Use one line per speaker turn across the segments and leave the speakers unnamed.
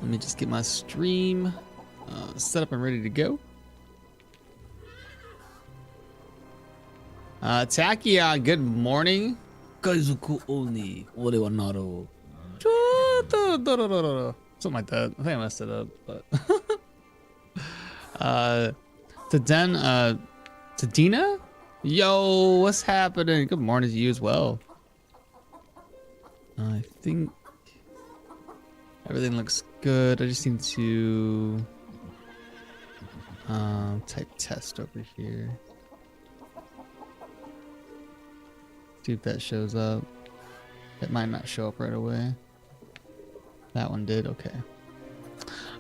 Let me just get my stream set up and ready to go. Tachyon, good morning. Kaizuku oni ore wa naru. Something like that. I think I messed it up, but Tadina? Yo, what's happening? Good morning to you as well. I think everything looks good. I just need to type test over here. See if that shows up. It might not show up right away. That one did. Okay.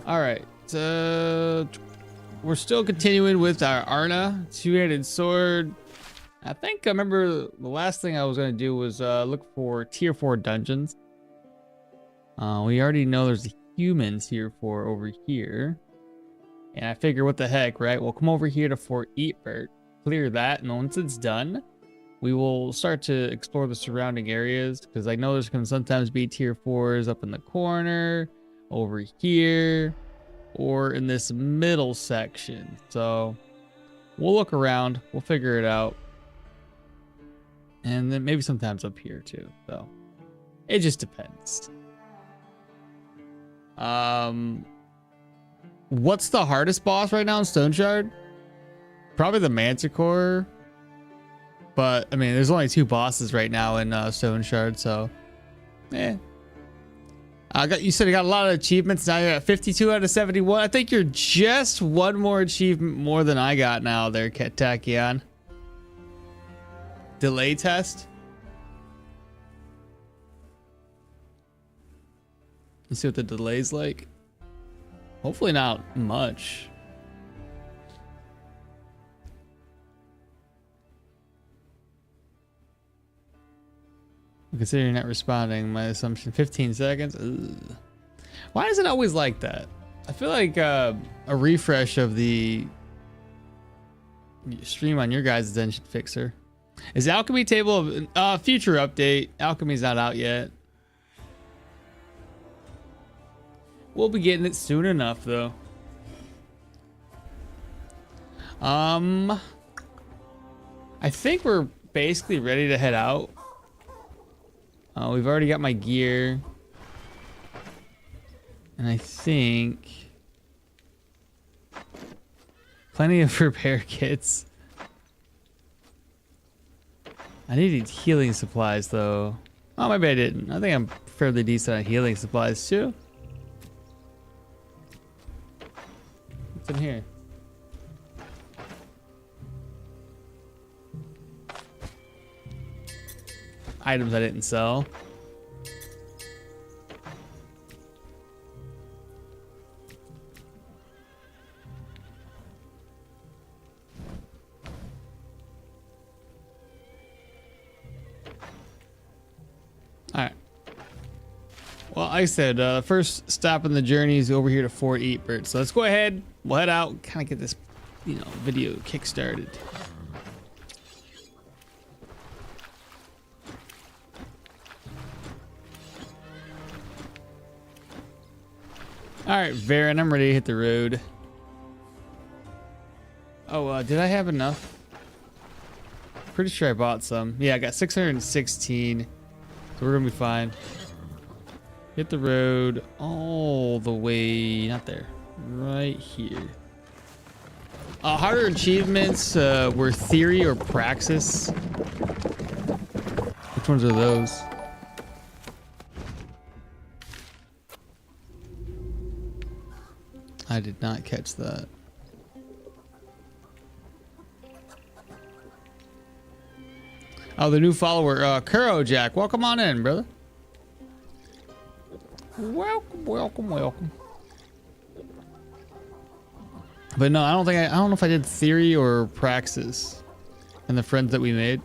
All right. We're still continuing with our Arna two-handed sword. I think I remember the last thing I was going to do was look for tier 4 dungeons. We already know there's a human tier 4 over here. And I figure what the heck, right? We'll come over here to Fort Eatbert, clear that, and once it's done, we will start to explore the surrounding areas, because I know there's going to sometimes be tier 4s up in the corner, over here, or in this middle section. So we'll look around, we'll figure it out. And then maybe sometimes up here too. So it just depends. What's the hardest boss right now in Stoneshard? Probably the Manticore. But I mean, there's only 2 bosses right now in Stoneshard, so you said you got a lot of achievements. Now you're at 52 out of 71. I think you're just one more achievement more than I got now there, Tachyon. Delay test. Let's see what the delay's like. Hopefully not much. Consider you're not responding. My assumption 15 seconds. Ugh. Why is it always like that? I feel like a refresh of the stream on your guys' then should fix her. Is Alchemy table of future update? Alchemy's not out yet. We'll be getting it soon enough though. I think we're basically ready to head out. We've already got my gear. And I think plenty of repair kits. I needed healing supplies though. Oh, maybe I didn't. I think I'm fairly decent on healing supplies too. What's in here? Items I didn't sell. Alright. Well, like I said, first stop in the journey is over here to Fort Eatbert. So let's go ahead. We'll head out, kind of get this, video kick-started. Alright, Varen, I'm ready to hit the road. Oh, did I have enough? Pretty sure I bought some. Yeah, I got 616. So we're gonna be fine. Hit the road all the way, not there, right here. Harder achievements were theory or praxis. Which ones are those? I did not catch that. Oh, the new follower, Kuro Jack. Welcome on in, brother. Welcome, welcome, welcome. But no, I don't know if I did theory or praxis and the friends that we made.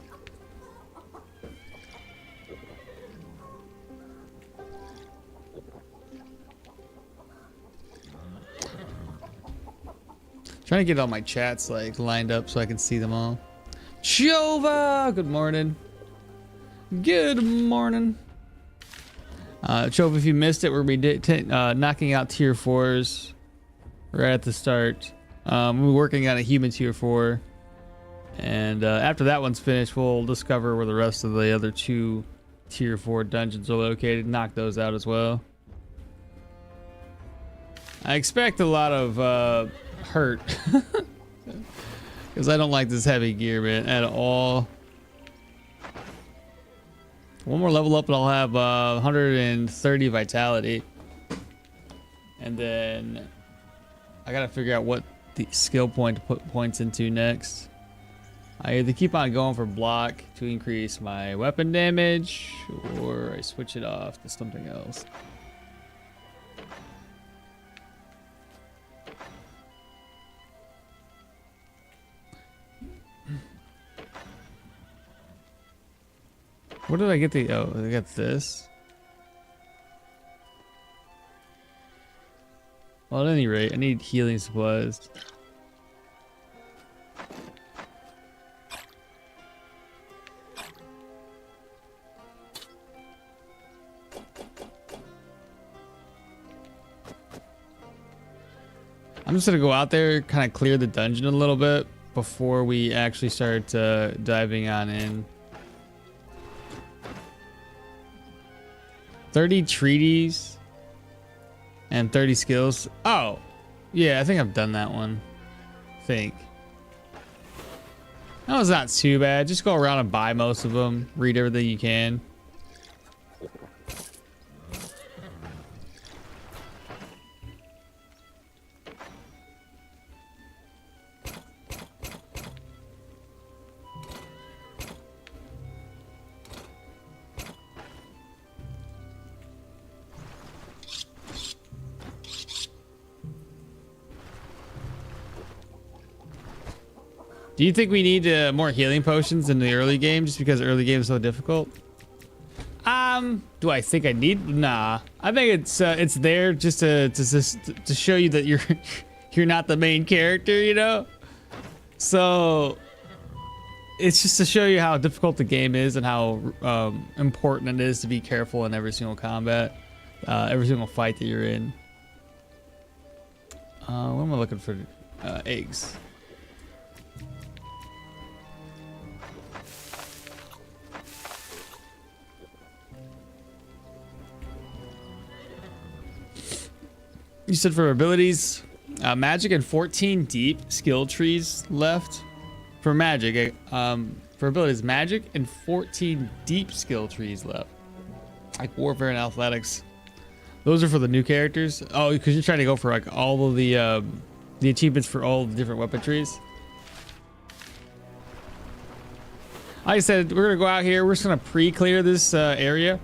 Trying to get all my chats like lined up so I can see them all. Jova, good morning. Good morning. Chope, if you missed it, we're knocking out tier 4s right at the start. We're working on a human tier 4. And after that one's finished, we'll discover where the rest of the other 2 tier 4 dungeons are located. Knock those out as well. I expect a lot of hurt. Because I don't like this heavy gear, man, at all. One more level up and I'll have 130 vitality. And then I gotta figure out what the skill point to put points into next. I either keep on going for block to increase my weapon damage, or I switch it off to something else. What did I get the, oh, I got this. Well, at any rate, I need healing supplies. I'm just gonna go out there, kind of clear the dungeon a little bit before we actually start diving on in. 30 treaties and 30 skills. Oh, yeah, I think I've done that one. I think. That was not too bad. Just go around and buy most of them. Read everything you can. Do you think we need more healing potions in the early game just because early game is so difficult? Do I think I need? Nah. I think it's there just to show you that you're not the main character, you know? So it's just to show you how difficult the game is and how important it is to be careful in every single combat, every single fight that you're in. What am I looking for? Eggs. You said for abilities, magic and 14 deep skill trees left. For magic, for abilities, magic and 14 deep skill trees left. Like warfare and athletics. Those are for the new characters. Oh, because you're trying to go for like all of the achievements for all the different weapon trees. Like I said, we're gonna go out here. We're just gonna pre-clear this area,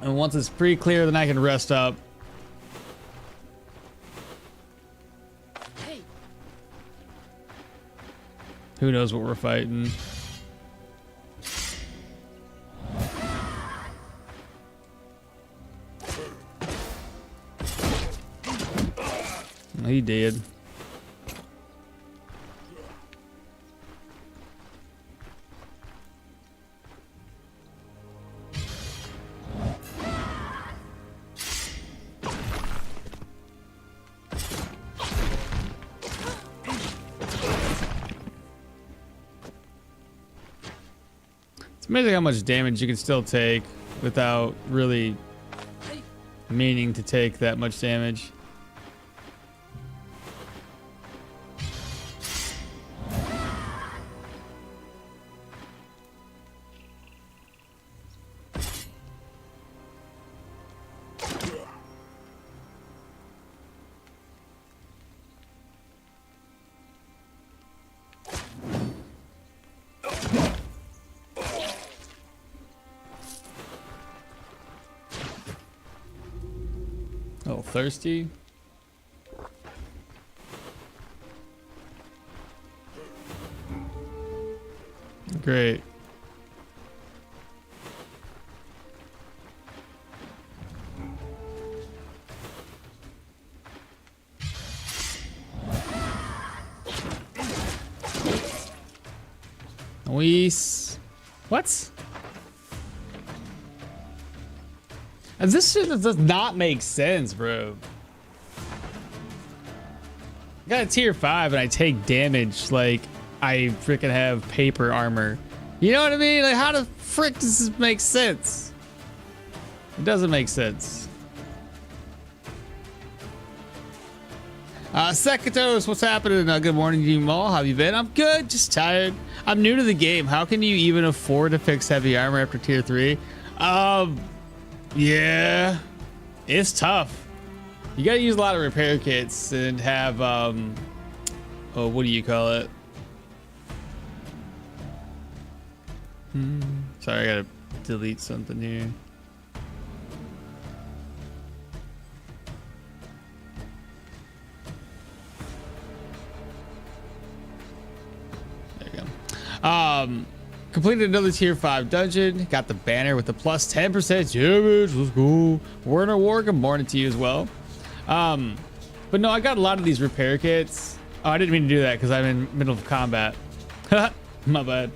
and once it's pre-clear, then I can rest up. Who knows what we're fighting? He did. It's amazing how much damage you can still take without really meaning to take that much damage. Oh, thirsty? Great. What? This shit does not make sense, bro. I got a tier 5 and I take damage like I freaking have paper armor. You know what I mean? Like, how the frick does this make sense? It doesn't make sense. Sekatos, what's happening? Good morning to you all. How have you been? I'm good, just tired. I'm new to the game. How can you even afford to fix heavy armor after tier 3? Yeah, it's tough. You gotta use a lot of repair kits and have, oh, what do you call it? Sorry, I gotta delete something here. There you go. Completed another tier 5 dungeon. Got the banner with the plus 10% damage. Let's go. Werner War, good morning to you as well. But no, I got a lot of these repair kits. Oh, I didn't mean to do that because I'm in middle of combat. My bad.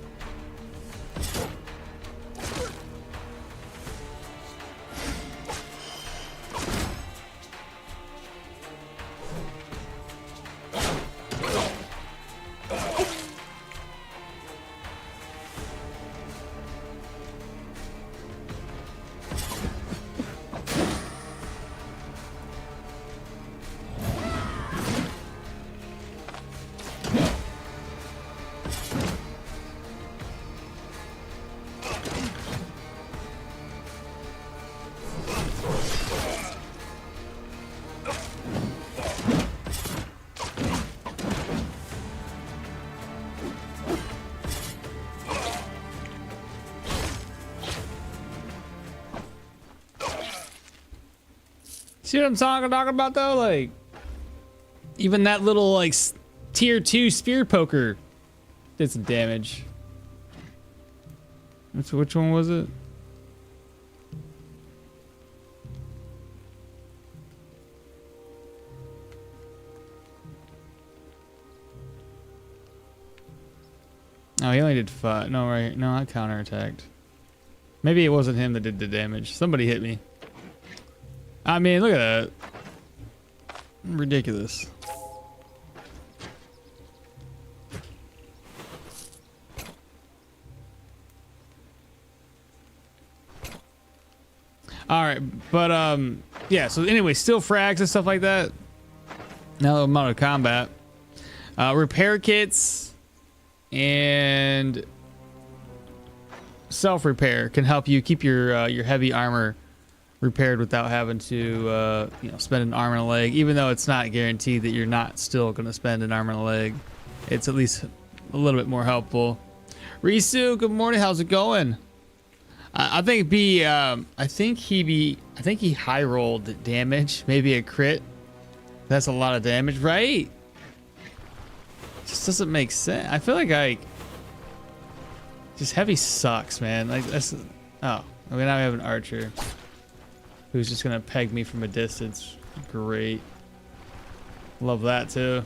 See what I'm talking about though? Like, even that little like tier 2 spear poker did some damage. Which one was it? Oh, he only did 5. No, right. No, I counterattacked. Maybe it wasn't him that did the damage. Somebody hit me. I mean, look at that. Ridiculous. All right, but yeah, so anyway, still frags and stuff like that. Now I'm out of combat. Repair kits and self-repair can help you keep your heavy armor repaired without having to you know, spend an arm and a leg. Even though it's not guaranteed that you're not still going to spend an arm and a leg, it's at least a little bit more helpful. Risu, good morning. How's it going? I think he high rolled damage, maybe a crit. That's a lot of damage, right? Just doesn't make sense. I feel like just heavy sucks, man. Like that's, oh, okay, now we have an archer who's just gonna peg me from a distance. Great. Love that too.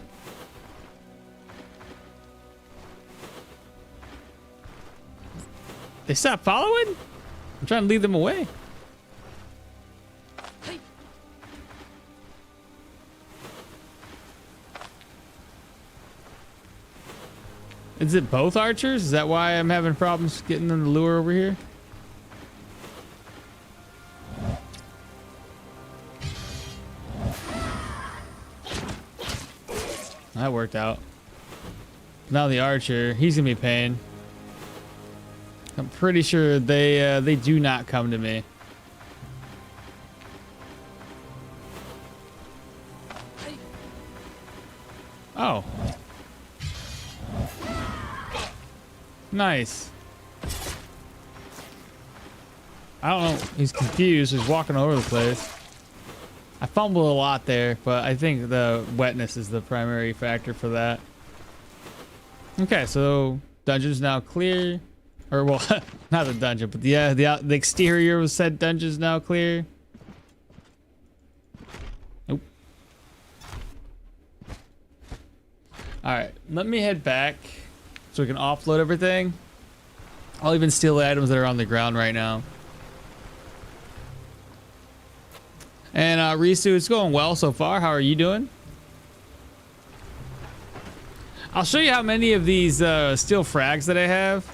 They stopped following? I'm trying to lead them away. Is it both archers? Is that why I'm having problems getting them to lure over here? That worked out. Now the archer, he's gonna be paying. I'm pretty sure they do not come to me. Oh. Nice. I don't know. He's confused. He's walking all over the place. I fumbled a lot there, but I think the wetness is the primary factor for that. Okay, so dungeon's now clear. Or, well, not the dungeon, but the exterior was said dungeon's now clear. Nope. Alright, let me head back so we can offload everything. I'll even steal the items that are on the ground right now. And Risu, it's going well so far. How are you doing? I'll show you how many of these steel frags that I have.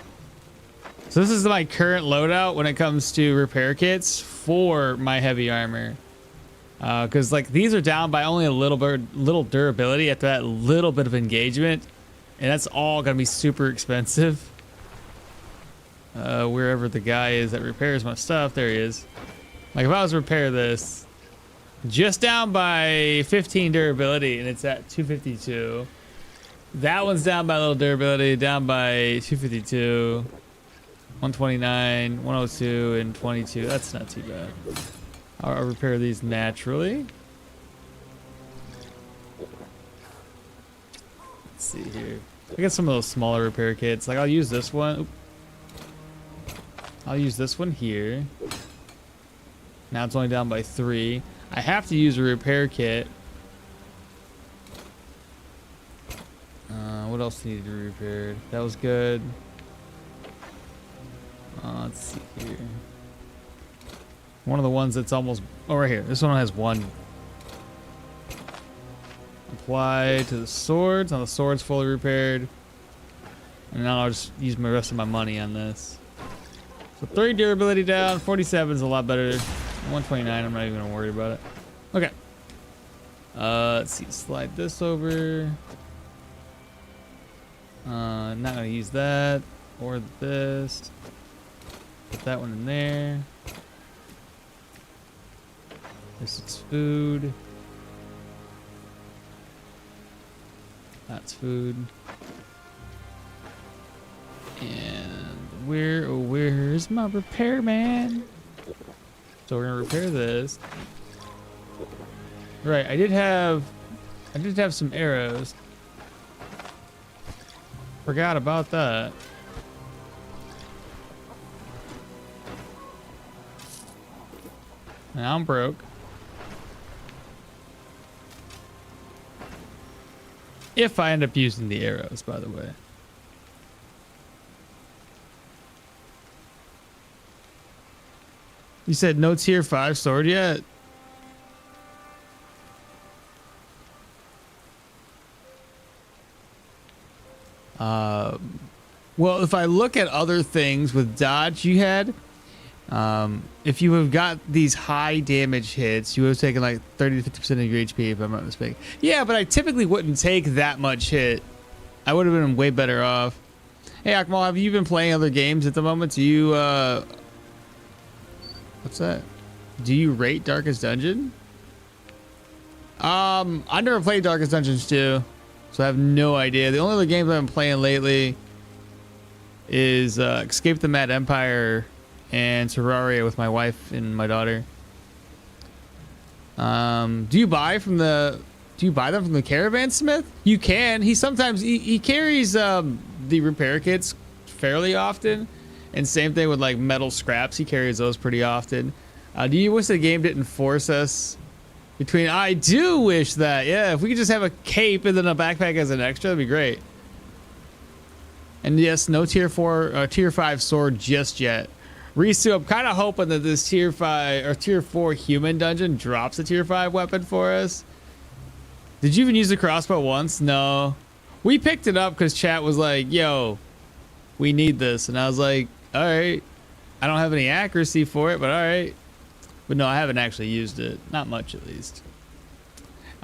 So this is my current loadout when it comes to repair kits for my heavy armor. Because like these are down by only a little durability after that little bit of engagement, and that's all gonna be super expensive. Wherever the guy is that repairs my stuff, there he is. Like if I was to repair this, just down by 15 durability, and it's at 252. That one's down by a little durability, down by 252, 129, 102, and 22. That's not too bad. I'll repair these naturally. Let's see here. I got some of those smaller repair kits. Like I'll use this one. Oop. I'll use this one here. Now it's only down by 3. I have to use a repair kit. What else needed to be repaired? That was good. Let's see here. One of the ones that's almost... Oh, right here. This one has 1. Apply to the swords. Now the sword's fully repaired. And now I'll just use the rest of my money on this. So 3 durability down. 47 is a lot better. 129, I'm not even going to worry about it. Okay. Let's see. Slide this over. Not going to use that. Or this. Put that one in there. This is food. That's food. And where's my repairman? So we're gonna repair this. Right, I did have some arrows. Forgot about that. Now I'm broke. If I end up using the arrows, by the way. You said no tier 5 sword yet? Well, if I look at other things with dodge you had, if you have got these high damage hits, you would have taken like 30 to 50% of your HP, if I'm not mistaken. Yeah, but I typically wouldn't take that much hit. I would have been way better off. Hey, Akmal, have you been playing other games at the moment? Do you, what's that? Do you rate Darkest Dungeon? I never played Darkest Dungeons 2, so I have no idea. The only other games I've been playing lately is Escape the Mad Empire and Terraria with my wife and my daughter. Do you buy them from the caravan smith? You can. He sometimes he carries the repair kits fairly often, and same thing with like metal scraps. He carries those pretty often. Do you wish the game didn't force us between? I do wish that. Yeah, if we could just have a cape and then a backpack as an extra, that'd be great. And yes, no tier 5 sword just yet. Risu, I'm kind of hoping that this tier 5 or tier 4 human dungeon drops a tier 5 weapon for us. Did you even use the crossbow once? No. We picked it up because chat was like, yo, we need this. And I was like, all right. I don't have any accuracy for it, but all right. But no, I haven't actually used it. Not much, at least.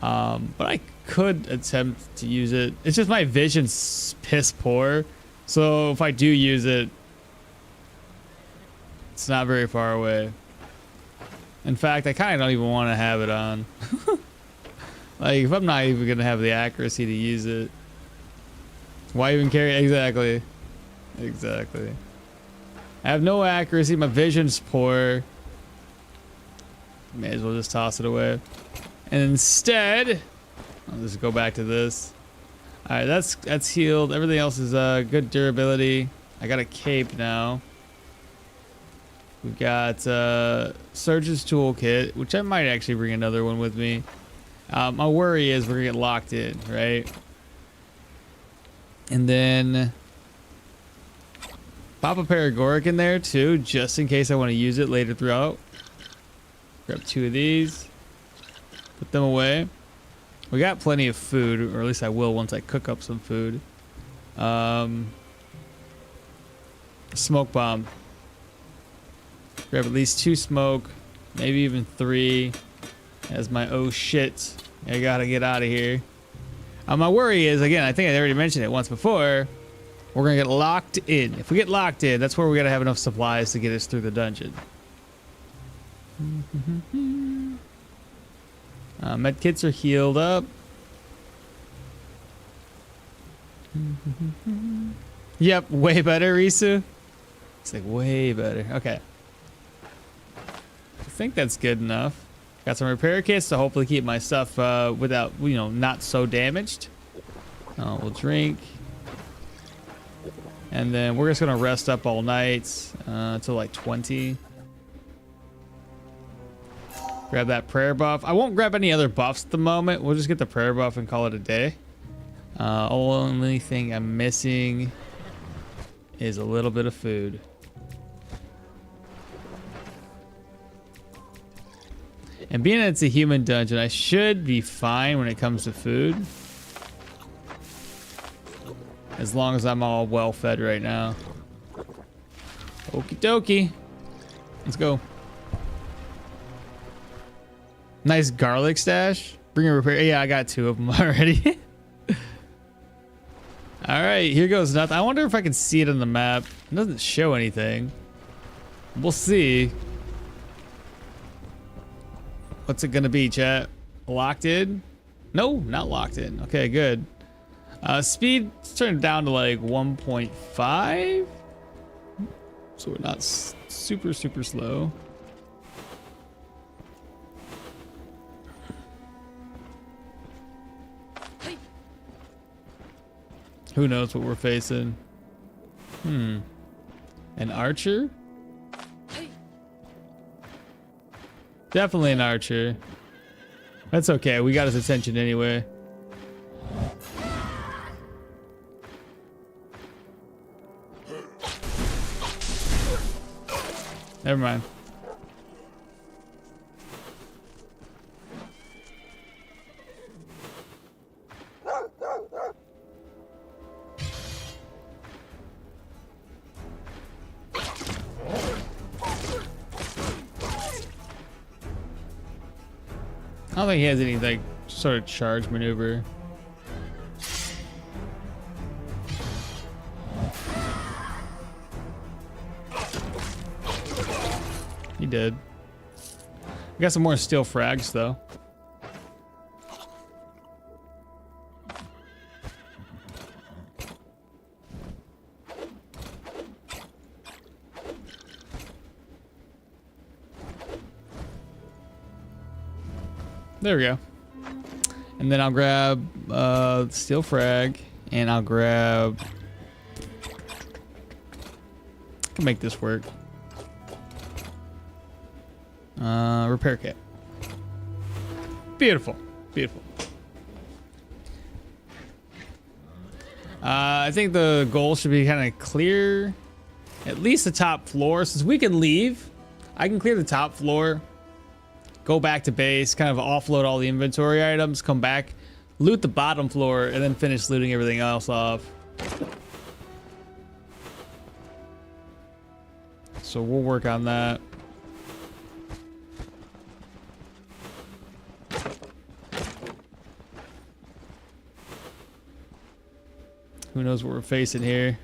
But I could attempt to use it. It's just my vision's piss poor. So if I do use it, it's not very far away. In fact, I kind of don't even want to have it on. Like, if I'm not even going to have the accuracy to use it, why even carry it? Exactly. Exactly. I have no accuracy. My vision's poor. May as well just toss it away. And instead, I'll just go back to this. All right, that's healed. Everything else is good durability. I got a cape now. We've got Surge's toolkit, which I might actually bring another one with me. My worry is we're gonna get locked in, right? And then pop a paregoric in there too, just in case I want to use it later throughout. Grab 2 of these. Put them away. We got plenty of food, or at least I will once I cook up some food. Smoke bomb. Grab at least 2 smoke, maybe even 3. As my oh shit, I gotta get out of here. My worry is, again, I think I already mentioned it once before, we're gonna get locked in. If we get locked in, that's where we gotta have enough supplies to get us through the dungeon. Med kits are healed up. Yep, way better, Risu. It's like way better. Okay. I think that's good enough. Got some repair kits to hopefully keep my stuff without, you know, not so damaged. We'll drink. And then we're just gonna rest up all night until like 20. Grab that prayer buff. I won't grab any other buffs at the moment. We'll just get the prayer buff and call it a day. Only thing I'm missing is a little bit of food. And being that it's a human dungeon, I should be fine when it comes to food. As long as I'm all well fed right now. Okie dokie. Let's go. Nice garlic stash. Bring a repair. Yeah, I got 2 of them already. All right, here goes nothing. I wonder if I can see it on the map. It doesn't show anything. We'll see. What's it gonna be, chat? Locked in? No, not locked in. Okay, good. Speed turned down to like 1.5. So we're not super slow. Who knows what we're facing? An archer? Definitely an archer. That's okay. We got his attention anyway. Never mind. I don't think he has any like sort of charge maneuver. He did. We got some more steel frags though. There we go. And then I'll grab steel frag, and I'll grab. I can make this work. Repair kit. Beautiful, beautiful. I think the goal should be kind of clear at least the top floor. Since we can leave, I can clear the top floor. Go back to base, kind of offload all the inventory items, come back, loot the bottom floor, and then finish looting everything else off. So we'll work on that. Who knows what we're facing here?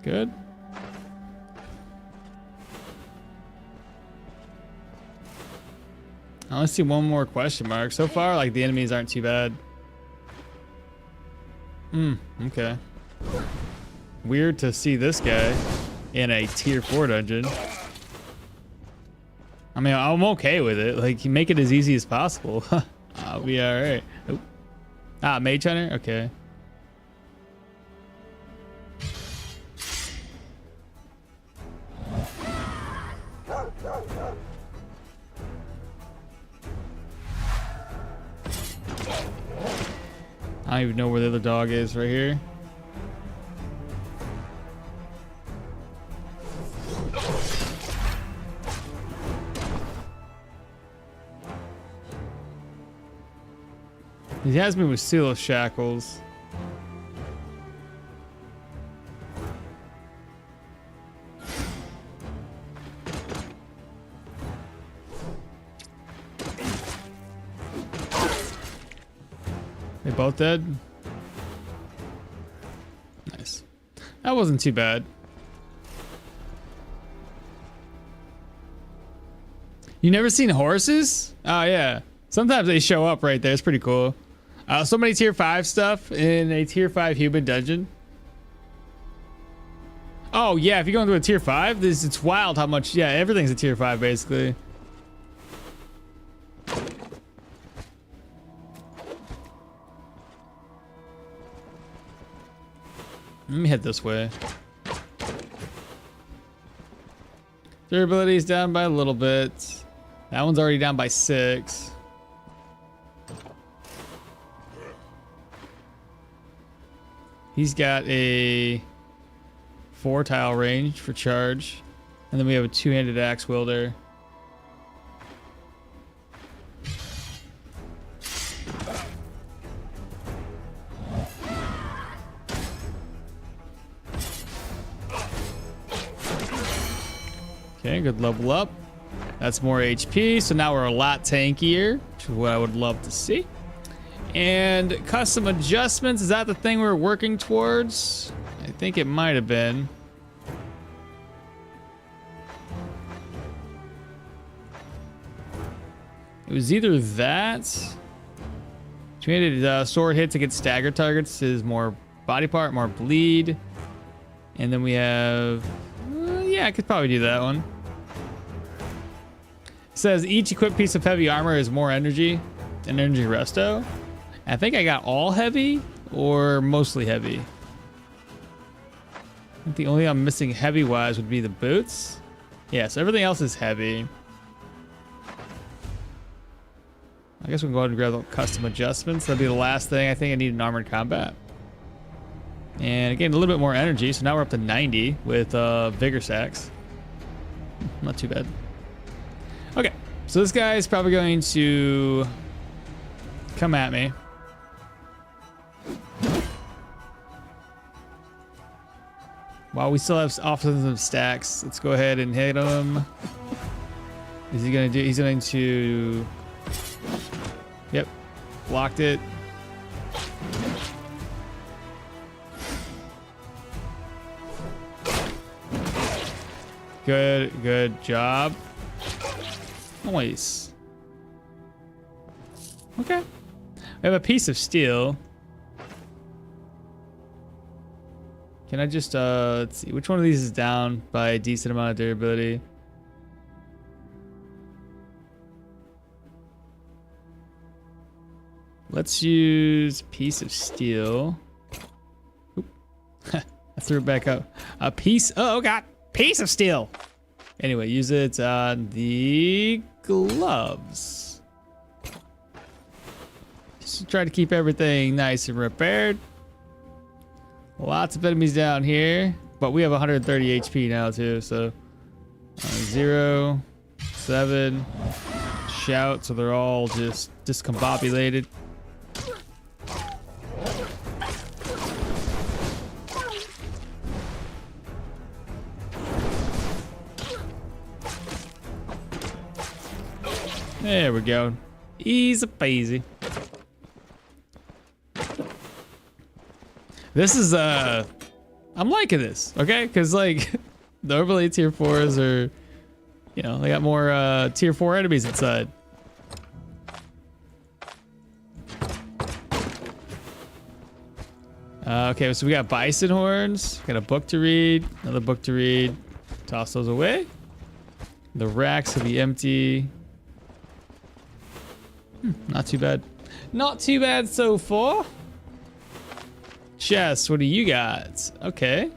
Good. I only see one more question mark. So far, like, the enemies aren't too bad. Okay. Weird to see this guy in a tier 4 dungeon. I mean, I'm okay with it. Like, you make it as easy as possible. I'll be alright. Oh. Ah, Mage Hunter? Okay. don't even know where the other dog is right here. He has me with steel shackles. They both dead? Nice. That wasn't too bad. You never seen horses? Oh yeah. Sometimes they show up right there. It's pretty cool. So many tier 5 stuff in a tier 5 human dungeon. Oh yeah, if you go into a tier 5, it's wild how much, yeah, everything's a tier 5 basically. Let me head this way. Durability is down by a little bit. That one's already down by 6. He's got a 4 tile range for charge. And then we have a 2-handed axe wielder. Okay, good level up. That's more HP, so now we're a lot tankier, which is what I would love to see. And custom adjustments, is that the thing we're working towards? I think it might have been. It was either that. 2-handed sword hits against stagger targets is more body part, more bleed. And then we have... yeah, I could probably do that one. It says each equipped piece of heavy armor is more energy and energy resto. I think I got all heavy or mostly heavy. I think the only thing I'm missing heavy wise would be the boots. Yeah, so everything else is heavy. I guess we can go ahead and grab the custom adjustments. That'll be the last thing. I think I need an armored combat. And again, a little bit more energy. So now we're up to 90 with vigor sacks. Not too bad. Okay, so this guy is probably going to come at me. While we still have offensive stacks, let's go ahead and hit him. Is he gonna do? He's going to. Yep, blocked it. Good job. Nice. Okay. We have a piece of steel. Can I just, let's see, which one of these is down by a decent amount of durability? Let's use piece of steel. Oop. I threw it back up. A piece, oh God, piece of steel. Anyway, use it on the gloves. Just try to keep everything nice and repaired. Lots of enemies down here, but we have 130 HP now too, so 0, 7, shout, so they're all just discombobulated. There we go. Easy peasy. This is I'm liking this, okay? Because like normally tier 4s are, you know, they got more tier 4 enemies inside. Okay, so we got bison horns, got a book to read, another book to read. Toss those away. The racks will be empty. Not too bad. Not too bad so far. Chest, what do you got? Okay.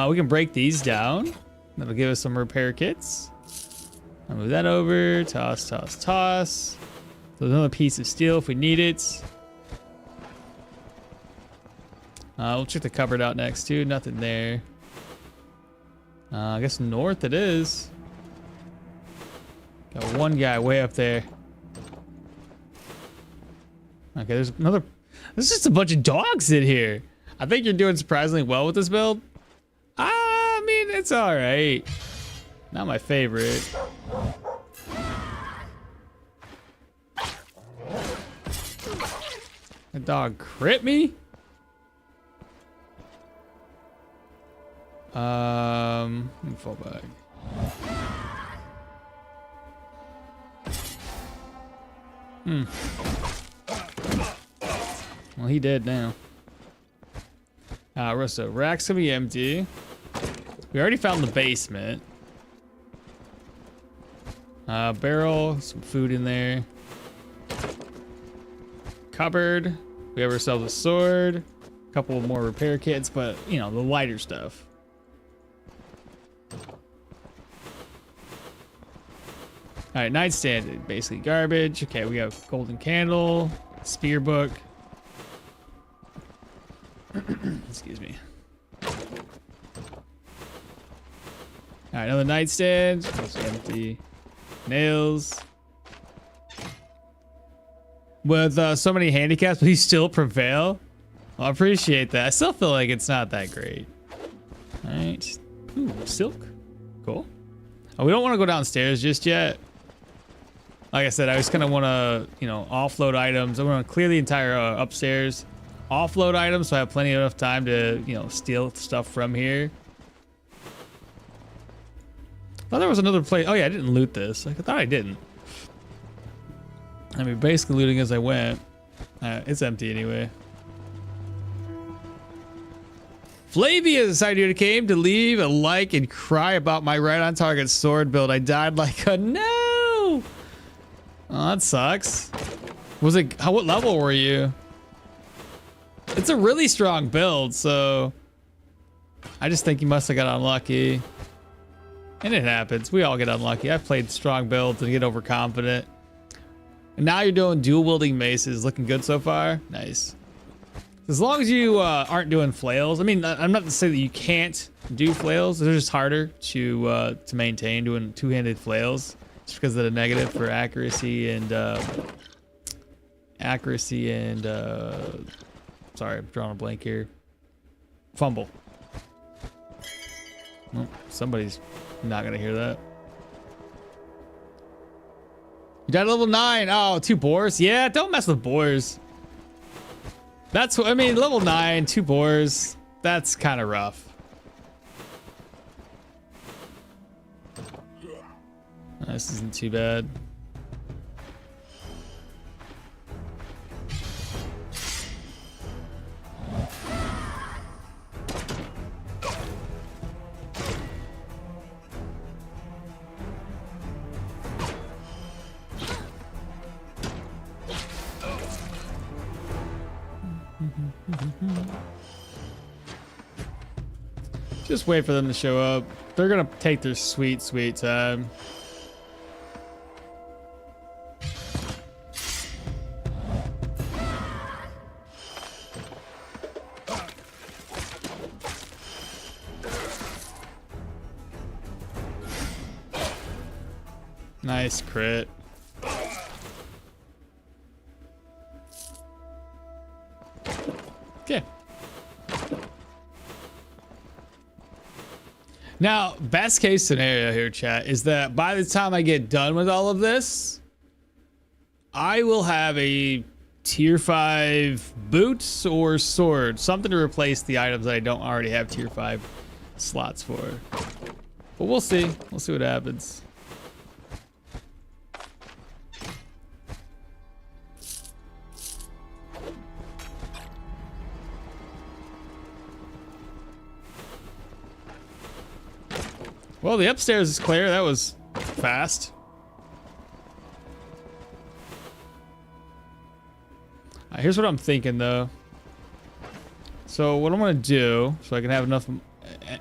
We can break these down. That'll give us some repair kits. I'll move that over. Toss, toss, toss. There's another piece of steel if we need it. We'll check the cupboard out next too. Nothing there. I guess north it is. Got one guy way up there. Okay, there's another. There's just a bunch of dogs in here. I think you're doing surprisingly well with this build. I mean, it's all right. Not my favorite. The dog crit me? Let me fall back. Well, he dead now. So rack's gonna be empty. We already found the basement. Barrel, some food in there. Cupboard. We have ourselves a sword. A couple more repair kits, but you know, the lighter stuff. All right, nightstand, basically garbage. Okay, we have golden candle, spear book. Excuse me. All right, another nightstand. It's empty. Nails. With so many handicaps, but you still prevail. Well, I appreciate that. I still feel like it's not that great. All right. Ooh, silk. Cool. Oh, we don't want to go downstairs just yet. Like I said, I just kind of want to, you know, offload items. I want to clear the entire upstairs. Offload items so I have plenty enough time to, you know, steal stuff from here. I thought there was another place. Oh yeah, I didn't loot this. I thought I didn't. I mean, basically looting as I went. It's empty anyway. Flavia decided you came to leave a like and cry about my right on target sword build. I died like a no. Oh, that sucks. Was it? What level were you? It's a really strong build, so I just think you must have got unlucky. And it happens. We all get unlucky. I've played strong builds and get overconfident. And now you're doing dual wielding maces. Looking good so far. Nice. As long as you aren't doing flails. I mean, I'm not to say that you can't do flails. They're just harder to maintain doing two-handed flails, just because of the negative for accuracy and sorry, I'm drawing a blank here. Fumble. Well, somebody's not gonna hear that. You died at level 9. Oh, 2 boars. Yeah, don't mess with boars. That's what I mean. Level 9, 2 boars. That's kind of rough. This isn't too bad. Just wait for them to show up. They're gonna take their sweet, sweet time. Nice crit. Okay. Now, best case scenario here, chat, is that by the time I get done with all of this, I will have a tier 5 boots or sword, something to replace the items that I don't already have tier 5 slots for. But we'll see. We'll see what happens. Well, the upstairs is clear. That was fast. Here's what I'm thinking, though. So what I'm gonna do, so I can have enough,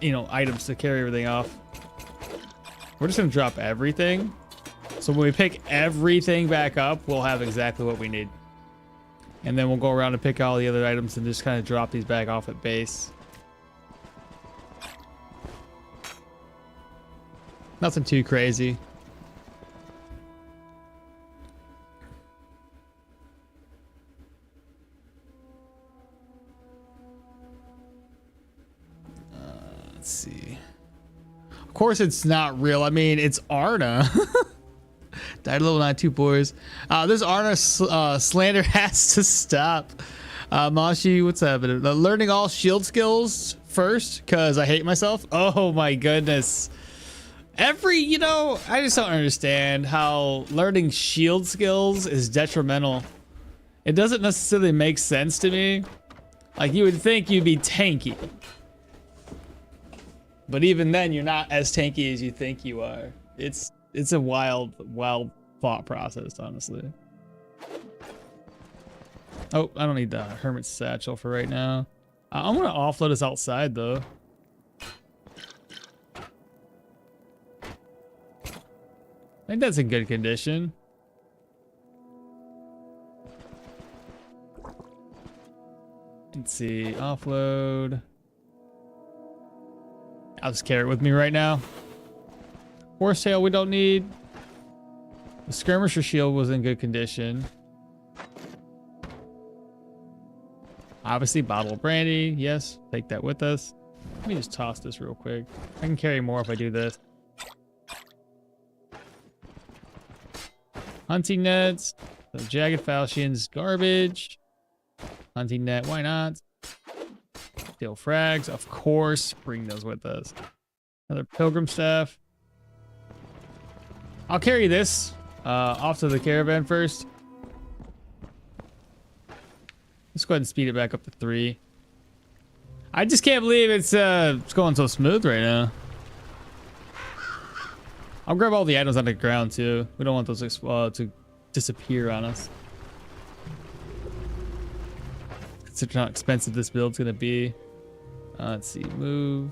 you know, items to carry everything off. We're just gonna drop everything. So when we pick everything back up, we'll have exactly what we need. And then we'll go around and pick all the other items and just kind of drop these back off at base. Nothing too crazy. Let's see. Of course it's not real. I mean, it's Arna. Died level 92 boys. This Arna slander has to stop. Mashi, what's happening? Learning all shield skills first because I hate myself. Oh my goodness. You know, I just don't understand how learning shield skills is detrimental. It doesn't necessarily make sense to me. Like, you would think you'd be tanky. But even then, you're not as tanky as you think you are. It's a wild thought process, honestly. Oh, I don't need the Hermit Satchel for right now. I'm gonna offload us outside, though. I think that's in good condition. Let's see, offload. I'll just carry it with me right now. Horsetail we don't need. The skirmisher shield was in good condition. Obviously, bottle of brandy. Yes, take that with us. Let me just toss this real quick. I can carry more if I do this. Hunting nets. So jagged falchions, garbage. Hunting net, why not? Steel frags, of course. Bring those with us. Another pilgrim staff. I'll carry this off to the caravan first. Let's go ahead and speed it back up to 3. I just can't believe it's going so smooth right now. I'll grab all the items on the ground too. We don't want those to disappear on us. Consider how expensive this build's gonna be. Let's see, move.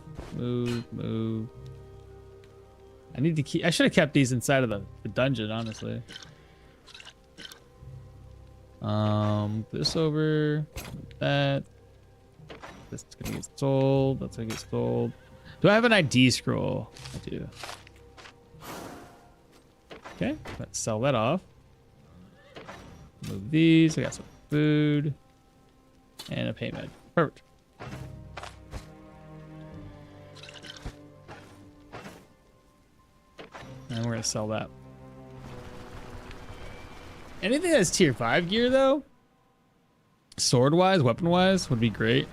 I need to keep. I should have kept these inside of the dungeon, honestly. This over, that. This is gonna get sold. That's gonna get sold. Do I have an ID scroll? I do. Okay, let's sell that off. Move these. I got some food and a payment. Perfect. And we're gonna sell that. Anything that's tier 5 gear though, sword wise, weapon wise, would be great.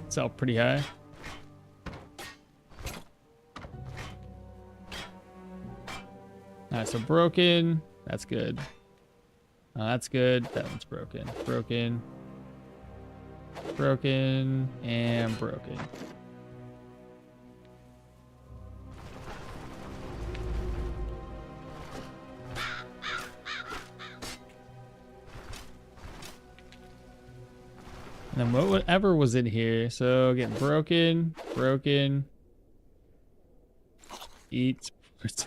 Sell pretty high. Alright, so broken. That's good. That's good. That one's broken. Broken. Broken. And broken. And then whatever was in here. So again, broken. Eat. Let's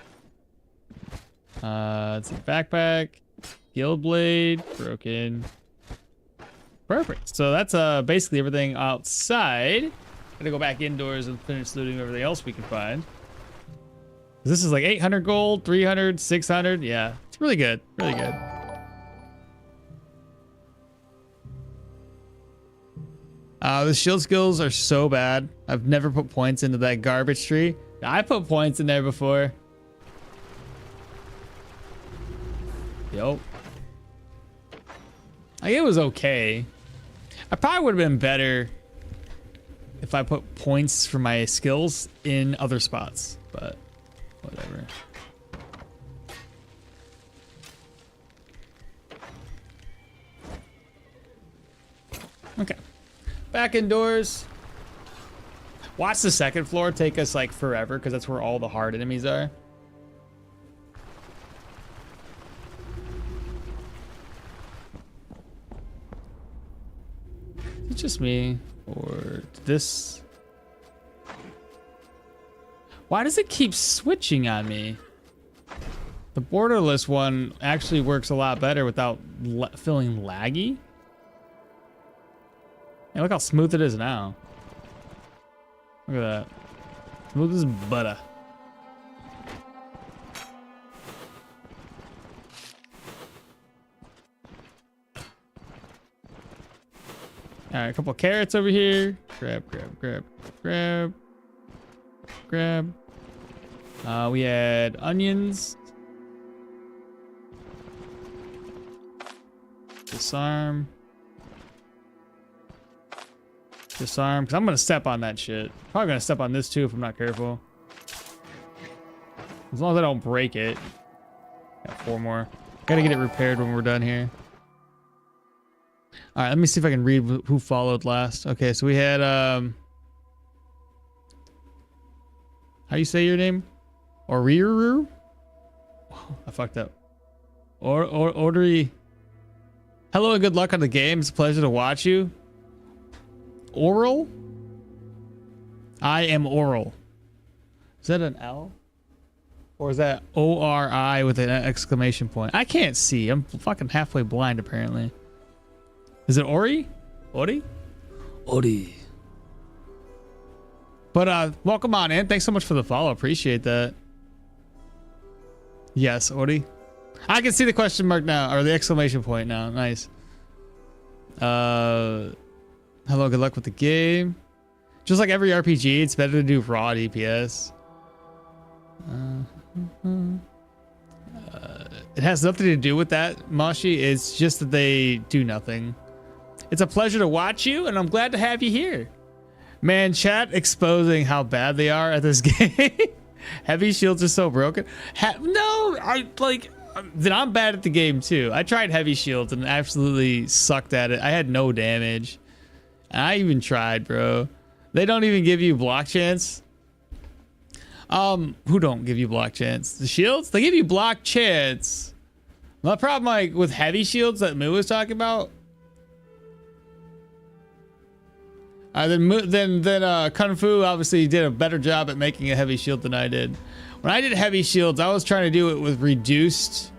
see, backpack, guild blade, broken. Perfect. So that's basically everything outside. Gonna go back indoors and finish looting everything else we can find. This is like 800 gold, 300, 600. Yeah, it's really good. Really good. The shield skills are so bad. I've never put points into that garbage tree. I put points in there before. Yo. It was okay. I probably would have been better if I put points for my skills in other spots, but whatever. Okay. Back indoors. Watch the second floor take us like forever because that's where all the hard enemies are. It's just me or this. Why does it keep switching on me? The borderless one actually works a lot better without feeling laggy. Hey, look how smooth it is now. Look at that. Smooth as butter. All right, a couple of carrots over here. Grab, grab, grab, grab, grab. We had onions. Disarm. Disarm, because I'm going to step on that shit. Probably going to step on this too if I'm not careful. As long as I don't break it. Got 4 more. Gotta get it repaired when we're done here. Alright, let me see if I can read who followed last. Okay, so we had, how do you say your name? Oriru? I fucked up. Ordery. Hello and good luck on the game. It's a pleasure to watch you. Oral? I am Oral. Is that an L? Or is that O-R-I with an exclamation point? I can't see. I'm fucking halfway blind apparently. Is it Ori? Ori? Ori. But welcome on in. Thanks so much for the follow. Appreciate that. Yes, Ori. I can see the question mark now, or the exclamation point now. Nice. Hello, good luck with the game. Just like every RPG, it's better to do raw DPS. It has nothing to do with that, Mashi. It's just that they do nothing. It's a pleasure to watch you, and I'm glad to have you here. Man, chat exposing how bad they are at this game. Heavy shields are so broken. No, then I'm bad at the game too. I tried heavy shields and absolutely sucked at it. I had no damage. And I even tried, bro. They don't even give you block chance. Who don't give you block chance? The shields? They give you block chance. My problem, like with heavy shields that Moo was talking about. Then Kung Fu obviously did a better job at making a heavy shield than I did. When I did heavy shields, I was trying to do it with reduced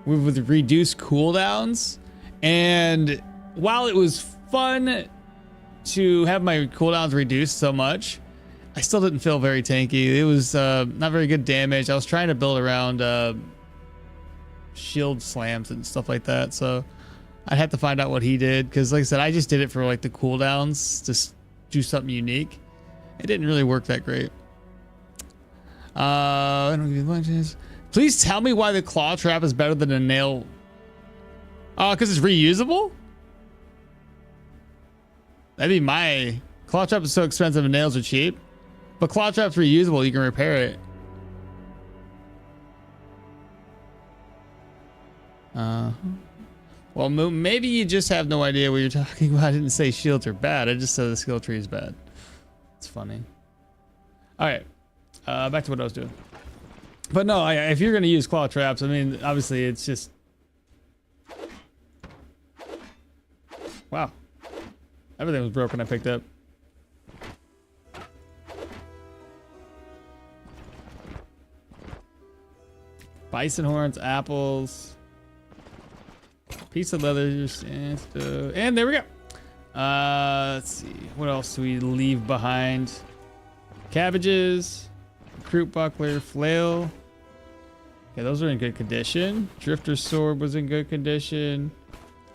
cooldowns, and while it was fun to have my cooldowns reduced so much, I still didn't feel very tanky. It was not very good damage. I was trying to build around shield slams and stuff like that, so I'd have to find out what he did, because like I said, I just did it for like the cooldowns to do something unique. It didn't really work that great. I don't give you lunches. Please tell me why the claw trap is better than a nail. Because it's reusable? That'd be my... Claw trap is so expensive and nails are cheap. But claw trap's reusable, you can repair it. Well, maybe you just have no idea what you're talking about. I didn't say shields are bad. I just said the skill tree is bad. It's funny. All right. Back to what I was doing. But no, if you're going to use claw traps, I mean, obviously it's just... Wow. Everything was broken I picked up. Bison horns, apples, piece of leather, and there we go. Let's see, what else do we leave behind? Cabbages, recruit buckler, flail. Okay, those are in good condition. Drifter's sword was in good condition.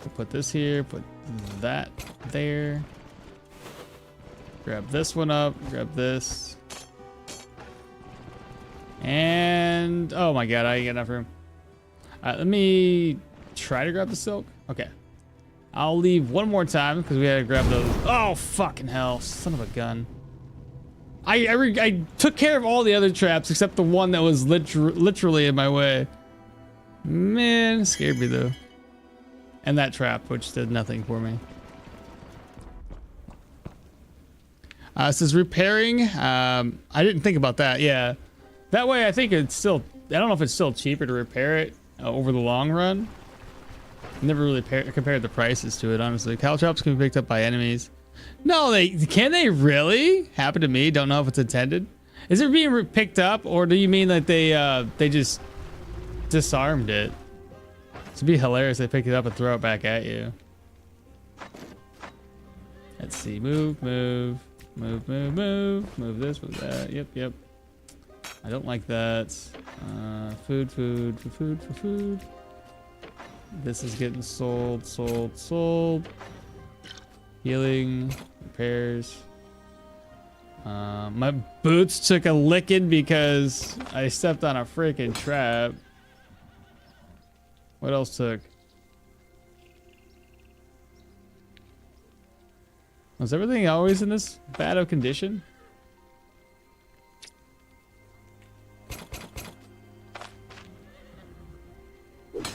We'll put this here, put that there. Grab this one up, grab this. And oh my god, I ain't got enough room. All right, let me try to grab the silk. Okay, I'll leave one more time because we had to grab those. Oh fucking hell, son of a gun. I took care of all the other traps except the one that was literally in my way. Man, it scared me though. And that trap, which did nothing for me. It says repairing. I didn't think about that. Yeah. That way, I think it's still... I don't know if it's still cheaper to repair it over the long run. Never really compared the prices to it, honestly. Caltrops can be picked up by enemies. No, can they really? Happened to me. Don't know if it's intended. Is it being picked up, or do you mean that they just disarmed it? It'd be hilarious if they pick it up and throw it back at you. Let's see. Move, move, move, move, move. Move this, move that. Yep, yep. I don't like that. Food, food, for food, for food. This is getting sold, sold, sold. Healing, repairs. My boots took a licking because I stepped on a freaking trap. What else took? Was everything always in this bad of condition?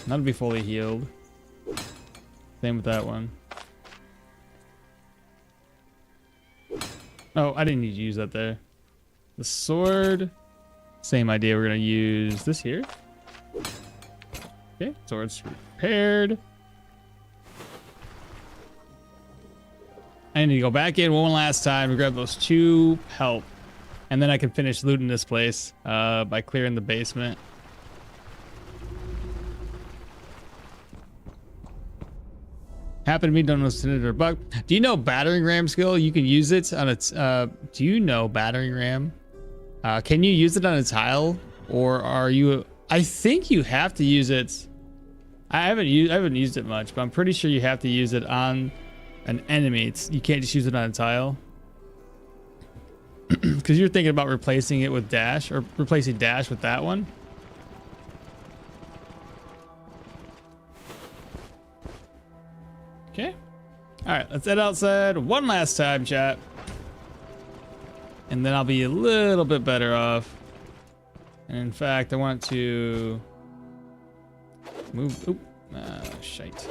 Not to be fully healed. Same with that one. Oh, I didn't need to use that there. The sword. Same idea. We're going to use this here. Okay, sword's repaired. I need to go back in one last time to grab those 2 help. And then I can finish looting this place by clearing the basement. Happened to me, don't know if it's or bug. Do you know battering ram skill? You can use it on its. Do you know battering ram? Can you use it on a tile, or are you? I think you have to use it. I haven't used it much, but I'm pretty sure you have to use it on an enemy. You can't just use it on a tile. Because you're thinking about replacing it with dash, or replacing dash with that one. Okay. All right, let's head outside one last time, chat. And then I'll be a little bit better off. And in fact, I want to move. Oop. Shite.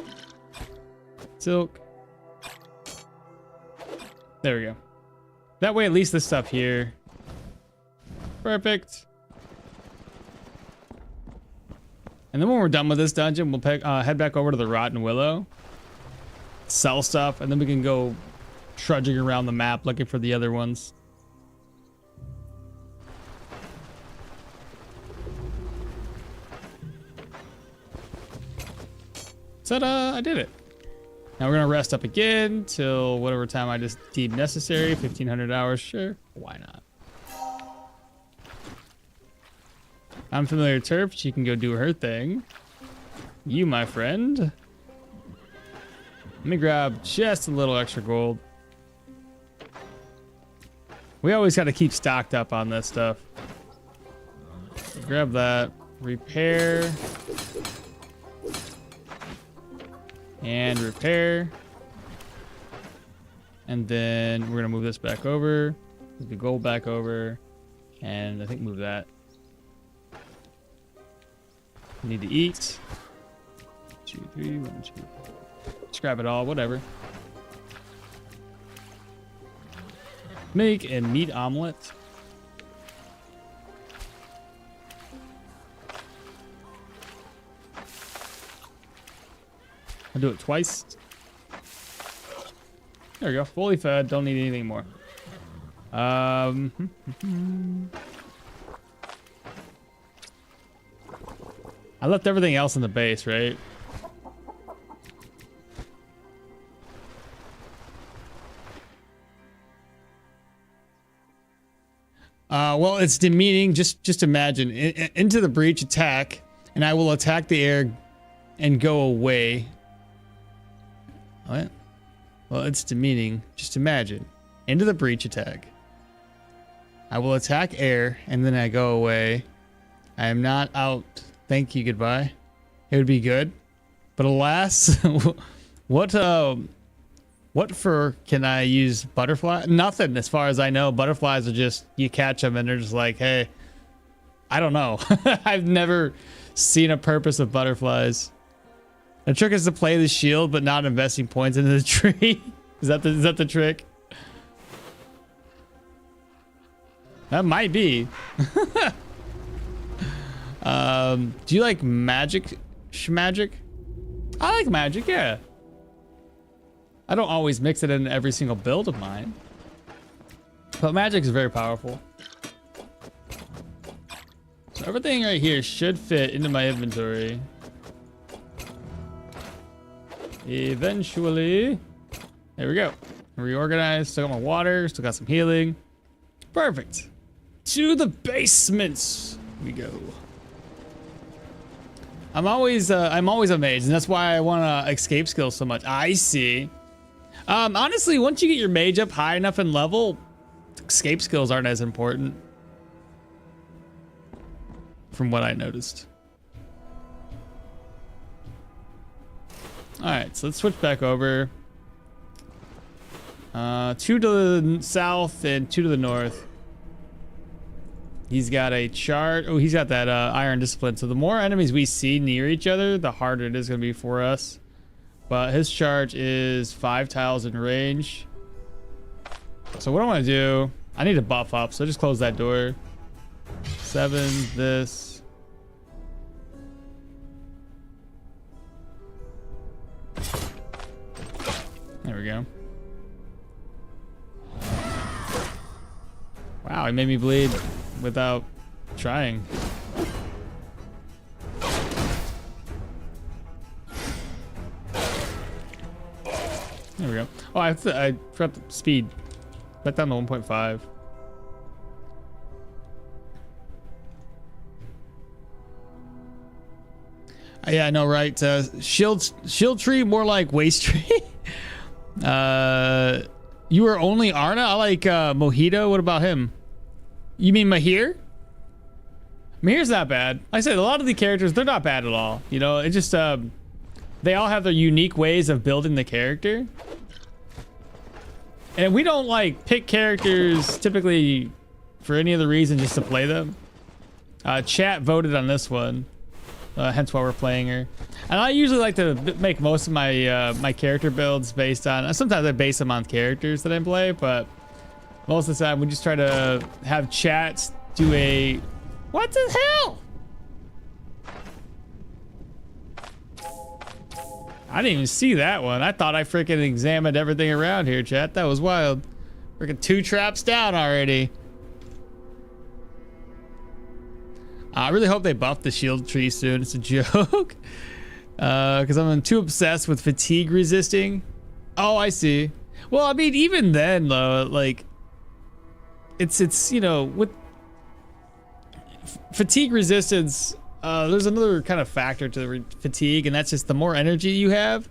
Silk. There we go. That way, at least this stuff here. Perfect. And then when we're done with this dungeon, we'll head back over to the Rotten Willow. Sell stuff, and then we can go trudging around the map looking for the other ones. Ta-da! I did it. Now we're gonna rest up again till whatever time I just deem necessary. 1,500 hours, sure. Why not? Unfamiliar turf. She can go do her thing. You, my friend. Let me grab just a little extra gold. We always got to keep stocked up on this stuff. So grab that. Repair. And repair. And then we're going to move this back over. Move the gold back over. And I think move that. We need to eat. 2, 3, 1, 2. Scrap it all, whatever. Make a meat omelet. I'll do it twice. There we go. Fully fed. Don't need anything more. I left everything else in the base, right? Well, it's demeaning. Just imagine into the breach, attack, and I will attack the air and go away. What? Well, it's demeaning. Just imagine into the breach, attack. I will attack air and then I go away. I am not out. Thank you. Goodbye. It would be good, but alas, what fur can I use? Butterfly? Nothing, as far as I know. Butterflies are just, you catch them and they're just like, hey, I don't know. I've never seen a purpose of butterflies. The trick is to play the shield, but not investing points into the tree. Is that the trick? That might be. Do you like magic? Schmagic? I like magic, yeah. I don't always mix it in every single build of mine. But magic is very powerful. So everything right here should fit into my inventory. Eventually. There we go. Reorganize. Still got my water. Still got some healing. Perfect. To the basements we go. I'm always amazed, and that's why I want to escape skills so much. I see. Honestly, once you get your mage up high enough in level, escape skills aren't as important. From what I noticed. All right, so let's switch back over. 2 to the south and 2 to the north. He's got a chart. Oh, he's got that iron discipline. So the more enemies we see near each other, the harder it is going to be for us. But his charge is 5 tiles in range. So what I want to do, I need to buff up. So just close that door. 7, this. There we go. Wow, he made me bleed without trying. There we go. Oh, I forgot the speed. Back down to 1.5. Yeah, I know, right? Shield tree, more like waste tree. You were only Arna? I like Mojito. What about him? You mean Mahir? Mahir's not bad. Like I said, a lot of the characters, they're not bad at all. You know, it just they all have their unique ways of building the character. And we don't like pick characters typically for any other reason, just to play them. Chat voted on this one. Hence why we're playing her. And I usually like to make most of my my character builds based on, sometimes I base them on characters that I play, but most of the time we just try to have chats do a, what the hell? I didn't even see that one. I thought I freaking examined everything around here, chat. That was wild. Freaking 2 traps down already. I really hope they buff the shield tree soon. It's a joke. Because I'm too obsessed with fatigue resisting. Oh, I see. Well, I mean, even then, though, like, it's you know, with fatigue resistance, there's another kind of factor to the fatigue, and that's just the more energy you have,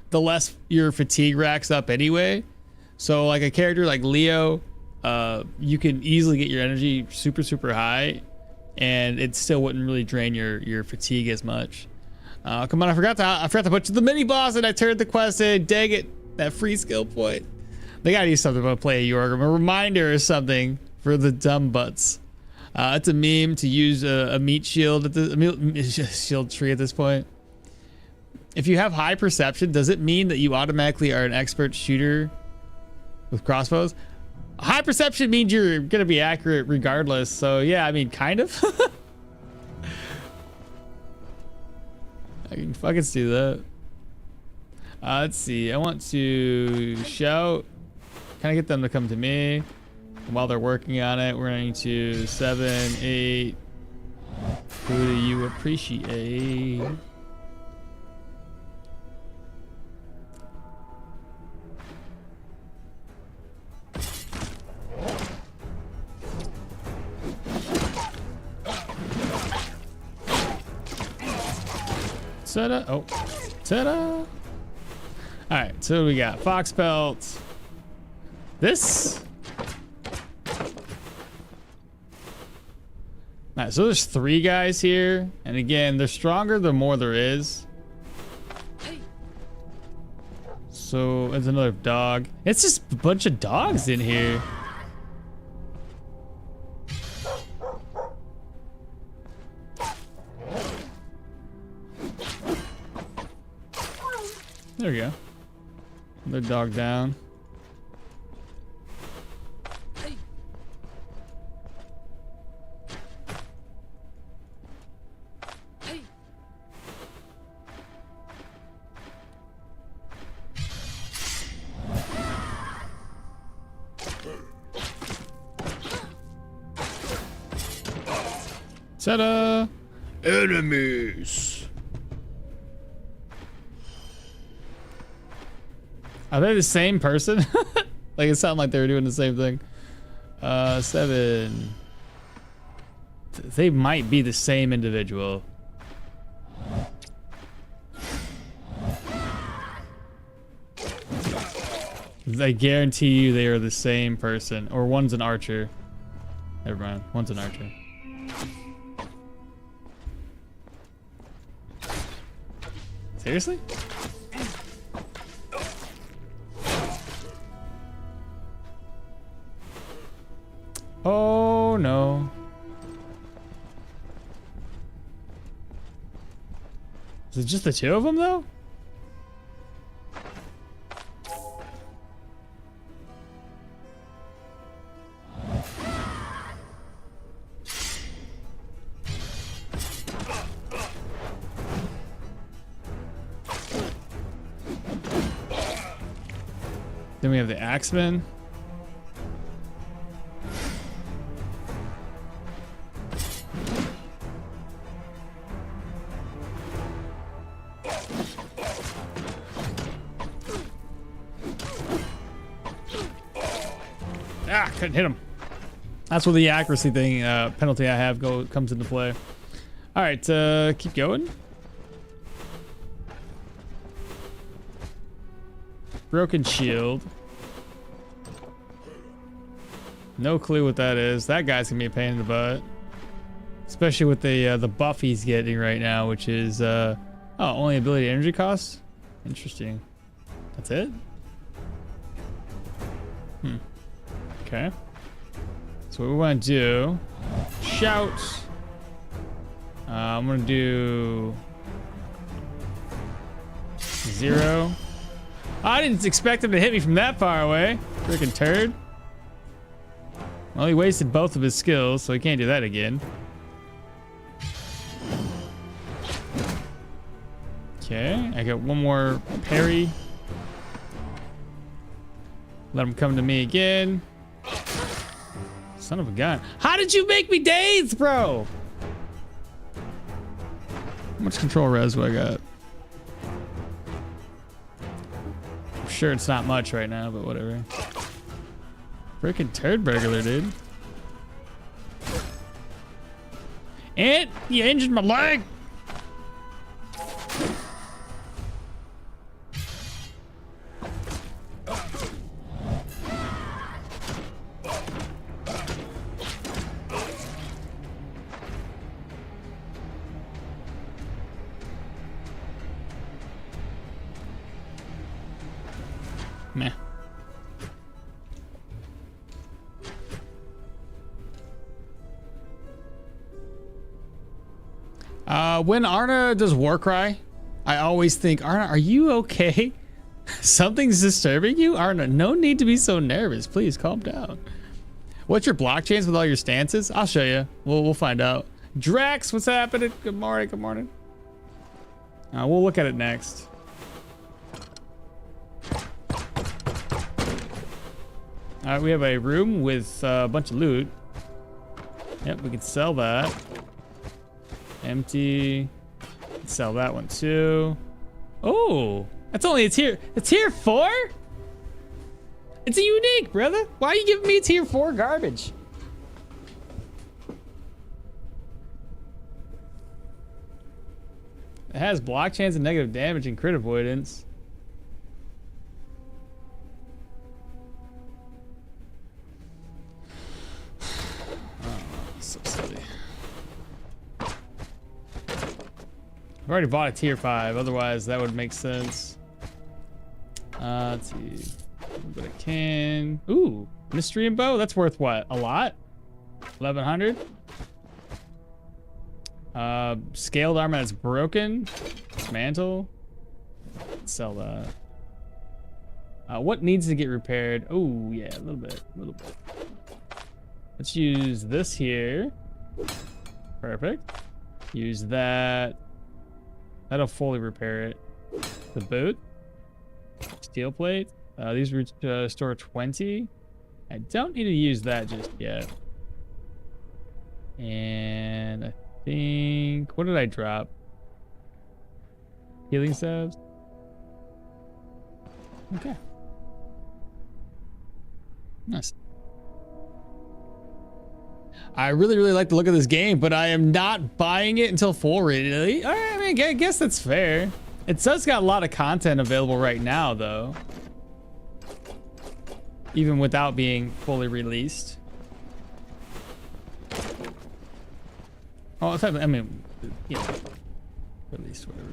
the less your fatigue racks up anyway. So, like a character like Leo, you can easily get your energy super, super high, and it still wouldn't really drain your fatigue as much. Come on, I forgot to put the mini boss, and I turned the quest in. Dang it, that free skill point. They gotta use something about play a Yorgrim, a reminder or something for the dumb butts. It's a meme to use a meat shield at the shield tree at this point. If you have high perception, does it mean that you automatically are an expert shooter with crossbows? High perception means you're gonna be accurate regardless. So yeah, I mean, kind of. I can fucking see that. Let's see. I want to shout. Can I get them to come to me? And while they're working on it, we're going to 7, 8. Who do you appreciate? Ta-da. Oh, ta-da. All right, so we got fox pelt. This. All right, so there's 3 guys here, and again, they're stronger the more there is. So there's another dog. It's just a bunch of dogs in here. There we go. Another dog down. Ta-da! Enemies! Are they the same person? Like it sounded like they were doing the same thing. 7. They might be the same individual. I guarantee you they are the same person. Or one's an archer. Never mind. One's an archer. Seriously? Oh no. Is it just the two of them though? Then we have the Axeman. Ah, couldn't hit him. That's where the accuracy thing penalty I have comes into play. All right, keep going. Broken shield. No clue what that is. That guy's gonna be a pain in the butt, especially with the buff he's getting right now, which is oh, only ability energy costs. Interesting. That's it. Okay. So what we want to do? Shout. I'm gonna do 0. I didn't expect him to hit me from that far away. Freaking turd. Well, he wasted both of his skills, so he can't do that again. Okay, I got one more parry. Let him come to me again. Son of a gun. How did you make me dazed, bro? How much control res do I got? I'm sure it's not much right now, but whatever. Freaking turd burglar, dude. And you injured my leg. Meh. When Arna does Warcry, I always think, Arna, are you okay? Something's disturbing you? Arna, no need to be so nervous. Please calm down. What's your blockchains with all your stances? I'll show you. We'll find out. Drax, what's happening? Good morning, good morning. We'll look at it next. Alright, we have a room with a bunch of loot. Yep, we can sell that. Empty. Sell that one too. Oh, that's only a tier 4? It's a unique, brother. Why are you giving me tier 4 garbage? It has block chance and negative damage and crit avoidance. I've already bought a tier 5, otherwise that would make sense. Let's see. But I can. Ooh, mystery and bow. That's worth what? A lot? 1100. Scaled armor that's broken. Mantle. Let's sell that. What needs to get repaired? Oh yeah, a little bit. Let's use this here. Perfect. Use that. That'll fully repair it. The boot. Steel plate. These restore 20. I don't need to use that just yet. And I think... What did I drop? Healing salves? Okay. Nice. I really, really like the look of this game, but I am not buying it until full release. All right, I mean, I guess that's fair. It does got a lot of content available right now, though. Even without being fully released. Oh, I mean, yeah, released, whatever.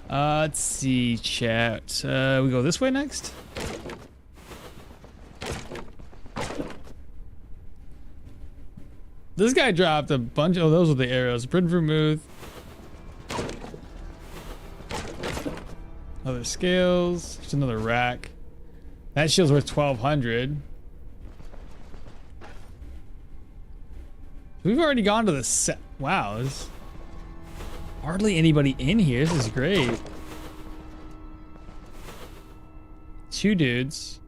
Let's see, chat. We go this way next. This guy dropped a bunch. Oh, those are the arrows. Print vermouth. Other scales. There's another rack. That shield's worth 1,200. We've already gone to the set. Wow, there's hardly anybody in here. This is great. 2 dudes.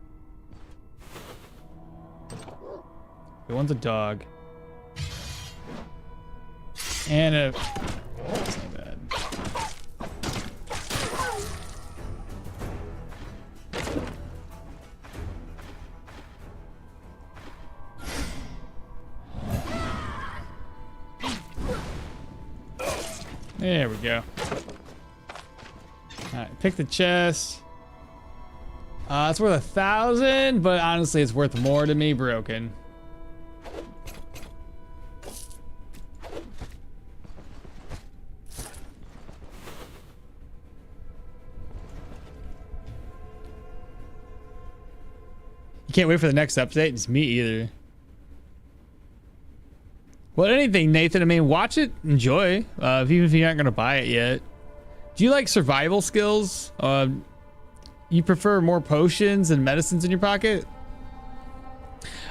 The one's a dog. And a... That's not bad. There we go. Alright, pick the chest. It's worth 1,000, but honestly, it's worth more to me broken. You can't wait for the next update. It's me either. Well, anything, Nathan. I mean, watch it, enjoy. Even if you're not gonna buy it yet. Do you like survival skills? You prefer more potions and medicines in your pocket?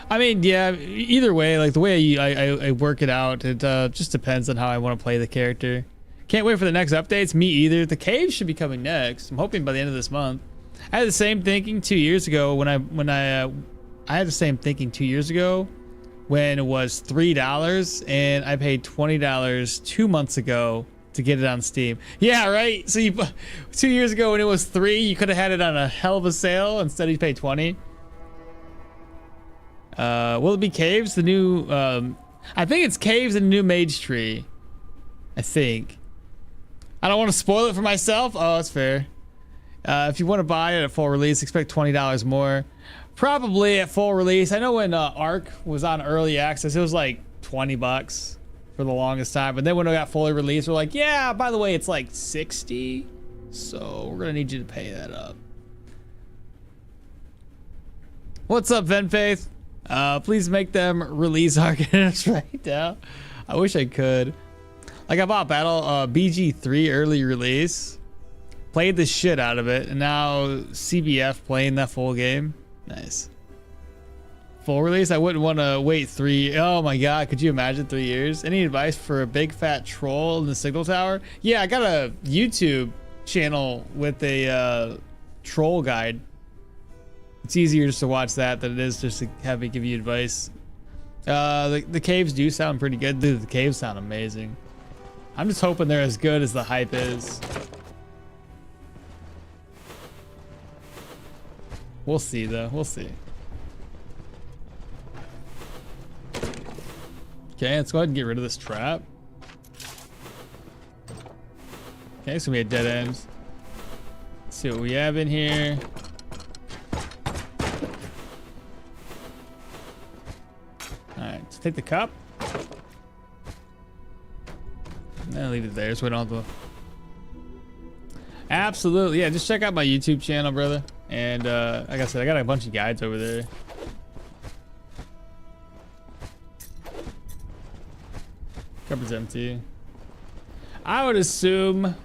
I mean, yeah. Either way, like the way I work it out, it just depends on how I want to play the character. Can't wait for the next updates. Me either. The cave should be coming next. I'm hoping by the end of this month. I had the same thinking 2 years ago when I had the same thinking 2 years ago when it was $3 and I paid $20 2 months ago to get it on Steam. Yeah, right. So 2 years ago when it was $3, you could have had it on a hell of a sale. Instead, you paid $20. Will it be caves? The new, I think it's caves and new mage tree. I think. I don't want to spoil it for myself. Oh, that's fair. If you want to buy it at full release, expect $20 more. Probably at full release. I know when Ark was on early access, it was like $20 for the longest time. But then when it got fully released, we're like, yeah, by the way, it's like 60. So we're gonna need you to pay that up. What's up, Venfaith? Please make them release Arcanus right now. I wish I could. Like I bought Battle BG3 early release. Played the shit out of it, and now CBF playing that full game. Nice. Full release? I wouldn't want to wait 3. Oh my god, could you imagine 3 years? Any advice for a big fat troll in the signal tower? Yeah, I got a YouTube channel with a troll guide. It's easier just to watch that than it is just to have me give you advice. The caves do sound pretty good. Dude, the caves sound amazing. I'm just hoping they're as good as the hype is. We'll see, though. We'll see. Okay, let's go ahead and get rid of this trap. Okay, so we had dead ends. Let's see what we have in here. Alright, let's take the cup. I'll leave it there so we don't have to... Absolutely, yeah, just check out my YouTube channel, brother. And like I said, I got a bunch of guides over there. Cupboard's empty. I would assume,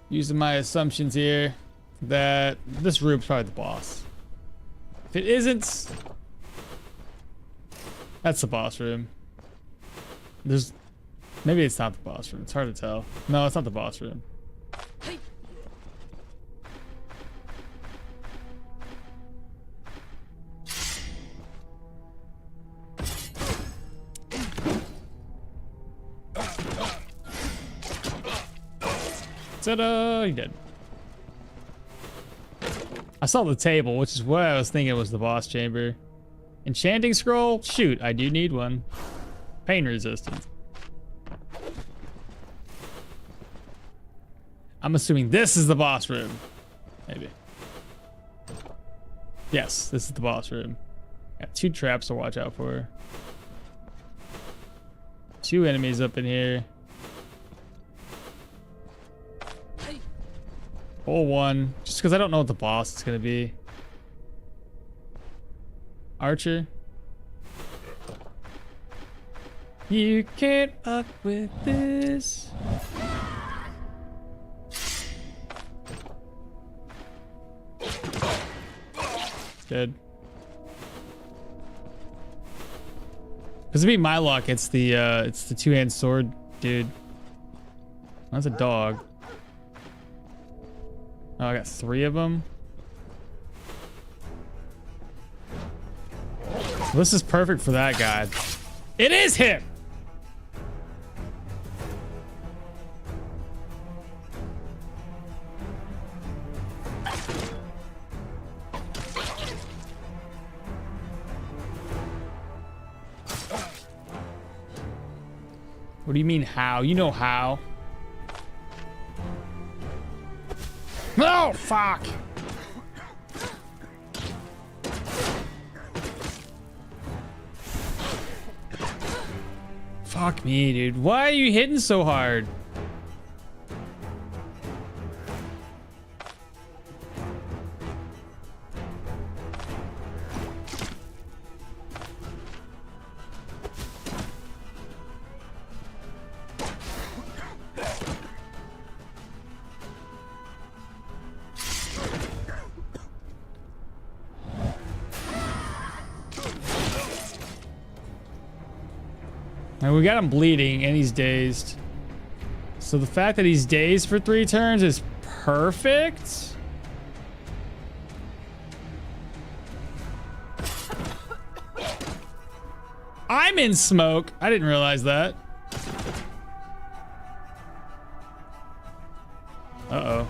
using my assumptions here, that this room's probably the boss. If it isn't, that's the boss room. Maybe it's not the boss room. It's hard to tell. No, it's not the boss room. Ta-da! He did. I saw the table, which is what I was thinking was the boss chamber. Enchanting scroll? Shoot, I do need one. Pain resistance. I'm assuming this is the boss room. Maybe. Yes, this is the boss room. Got 2 traps to watch out for. 2 enemies up in here. Pull 1, just because I don't know what the boss is gonna be. Archer. You can't fuck with this. Dead. Because to be my luck, it's the 2-hand sword dude. That's a dog. Oh, I got 3 of them. Well, this is perfect for that guy. It is him. What do you mean how? You know how. No, fuck. Fuck me, dude. Why are you hitting so hard? And we got him bleeding and he's dazed. So the fact that he's dazed for 3 turns is perfect. I'm in smoke. I didn't realize that. Uh-oh.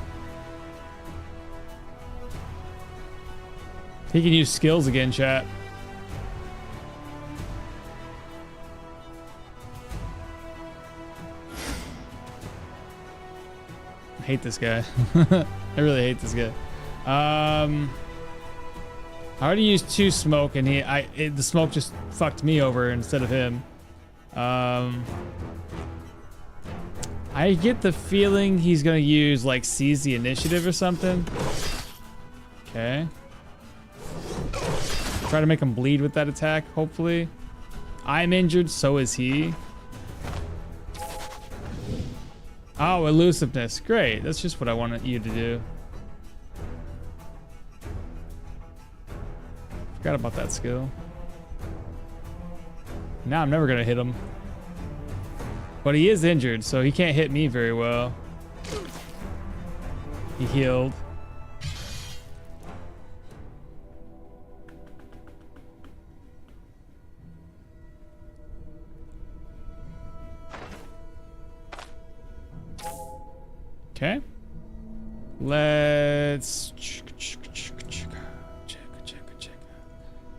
He can use skills again, chat. I hate this guy. I really hate this guy. I already used 2 smoke and the smoke just fucked me over instead of him. I get the feeling he's gonna use like seize the initiative or something. Okay. Try to make him bleed with that attack, hopefully. I'm injured, so is he. Oh, elusiveness. Great. That's just what I wanted you to do. Forgot about that skill. Now I'm never gonna hit him. But he is injured, so he can't hit me very well. He healed. Okay. Let's check.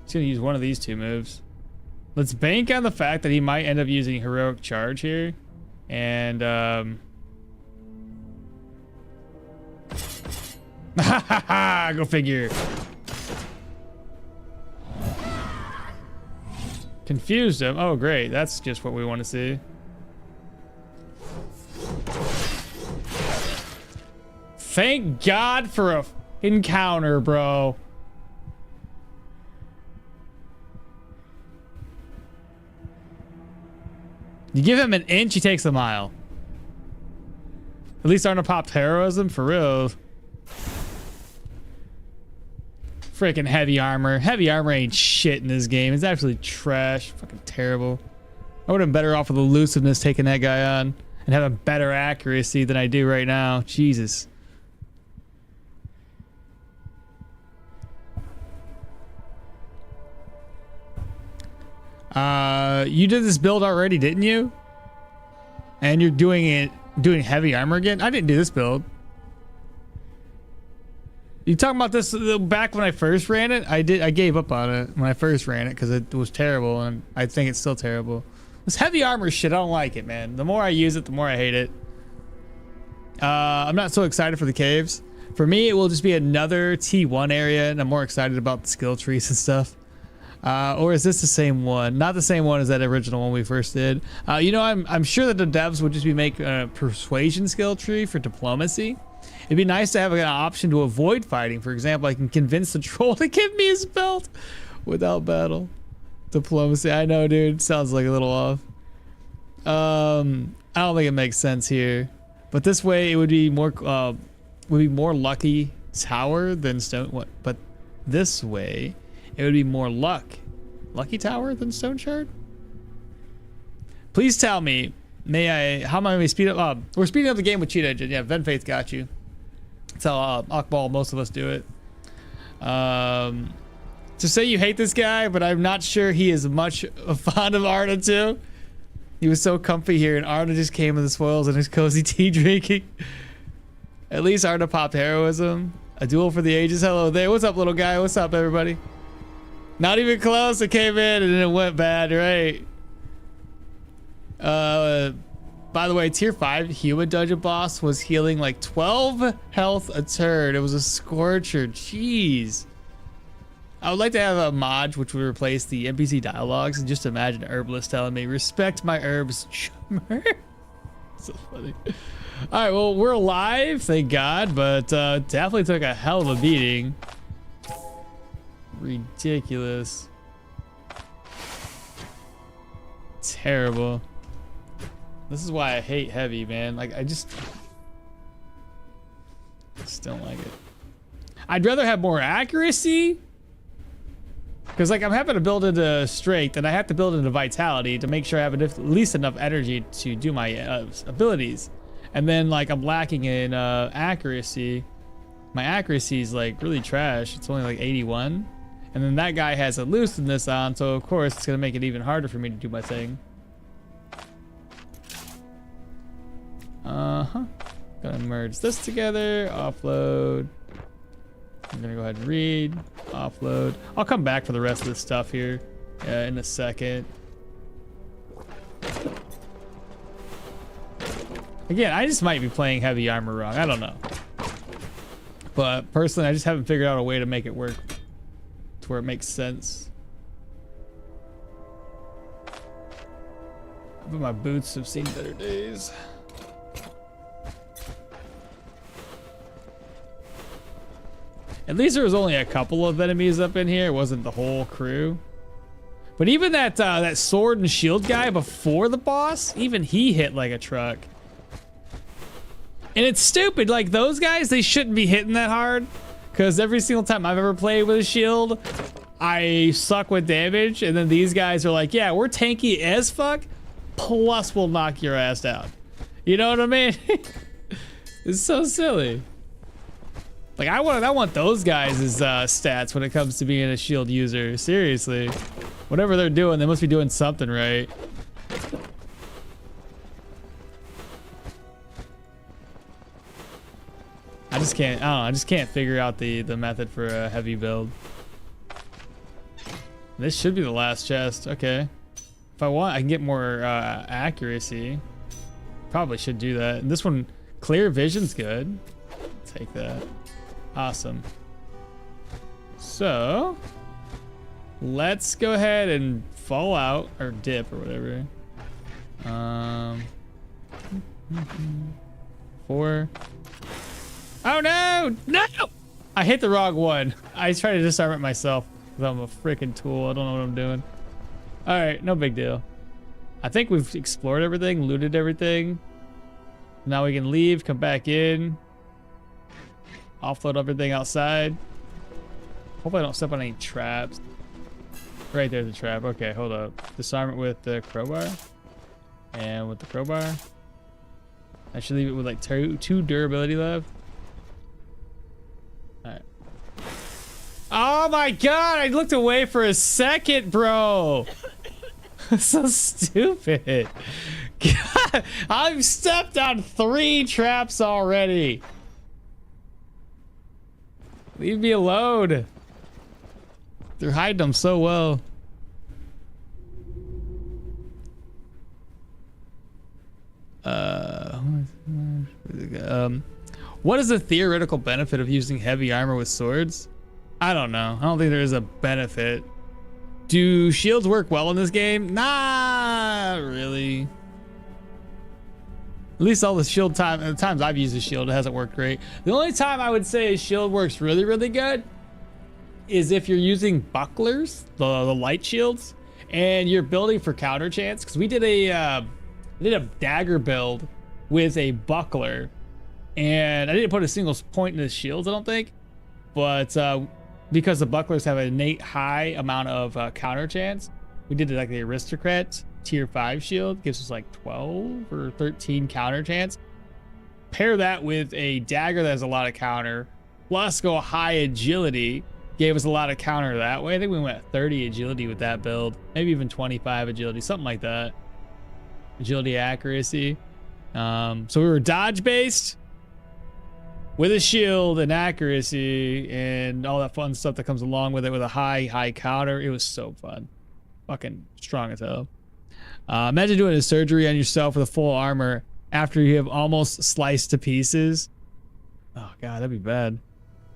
He's gonna use one of these 2 moves. Let's bank on the fact that he might end up using heroic charge here. And go figure. Confused him. Oh great, that's just what we want to see. Thank God for a encounter, bro. You give him an inch, he takes a mile. At least Arna popped heroism, for real. Freaking heavy armor. Heavy armor ain't shit in this game. It's absolutely trash. Fucking terrible. I would have been better off with elusiveness taking that guy on and having better accuracy than I do right now. Jesus. You did this build already, didn't you? And you're doing heavy armor again? I didn't do this build. You talking about this back when I first ran it? I gave up on it when I first ran it because it was terrible, and I think it's still terrible. This heavy armor shit, I don't like it, man. The more I use it, the more I hate it. I'm not so excited for the caves. For me, it will just be another T1 area, and I'm more excited about the skill trees and stuff. Or is this the same one? Not the same one as that original one we first did. You know, I'm sure that the devs would just be making a persuasion skill tree for diplomacy. It'd be nice to have an option to avoid fighting. For example, I can convince the troll to give me his belt without battle. Diplomacy, I know, dude. Sounds like a little off. I don't think it makes sense here. But this way, it would be more lucky tower than stone. What? But this way, it would be more lucky tower than Stoneshard. Please tell me, how am I going to speed up? We're speeding up the game with cheat engine. Yeah, Venfaith got you. That's how Akbal, most of us do it. To say you hate this guy, but I'm not sure he is much fond of Arna too. He was so comfy here, and Arna just came in the spoils and his cozy tea drinking. At least Arna popped heroism. A duel for the ages. Hello there. What's up, little guy? What's up, everybody? Not even close. It came in and it went bad, right? By the way, tier 5 human dungeon boss was healing like 12 health a turn. It was a scorcher. Jeez. I would like to have a mod which would replace the NPC dialogues, and just imagine Herbalist telling me, respect my herbs, chummer. So funny. All right, well, we're alive, thank God, but definitely took a hell of a beating. Ridiculous. Terrible. This is why I hate heavy, man. Like, I just don't like it. I'd rather have more accuracy. Because, like, I'm having to build into strength, and I have to build into vitality to make sure I have at least enough energy to do my abilities. And then, like, I'm lacking in accuracy. My accuracy is, like, really trash. It's only, like, 81. And then that guy has a looseness on, so, of course, it's going to make it even harder for me to do my thing. Gonna merge this together, offload. I'm gonna go ahead and read, offload. I'll come back for the rest of this stuff here in a second. Again, I just might be playing heavy armor wrong. I don't know. But personally, I just haven't figured out a way to make it work to where it makes sense. But my boots have seen better days. At least there was only a couple of enemies up in here. It wasn't the whole crew. But even that that sword and shield guy before the boss, even he hit like a truck. And it's stupid. Like, those guys, they shouldn't be hitting that hard. Because every single time I've ever played with a shield, I suck with damage. And then these guys are like, yeah, we're tanky as fuck. Plus, we'll knock your ass down. You know what I mean? It's so silly. Like, I want those guys' stats when it comes to being a shield user. Seriously. Whatever they're doing, they must be doing something right. I just can't, I don't know, I just can't figure out the method for a heavy build. This should be the last chest. Okay. If I want, I can get more accuracy. Probably should do that. And this one, clear vision's good. Take that. Awesome. So let's go ahead and fall out or dip or whatever. 4. Oh no! No! I hit the wrong one. I tried to disarm it myself because I'm a freaking tool. I don't know what I'm doing. All right, no big deal. I think we've explored everything, looted everything. Now we can leave, come back in. Offload everything outside. Hope I don't step on any traps. Right there's a trap. Okay, hold up. Disarm it with the crowbar. And with the crowbar. I should leave it with like two durability left. Alright. Oh my god! I looked away for a second, bro! So stupid. God, I've stepped on 3 traps already. Leave me alone. They're hiding them so well. What is the theoretical benefit of using heavy armor with swords? I don't know. I don't think there is a benefit. Do shields work well in this game? Nah, really. At least all the shield the times I've used a shield, it hasn't worked great. The only time I would say a shield works really, really good is if you're using bucklers, the light shields, and you're building for counter chance. Because we did a dagger build with a buckler, and I didn't put a single point in the shields, I don't think, but because the bucklers have an innate high amount of counter chance, we did like the aristocrat tier 5 shield, gives us like 12 or 13 counter chance. Pair that with a dagger that has a lot of counter, plus go high agility, gave us a lot of counter that way. I think we went 30 agility with that build, maybe even 25 agility, something like that. Agility, accuracy. So we were dodge based with a shield and accuracy and all that fun stuff that comes along with it, with a high counter. It was so fun. Fucking strong as hell. Imagine doing a surgery on yourself with a full armor after you have almost sliced to pieces. Oh god, that'd be bad.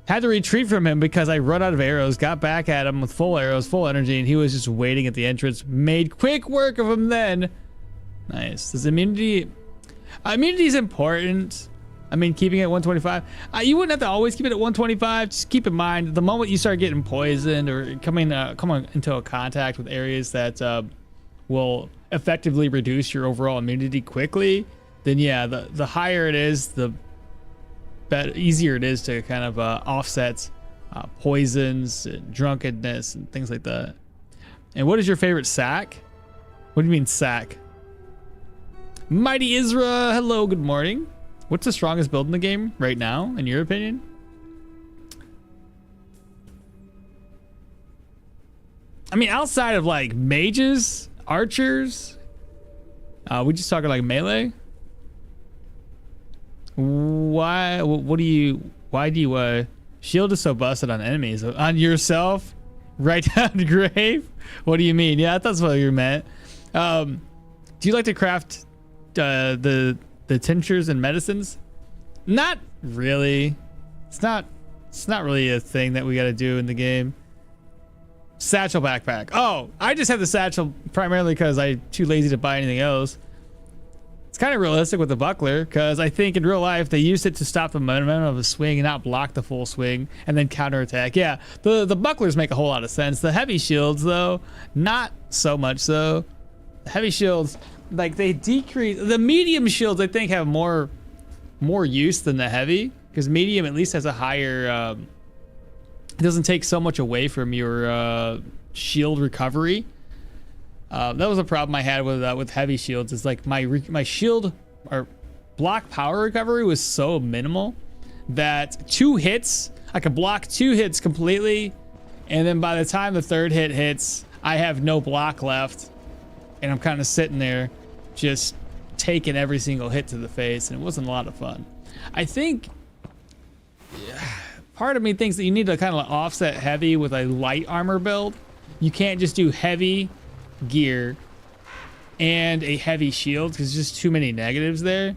Had to retreat from him because I run out of arrows, got back at him with full arrows, full energy, and he was just waiting at the entrance. Made quick work of him then. Nice. Does immunity... immunity is important. I mean, keeping it at 125. You wouldn't have to always keep it at 125. Just keep in mind, the moment you start getting poisoned or coming into a contact with areas that will effectively reduce your overall immunity quickly, then yeah, the higher it is, the easier it is to kind of offset poisons and drunkenness and things like that. And what is your favorite sack? What do you mean sack? Mighty Isra, hello, good morning. What's the strongest build in the game right now, in your opinion? I mean, outside of like mages, archers, we just talking like melee? Why do you shield is so busted on enemies? On yourself? Right down the grave? What do you mean? Yeah, that's what you meant. Do you like to craft the tinctures and medicines? Not really. It's not really a thing that we got to do in the game. Satchel backpack. Oh, I just have the satchel primarily because I'm too lazy to buy anything else. It's kind of realistic with the buckler because I think in real life they used it to stop the momentum of a swing and not block the full swing and then counterattack. Yeah, the bucklers make a whole lot of sense. The heavy shields though, not so much so. The heavy shields, like they decrease. The medium shields I think have more use than the heavy because medium at least has a higher. It doesn't take so much away from your shield recovery. That was a problem I had with heavy shields. Is like my shield or block power recovery was so minimal that 2 hits, I could block 2 hits completely, and then by the time the 3rd hit hits, I have no block left, and I'm kind of sitting there just taking every single hit to the face, and it wasn't a lot of fun. I think part of me thinks that you need to kind of offset heavy with a light armor build. You can't just do heavy gear and a heavy shield because there's just too many negatives there.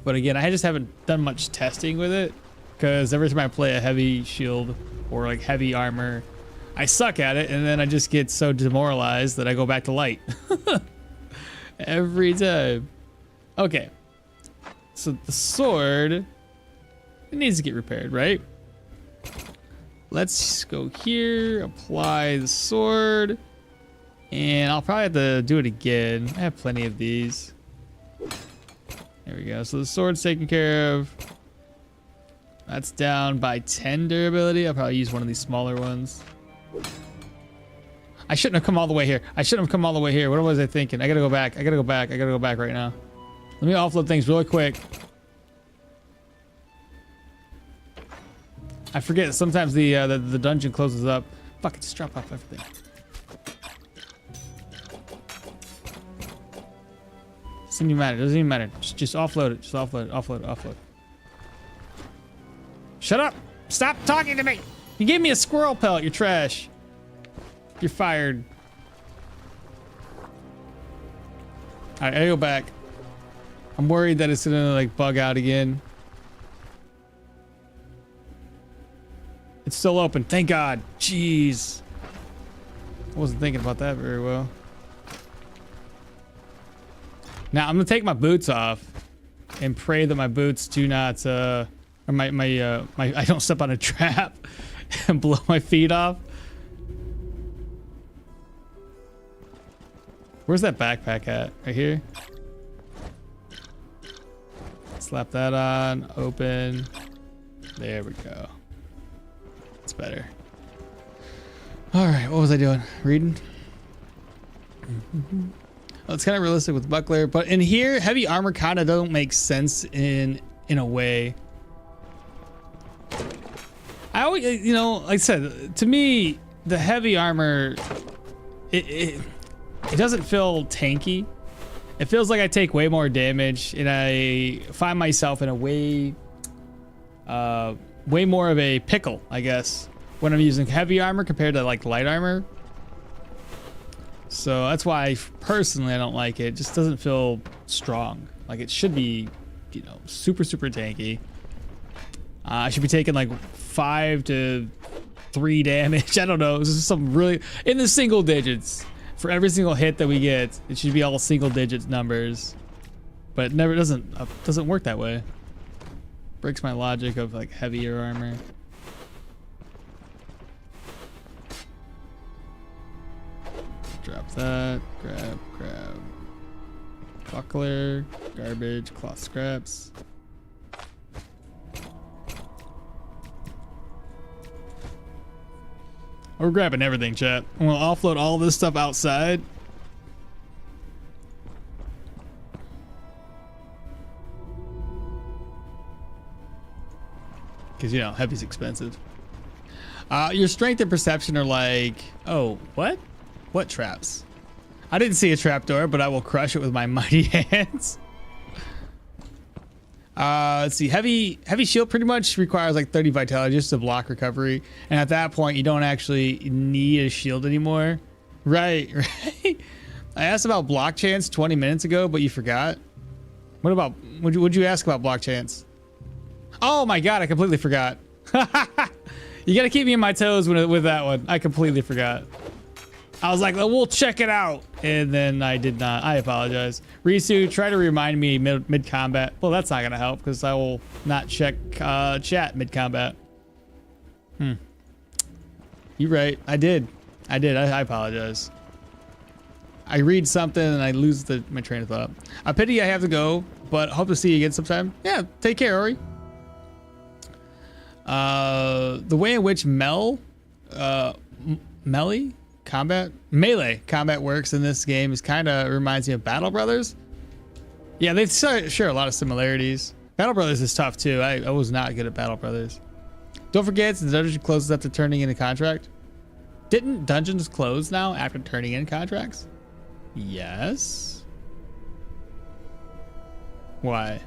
But again, I just haven't done much testing with it because every time I play a heavy shield or like heavy armor, I suck at it and then I just get so demoralized that I go back to light every time. Okay, so the sword, it needs to get repaired, right? Let's go here, apply the sword. And I'll probably have to do it again. I have plenty of these. There we go. So the sword's taken care of. That's down by 10 durability. I'll probably use one of these smaller ones. I shouldn't have come all the way here. What was I thinking? I gotta go back. I gotta go back right now. Let me offload things really quick. I forget sometimes the dungeon closes up. Fuck it, just drop off everything. Doesn't even matter. Just offload it. Offload. Shut up. Stop talking to me. You gave me a squirrel pelt. You're trash. You're fired. All right, I go back. I'm worried that it's gonna like bug out again. It's still open. Thank God. Jeez. I wasn't thinking about that very well. Now I'm gonna take my boots off and pray that my boots do not, or I don't step on a trap and blow my feet off. Where's that backpack at? Right here? Slap that on, open. There we go. It's better. All right, what was I doing? Reading? Well, it's kind of realistic with buckler, but in here, heavy armor kind of don't make sense in a way. I always, you know, like I said, to me, the heavy armor, it doesn't feel tanky. It feels like I take way more damage, and I find myself in a way more of a pickle, I guess, when I'm using heavy armor compared to like light armor. So that's why personally I don't like it. It just doesn't feel strong. Like it should be, you know, super tanky. I should be taking like 5 to 3 damage. I don't know. This is some really in the single digits for every single hit that we get. It should be all single digits numbers, but it never doesn't work that way. Breaks my logic of like heavier armor. Drop that. Grab. Buckler, garbage, cloth scraps. We're grabbing everything, chat. I'm gonna offload all this stuff outside. Because, you know, heavy's expensive. Your strength and perception are like, oh, what? What traps? I didn't see a trapdoor, but I will crush it with my mighty hands. Let's see. Heavy shield pretty much requires like 30 vitality just to block recovery. And at that point, you don't actually need a shield anymore. Right. I asked about block chance 20 minutes ago, but you forgot. What about, would you ask about block chance? Oh my God, I completely forgot. You gotta keep me on my toes with that one. I completely forgot. I was like, oh, we'll check it out. And then I did not. I apologize. Risu, try to remind me mid-combat. Well, that's not going to help because I will not check chat mid-combat. You're right. I did. I apologize. I read something and I lose my train of thought. I pity I have to go, but hope to see you again sometime. Yeah, take care, Ori. The way in which melee combat works in this game is kind of reminds me of Battle Brothers. Yeah, they share a lot of similarities. Battle Brothers is tough too. I was not good at Battle Brothers. Don't forget, the dungeon closes after turning in a contract. Didn't dungeons close now after turning in contracts? Yes. Why?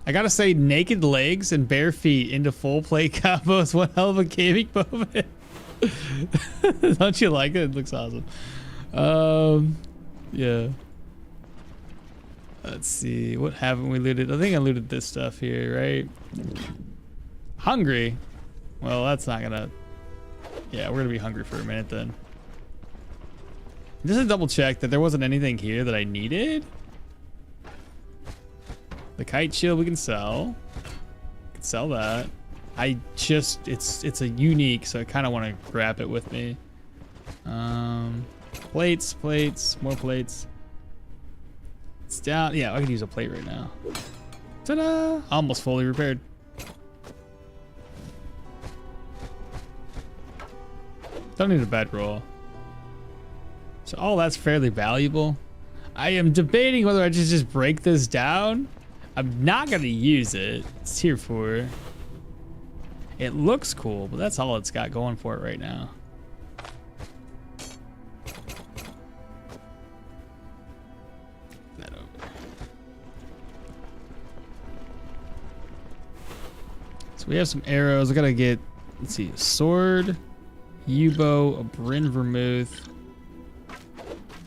I gotta say, naked legs and bare feet into full play combos. One hell of a gaming moment. Don't you like it? It looks awesome. Yeah. Let's see. What haven't we looted? I think I looted this stuff here, right? Hungry? Well, that's not gonna... Yeah, we're gonna be hungry for a minute then. Just to double check that there wasn't anything here that I needed. The kite shield we can sell. We can sell that. It's a unique, so I kind of want to grab it with me. Plates, more plates. It's down. Yeah, I could use a plate right now. Ta-da! Almost fully repaired. Don't need a bedroll. So all that's fairly valuable. I am debating whether I just break this down. I'm not gonna use it. It's tier 4. It looks cool, but that's all it's got going for it right now. That over. Let's we have some arrows. I gotta get, let's see, a sword, U-bow, a Bryn Vermouth.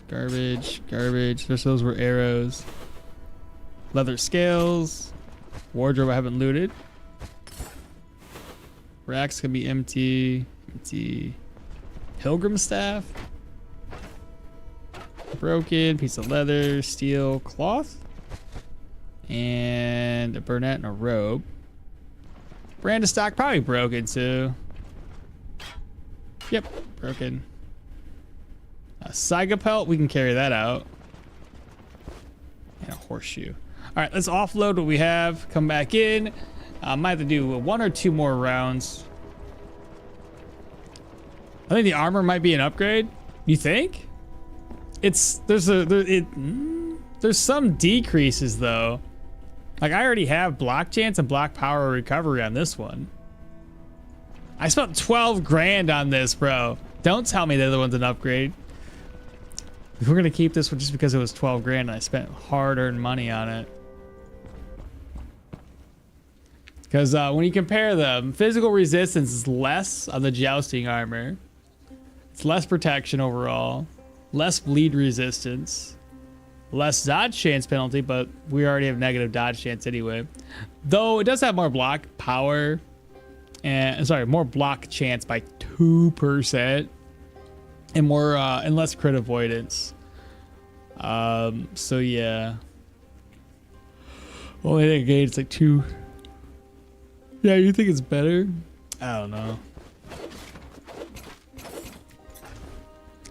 Garbage, garbage. Those were arrows. Leather scales. Wardrobe I haven't looted. Racks can be empty. Empty. Pilgrim staff. Broken. Piece of leather. Steel. Cloth. And a burnette and a robe. Brand of stock probably broken too. Yep, broken. A Saiga pelt, we can carry that out. And a horseshoe. All right, let's offload what we have. Come back in. I might have to do 1 or 2 more rounds. I think the armor might be an upgrade. You think? There's some decreases though. Like I already have block chance and block power recovery on this one. I spent 12 grand on this, bro. Don't tell me the other one's an upgrade. If we're gonna keep this one just because it was 12 grand and I spent hard-earned money on it. Because when you compare them, physical resistance is less on the jousting armor. It's less protection overall, less bleed resistance, less dodge chance penalty, but we already have negative dodge chance anyway. Though it does have more block power and more block chance by 2% and more and less crit avoidance. So yeah. Only thing again, it's like 2. Yeah, you think it's better? I don't know.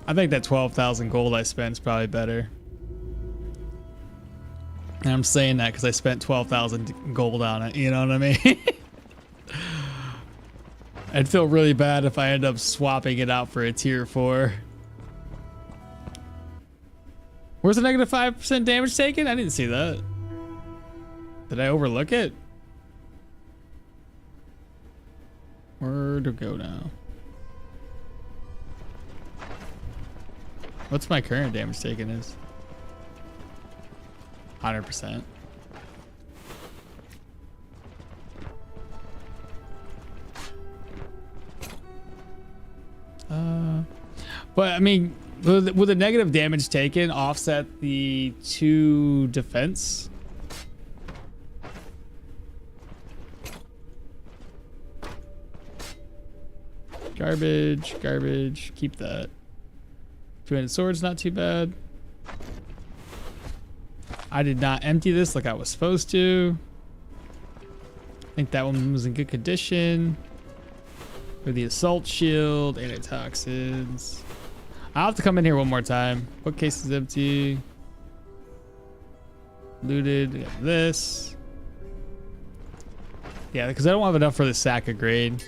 I think that 12,000 gold I spent is probably better. And I'm saying that because I spent 12,000 gold on it. You know what I mean? I'd feel really bad if I end up swapping it out for a tier 4. Where's the negative 5% damage taken? I didn't see that. Did I overlook it? Where to go now? What's my current damage taken is? 100%. But I mean, will the negative damage taken offset the 2 defense? Garbage, garbage. Keep that. 2-handed swords, not too bad. I did not empty this like I was supposed to. I think that one was in good condition. For the assault shield, antitoxins. I'll have to come in here one more time. Bookcase is empty. Looted. We got this. Yeah, because I don't have enough for the sack of grade.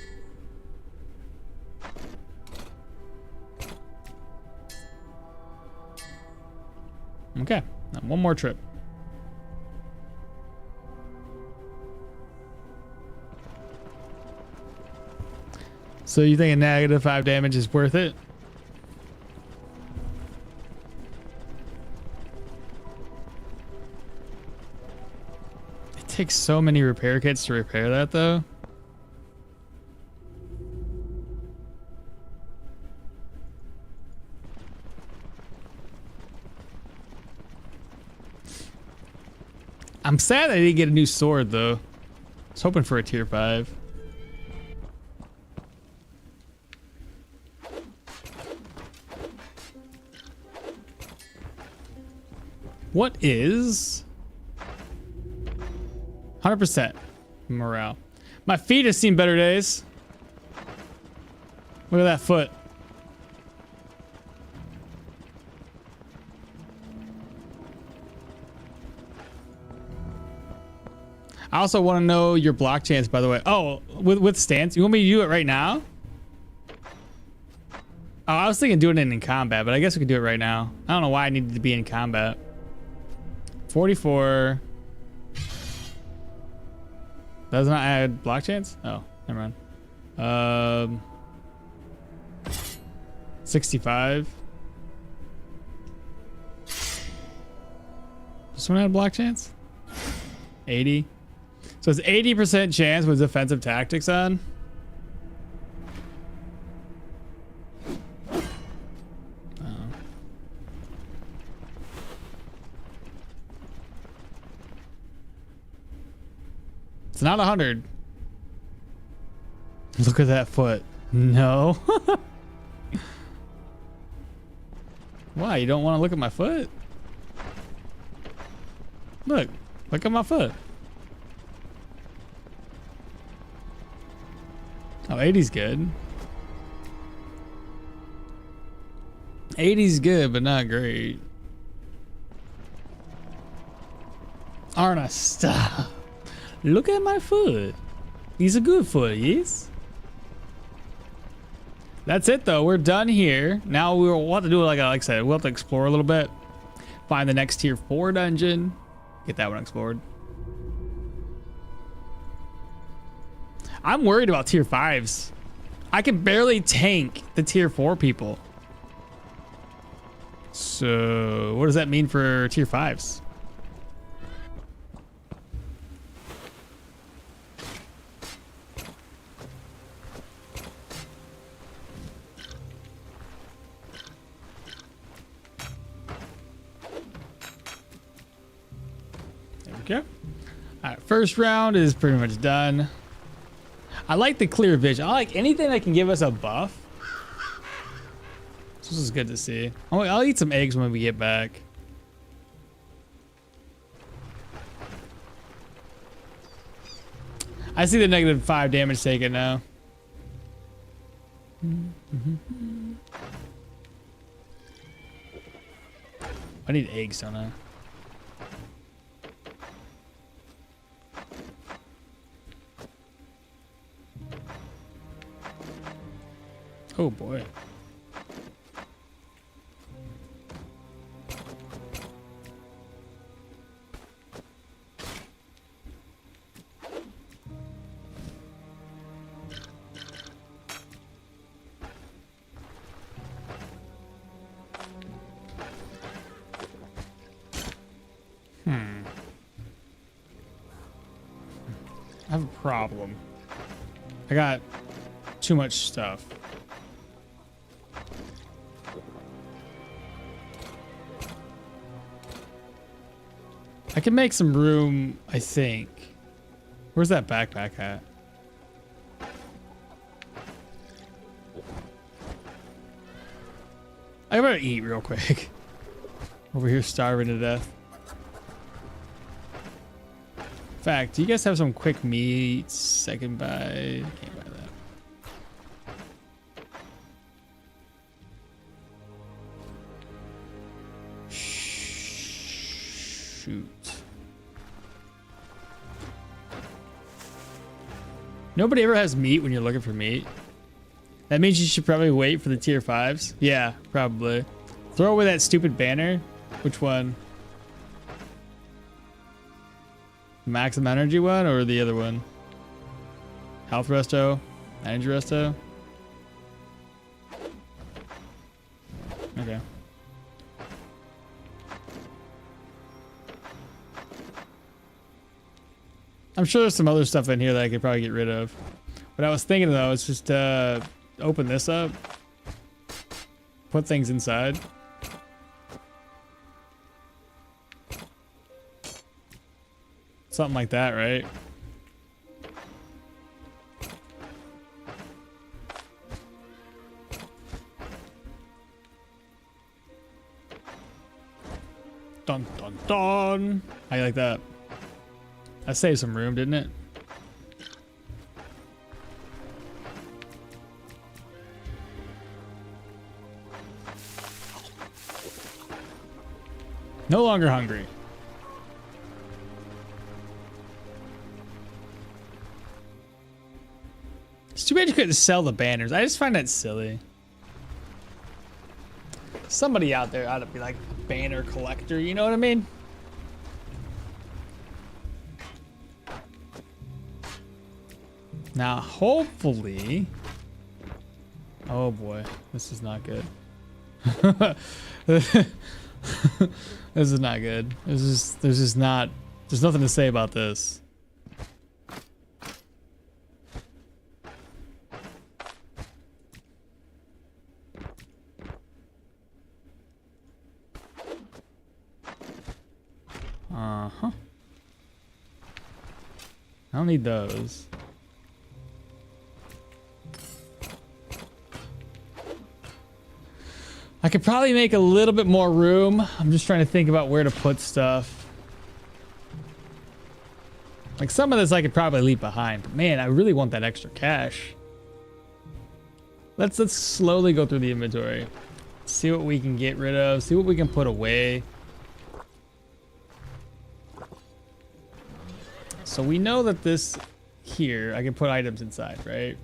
Okay, now one more trip. So you think a negative 5 damage is worth it? It takes so many repair kits to repair that though. I'm sad I didn't get a new sword though. I was hoping for a tier 5. What is 100% morale? My feet have seen better days. Look at that foot. I also want to know your block chance, by the way. Oh, with stance, you want me to do it right now? Oh, I was thinking doing it in combat, but I guess we could do it right now. I don't know why I needed to be in combat. 44. Does not add block chance? Oh, never mind. 65. Does one add block chance? 80. So it's 80% chance with defensive tactics on. It's not 100. Look at that foot. No. Why? You don't want to look at my foot? Look at my foot. Oh, 80's good. 80's good, but not great. Arna, stop. Look at my foot. He's a good foot, yes? That's it though, we're done here. Now we'll have to do like I said, we'll have to explore a little bit. Find the next tier 4 dungeon. Get that one explored. I'm worried about tier 5s. I can barely tank the tier 4 people. So what does that mean for tier 5s? Okay. All right, first round is pretty much done. I like the clear vision. I like anything that can give us a buff. This is good to see. I'll eat some eggs when we get back. I see the -5 damage taken now. I need eggs, don't I? Oh boy. I have a problem. I got too much stuff. I can make some room, I think. Where's that backpack at? I better eat real quick. Over here starving to death. In fact, do you guys have some quick meats I can buy? I can't buy that. Shoot. Nobody ever has meat when you're looking for meat. That means you should probably wait for the tier 5s. Yeah, probably. Throw away that stupid banner. Which one? Maximum energy one or the other one? Health resto? Energy resto? Okay. I'm sure there's some other stuff in here that I could probably get rid of. What I was thinking though is just open this up. Put things inside. Something like that, right? Dun dun dun. How you like that? That saved some room, didn't it? No longer hungry. It's too bad you couldn't sell the banners. I just find that silly. Somebody out there ought to be like a banner collector, you know what I mean? Now, hopefully... Oh boy, this is not good. This is not good. There's just not... There's nothing to say about this. Uh-huh. I don't need those. I could probably make a little bit more room. I'm just trying to think about where to put stuff. Like some of this I could probably leave behind. But man, I really want that extra cash. Let's slowly go through the inventory. See what we can get rid of. See what we can put away. So we know that this here, I can put items inside, right?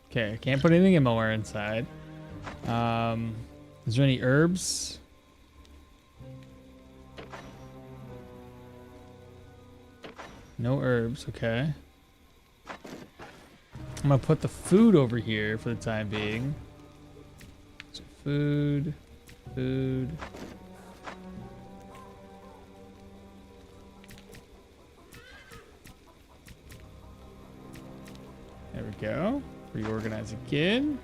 Okay, I can't put anything more inside. Is there any herbs? No herbs, okay. I'm gonna put the food over here for the time being. So food. There we go. Reorganize again.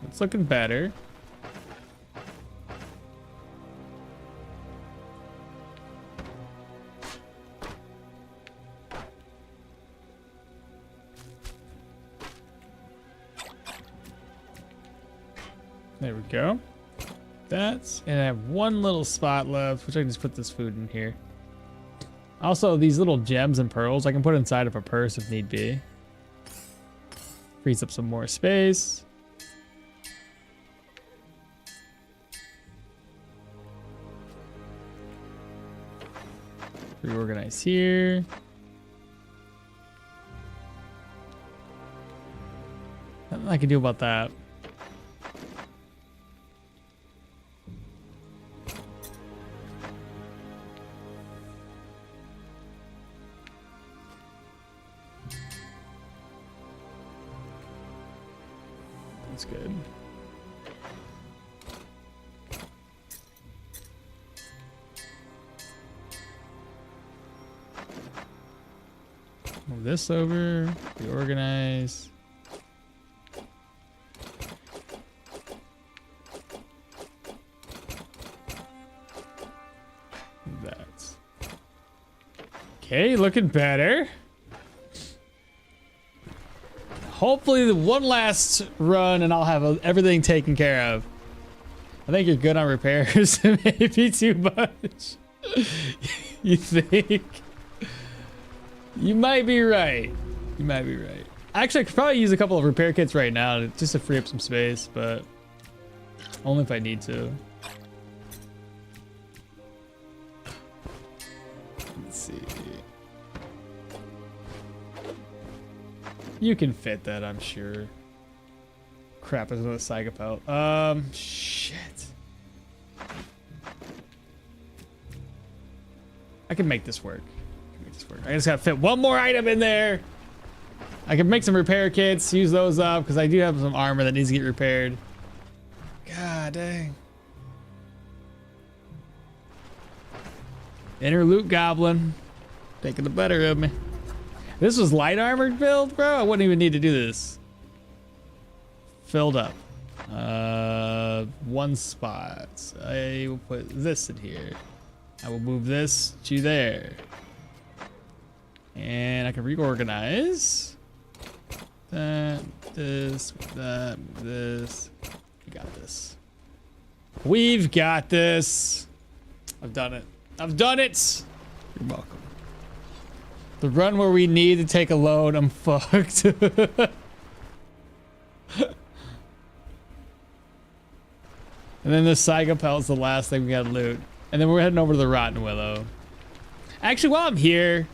It's looking better. There we go. That's, and I have one little spot left, which I can just put this food in here. Also, these little gems and pearls I can put inside of a purse if need be. Frees up some more space. Reorganize here. Nothing I can do about that. That's good. Move this over, reorganize. That's okay, looking better. Hopefully the one last run and I'll have everything taken care of. I think you're good on repairs. Maybe too much. You think? You might be right. You might be right. Actually, I could probably use a couple of repair kits right now just to free up some space, but only if I need to. Let's see. You can fit that, I'm sure. Crap, there's another psychopath. Shit. I can make this work. I just gotta fit one more item in there. I can make some repair kits, use those up, because I do have some armor that needs to get repaired. God dang. Inner loot goblin. Taking the better of me. This was light armored build, bro. I wouldn't even need to do this. Filled up. One spot. I will put this in here. I will move this to there. And I can reorganize. That, this, that, this. We got this. We've got this. I've done it. I've done it. You're welcome. The run where we need to take a load, I'm fucked. And then the Psychopelt's the last thing we gotta loot. And then we're heading over to the Rotten Willow. Actually, while I'm here,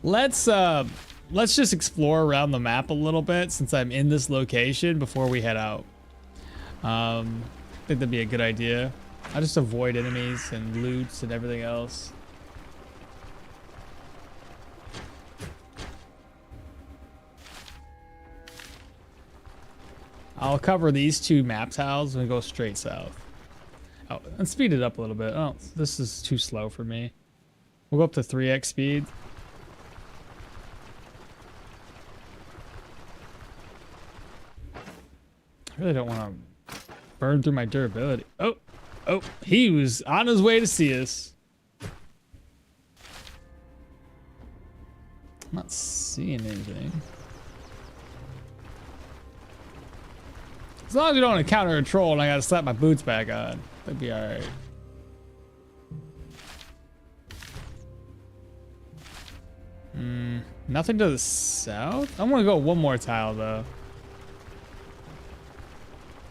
let's just explore around the map a little bit since I'm in this location before we head out. I think that'd be a good idea. I'll just avoid enemies and loots and everything else. I'll cover these two map tiles and go straight south. Oh, and speed it up a little bit. Oh, this is too slow for me. We'll go up to 3x speed. I really don't want to burn through my durability. Oh, he was on his way to see us. I'm not seeing anything. As long as we don't encounter a troll and I gotta slap my boots back on, that'd be alright. Nothing to the south? I'm gonna go one more tile though.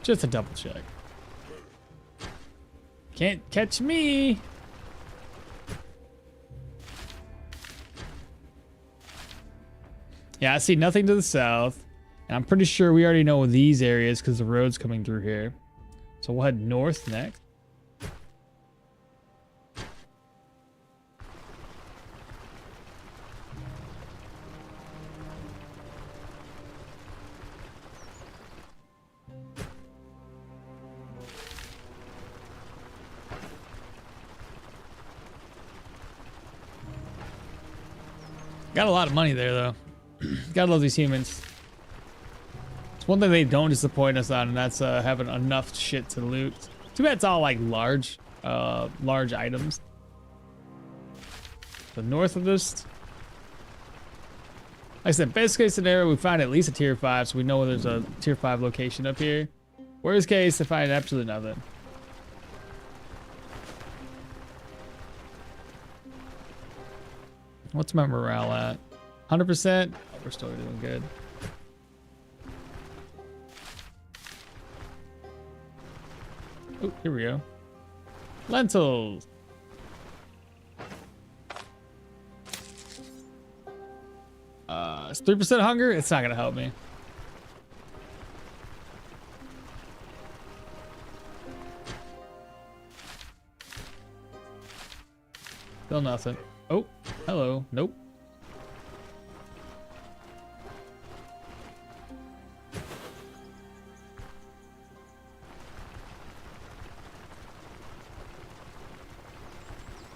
Just to double check. Can't catch me. Yeah, I see nothing to the south. And I'm pretty sure we already know these areas because the road's coming through here. So we'll head north next. Got a lot of money there though. Gotta love these humans. It's one thing they don't disappoint us on, and that's having enough shit to loot. Too bad it's all like large items. The north of this, like I said, best case scenario, we find at least a tier 5, so we know there's a tier 5 location up here. Worst case, I find absolutely nothing. What's my morale at? 100%? Oh, we're still doing good. Oh, here we go. Lentils. It's 3% hunger. It's not gonna help me. Still nothing. Oh, hello. Nope.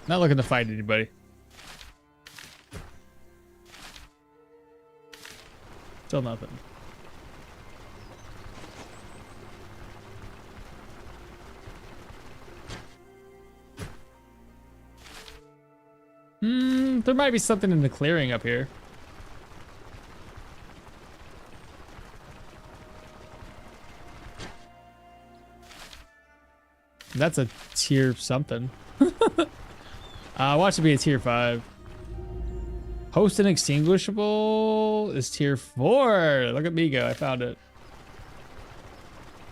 Not looking to fight anybody. Still nothing. There might be something in the clearing up here. That's a tier something. Watch it be a tier 5. Host inextinguishable is tier 4. Look at me go. I found it.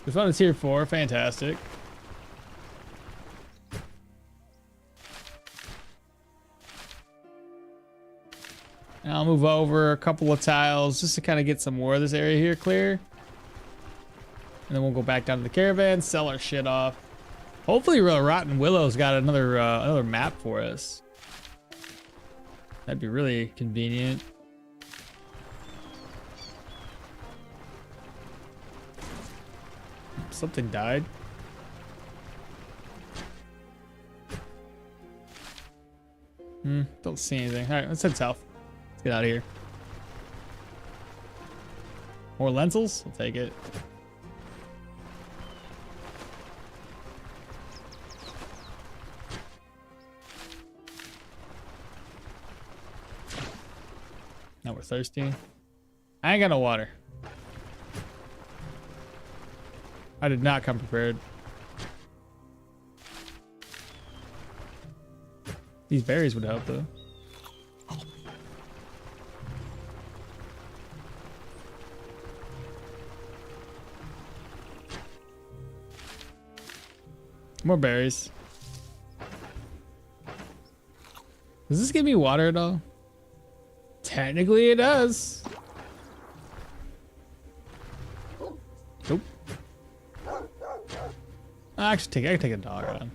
We found a tier 4. Fantastic. And I'll move over a couple of tiles just to kind of get some more of this area here clear. And then we'll go back down to the caravan, sell our shit off. Hopefully Rotten Willow's got another map for us. That'd be really convenient. Something died. Don't see anything. All right, let's head south. Let's get out of here. More lentils? I'll take it. Now we're thirsty. I ain't got no water. I did not come prepared. These berries would help though. More berries. Does this give me water at all? Technically it does. Nope. I can take a dog on.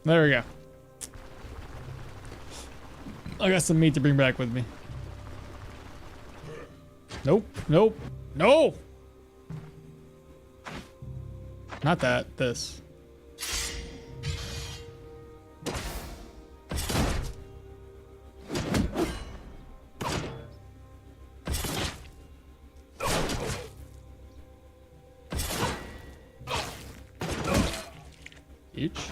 There we go. I got some meat to bring back with me. Nope. Nope. No! Not that. This. Each.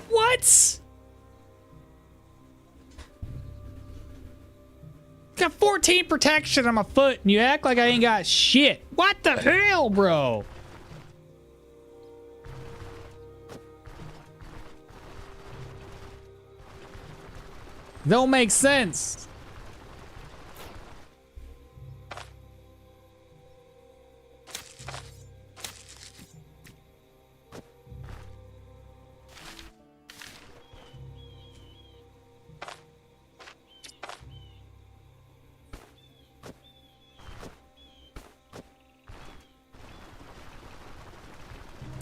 What? Got 14 protection on my foot and you act like I ain't got shit. What the hell, bro? Don't make sense.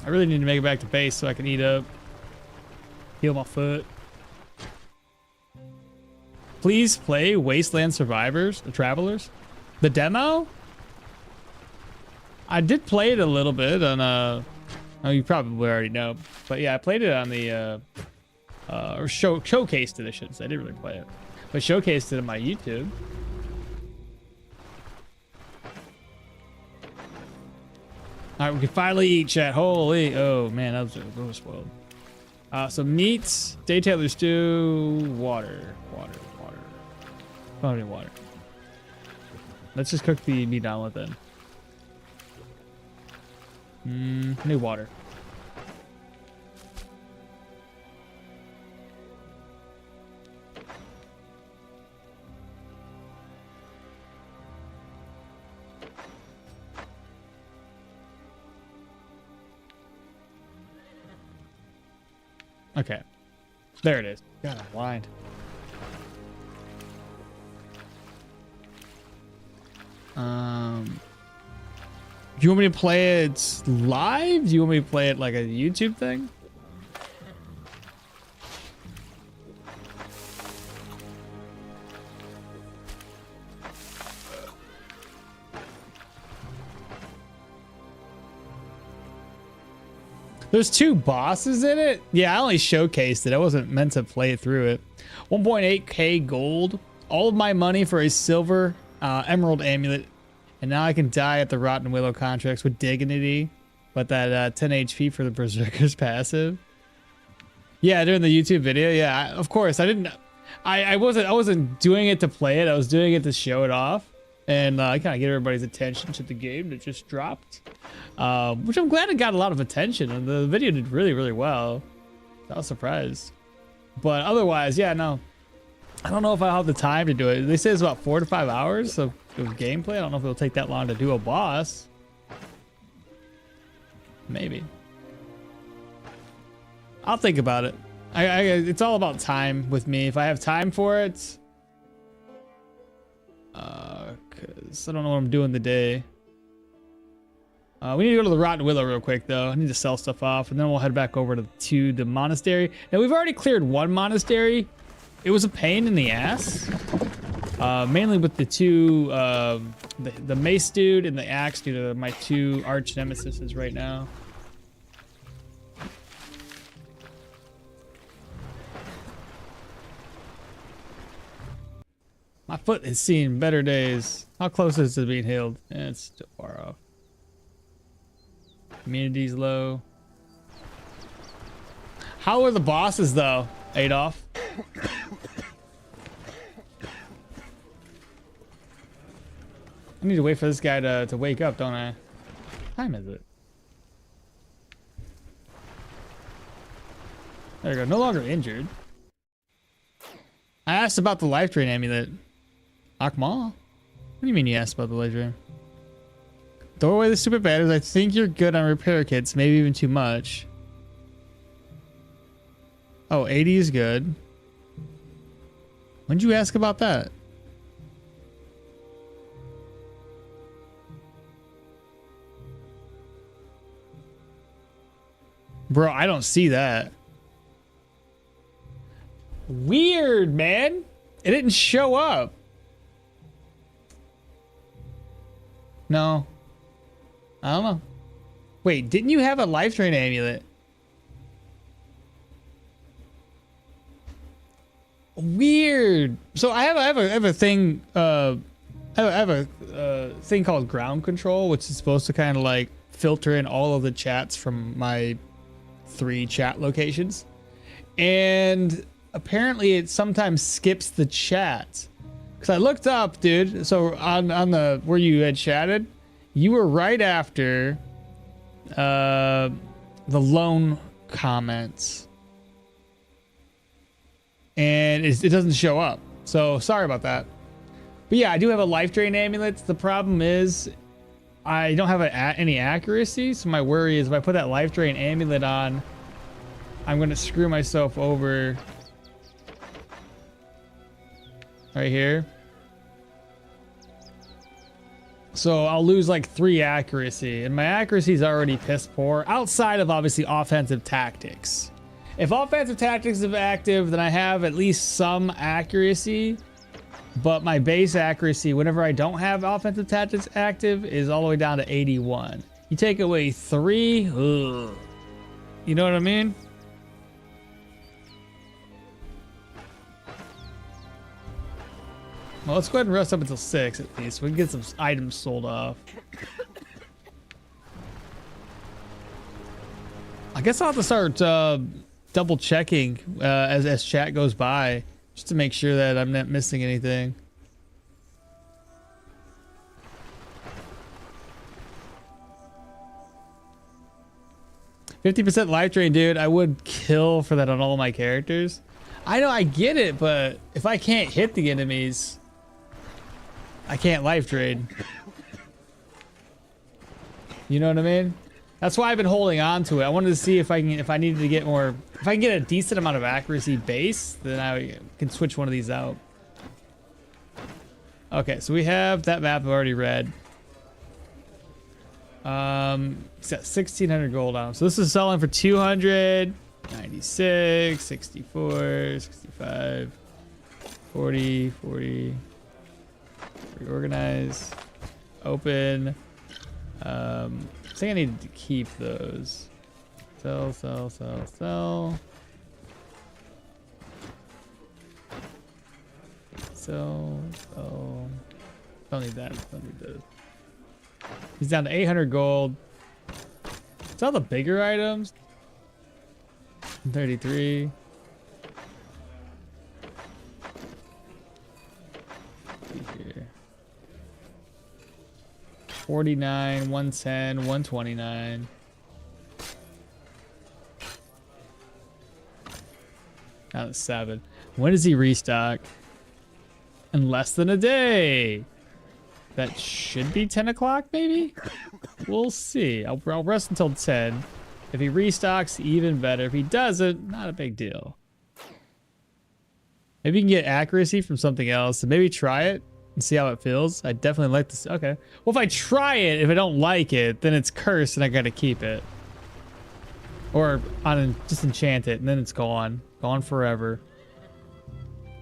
I really need to make it back to base so I can eat up, heal my foot. Please play Wasteland Survivors, the Travelers. The demo? I did play it a little bit on oh, you probably already know, but yeah, I played it on the or showcased it, I should say. I didn't really play it, but showcased it on my YouTube. All right, we can finally eat, chat. Holy, oh man, that was spoiled. Some meats, day tailor stew, water. Don't need water. Let's just cook the meat omelet then. Need water. Okay, there it is. God, I'm blind. Do you want me to play it live? Do you want me to play it like a YouTube thing? There's 2 bosses in it? Yeah, I only showcased it. I wasn't meant to play it through it. 1.8k gold. All of my money for a silver emerald amulet. And now I can die at the Rotten Willow contracts with dignity. But that 10 HP for the Berserker's passive. Yeah, during the YouTube video. Yeah, of course. I wasn't doing it to play it. I was doing it to show it off. And I kind of get everybody's attention to the game that just dropped. Which I'm glad it got a lot of attention. And the video did really, really well. I was surprised. But otherwise, yeah, no. I don't know if I'll have the time to do it. They say it's about 4 to 5 hours of gameplay. I don't know if it'll take that long to do a boss. Maybe. I'll think about it. It's all about time with me. If I have time for it. Because I don't know what I'm doing today. We need to go to the Rotten Willow real quick, though. I need to sell stuff off, and then we'll head back over to the monastery. Now, we've already cleared one monastery. It was a pain in the ass. Mainly with the 2, the mace dude and the axe dude are my 2 arch nemesis right now. My foot has seen better days. How close is it to being healed? It's still far off. Immunity's low. How are the bosses though, Adolf? I need to wait for this guy to wake up, don't I? What time is it? There we go. No longer injured. I asked about the life drain amulet. Akmal? What do you mean you asked about the life drain? Throw away the stupid batteries. I think you're good on repair kits. Maybe even too much. Oh, 80 is good. When'd you ask about that? Bro, I don't see that. Weird, man. It didn't show up. No. I don't know. Wait, didn't you have a life drain amulet? Weird. So I have a thing. I have a thing called ground control, which is supposed to kind of like filter in all of the chats from my 3 chat locations, and apparently it sometimes skips the chat. Because I looked up, dude. So on the where you had chatted, you were right after the loan comments, and it doesn't show up. So sorry about that. But yeah, I do have a life drain amulet. The problem is I don't have any accuracy, so my worry is if I put that life drain amulet on, I'm gonna screw myself over right here. So I'll lose like 3 accuracy, and my accuracy is already piss poor outside of obviously offensive tactics. If offensive tactics is active, then I have at least some accuracy, but my base accuracy whenever I don't have offensive tactics active is all the way down to 81. You take away 3, ugh. You know what I mean? Well, let's go ahead and rest up until 6 at least. We can get some items sold off. I guess I'll have to start double checking as chat goes by, just to make sure that I'm not missing anything. %life drain, dude. I would kill for that on all my characters. I know, I get it, but if I can't hit the enemies, I can't life drain. You know what I mean? That's why I've been holding on to it. I wanted to see if I needed to get more, if I can get a decent amount of accuracy base, then I can switch one of these out. Okay, so we have that map I've already read. It's got 1,600 gold on. So this is selling for 200, 96, 64, 65, 40, 40. Reorganize, open. I think I need to keep those. Sell, sell, sell, sell. Sell, sell. Don't need that. Don't need those. He's down to 800 gold. Sell the bigger items. 33. 49, 110, 129. Now it's 7. When does he restock? In less than a day. That should be 10 o'clock, maybe? We'll see. I'll rest until 10. If he restocks, even better. If he doesn't, not a big deal. Maybe you can get accuracy from something else, and maybe try it and see how it feels. I definitely like this. Okay. Well, if I try it, if I don't like it, then it's cursed and I gotta keep it. Or just enchant it and then it's gone. Gone forever.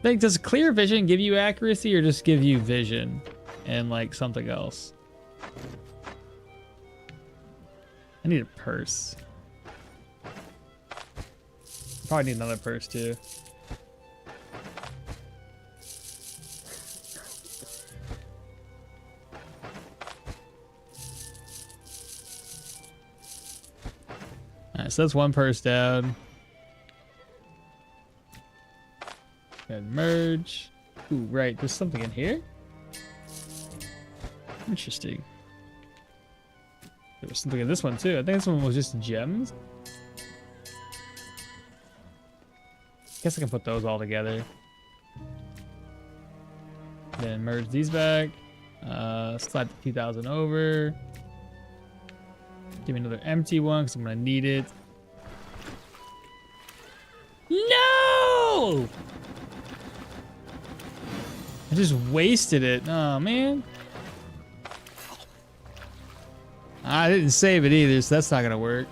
Like, does clear vision give you accuracy or just give you vision and like something else? I need a purse. Probably need another purse too. Alright, so that's one purse down. And merge. Ooh, right, there's something in here. Interesting. There was something in this one too. I think this one was just gems. Guess I can put those all together. Then merge these back. Slide the 2,000 over. Give me another empty one because I'm gonna need it. No! I just wasted it. Oh man. I didn't save it either, so that's not gonna work.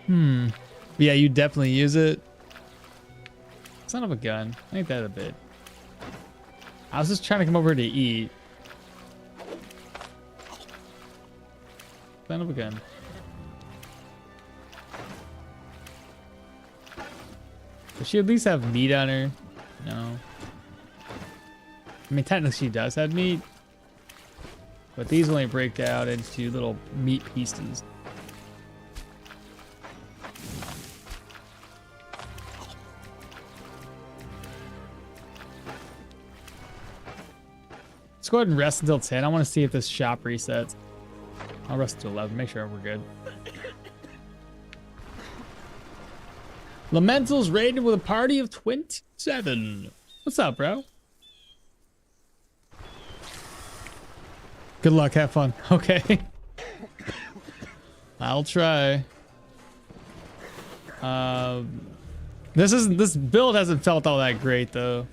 Yeah, you definitely use it. Son of a gun. Ain't that a bit? I was just trying to come over to eat. Son of a gun. Does she at least have meat on her? No. I mean, technically she does have meat. But these only break out into little meat pieces. Let's go ahead and rest until 10. I want to see if this shop resets. I'll rest until 11. Make sure we're good. Lamentals raided with a party of 27. What's up, bro? Good luck. Have fun. Okay. I'll try. This build hasn't felt all that great though.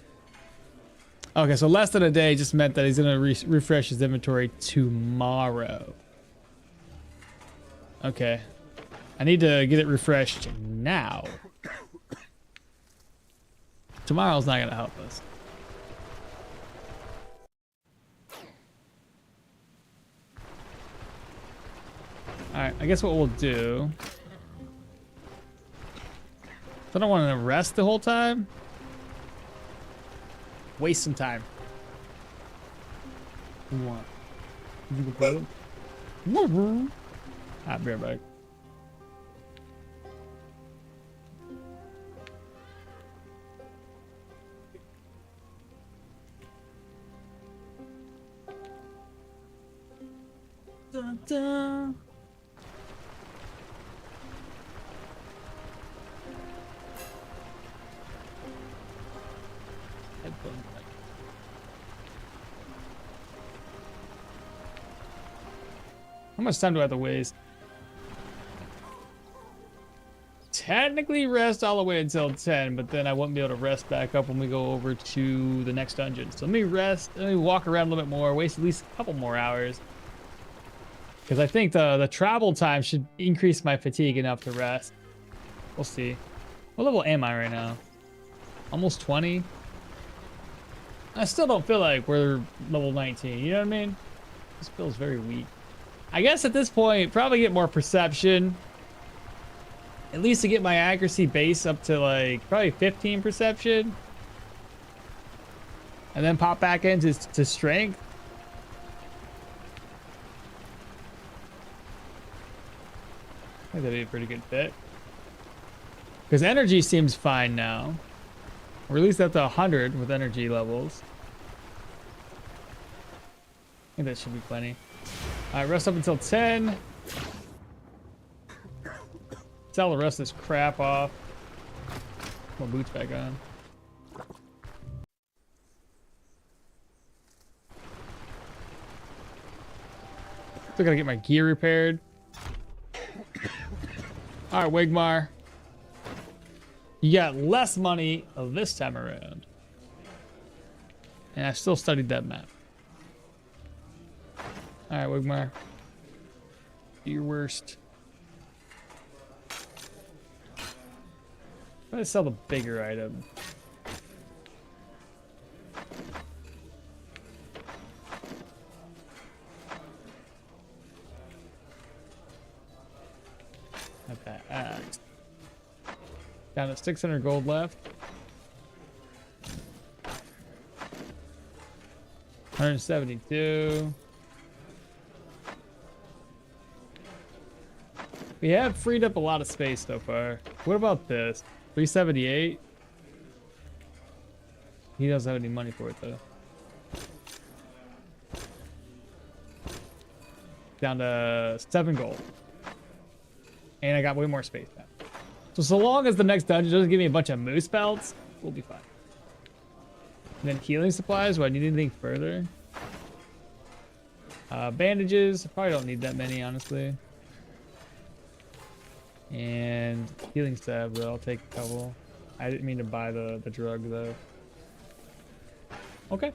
Okay, so less than a day just meant that he's gonna refresh his inventory tomorrow. Okay. I need to get it refreshed now. Tomorrow's not gonna help us. Alright, I guess what we'll do... I don't want to rest the whole time. Waste some time. What? You can play it? I'll be right back. Dun, dun. How much time do I have to waste? Technically rest all the way until 10, but then I won't be able to rest back up when we go over to the next dungeon. So let me rest, let me walk around a little bit more, waste at least a couple more hours. Because I think the travel time should increase my fatigue enough to rest. We'll see. What level am I right now? Almost 20? I still don't feel like we're level 19, you know what I mean? This feels very weak. I guess at this point, probably get more perception. At least to get my accuracy base up to like probably 15 perception. And then pop back into strength. I think that'd be a pretty good fit. Because energy seems fine now. Or at least that's 100 with energy levels. I think that should be plenty. Alright, rest up until 10. Sell the rest of this crap off. Put my boots back on. Still gotta get my gear repaired. Alright, Wigmar. You got less money this time around. And I still studied that map. Alright, Wigmar. Do your worst. I'm gonna sell the bigger item. Not that axe. Down to 600 gold left. 172. We have freed up a lot of space so far. What about this? 378? He doesn't have any money for it though. down to 7 gold. And I got way more space now. So long as the next dungeon doesn't give me a bunch of moose pelts, we'll be fine. And then healing supplies, do I need anything further? Bandages, I probably don't need that many, honestly. And healing stabs, I'll take a couple. I didn't mean to buy the drug, though. Okay.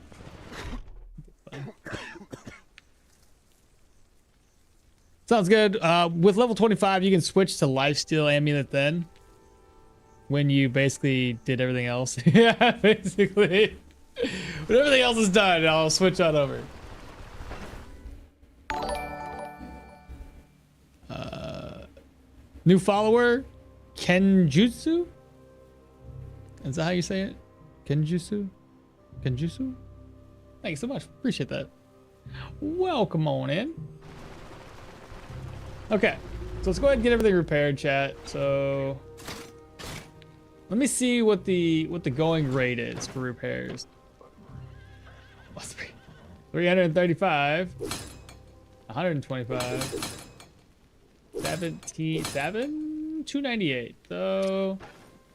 Sounds good. With level 25, you can switch to lifesteal amulet then. When you basically did everything else. Yeah, basically. When everything else is done, I'll switch on over. New follower, Kenjutsu? Is that how you say it? Kenjutsu? Kenjutsu? Thanks so much. Appreciate that. Welcome on in. Okay, so let's go ahead and get everything repaired, chat. So let me see what the going rate is for repairs. 335, 125, 77, 298. So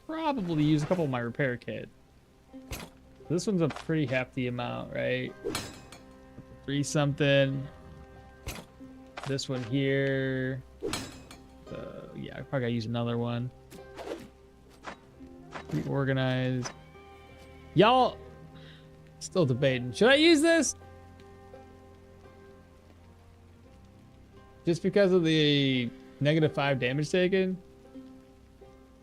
probably use a couple of my repair kits. This one's a pretty hefty amount, right? 3 something. This one here. Yeah, I probably gotta use another one. Reorganize. Y'all still debating. Should I use this? Just because of the -5 damage taken?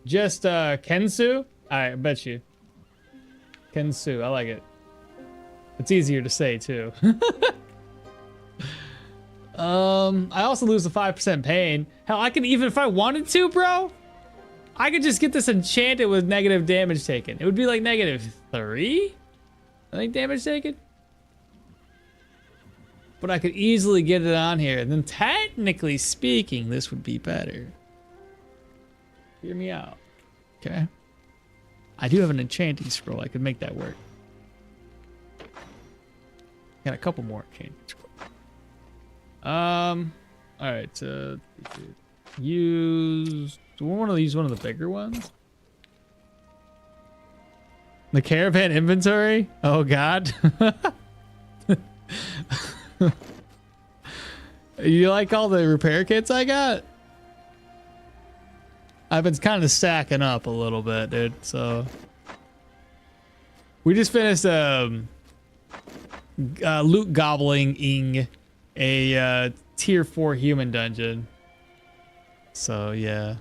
Just Kensu? Alright, I bet you. Kensu, I like it. It's easier to say too. I also lose the 5% pain. Hell, I could even, if I wanted to, bro, I could just get this enchanted with negative damage taken. It would be like -3, I think, damage taken. But I could easily get it on here, and then technically speaking, this would be better. Hear me out. Okay. I do have an enchanting scroll. I could make that work. Got a couple more enchanting scrolls. All right. Use. Do we want to use one of the bigger ones? The caravan inventory? Oh God. You like all the repair kits I got? I've been kind of stacking up a little bit, dude. So we just finished loot gobbling a tier 4 human dungeon. So yeah.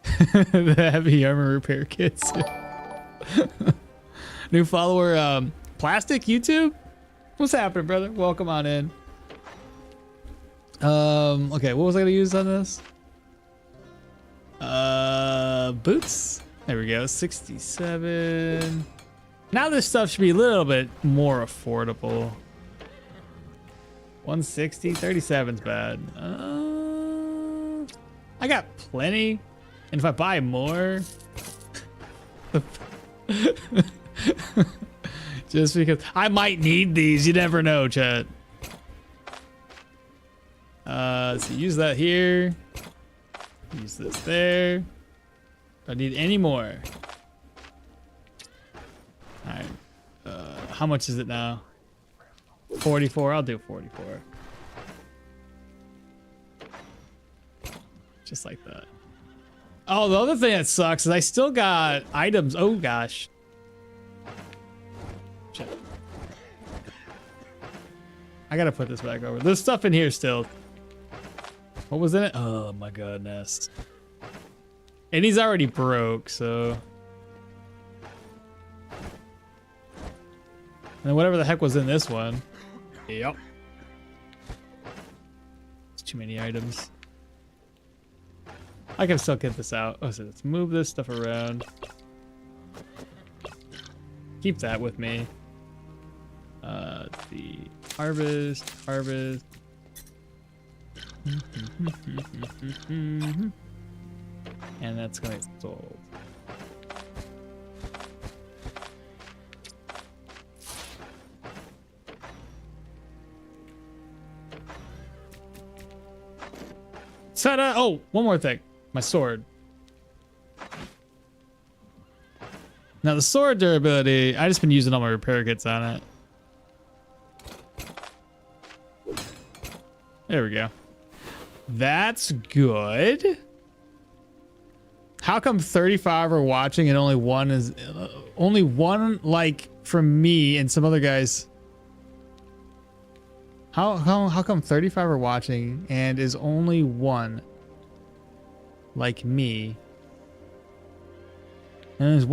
The heavy armor repair kits. New follower, Plastic YouTube? What's happening, brother? Welcome on in. Okay, what was I gonna use on this? Boots. There we go, 67. Now this stuff should be a little bit more affordable. 160, 37's bad. I got plenty, and if I buy more, just because I might need these, you never know, chat. So use that here. Use this there. Don't need any more. All right. How much is it now? 44. I'll do 44. Just like that. Oh, the other thing that sucks is I still got items. Oh gosh. Shit. I gotta put this back over. There's stuff in here still. What was in it? Oh my goodness. And he's already broke, so. And then whatever the heck was in this one. Yep. It's too many items. I can still get this out. Oh, so let's move this stuff around. Keep that with me. The harvest. And that's gonna get sold. Ta-da! Oh, one more thing. My sword. Now the sword durability, I just been using all my repair kits on it. There we go. That's good. How come 35 are watching and only one like from me and some other guys? How come 35 are watching and is only one like me? And there's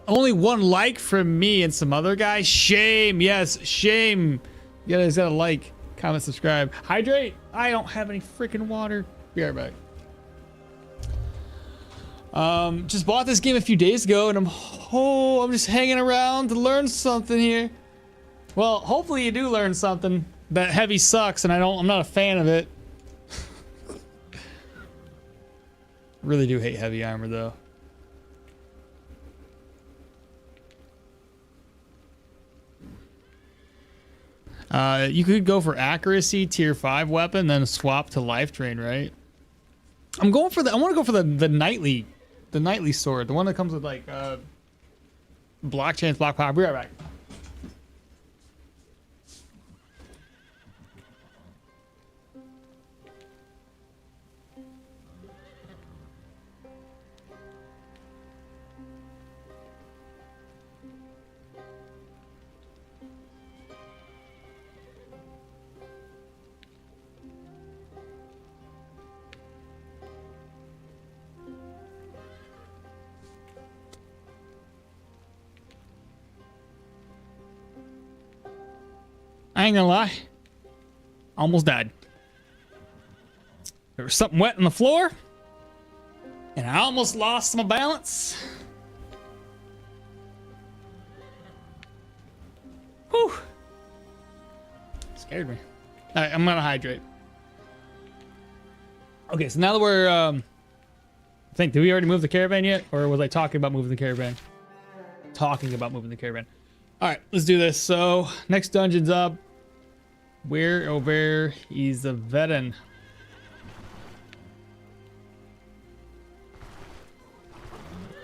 only one like from me and some other guy. Shame, yes, shame. You guys gotta like, comment, subscribe, hydrate. I don't have any freaking water. Be right back. Just bought this game a few days ago, and I'm just hanging around to learn something here. Well, hopefully you do learn something. That heavy sucks, and I'm not a fan of it. Really do hate heavy armor though. You could go for accuracy, tier 5 weapon, then swap to life drain, right? I want to go for the knightly sword, the one that comes with like block chance, block power. Be right back. I ain't gonna lie. Almost died. There was something wet on the floor. And I almost lost my balance. Whew. Scared me. Alright, I'm gonna hydrate. Okay, so now that we're I think, did we already move the caravan yet? Or was I talking about moving the caravan? Talking about moving the caravan. Alright, let's do this. So, next dungeon's up. Where is the veteran?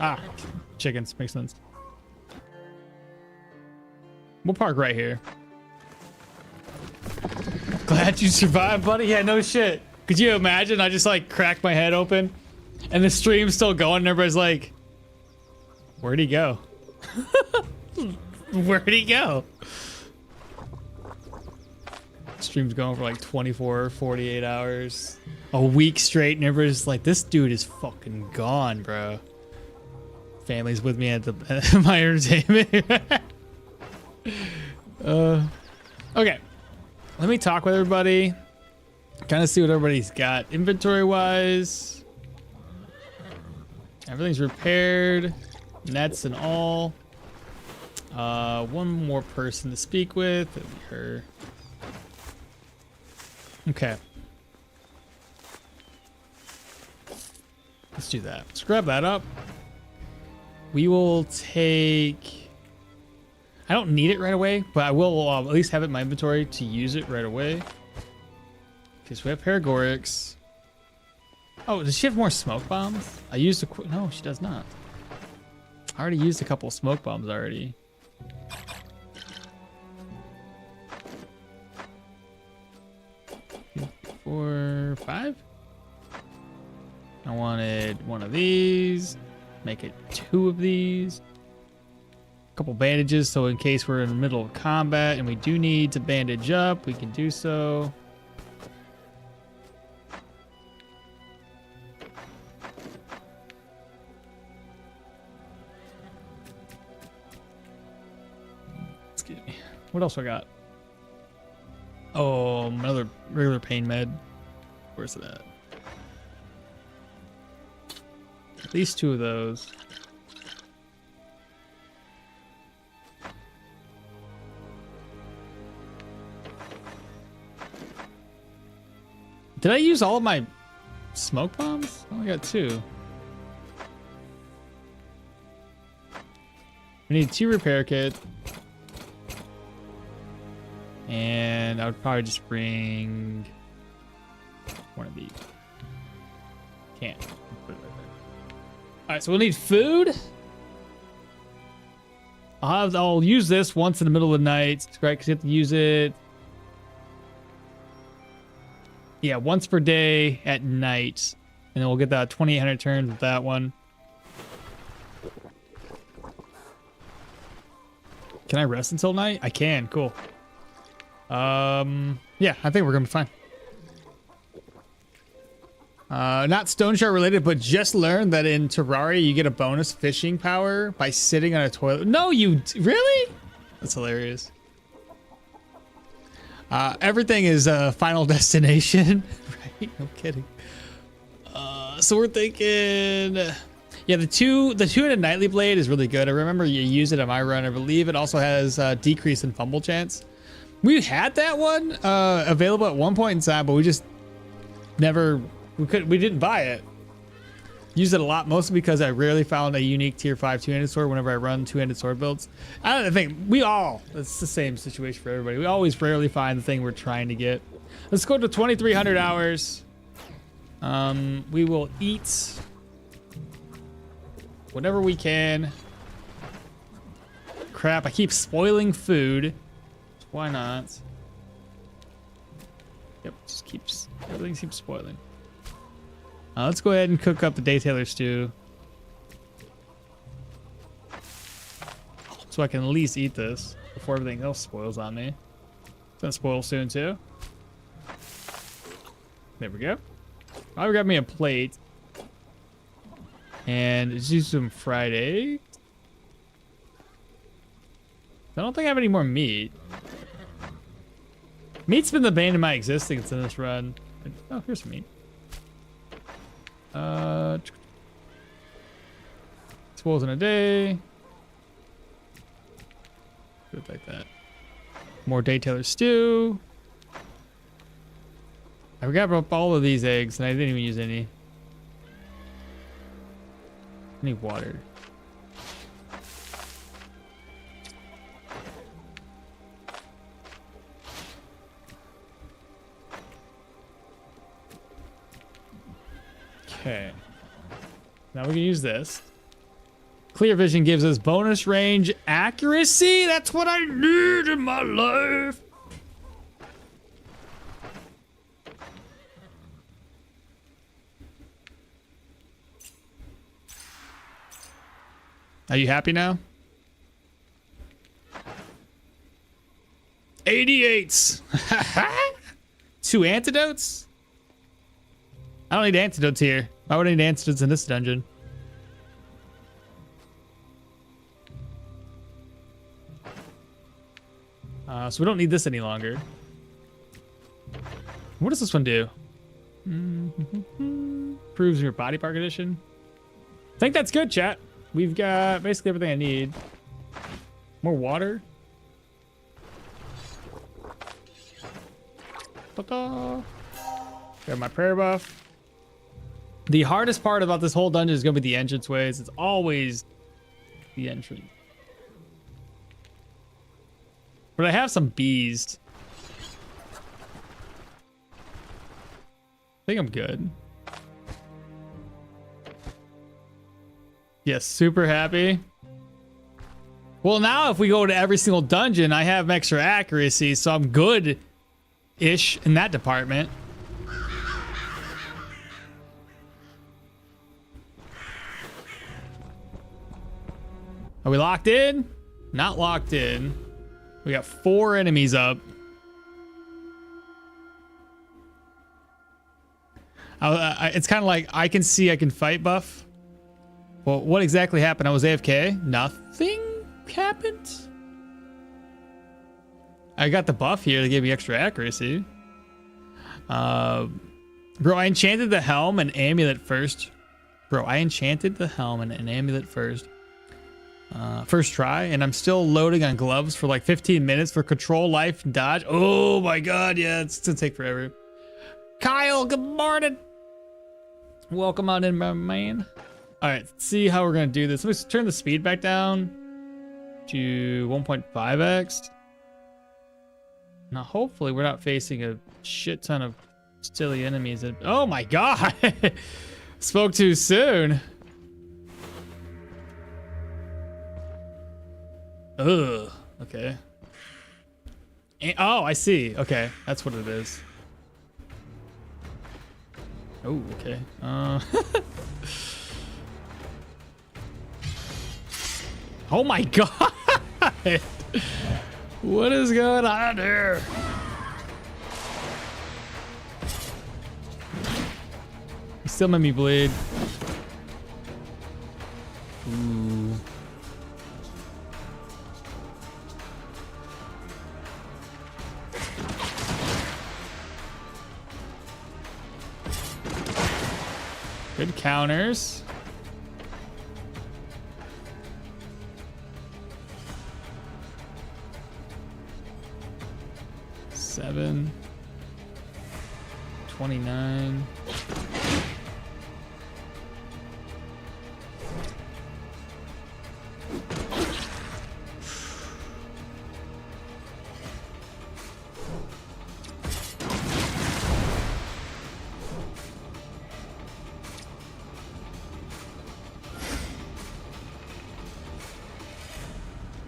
Ah, chickens. Makes sense. We'll park right here. Glad you survived, buddy. Yeah, no shit. Could you imagine? I just like cracked my head open and the stream's still going and everybody's like, where'd he go? Where'd he go? Stream's going for like 24, 48 hours. A week straight and everybody's like, this dude is fucking gone, bro. Family's with me at my entertainment. Okay. Let me talk with everybody. Kind of see what everybody's got. Inventory-wise. Everything's repaired. Nets and all. One more person to speak with. That'd be her. Okay. Let's do that. Let's grab that up. We will take... I don't need it right away, but I will at least have it in my inventory to use it right away. Okay, so we have Paragorix. Oh, does she have more smoke bombs? I used a... No, she does not. I already used a couple of smoke bombs already. 4, 5. I wanted one of these. Make it 2 of these. A couple bandages, so in case we're in the middle of combat and we do need to bandage up, we can do so. Excuse me. What else I got? Oh, another regular pain med. Where's it at least 2 of those. Did I use all of my smoke bombs? I only got 2. We need 2 repair kit. And I would probably just bring one of these. can't. Put it right there. All right, so we'll need food. I'll use this once in the middle of the night, right? Because you have to use it. Yeah, once per day at night. And then we'll get that 2,800 turns with that one. Can I rest until night? I can. Cool. Yeah, I think we're gonna be fine. Not Stoneshard related, but just learned that in Terraria you get a bonus fishing power by sitting on a toilet. No, you really? That's hilarious. Everything is a final destination, right? No kidding. So we're thinking, yeah, the two-handed nightly blade is really good. I remember you use it on my run. I believe it also has decrease in fumble chance. We had that one available at one point in time, but we just never. We didn't buy it. Use it a lot, mostly because I rarely found a unique tier 5 two-handed sword whenever I run two-handed sword builds. I don't think it's the same situation for everybody. We always rarely find the thing we're trying to get. Let's go to 2,300 hours. We will eat whatever we can. Crap, I keep spoiling food. Why not? Yep, everything keeps spoiling. Let's go ahead and cook up the Daytailor stew. So I can at least eat this before everything else spoils on me. It's gonna spoil soon too. There we go. I got me a plate. And let's do some fried eggs. I don't think I have any more meat. Meat's been the bane of my existence in this run. Oh, here's some meat. Spoils in a day. Do it like that. More Daytailor stew. I forgot about all of these eggs and I didn't even use any. I need water. Okay. Now we can use this. Clear vision gives us bonus range accuracy. That's what I need in my life. Are you happy now? 88s. 2 antidotes? I don't need antidotes here. Why would I need antidotes in this dungeon? So we don't need this any longer. What does this one do? Improves your body part condition. I think that's good, chat. We've got basically everything I need. More water. Ta-da. Got my prayer buff. The hardest part about this whole dungeon is going to be the entranceways. It's always the entrance. But I have some bees. I think I'm good. Yes, super happy. Well, now if we go to every single dungeon, I have extra accuracy, so I'm good-ish in that department. Are we locked in? Not locked in. We got 4 enemies up. It's kind of like I can see, I can fight buff. Well, what exactly happened? I was AFK. Nothing happened. I got the buff here that gave me extra accuracy. Bro, I enchanted the helm and amulet first. First try, and I'm still loading on gloves for like 15 minutes for control, life, and dodge. Oh my god, yeah, it's gonna take forever. Kyle, good morning. Welcome on in, my man. All right, let's see how we're gonna do this. Let's turn the speed back down to 1.5x. Now, hopefully, we're not facing a shit ton of silly enemies. Oh my god! Spoke too soon. Ugh. Okay. Oh, I see. Okay, that's what it is. Oh, okay. Oh my god! What is going on here? You still made me bleed. Ooh. Good counters. Seven. 29.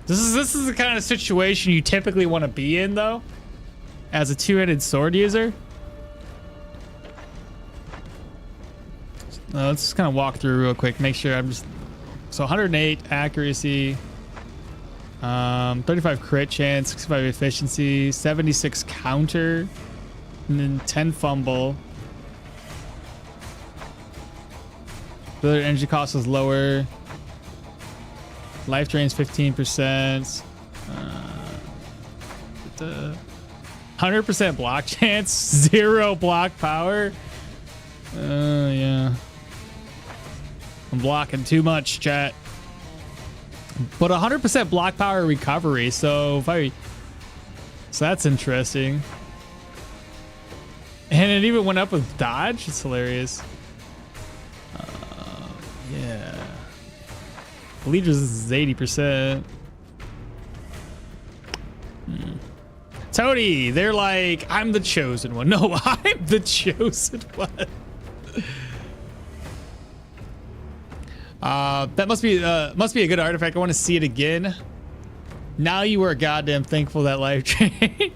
This is the kind of situation you typically want to be in, though, as a two-headed sword user. Let's just kind of walk through real quick, make sure I'm just... So 108 accuracy, 35 crit chance, 65 efficiency, 76 counter, and then 10 fumble. The other energy cost is lower. Life drain's 15%. 100% block chance, 0 block power. Yeah. I'm blocking too much, chat. But 100% block power recovery, so so that's interesting. And it even went up with dodge. It's hilarious. Yeah. Leaders is 80%. Tony, they're like, I'm the chosen one. No, I'm the chosen one. That must be a good artifact. I want to see it again. Now you are goddamn thankful that life chain.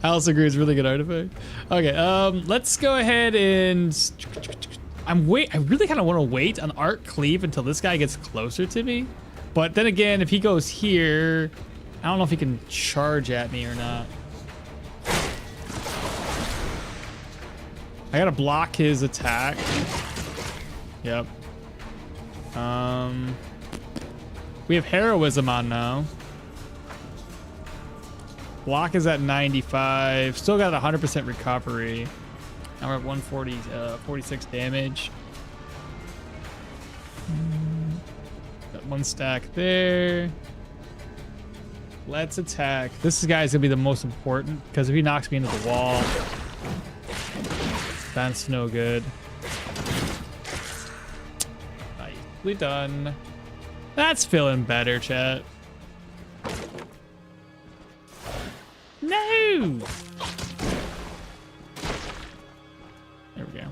I also agree it's a really good artifact. Okay, let's go ahead and I really kind of want to wait on Art Cleave until this guy gets closer to me. But then again, if he goes here, I don't know if he can charge at me or not. I gotta block his attack. Yep. We have Heroism on now. Block is at 95. Still got 100% recovery. Now we're at 140, 46 damage. Got one stack there. Let's attack. This guy's gonna be the most important because if he knocks me into the wall, that's no good. Nicely done. That's feeling better, chat. No! There we go.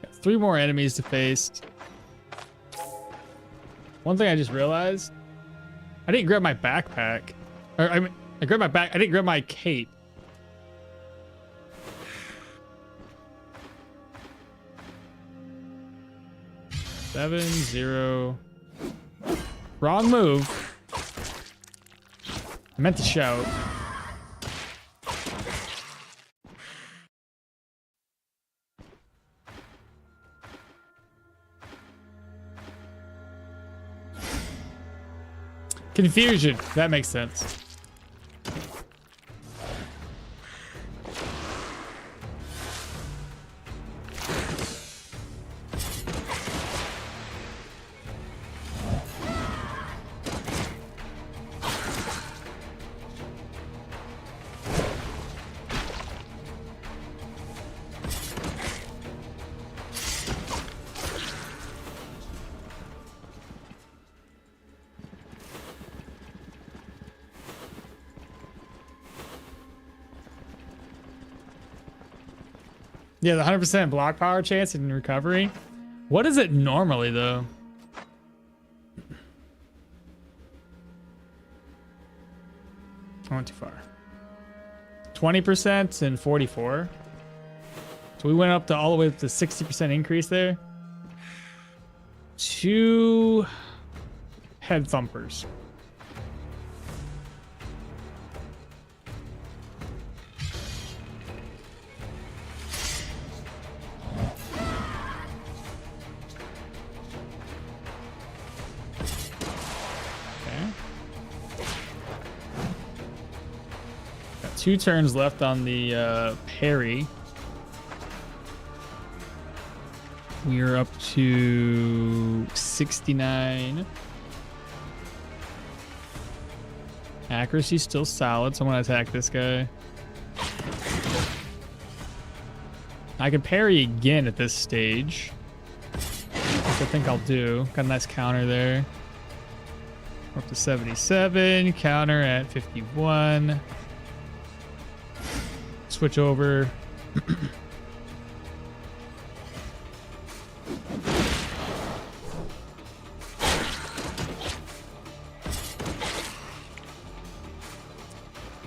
Got 3 more enemies to face. One thing I just realized, I didn't grab my backpack. Or I grabbed my back. I didn't grab my cape. Seven, 0. Wrong move. I meant to shout. Confusion. That makes sense. Yeah, the 100% block power chance in recovery. What is it normally though? I went too far. 20% and 44. So we went up to all the way up to 60% increase there. 2 head thumpers. Okay. Got 2 turns left on the parry. We are up to 69. Accuracy still solid, so I'm gonna attack this guy. I can parry again at this stage, which I think I'll do. Got a nice counter there. We're up to 77, counter at 51. Switch over.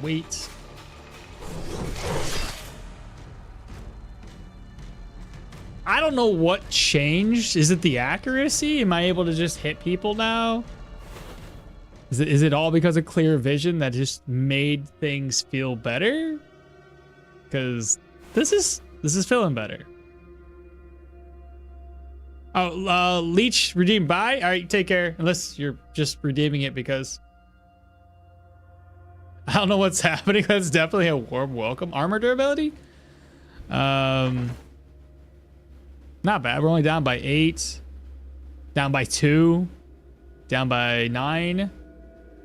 Wait. I don't know what changed. Is it the accuracy? Am I able to just hit people now? Is it all because of clear vision that just made things feel better? Because this is feeling better. Oh, leech redeemed by. All right, take care. Unless you're just redeeming it because I don't know what's happening. That's definitely a warm welcome. Armor durability? Not bad. We're only down by 8. Down by 2. Down by 9.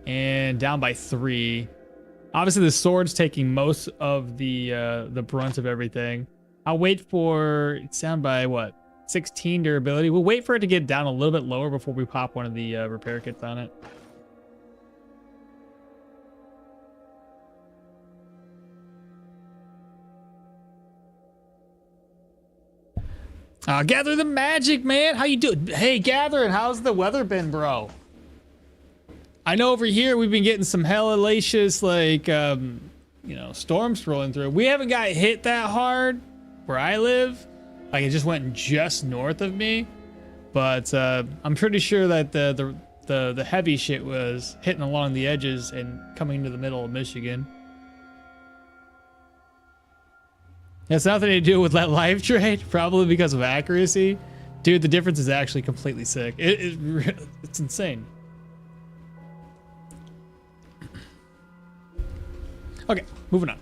And down by 3. Obviously, the sword's taking most of the brunt of everything. I'll wait for... It's down by, what? 16 durability. We'll wait for it to get down a little bit lower before we pop one of the repair kits on it. Gather the magic, man. How you doing? Hey, Gathering, how's the weather been, bro? I know over here we've been getting some hellacious, like, you know, storms rolling through. We haven't got hit that hard where I live. Like, it just went just north of me. But I'm pretty sure that the heavy shit was hitting along the edges and coming into the middle of Michigan. It's nothing to do with that life trade, probably because of accuracy. Dude, the difference is actually completely sick. It's insane. Okay, moving on.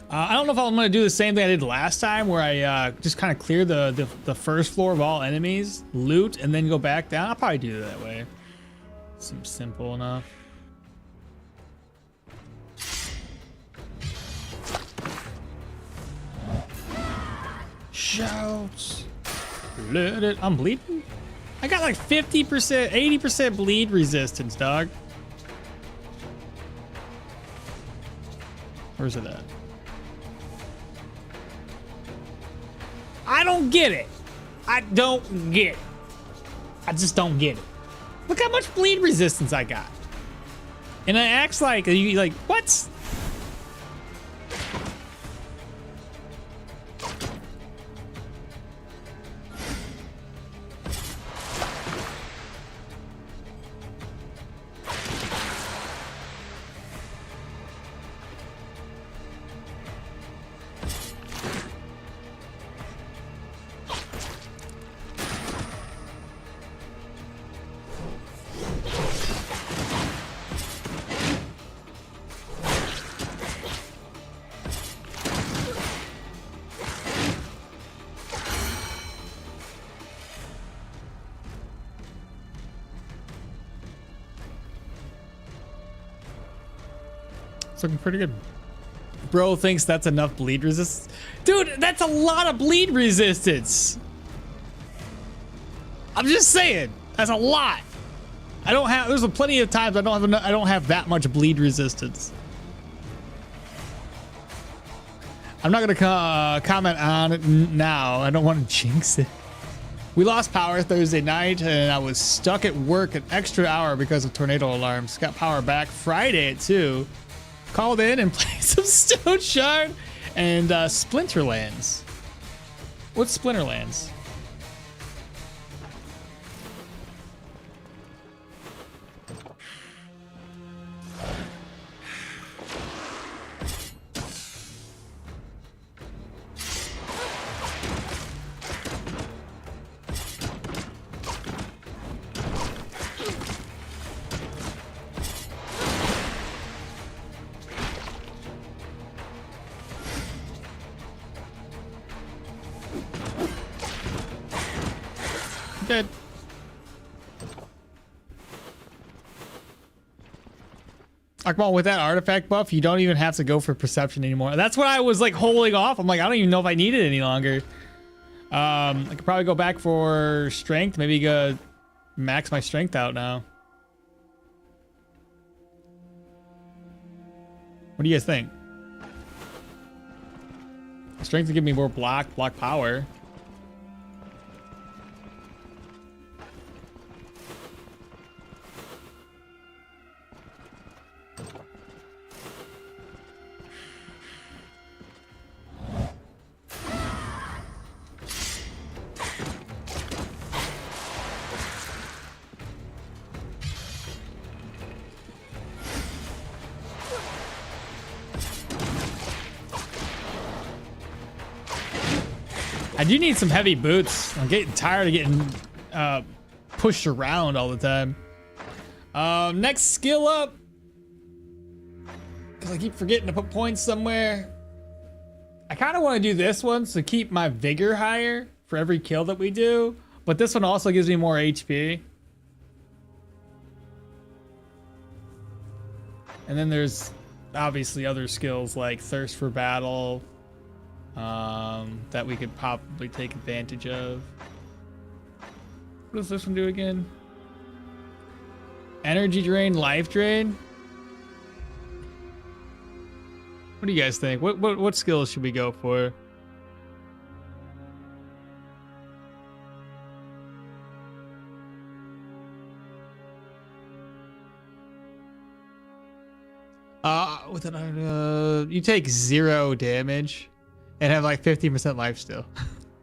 I don't know if I'm going to do the same thing I did last time, where I just kind of clear the first floor of all enemies, loot, and then go back down. I'll probably do it that way. Seems simple enough. Shouts. Let it. I'm bleeding. I got like 50%, 80% bleed resistance, dog. Where's it at? I don't get it. I don't get it. I just don't get it. Look how much bleed resistance I got. And it acts like, you like, what? It's looking pretty good. Bro thinks that's enough bleed resistance. Dude, that's a lot of bleed resistance. I'm just saying, that's a lot. I don't have, there's plenty of times I don't have that much bleed resistance. I'm not gonna comment on it now. I don't want to jinx it. We lost power Thursday night, and I was stuck at work an extra hour because of tornado alarms. Got power back Friday at 2. Called in and played some Stoneshard and Splinterlands. What's Splinterlands? Good. Akmal, with that artifact buff, you don't even have to go for perception anymore. That's what I was like holding off. I'm like, I don't even know if I need it any longer. I could probably go back for strength. Maybe go max my strength out now. What do you guys think? Strength to give me more block power. I do need some heavy boots. I'm getting tired of getting pushed around all the time. Next skill up. Because I keep forgetting to put points somewhere. I kind of want to do this one to keep my vigor higher for every kill that we do. But this one also gives me more HP. And then there's obviously other skills like Thirst for Battle. That we could probably take advantage of. What does this one do again? Energy drain, life drain. What do you guys think? What skills should we go for? With it, you take 0 damage. And have like 50% life still.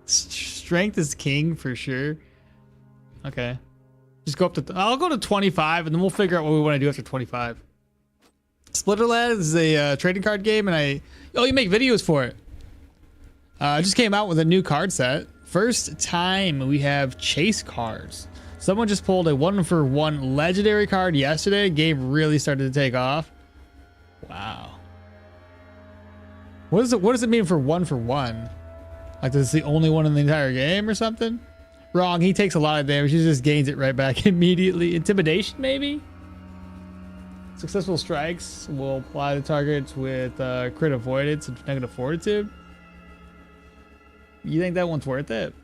Strength is king for sure. Okay. Just go up to... I'll go to 25 and then we'll figure out what we want to do after 25. Splinterlands is a trading card game and Oh, you make videos for it. I just came out with a new card set. First time we have chase cards. Someone just pulled a 1-for-1 legendary card yesterday. Game really started to take off. Wow. What does it mean for 1-for-1? Like this is the only one in the entire game or something? Wrong, he takes a lot of damage. He just gains it right back immediately. Intimidation, maybe? Successful strikes will apply to targets with crit avoidance and negative fortitude. You think that one's worth it?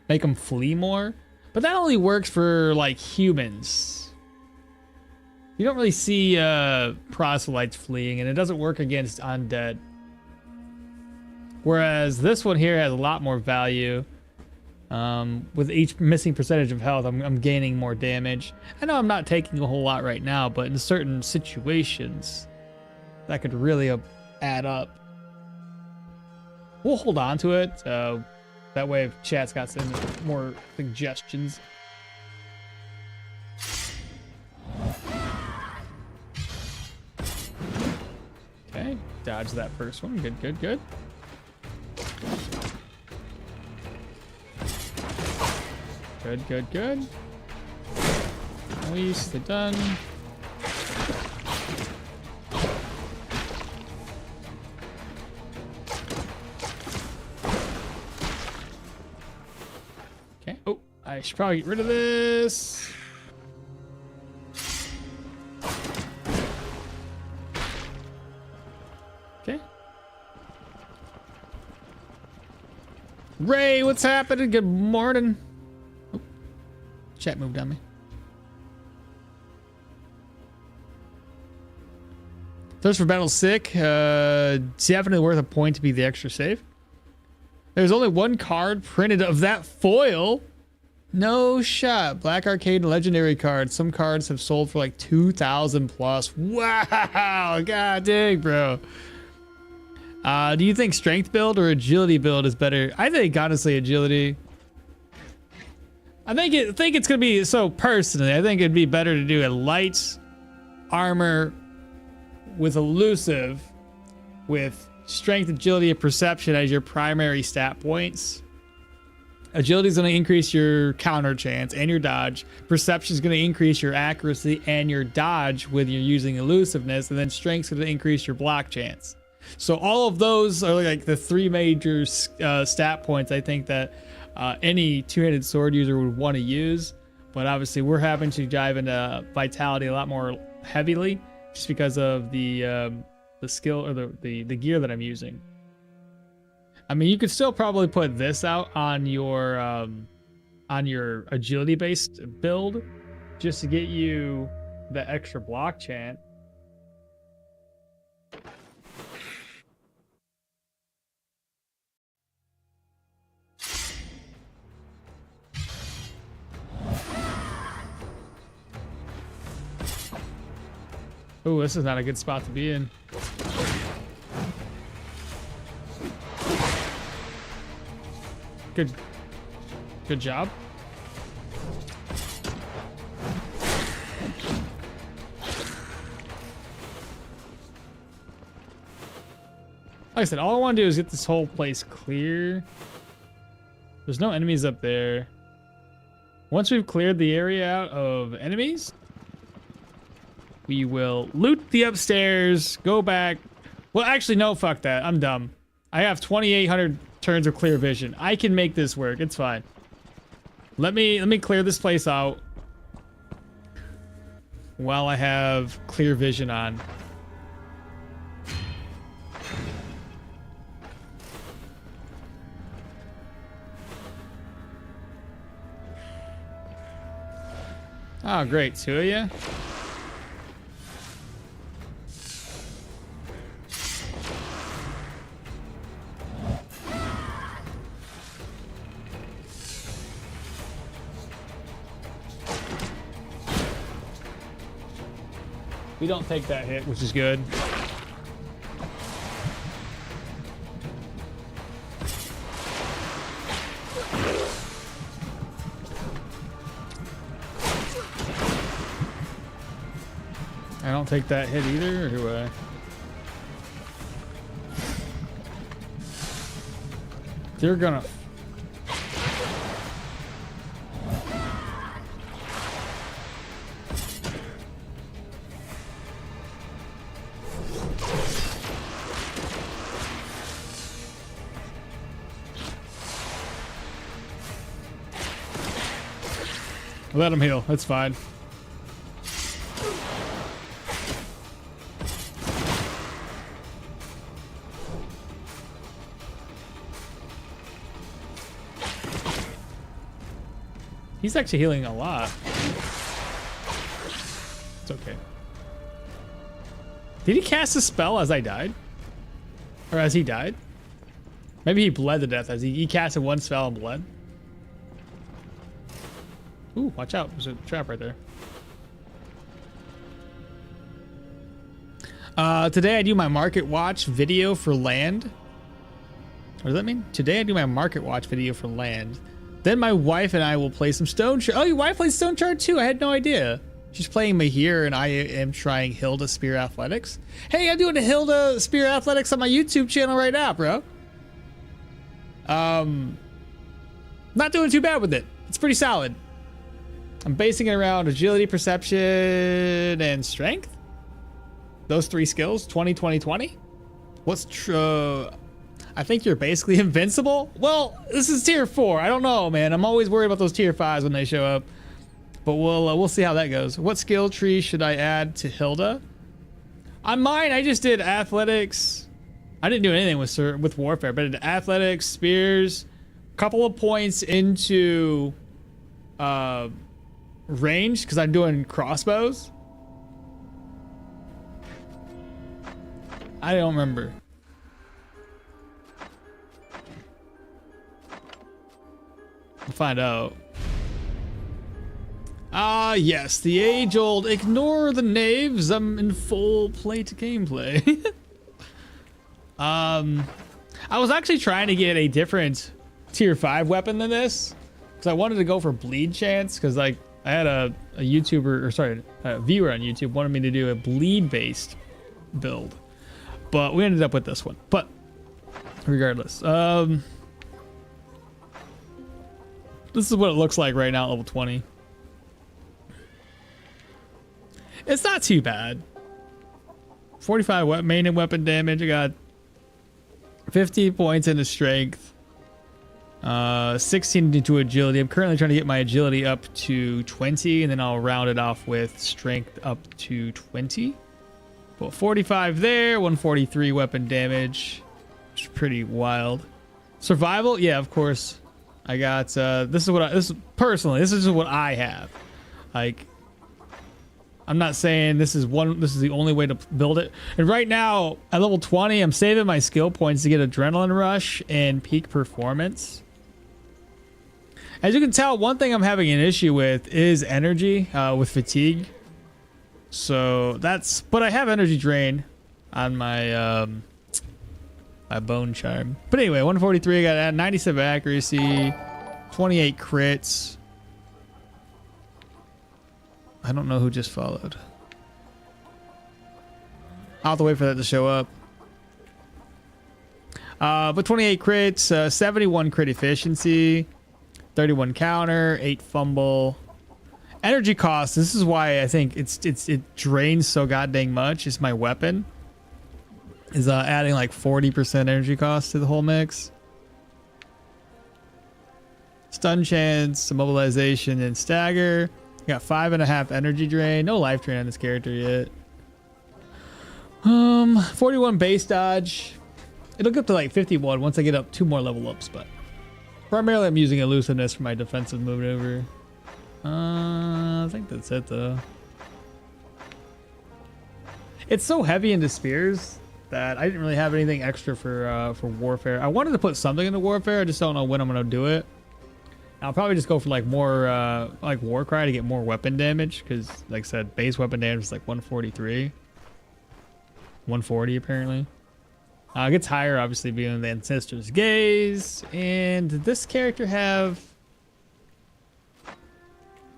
Make them flee more? But that only works for like humans. You don't really see proselytes fleeing, and it doesn't work against undead. Whereas this one here has a lot more value. With each missing percentage of health, I'm gaining more damage. I know I'm not taking a whole lot right now, but in certain situations, that could really add up. We'll hold on to it. That way, if chat's got some more suggestions. Okay, dodge that first one. Good, good, good. Good, good, good. Release the done. Okay. Oh, I should probably get rid of this. Okay. Ray, what's happening? Good morning. Oh, chat moved on me. Thirst for Battle sick. Definitely worth a point to be the extra safe. There's only one card printed of that foil. No shot. Black Arcade and Legendary cards. Some cards have sold for like 2,000 plus. Wow. God dang, bro. Do you think strength build or agility build is better? I think honestly agility. I think it's gonna be, so personally, I think it'd be better to do a light armor with elusive with strength, agility, and perception as your primary stat points. Agility is going to increase your counter chance and your dodge. Perception is going to increase your accuracy and your dodge with your using elusiveness, and then strength is going to increase your block chance. So all of those are like the three major stat points I think that any two-handed sword user would want to use. But obviously we're having to dive into vitality a lot more heavily just because of the skill or the gear that I'm using. I mean, you could still probably put this out on your agility based build just to get you the extra block chance. Oh, this is not a good spot to be in. Good job. Like I said, all I want to do is get this whole place clear. There's no enemies up there. Once we've cleared the area out of enemies, we will loot the upstairs, go back. Well, actually, no, fuck that. I'm dumb. I have 2,800 turns of clear vision. I can make this work. It's fine. Let me clear this place out while I have clear vision on. Oh, great. Two of you. We don't take that hit, which is good. I don't take that hit either, or do I? They're gonna... Let him heal. That's fine. He's actually healing a lot. It's okay. Did he cast a spell as I died? Or as he died? Maybe he bled to death as he casted one spell and bled. Ooh, watch out. There's a trap right there. Today I do my market watch video for land. What does that mean? Today I do my market watch video for land. Then my wife and I will play some Stoneshard. Oh, your wife plays Stoneshard too? I had no idea. She's playing Mahir and I am trying Hilda Spear Athletics. Hey, I'm doing a Hilda Spear Athletics on my YouTube channel right now, bro. Not doing too bad with it. It's pretty solid. I'm basing it around agility, perception, and strength. Those three skills, 20, 20, 20. What's true? I think you're basically invincible. Well, this is tier 4. I don't know, man. I'm always worried about those tier 5s when they show up. But we'll see how that goes. What skill tree should I add to Hilda? On mine, I just did athletics. I didn't do anything with warfare, but I did athletics, spears, a couple of points into range because I'm doing crossbows. I don't remember. We'll find out. Ah, yes, the age-old ignore the knaves. I'm in full plate gameplay. I was actually trying to get a different tier 5 weapon than this because I wanted to go for bleed chance because like I had a YouTuber, or sorry, a viewer on YouTube wanted me to do a bleed based build, but we ended up with this one. But regardless, this is what it looks like right now at level 20. It's not too bad. 45 main and weapon damage. I got 50 points into strength. 16 into agility. I'm currently trying to get my agility up to 20, and then I'll round it off with strength up to 20. Well, 45 there, 143 weapon damage, which is pretty wild. Survival, yeah, of course. I got this is what this is what I have. Like, I'm not saying this is the only way to build it. And right now at level 20, I'm saving my skill points to get adrenaline rush and peak performance. As you can tell, one thing I'm having an issue with is energy with fatigue. So that's, but I have energy drain on my my bone charm. But anyway, 143, I got 97 accuracy, 28 crits. I don't know who just followed. I'll have to wait for that to show up. But 28 crits, 71 crit efficiency, 31 counter, 8 fumble. Energy cost, this is why I think it drains so goddamn much, is my weapon. Is adding like 40% energy cost to the whole mix. Stun chance, immobilization, and stagger. Got 5.5 energy drain. No life drain on this character yet. 41 base dodge. It'll get up to like 51 once I get up 2 more level ups, but primarily I'm using elusiveness for my defensive maneuver. I think that's it though. It's so heavy into spears that I didn't really have anything extra for warfare. I wanted to put something into warfare. I just don't know when I'm gonna do it. I'll probably just go for like more like Warcry to get more weapon damage, because like I said, base weapon damage is like 143, 140 apparently. It gets higher obviously being the Ancestor's Gaze. And did this character have,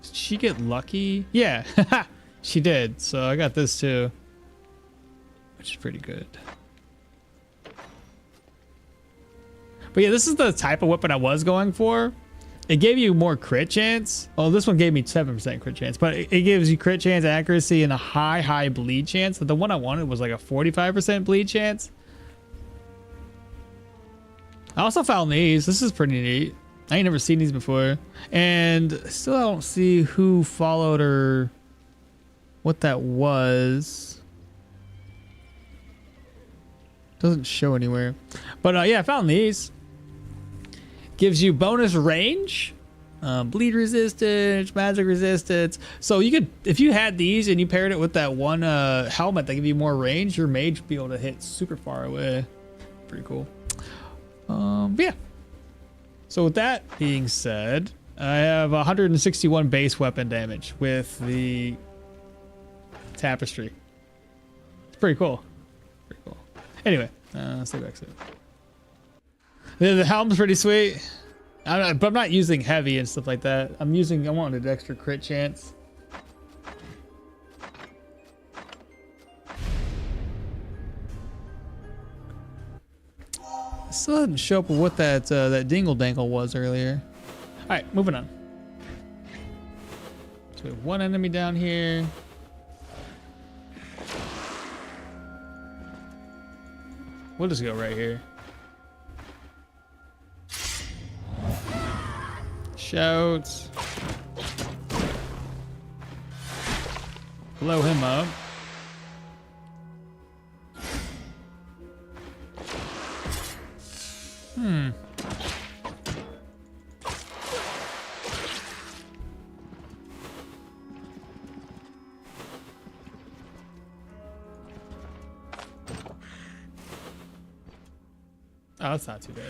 did she get lucky? Yeah. She did, so I got this too, which is pretty good. But yeah, this is the type of weapon I was going for. It gave you more crit chance. Well, this one gave me 7% crit chance, but it gives you crit chance, accuracy, and a high bleed chance. But the one I wanted was like a 45% bleed chance. I also found these. This is pretty neat. I ain't never seen these before. And still I don't see who followed or what that was. Doesn't show anywhere. But yeah, I found these. Gives you bonus range, bleed resistance, magic resistance. So you could, if you had these and you paired it with that one helmet that give you more range, your mage would be able to hit super far away. Pretty cool. But yeah. So with that being said, I have 161 base weapon damage with the tapestry. It's pretty cool. Pretty cool. Anyway, let's take back to it. The helm's pretty sweet, but I'm not using heavy and stuff like that. I wanted an extra crit chance. I still didn't show up with what that dingle dangle was earlier. All right, moving on. So we have one enemy down here. We'll just go right here. Shouts. Blow him up. Oh, that's not too bad.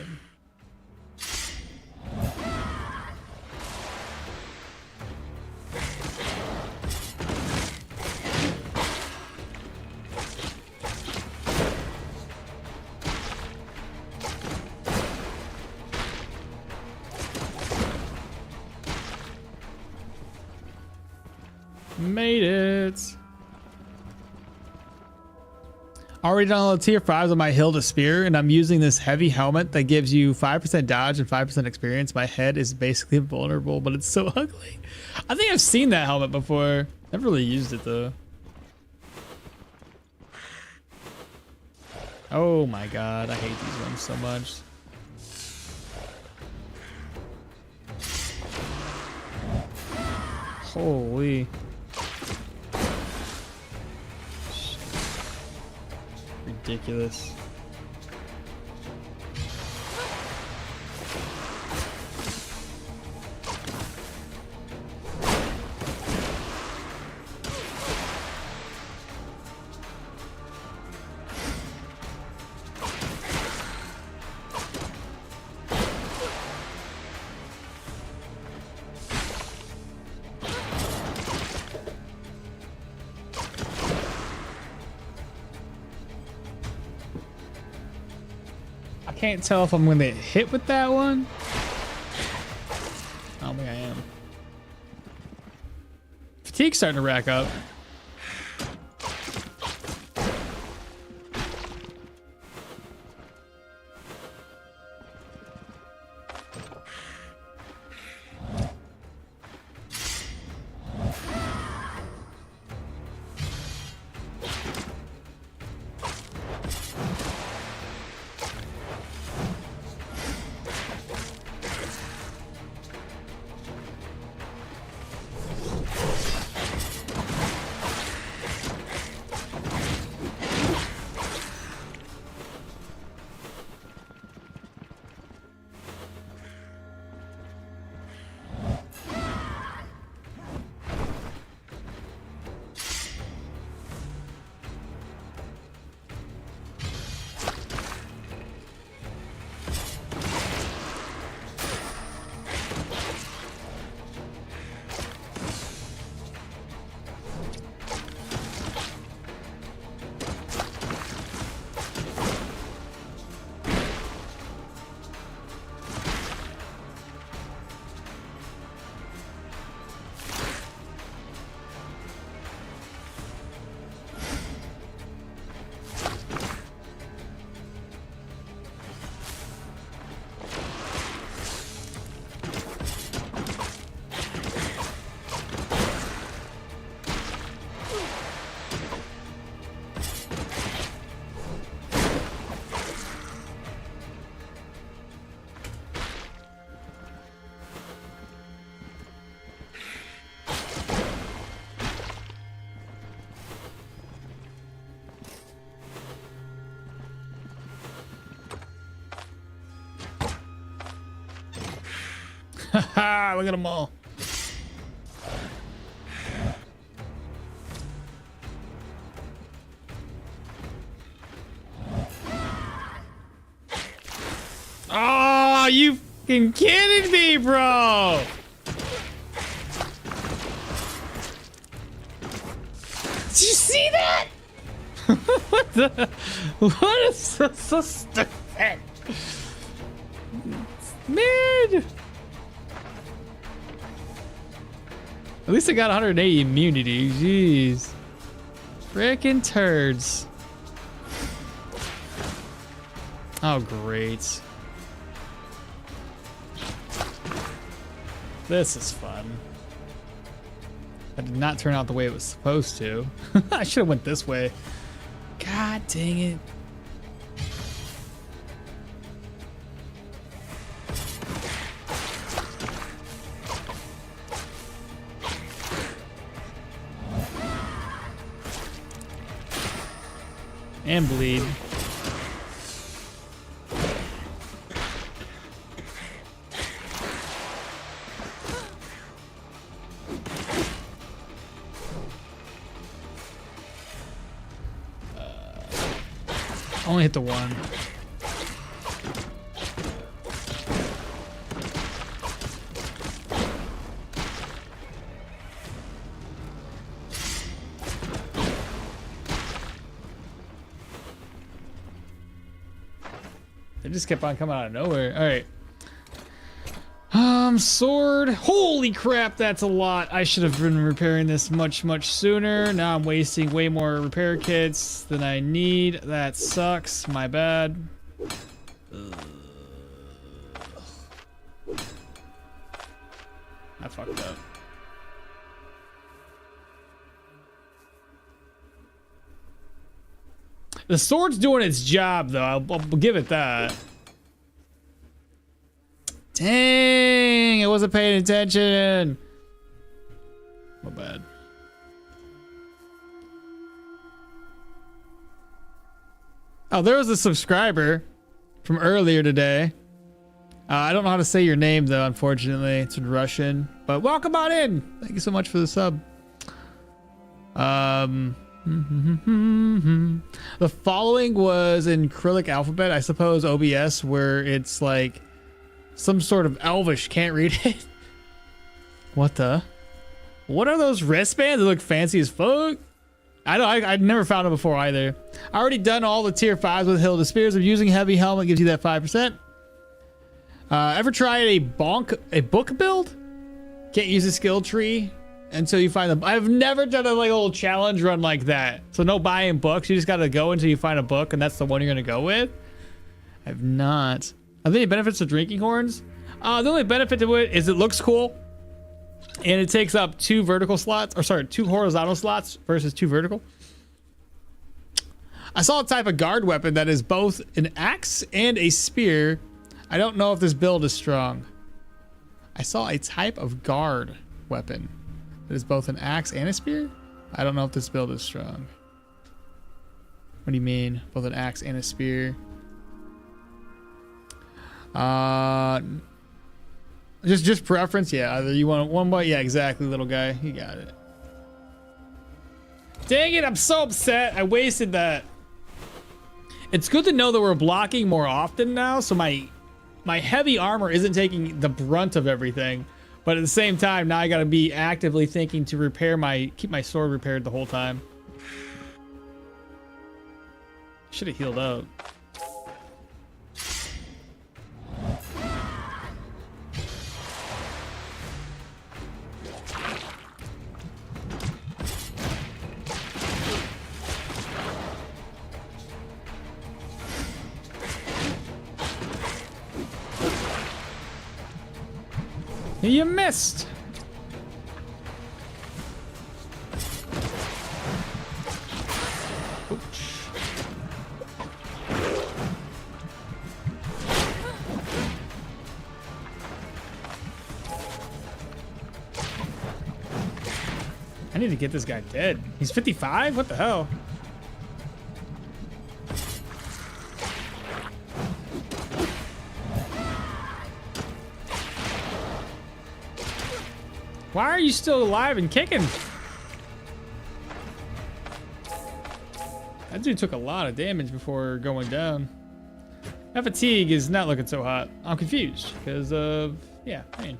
Made it. Already done all the tier 5s on my Hilda Spear, and I'm using this heavy helmet that gives you 5% dodge and 5% experience. My head is basically invulnerable, but it's so ugly. I think I've seen that helmet before. Never really used it though. Oh my god, I hate these ones so much. Holy. Ridiculous. Can't tell if I'm gonna hit with that one. I don't think I am. Fatigue's starting to rack up. Haha, look at them all. Oh, you fucking kidding me, bro? Did you see that? What the? What is so stupid? Man. At least I got 180 immunity. Jeez. Frickin' turds. Oh, great. This is fun. That did not turn out the way it was supposed to. I should have went this way. God dang it. And bleed. Only hit the one. It just kept on coming out of nowhere. All right. Sword. Holy crap, that's a lot. I should have been repairing this much sooner. Now I'm wasting way more repair kits than I need. That sucks. My bad. I fucked up. The sword's doing its job, though. I'll give it that. Dang, I wasn't paying attention. My bad. Oh, there was a subscriber from earlier today. I don't know how to say your name, though, unfortunately. It's in Russian. But welcome on in. Thank you so much for the sub. The following was in Cyrillic alphabet, I suppose OBS, where it's like some sort of Elvish. Can't read it. What the? What are those wristbands? They look fancy as fuck. I've never found them before either. I already done all the tier 5s with Hilda Spears. I'm using heavy helmet, gives you that 5%. Ever tried a book build? Can't use a skill tree until you find them. I've never done a like little challenge run like that. So no buying books. You just gotta go until you find a book, and that's the one you're gonna go with. I've not. Are there any benefits to drinking horns? The only benefit to it is it looks cool, and it takes up 2 vertical slots, or sorry, 2 horizontal slots versus 2 vertical. I saw a type of guard weapon that is both an axe and a spear. I don't know if this build is strong. I saw a type of guard weapon that is both an axe and a spear. I don't know if this build is strong. What do you mean, both an axe and a spear? Just preference, yeah. Either you want one bite, yeah, exactly, little guy. You got it. Dang it! I'm so upset. I wasted that. It's good to know that we're blocking more often now, so my heavy armor isn't taking the brunt of everything. But at the same time, now I gotta be actively thinking to keep my sword repaired the whole time. Should have healed up. You missed. Oops. I need to get this guy dead. He's 55? What the hell? Why are you still alive and kicking? That dude took a lot of damage before going down. That fatigue is not looking so hot. I'm confused because of, yeah, I mean,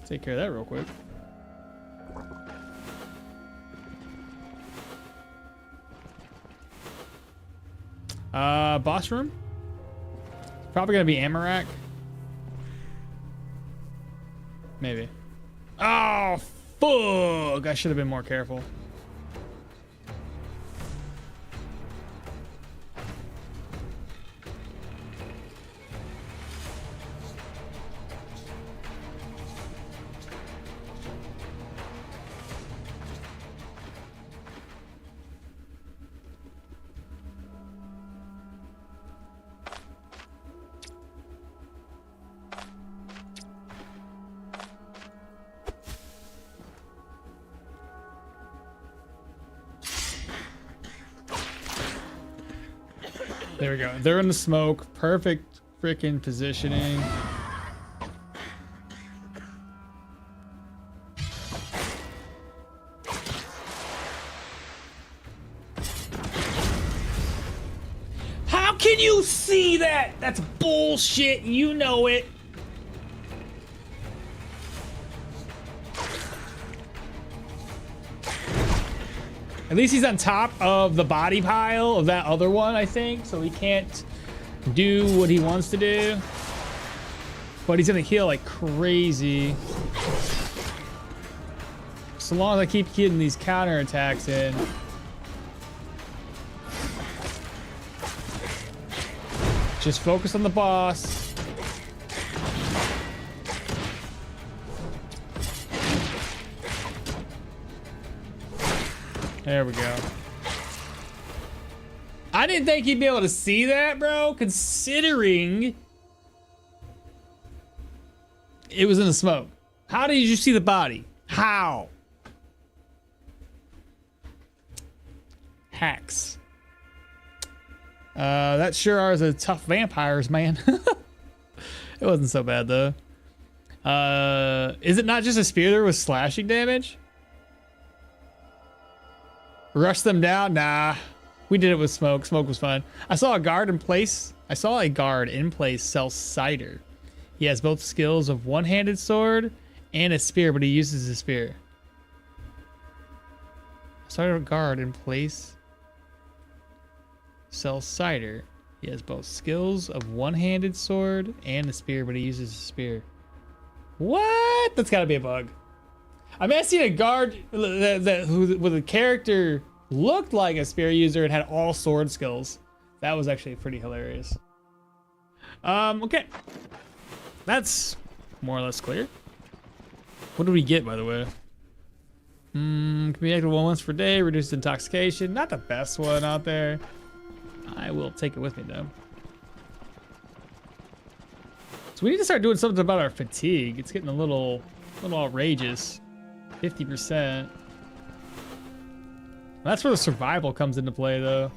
take care of that real quick. Boss room? Probably gonna be Amarak. Maybe. Oh, fuck! I should have been more careful. There we go. They're in the smoke. Perfect freaking positioning. How can you see that? That's bullshit. You know it. At least he's on top of the body pile of that other one, I think, so he can't do what he wants to do. But he's gonna heal like crazy. So long as I keep getting these counter attacks in. Just focus on the boss. There we go. I didn't think he'd be able to see that, bro, considering it was in the smoke. How did you see the body? How? Hacks. That sure are the tough vampires, man. It wasn't so bad though. Is it not just a spear there with slashing damage? Rush them down? Nah. We did it with smoke. Smoke was fun. I saw a guard in place sell cider. He has both skills of one-handed sword and a spear, but he uses a spear. I saw a guard in place sell cider. He has both skills of one-handed sword and a spear, but he uses a spear. What? That's gotta be a bug. I mean, I seen a guard who with a character looked like a spear user and had all sword skills. That was actually pretty hilarious. Okay. That's more or less clear. What do we get, by the way? Can be active once per day, reduced intoxication. Not the best one out there. I will take it with me though. So we need to start doing something about our fatigue. It's getting a little outrageous. 50%. That's where the survival comes into play though.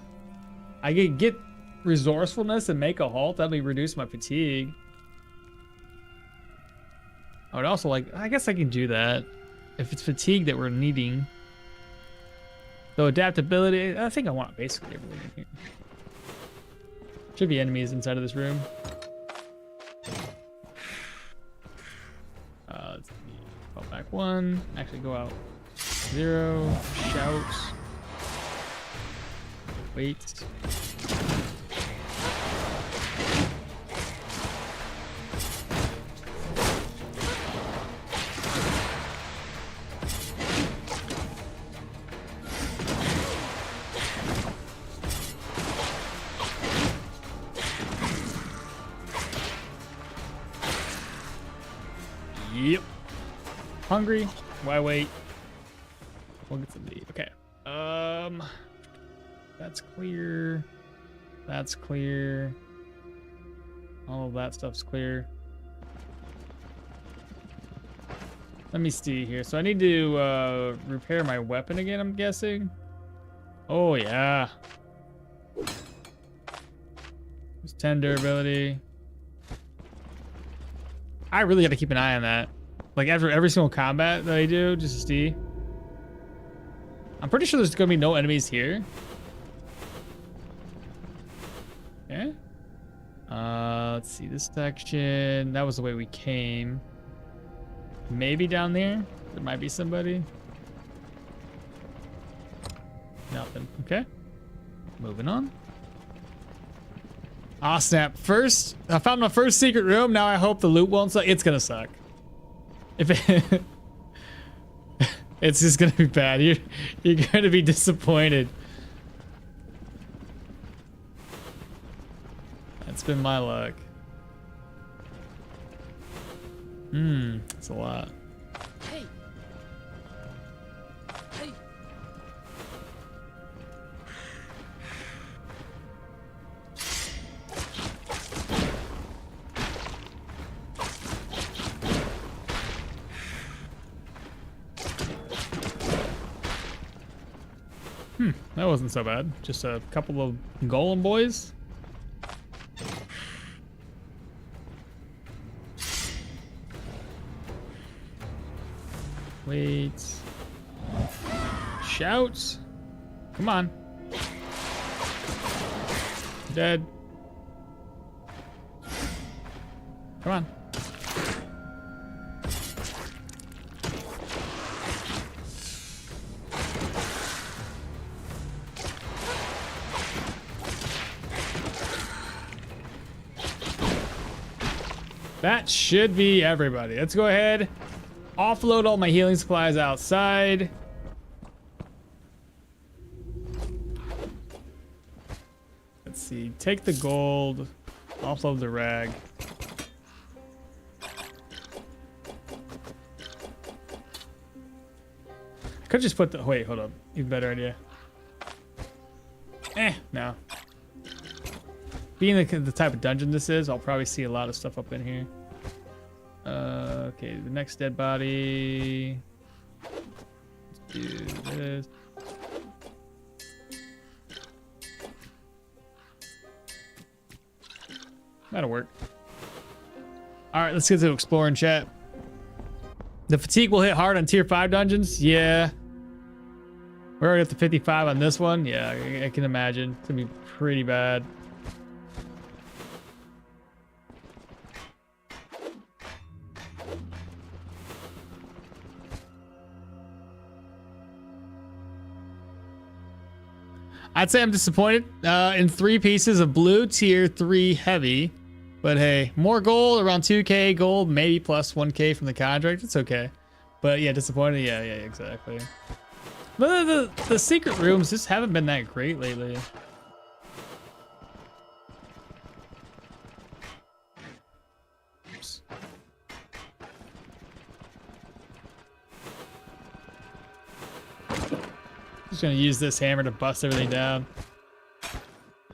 I could get resourcefulness and make a halt. That'll be reduce my fatigue. I would also like, I guess I can do that. If it's fatigue that we're needing. So adaptability, I think I want basically everything in here. Should be enemies inside of this room. Let's see. Go back 1. Actually go out 0. Shouts. Wait. Yep. Hungry. Why wait? We'll get some meat. Okay. That's clear. That's clear. All of that stuff's clear. Let me see here. So I need to repair my weapon again, I'm guessing. Oh yeah. There's 10 durability. I really got to keep an eye on that. Like after every single combat that I do, just to see. I'm pretty sure there's gonna be no enemies here. Okay. Let's see this section. That was the way we came. Maybe down there might be somebody. Nothing. Okay. Moving on. Ah, snap. First, I found my first secret room. Now I hope the loot won't suck. It's gonna suck. If it it's just gonna be bad. You're gonna be disappointed. That's been my luck. That's a lot.
Hey. Hey.
That wasn't so bad. Just a couple of golem boys. Wait. Shouts. Come on. Dead. Come on. That should be everybody. Let's go ahead. Offload all my healing supplies outside. Let's see. Take the gold. Offload the rag. I could just put the... Wait, hold up. Even better idea. No. Being the type of dungeon this is, I'll probably see a lot of stuff up in here. Okay, the next dead body. Let's do this. That'll work. All right, let's get to exploring, chat. The fatigue will hit hard on tier 5 dungeons. Yeah. We're already up to 55 on this one. Yeah, I can imagine. It's gonna be pretty bad. I'd say I'm disappointed in 3 pieces of blue tier 3 heavy, but hey, more gold, around 2k gold, maybe plus 1k from the contract. It's okay, but yeah, disappointed. Yeah, exactly. But the secret rooms just haven't been that great lately. Oops. Just gonna use this hammer to bust everything down.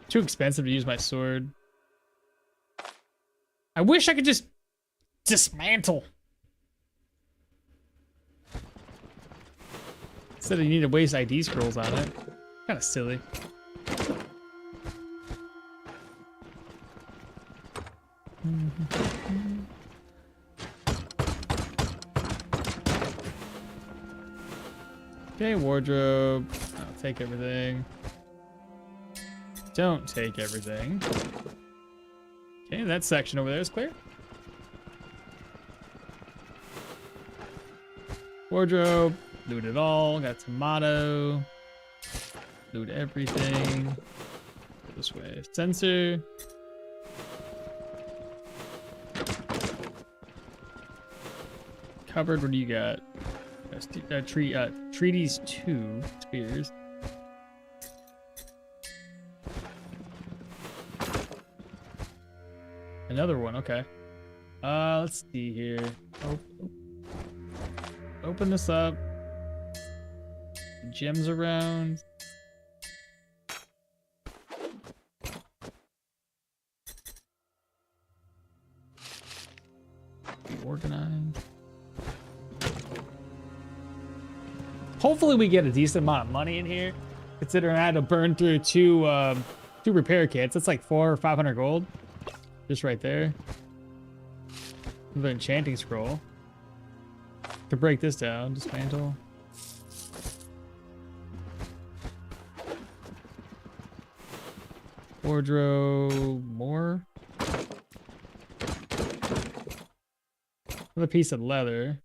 Too expensive to use my sword. I wish I could just dismantle. Instead, you need to waste ID scrolls on it. Kind of silly. Okay, wardrobe. I'll take everything. Don't take everything. Okay, that section over there is clear. Wardrobe. Loot it all. Got tomato. Loot everything. Go this way. Sensor. Covered. What do you got? Treaties 2 spears. Another one. Okay. Let's see here. Open this up. Gems around. Be organized. Hopefully we get a decent amount of money in here, considering I had to burn through two repair kits. That's like 400 or 500 gold, just right there. The enchanting scroll. To break this down, dismantle. Wardrobe, more. Another piece of leather.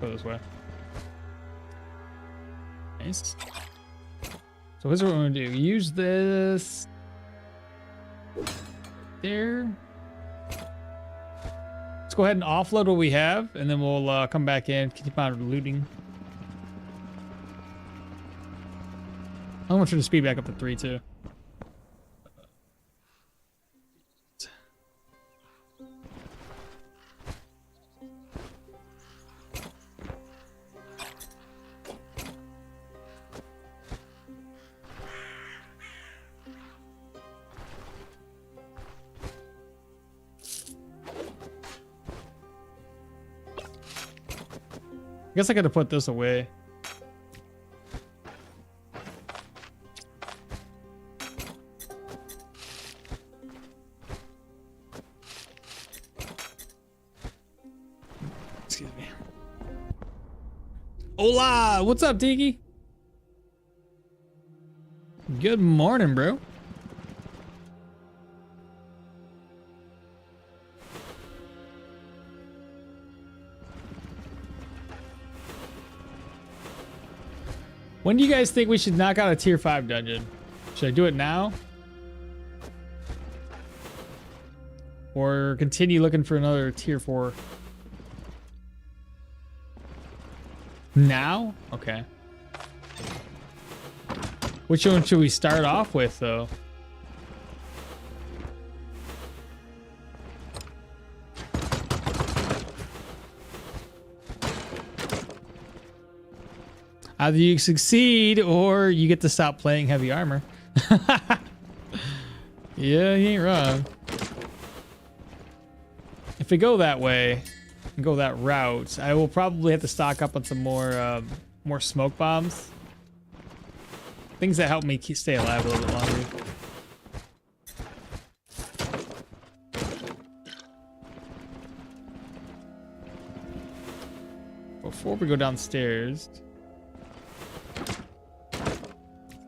Go this way. Nice. So here's what we're gonna do. Use this there. Let's go ahead and offload what we have, and then we'll come back in, keep on looting. I'm gonna turn the speed back up to 3 too. I guess I gotta put this away. Excuse me. Hola! What's up, Tiki? Good morning, bro. When do you guys think we should knock out a tier 5 dungeon? Should I do it now? Or continue looking for another tier 4? Now? Okay. Which one should we start off with, though? Either you succeed or you get to stop playing heavy armor. Yeah, you ain't wrong. If we go that way and go that route, I will probably have to stock up on some more smoke bombs. Things that help me stay alive a little bit longer. Before we go downstairs,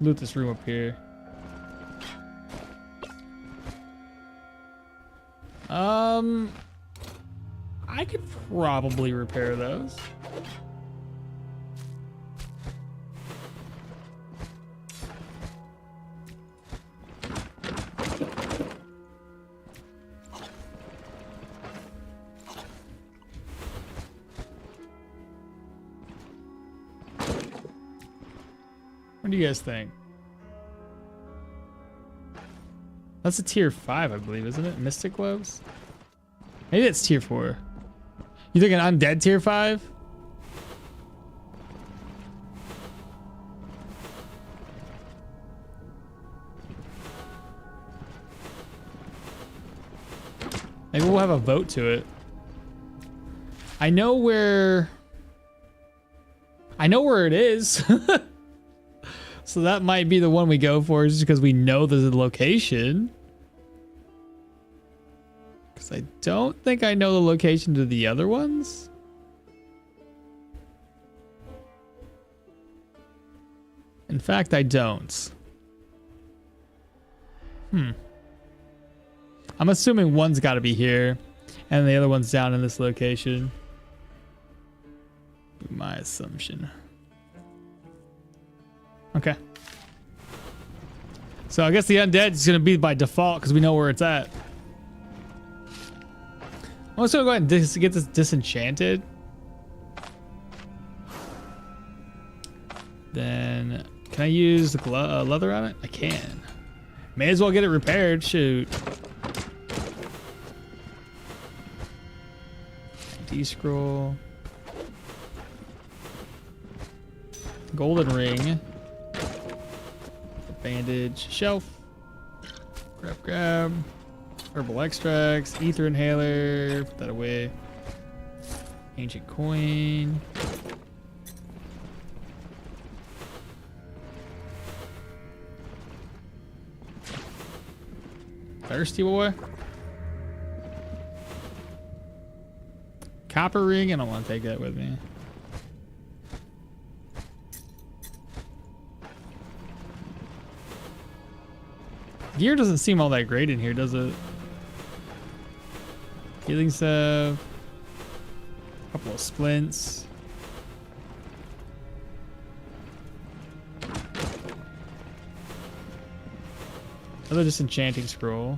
loot this room up here. I could probably repair those. What do you guys think? That's a tier 5, I believe, isn't it? Mystic gloves? Maybe it's tier 4. You think an undead tier 5? Maybe we'll have a vote to it. I know where it is. So that might be the one we go for just because we know there's a location. Because I don't think I know the location to the other ones. In fact, I don't. I'm assuming one's got to be here and the other one's down in this location. Be my assumption. Okay. So I guess the undead is going to be by default because we know where it's at. I'm also going to go ahead and get this disenchanted. Then, can I use the leather on it? I can. May as well get it repaired. Shoot. D-scroll. Golden ring. Bandage. Shelf. Grab. Herbal extracts. Ether inhaler. Put that away. Ancient coin. Thirsty boy. Copper ring. I don't want to take that with me. Gear doesn't seem all that great in here, does it? Healing salve. Couple of splints. Another disenchanting scroll.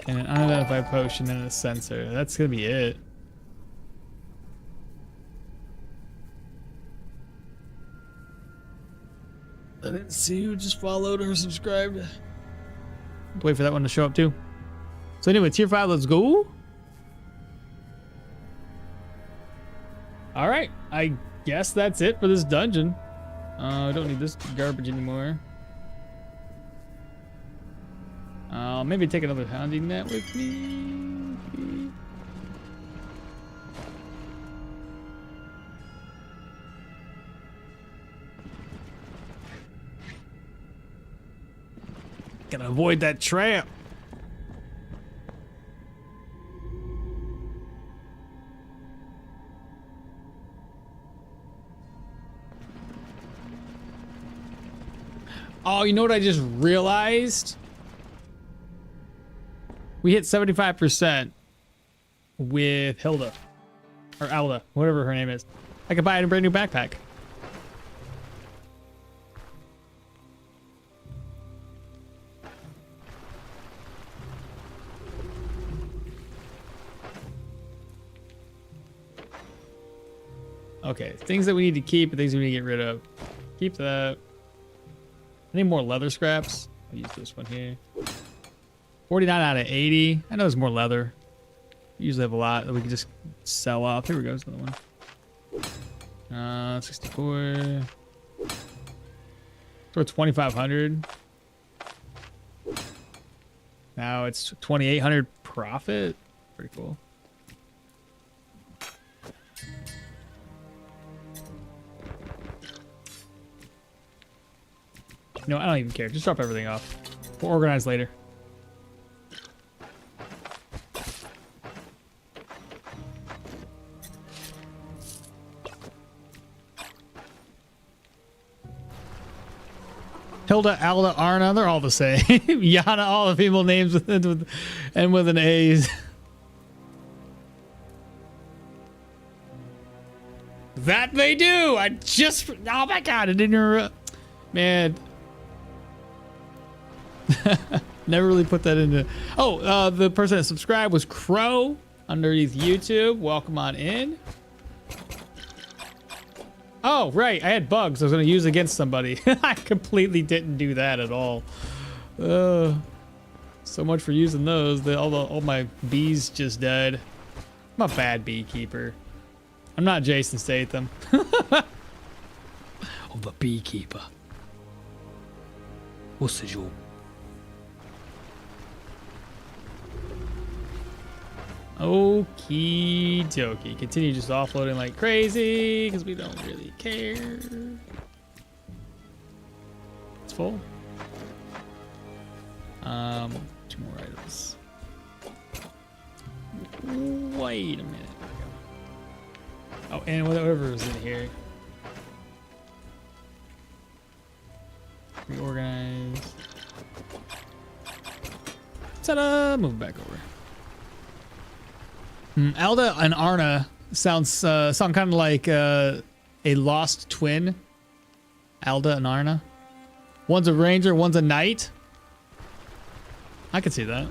And an unidentified potion and a sensor. That's gonna be it. I didn't see who just followed or subscribed. Wait for that one to show up too. So anyway, tier 5, let's go. All right, I guess that's it for this dungeon. I don't need this garbage anymore. Maybe take another hounding net with me. Gotta avoid that trap. Oh, you know what I just realized? We hit 75% with Hilda. Or Alda, whatever her name is. I could buy a brand new backpack. Okay, things that we need to keep and things we need to get rid of. Keep that. I need more leather scraps. I'll use this one here. 49 out of 80. I know there's more leather. We usually have a lot that we can just sell off. Here we go. There's another one. 64. So 2,500. Now it's 2,800 profit. Pretty cool. No, I don't even care. Just drop everything off. We'll organize later. Hilda, Alda, Arna, they're all the same. Yana, all the female names with an A's. That they do. I just, oh my God, I didn't, man. Never really put that into. Oh, the person that subscribed was Crow underneath YouTube. Welcome on in. Oh, right. I had bugs I was going to use against somebody. I completely didn't do that at all. So much for using those. All my bees just died. I'm a bad beekeeper. I'm not Jason Statham. Oh, the beekeeper. What's the job? Okie dokie. Continue just offloading like crazy because we don't really care. It's full. 2 more items. Wait a minute. Oh, and whatever is in here. Reorganize. Ta-da! Move back over. Alda and Arna sound kind of like a lost twin. Alda and Arna. One's a ranger, one's a knight. I can see that.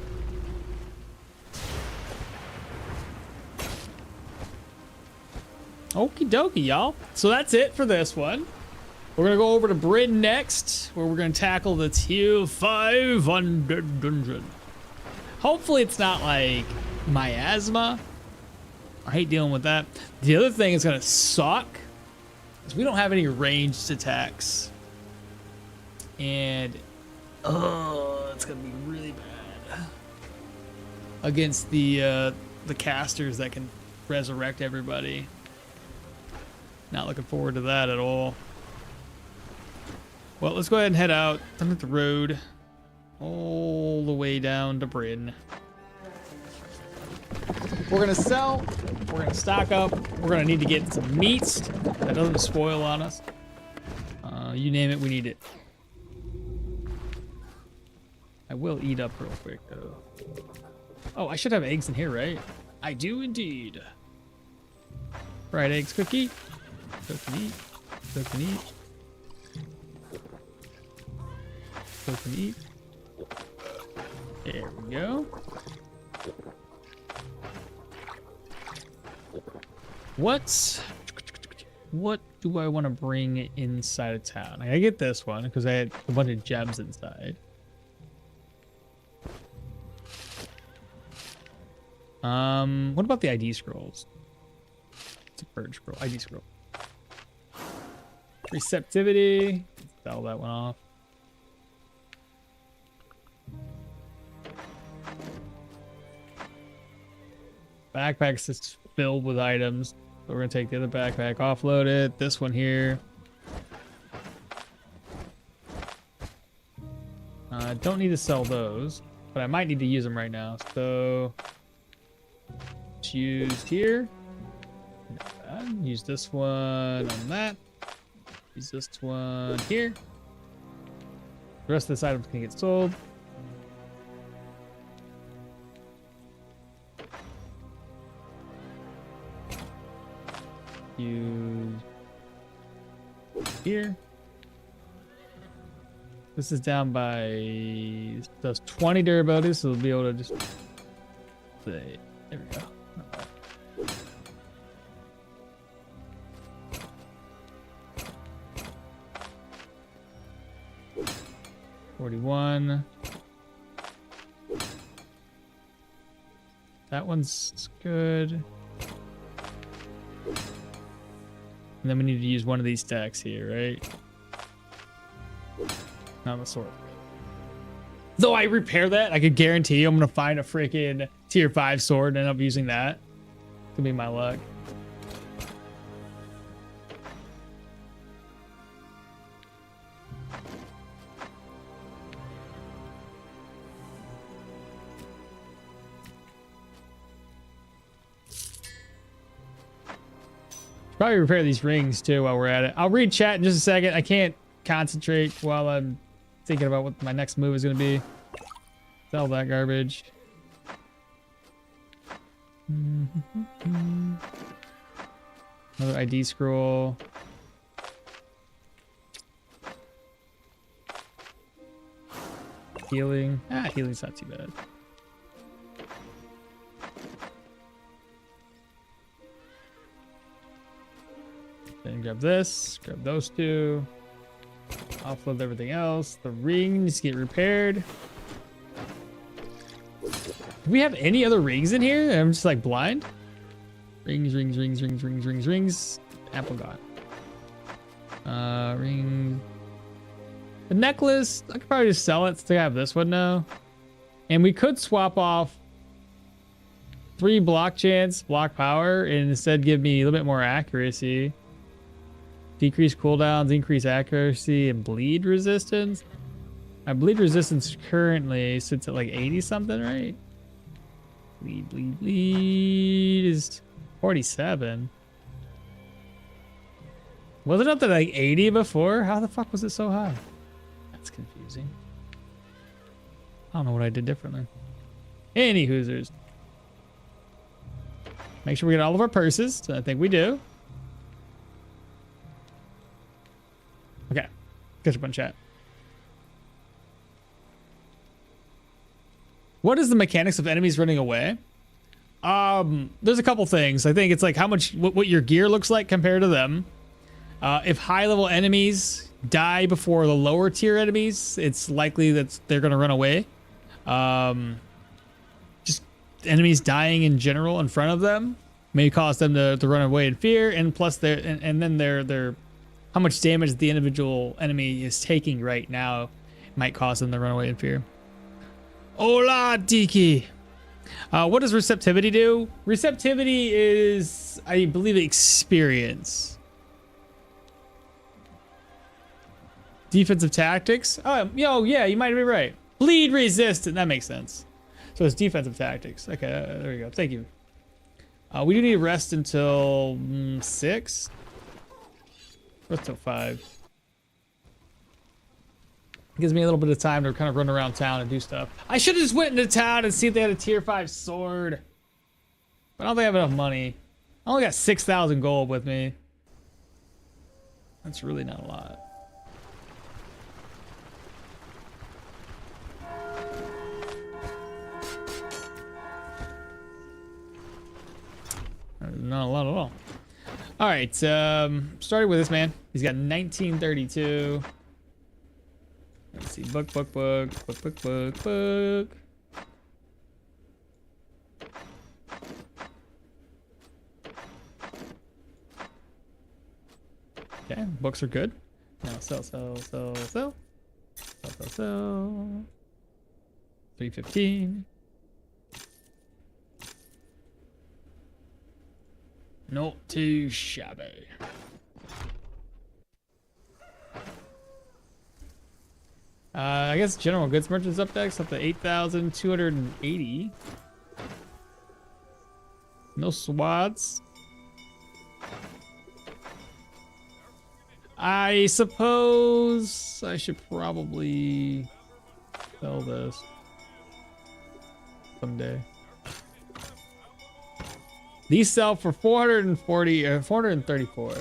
Okie dokie, y'all. So that's it for this one. We're gonna go over to Bryn next, where we're gonna tackle the tier 500 dungeon. Hopefully it's not like miasma. I hate dealing with that. The other thing is gonna suck is we don't have any ranged attacks, and it's gonna be really bad against the casters that can resurrect everybody. Not looking forward to that at all. Well, let's go ahead and head out. I'm at the road all the way down to Bryn. We're gonna sell, we're gonna stock up, we're gonna need to get some meats that doesn't spoil on us. You name it, we need it. I will eat up real quick though. Oh, I should have eggs in here, right? I do indeed. Fried eggs cookie. Cook and eat. Cook and eat. Cook and eat. There we go. What do I want to bring inside of town? I get this one because I had a bunch of gems inside. What about the ID scrolls? It's a purge scroll. ID scroll. Receptivity. Let's sell that one off. Backpack's just filled with items. So we're gonna take the other backpack, offload it. This one here. Don't need to sell those, but I might need to use them right now. So it's used here. Use this one on that. Use this one here. The rest of this items can get sold. Use here. This is down by those 20 durability, so we'll be able to just say, there we go. 41. That one's good. And then we need to use one of these stacks here, right? Not the sword. Though I repair that, I could guarantee you I'm gonna find a freaking tier 5 sword and end up using that. It's gonna be my luck. Probably repair these rings too while we're at it. I'll read chat in just a second. I can't concentrate while I'm thinking about what my next move is going to be. Sell that garbage. Another ID scroll. Healing. Healing's not too bad. Then grab this, grab those two. Offload everything else. The rings get repaired. Do we have any other rings in here? I'm just like blind. Rings. Apple gone. Ring. The necklace, I could probably just sell it to have this one now. And we could swap off 3 block chance, block power, and instead give me a little bit more accuracy. Decrease cooldowns, increase accuracy, and bleed resistance. My bleed resistance currently sits at like 80 something, right? Bleed is 47. Was it up to like 80 before? How the fuck was it so high? That's confusing. I don't know what I did differently. Any hoosers. Make sure we get all of our purses. I think we do. Okay, catch up on chat. What is the mechanics of enemies running away? There's a couple things. I think it's like how much, what your gear looks like compared to them. If high level enemies die before the lower tier enemies, it's likely that they're going to run away. Just enemies dying in general in front of them may cause them to run away in fear, and plus and then they're how much damage the individual enemy is taking right now might cause them to run away in fear. Hola, Tiki. What does receptivity do? Receptivity is, I believe, experience. Defensive tactics. Oh, yeah, you might be right. Bleed resistant. That makes sense. So it's defensive tactics. Okay, there we go. Thank you. We do need rest until 6. Rest till 5. Gives me a little bit of time to kind of run around town and do stuff. I should have just went into town and see if they had a tier 5 sword. But I don't think I have enough money. I only got 6,000 gold with me. That's really not a lot. Not a lot at all. All right, starting with this man. He's got 1932. Let's see, book. Okay, books are good. Now sell. 315. Not too shabby. I guess general goods merchants up next, up to 8,280. No swads. I suppose I should probably sell this someday. These sell for 440 or 434.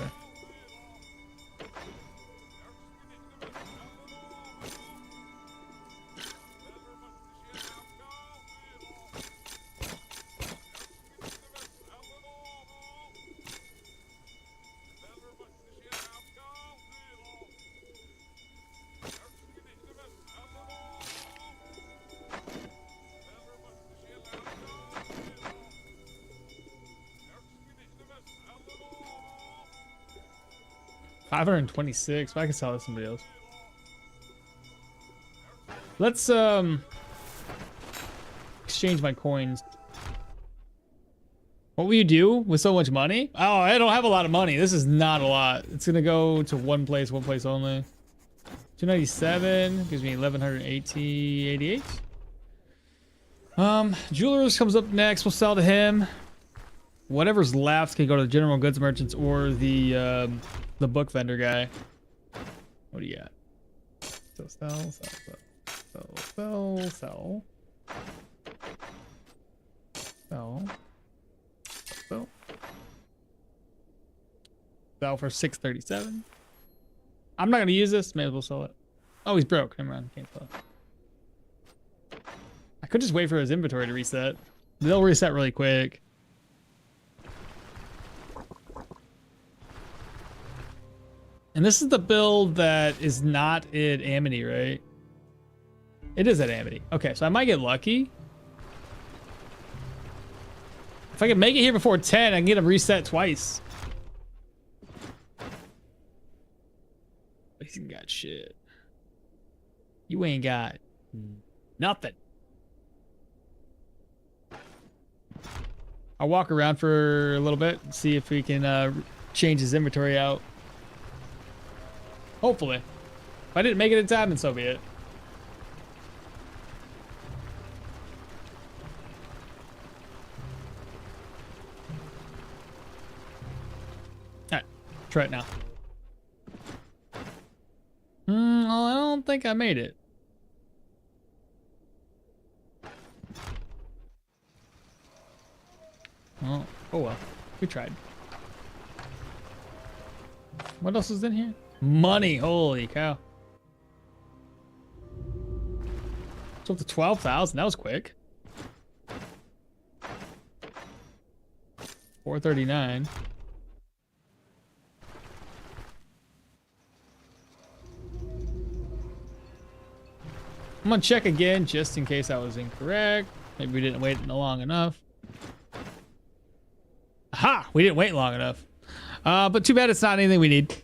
$526. But I can sell it to somebody else. Let's exchange my coins. What will you do with so much money? Oh, I don't have a lot of money. This is not a lot. It's gonna go to one place only. 297 gives me 1180, 88. Jewelers comes up next. We'll sell to him. Whatever's left can go to the general goods merchants or the book vendor guy. What do you got? So sell. Sell for 637. I'm not gonna use this. May as well sell it. Oh, he's broke. Never mind. Can't sell it. I could just wait for his inventory to reset. They'll reset really quick. And this is the build that is not at Amity, right? It is at Amity. Okay, so I might get lucky. If I can make it here before 10, I can get him reset twice. But he's got shit. You ain't got nothing. I'll walk around for a little bit and see if we can change his inventory out. Hopefully. If I didn't make it in time, then so be it. Alright, try it now. Well, I don't think I made it. Oh well. We tried. What else is in here? Money, holy cow. It's up to 12,000. That was quick. 439. I'm gonna check again just in case I was incorrect. Maybe we didn't wait long enough. Aha! We didn't wait long enough. But too bad it's not anything we need.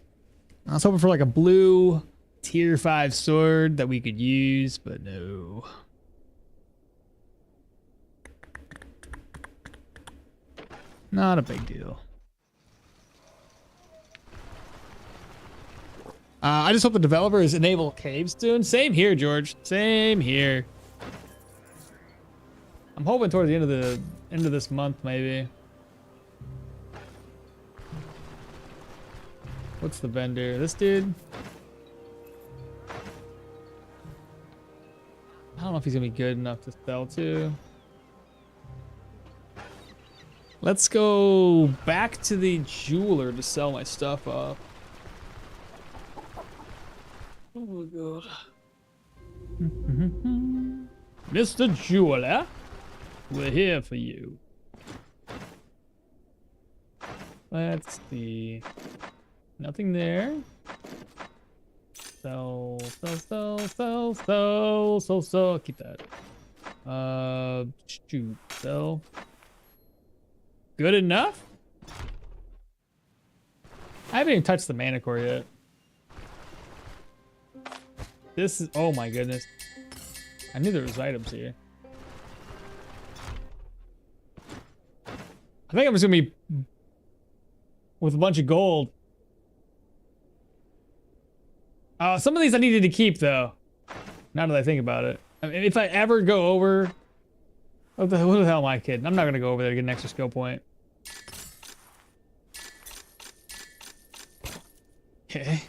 I was hoping for like a blue tier 5 sword that we could use, but no. Not a big deal. I just hope the developers enable caves soon. Same here, George. Same here. I'm hoping towards the end of this month, maybe. What's the vendor? This dude? I don't know if he's gonna be good enough to sell to. Let's go back to the jeweler to sell my stuff off. Oh my god. Mr. Jeweler, we're here for you. Let's see. Nothing there. Sell. Keep that. Shoot. Sell. Good enough? I haven't even touched the manicore yet. This is, oh my goodness. I knew there was items here. I think I'm just gonna be with a bunch of gold. Some of these I needed to keep though. Now that I think about it. I mean, if I ever go over, what the hell am I kidding? I'm not gonna go over there to get an extra skill point. Okay.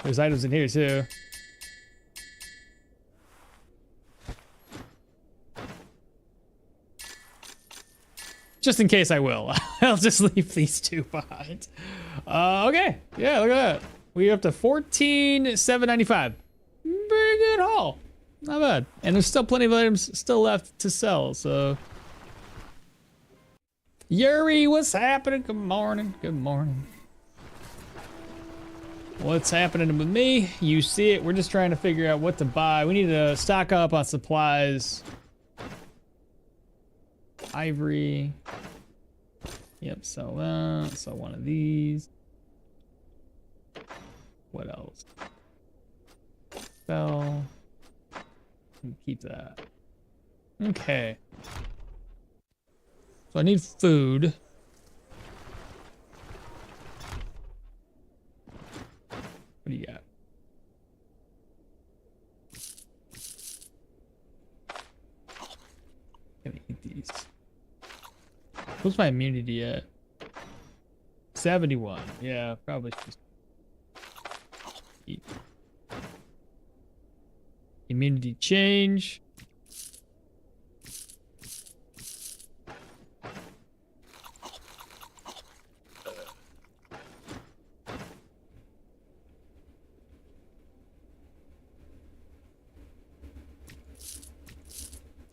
There's items in here too. Just in case I will. I'll just leave these two behind. Okay. Yeah, look at that. We're up to 14,795. Pretty good haul. Not bad. And there's still plenty of items still left to sell, so. Yuri, what's happening? Good morning. Good morning. What's happening with me? You see it. We're just trying to figure out what to buy. We need to stock up on supplies. Ivory. Yep, sell that. Sell one of these. What else? Sell. Keep that. Okay. So I need food. What do you got? Gonna eat these. What's my immunity at? 71. Yeah, probably just eat. Immunity change.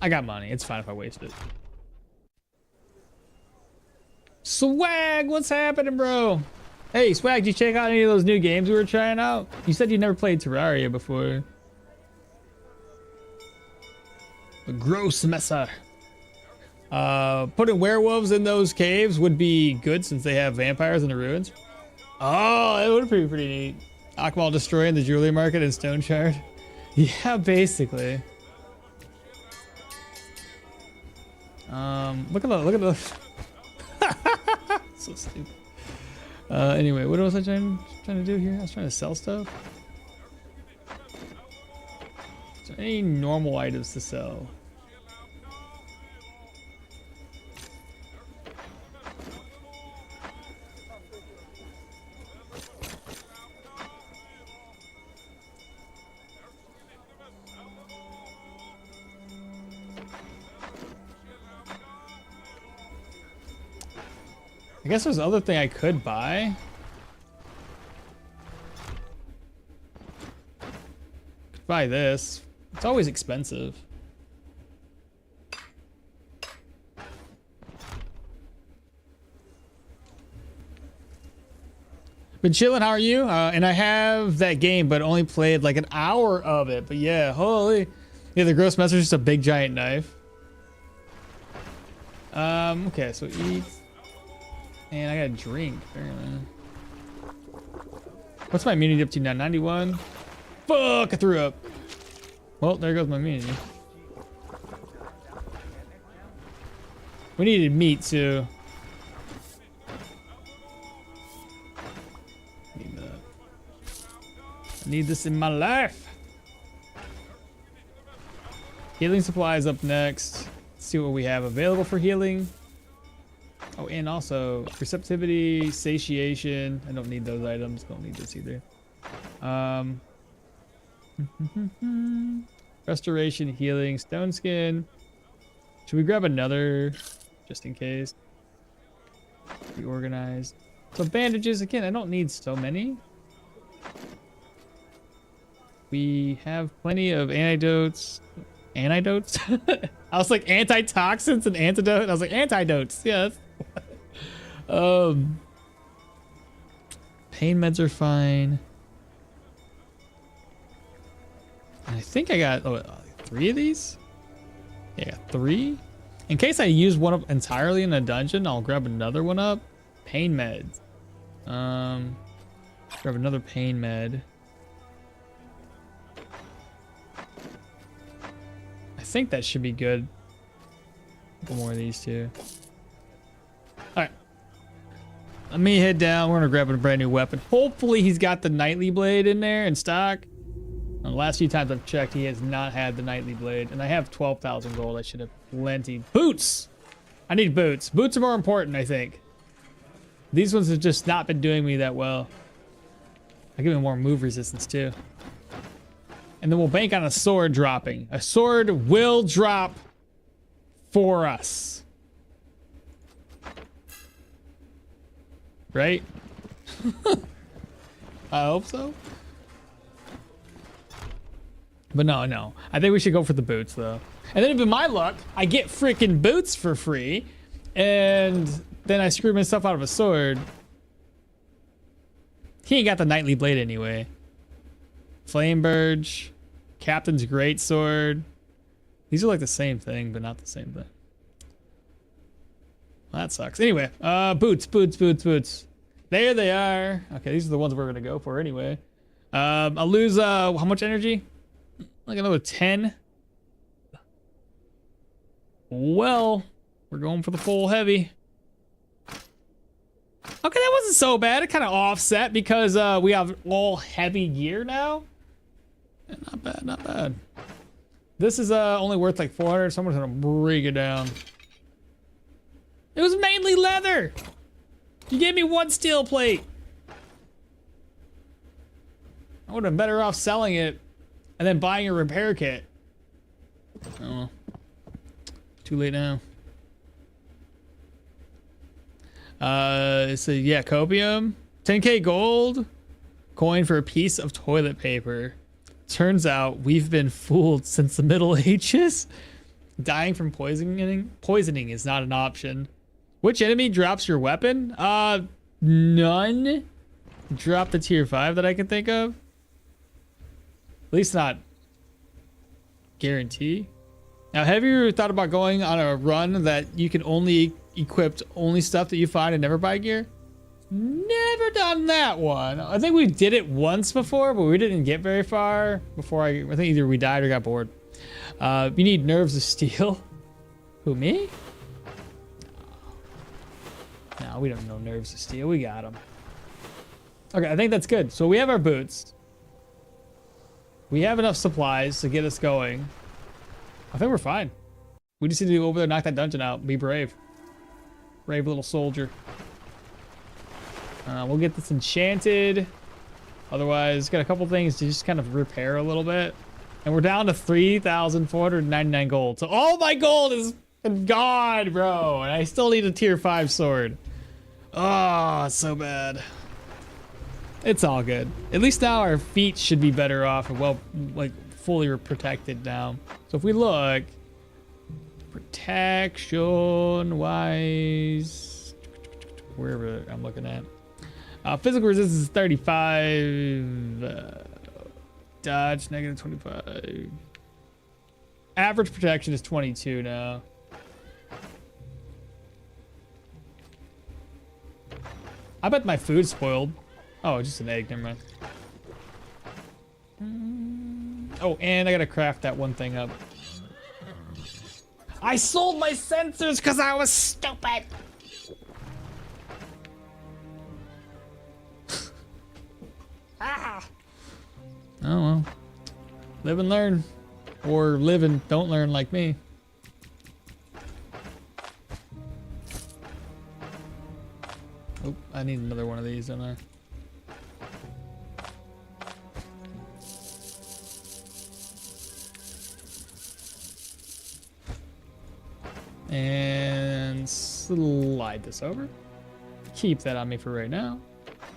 I got money. It's fine if I waste it. Swag, what's happening, bro? Hey, Swag, did you check out any of those new games we were trying out? You said you never played Terraria before. A gross messer. Putting werewolves in those caves would be good since they have vampires in the ruins. Oh, it would be pretty neat. Akmal destroying the jewelry market in Stoneshard. Yeah, basically. Look at the so stupid. Anyway, what was I trying to do here? I was trying to sell stuff. Is there any normal items to sell? I guess there's other thing I could buy. Could buy this. It's always expensive. Been chilling, how are you? And I have that game, but only played like an hour of it. But yeah, holy. Yeah, the gross mess is just a big giant knife. Okay, so eat. And I got a drink, apparently. What's my immunity up to now? 91? Fuck, I threw up. Well, there goes my immunity. We needed meat, too. Need that. I need this in my life. Healing supplies up next. Let's see what we have available for healing. Oh, and also receptivity, satiation. I don't need those items. Don't need this either. Restoration, healing, stone skin. Should we grab another just in case? Be organized. So bandages, again, I don't need so many. We have plenty of antidotes. Antidotes? I was like antitoxins and antidote. I was like antidotes. Yes. Pain meds are fine. And I think I got 3 of these. Yeah, 3. In case I use one up entirely in a dungeon, I'll grab another one up. Pain meds. Grab another pain med. I think that should be good. A couple more of these too. Alright. Let me head down. We're gonna grab a brand new weapon. Hopefully he's got the Knightly Blade in there in stock. The last few times I've checked, he has not had the Knightly Blade. And I have 12,000 gold. I should have plenty. Boots! I need boots. Boots are more important, I think. These ones have just not been doing me that well. I'll give me more move resistance too. And then we'll bank on a sword dropping. A sword will drop for us. Right? I hope so. But no. I think we should go for the boots though. And then if in my luck, I get freaking boots for free. And then I screw myself out of a sword. He ain't got the knightly blade anyway. Flame Burge. Captain's Greatsword. These are like the same thing, but not the same thing. Well, that sucks. Anyway, boots. There they are. Okay, these are the ones we're gonna go for anyway. I'll lose how much energy? Like another 10. Well, we're going for the full heavy. Okay, that wasn't so bad. It kind of offset because we have all heavy gear now. Yeah, not bad. This is only worth like 400. Someone's gonna break it down. It was mainly leather. You gave me one steel plate. I would have been better off selling it and then buying a repair kit. Oh, too late now. So yeah, copium, 10k gold, coin for a piece of toilet paper. Turns out we've been fooled since the Middle Ages. Dying from poisoning is not an option. Which enemy drops your weapon? None drop the tier 5 that I can think of. At least not guarantee. Now, have you thought about going on a run that you can only equip only stuff that you find and never buy gear? Never done that one. I think we did it once before, but we didn't get very far before I think either we died or got bored. You need nerves of steel. Who, me? No, we don't know nerves of steel. We got them. Okay, I think that's good. So we have our boots. We have enough supplies to get us going. I think we're fine. We just need to go over there, knock that dungeon out, be brave. Brave little soldier. We'll get this enchanted. Otherwise, got a couple things to just kind of repair a little bit. And we're down to 3,499 gold. So all my gold is gone, bro. And I still need a tier 5 sword. Oh, it's so bad. It's all good. At least now our feet should be better off and well, like fully protected now. So if we look, protection wise, wherever I'm looking at, physical resistance is 35, dodge negative 25, average protection is 22 now. I bet my food's spoiled. Oh, just an egg, never mind. Oh, and I gotta craft that one thing up. I sold my sensors because I was stupid. Ah. Oh well. Live and learn. Or live and don't learn like me. Oh, I need another one of these, don't I? And slide this over. Keep that on me for right now.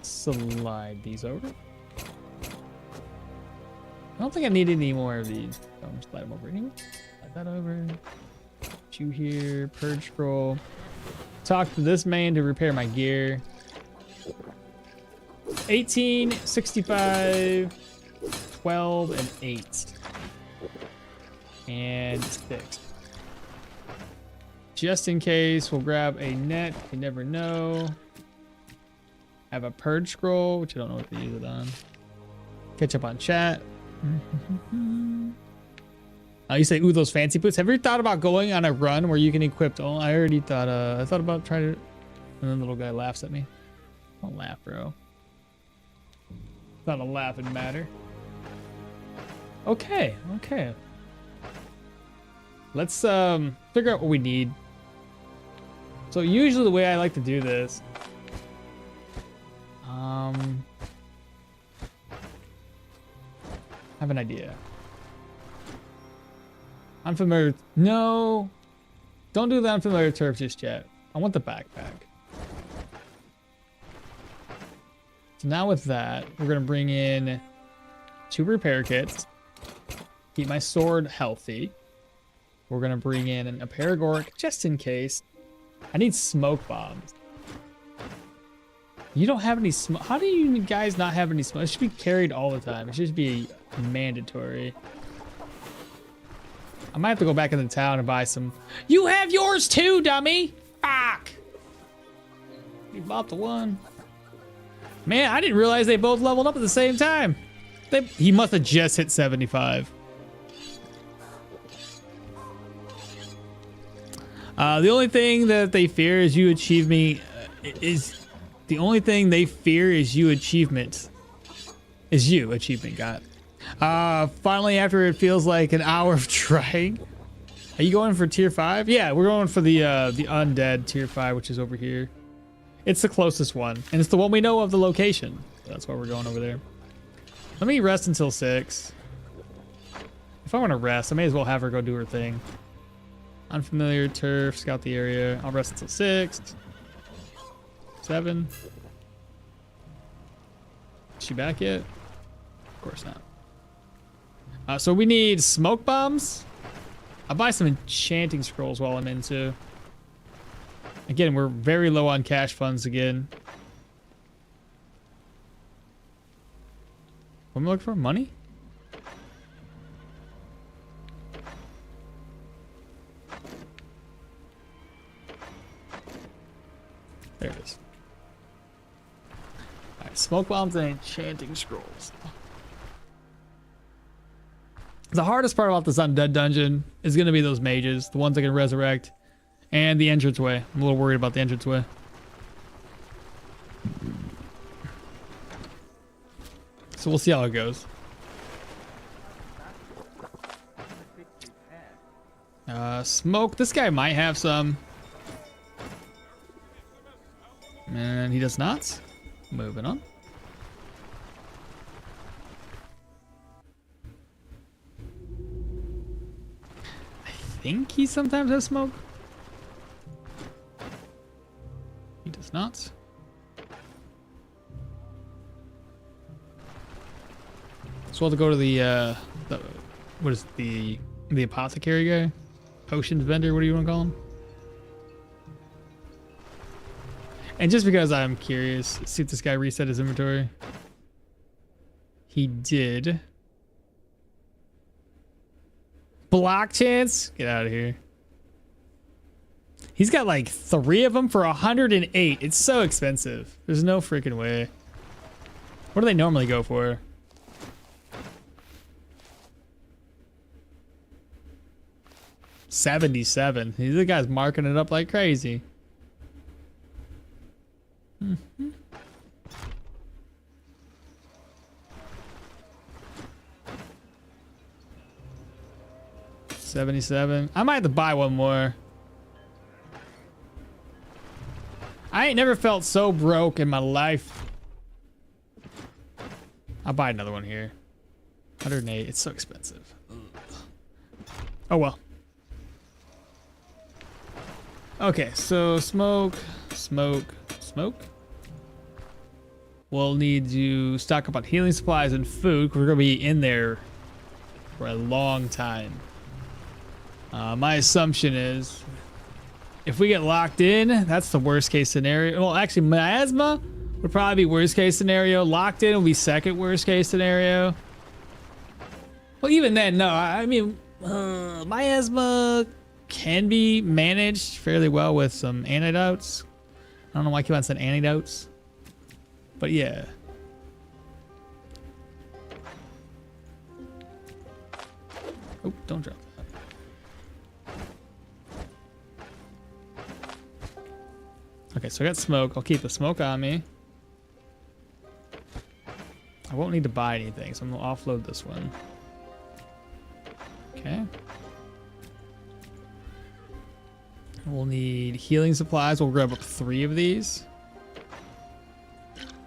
Slide these over. I don't think I need any more of these. So I'm just slide them over anyway. Slide that over. Put you here. Purge scroll. Talk to this man to repair my gear. 18, 65, 12, and 8. And 6. Just in case, we'll grab a net. You never know. Have a purge scroll, which I don't know what to use it on. Catch up on chat. You say, ooh, those fancy boots. Have you thought about going on a run where you can equip? Oh, I already thought. I thought about trying to. And then the little guy laughs at me. Don't laugh, bro. It's not a laughing matter. Okay, okay. Let's figure out what we need. So usually the way I like to do this, have an idea. Unfamiliar. No. Don't do the unfamiliar turf just yet. I want the backpack. So now with that, we're going to bring in 2 repair kits. Keep my sword healthy. We're going to bring in a Paragoric just in case. I need smoke bombs. You don't have any smoke. How do you guys not have any smoke? It should be carried all the time. It should be mandatory. I might have to go back into town and buy some. You have yours too, dummy. Fuck. You bought the one. Man, I didn't realize they both leveled up at the same time. He must have just hit 75. The only thing that they fear is you achieve me. The only thing they fear is you achievement. Is you achievement, got. Finally, after it feels like an hour of trying. Are you going for tier 5? Yeah, we're going for the undead tier 5, which is over here. It's the closest one, and it's the one we know of the location. That's why we're going over there. Let me rest until 6. If I want to rest, I may as well have her go do her thing. Unfamiliar turf, scout the area. I'll rest until 6. 7. Is she back yet? Of course not. So we need smoke bombs. I'll buy some enchanting scrolls while I'm in too. Again, we're very low on cash funds again. What am I looking for? Money? There it is. Alright, smoke bombs and enchanting scrolls. The hardest part about this undead dungeon is going to be those mages, the ones that can resurrect, and the entranceway. I'm a little worried about the entranceway. So we'll see how it goes. Smoke. This guy might have some. And he does not. Moving on. I think he sometimes has smoke. He does not. So we'll have to go to the what is the apothecary guy? Potions vendor, what do you want to call him? And just because I'm curious, see if this guy reset his inventory. He did. Block chance? Get out of here. He's got like 3 of them for 108. It's so expensive. There's no freaking way. What do they normally go for? $77. These guy's marking it up like crazy. Mm-hmm. $77. I might have to buy one more. I ain't never felt so broke in my life. I'll buy another one here. 108. It's so expensive. Oh well. Okay, so smoke. We'll need to stock up on healing supplies and food, because we're going to be in there for a long time. My assumption is if we get locked in, that's the worst case scenario. Well, actually, miasma would probably be worst case scenario. Locked in would be second worst case scenario. Well, even then, no. I mean, miasma can be managed fairly well with some antidotes. I don't know why I keep on saying antidotes. But yeah. Oh, don't drop that. Okay, so I got smoke. I'll keep the smoke on me. I won't need to buy anything, so I'm gonna offload this one. Okay. We'll need healing supplies. We'll grab up 3 of these.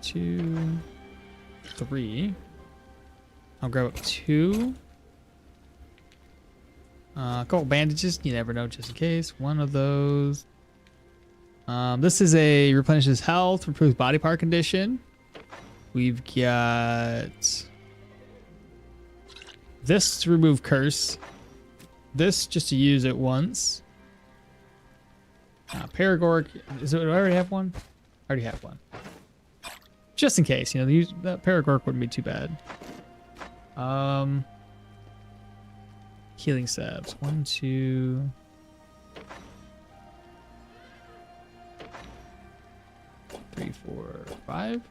2, 3. I'll grab up 2. A couple bandages. You never know, just in case. 1 of those. This is a replenishes health, improves body part condition. We've got this to remove curse. This just to use it once. Paragork. Do I already have one? I already have one. Just in case, you know, that Paragork wouldn't be too bad. Healing salves. 1, 2. 3, 4, 5.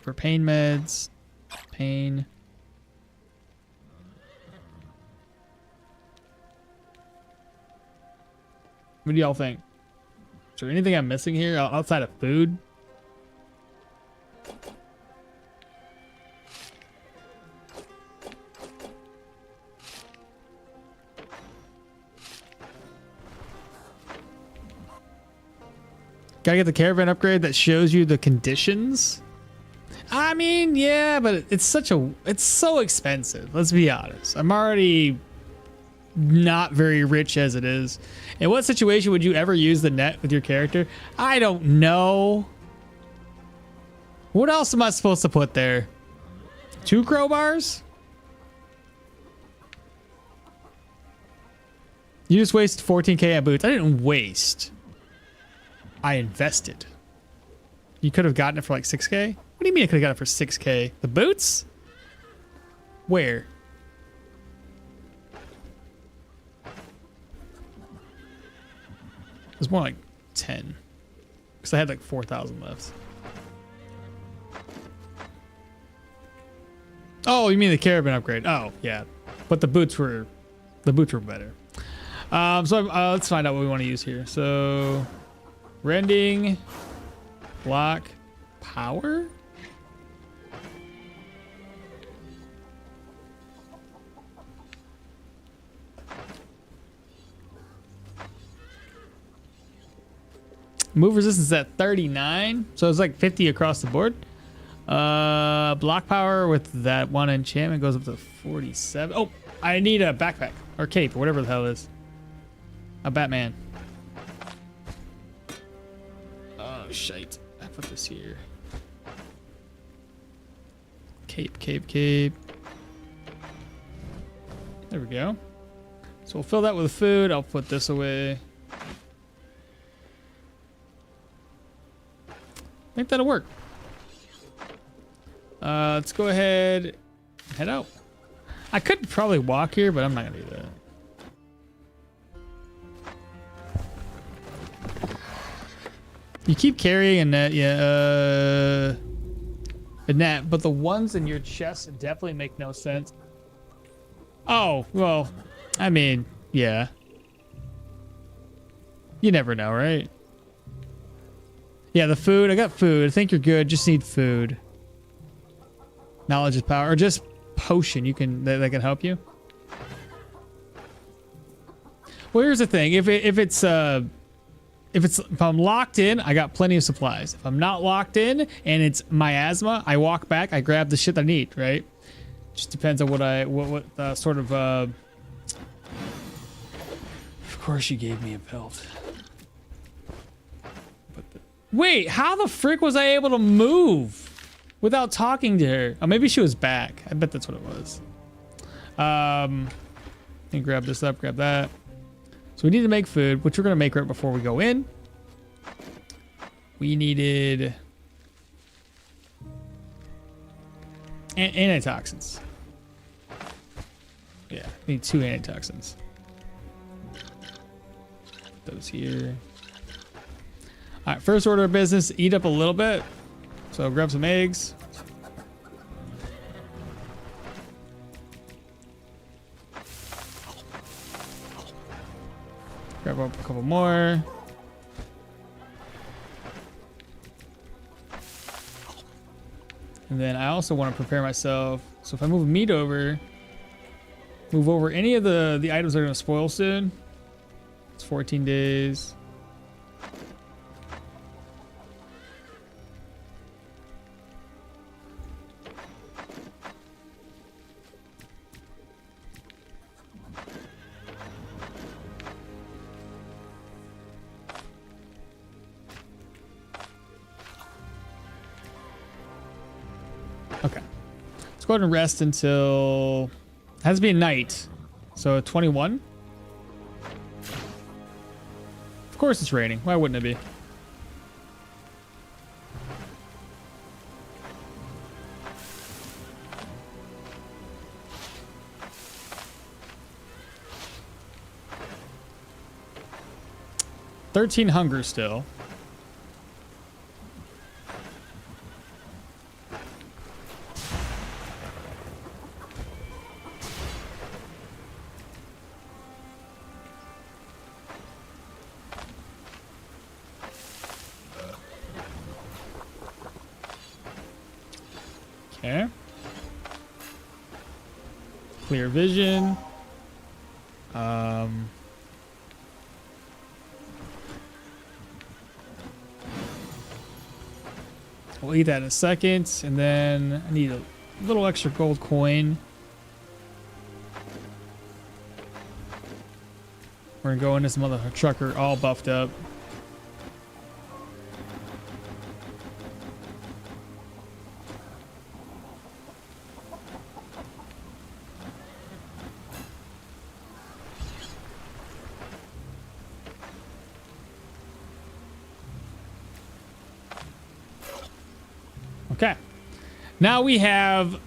For pain meds. Pain. What do y'all think? Is there anything I'm missing here outside of food? Gotta get the caravan upgrade that shows you the conditions. I mean, yeah, but it's so expensive. Let's be honest. I'm already not very rich as it is. In what situation would you ever use the net with your character? I don't know. What else am I supposed to put there? 2 crowbars? You just wasted 14k on boots. I didn't waste. I invested. You could have gotten it for like 6k? What do you mean I could have got it for 6k? The boots? Where? It was more like 10. Because I had like 4,000 left. Oh, you mean the caravan upgrade? Oh, yeah. But the boots were better. Let's find out what we want to use here. So, rending, block, power. Move resistance at 39, so it's like 50 across the board. Block power with that 1 enchantment goes up to 47. Oh, I need a backpack or cape or whatever the hell it is. A Batman. Oh shite! I put this here. Cape, cape, cape. There we go. So we'll fill that with food. I'll put this away. I think that'll work. Let's go ahead and head out. I could probably walk here, but I'm not gonna do that. You keep carrying a net, yeah. A net, but the ones in your chest definitely make no sense. Oh, well, I mean, yeah. You never know, right? Yeah, the food. I got food. I think you're good. Just need food. Knowledge is power, or just potion. You can that can help you. Well, here's the thing. If I'm locked in, I got plenty of supplies. If I'm not locked in and it's miasma, I walk back. I grab the shit I need. Right. Just depends on what sort of. Of course, you gave me a belt. Wait, how the frick was I able to move without talking to her? Oh, maybe she was back. I bet that's what it was. Let me grab this up, grab that. So we need to make food, which we're going to make right before we go in. We needed antitoxins. Yeah, we need 2 antitoxins. Those here. All right, first order of business, eat up a little bit. So grab some eggs. Grab up a couple more. And then I also want to prepare myself. So if I move meat over, move over any of the items that are going to spoil soon. It's 14 days. Okay. Let's go ahead and rest until... It has to be a night. So 21. Of course it's raining. Why wouldn't it be? $13 hunger still. Okay. Clear vision. We'll eat that in a second, and then I need a little extra gold coin. We're gonna go into some other trucker all buffed up. Okay. Now we have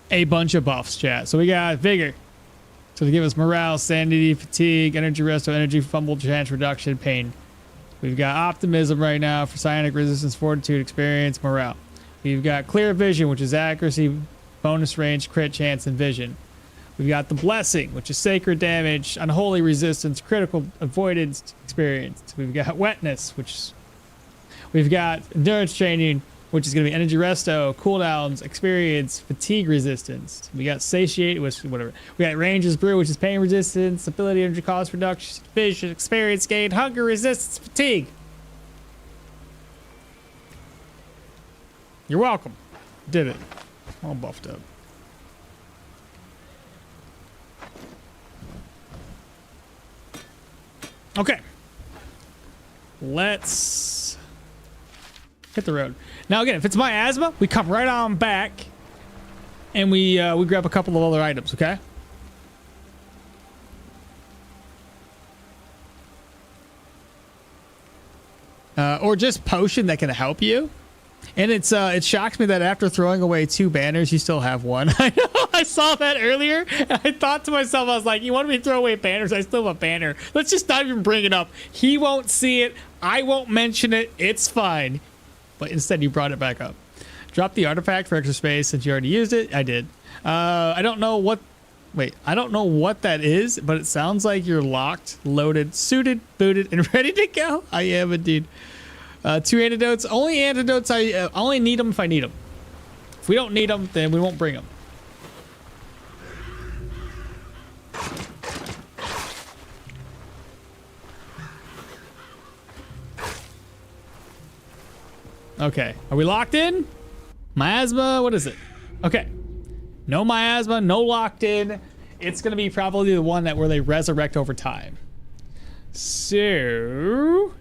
a bunch of buffs, chat. So we got Vigor. So to give us morale, sanity, fatigue, energy resto, energy fumble, chance reduction, pain. We've got optimism right now for psionic resistance, fortitude, experience, morale. We've got clear vision, which is accuracy, bonus range, crit chance, and vision. We've got the blessing, which is sacred damage, unholy resistance, critical avoidance, experience. We've got wetness, we've got endurance training, which is going to be energy resto, cooldowns, experience, fatigue resistance. We got satiate, which whatever. We got ranger's brew, which is pain resistance, ability energy cost reduction, vision, experience gain, hunger resistance, fatigue. You're welcome. Did it. All buffed up. Okay. Let's hit the road. Now again, if it's miasma, we come right on back and we grab a couple of other items, okay? Or just potion that can help you. And it shocks me that after throwing away 2 banners, you still have 1. I know, I saw that earlier, and I thought to myself, I was like, you want me to throw away banners? I still have a banner. Let's just not even bring it up. He won't see it. I won't mention it. It's fine. But instead, you brought it back up. Drop the artifact for extra space since you already used it. I did. I don't know what... Wait, I don't know what that is, but it sounds like you're locked, loaded, suited, booted, and ready to go. I am indeed. 2 antidotes. Only antidotes, I only need them if I need them. If we don't need them, then we won't bring them. Okay, are we locked in? Miasma, what is it? Okay, no miasma, no locked in. It's gonna be probably the one that where they resurrect over time. So,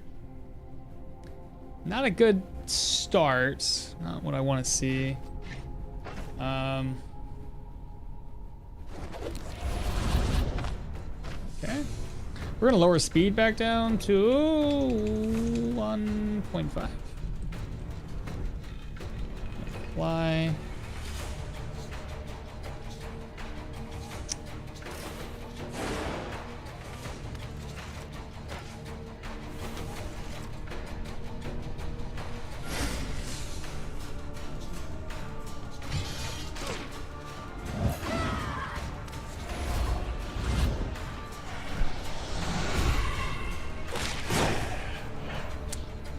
not a good start. Not what I want to see. Okay, we're gonna lower speed back down to 1.5. Fly.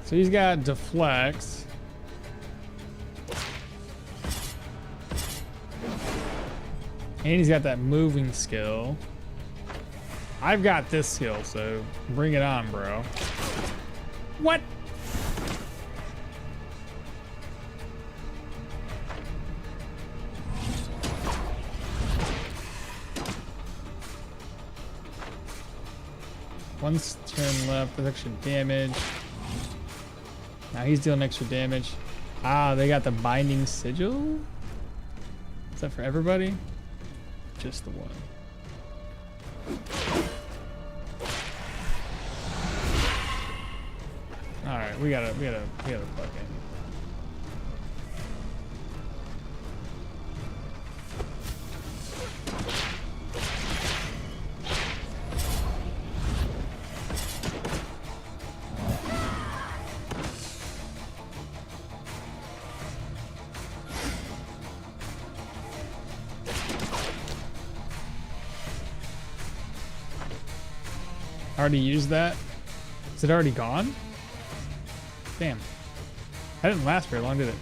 So he's got deflect. And he's got that moving skill. I've got this skill, so bring it on, bro. What? One turn left with extra damage. Now he's dealing extra damage. Ah, they got the binding sigil. Is that for everybody? Just the one. All right, we gotta fucking. Already used that? Is it already gone? Damn. That didn't last very long, did it?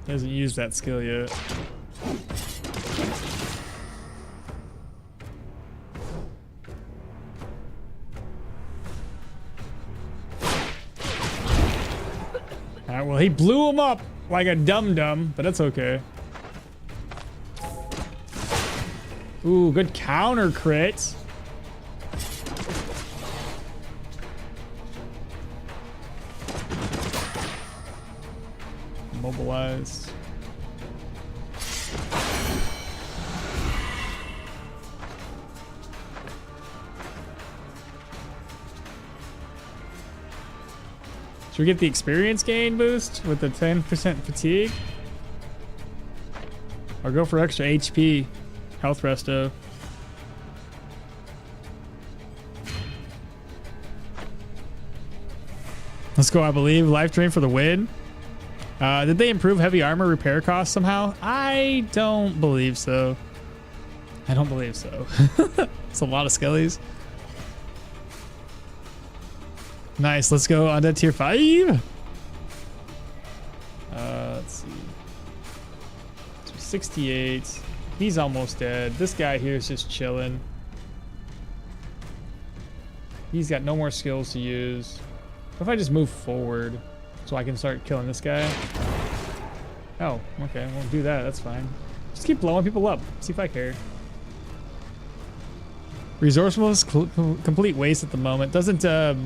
Hasn't used that skill yet. Alright, well, he blew him up like a dum-dum, but that's okay. Ooh, good counter crit. Mobilized. Should we get the experience gain boost with the 10% fatigue? Or go for extra HP, health resto? Let's go, I believe. Life drain for the win. Did they improve heavy armor repair costs somehow? I don't believe so. I don't believe so. It's a lot of skellies. Nice, let's go on to tier 5. Let's see. 68. He's almost dead. This guy here is just chilling. He's got no more skills to use. What if I just move forward so I can start killing this guy? Oh, okay, we'll do that. That's fine. Just keep blowing people up. See if I care. Resourcefulness complete waste at the moment. Doesn't EV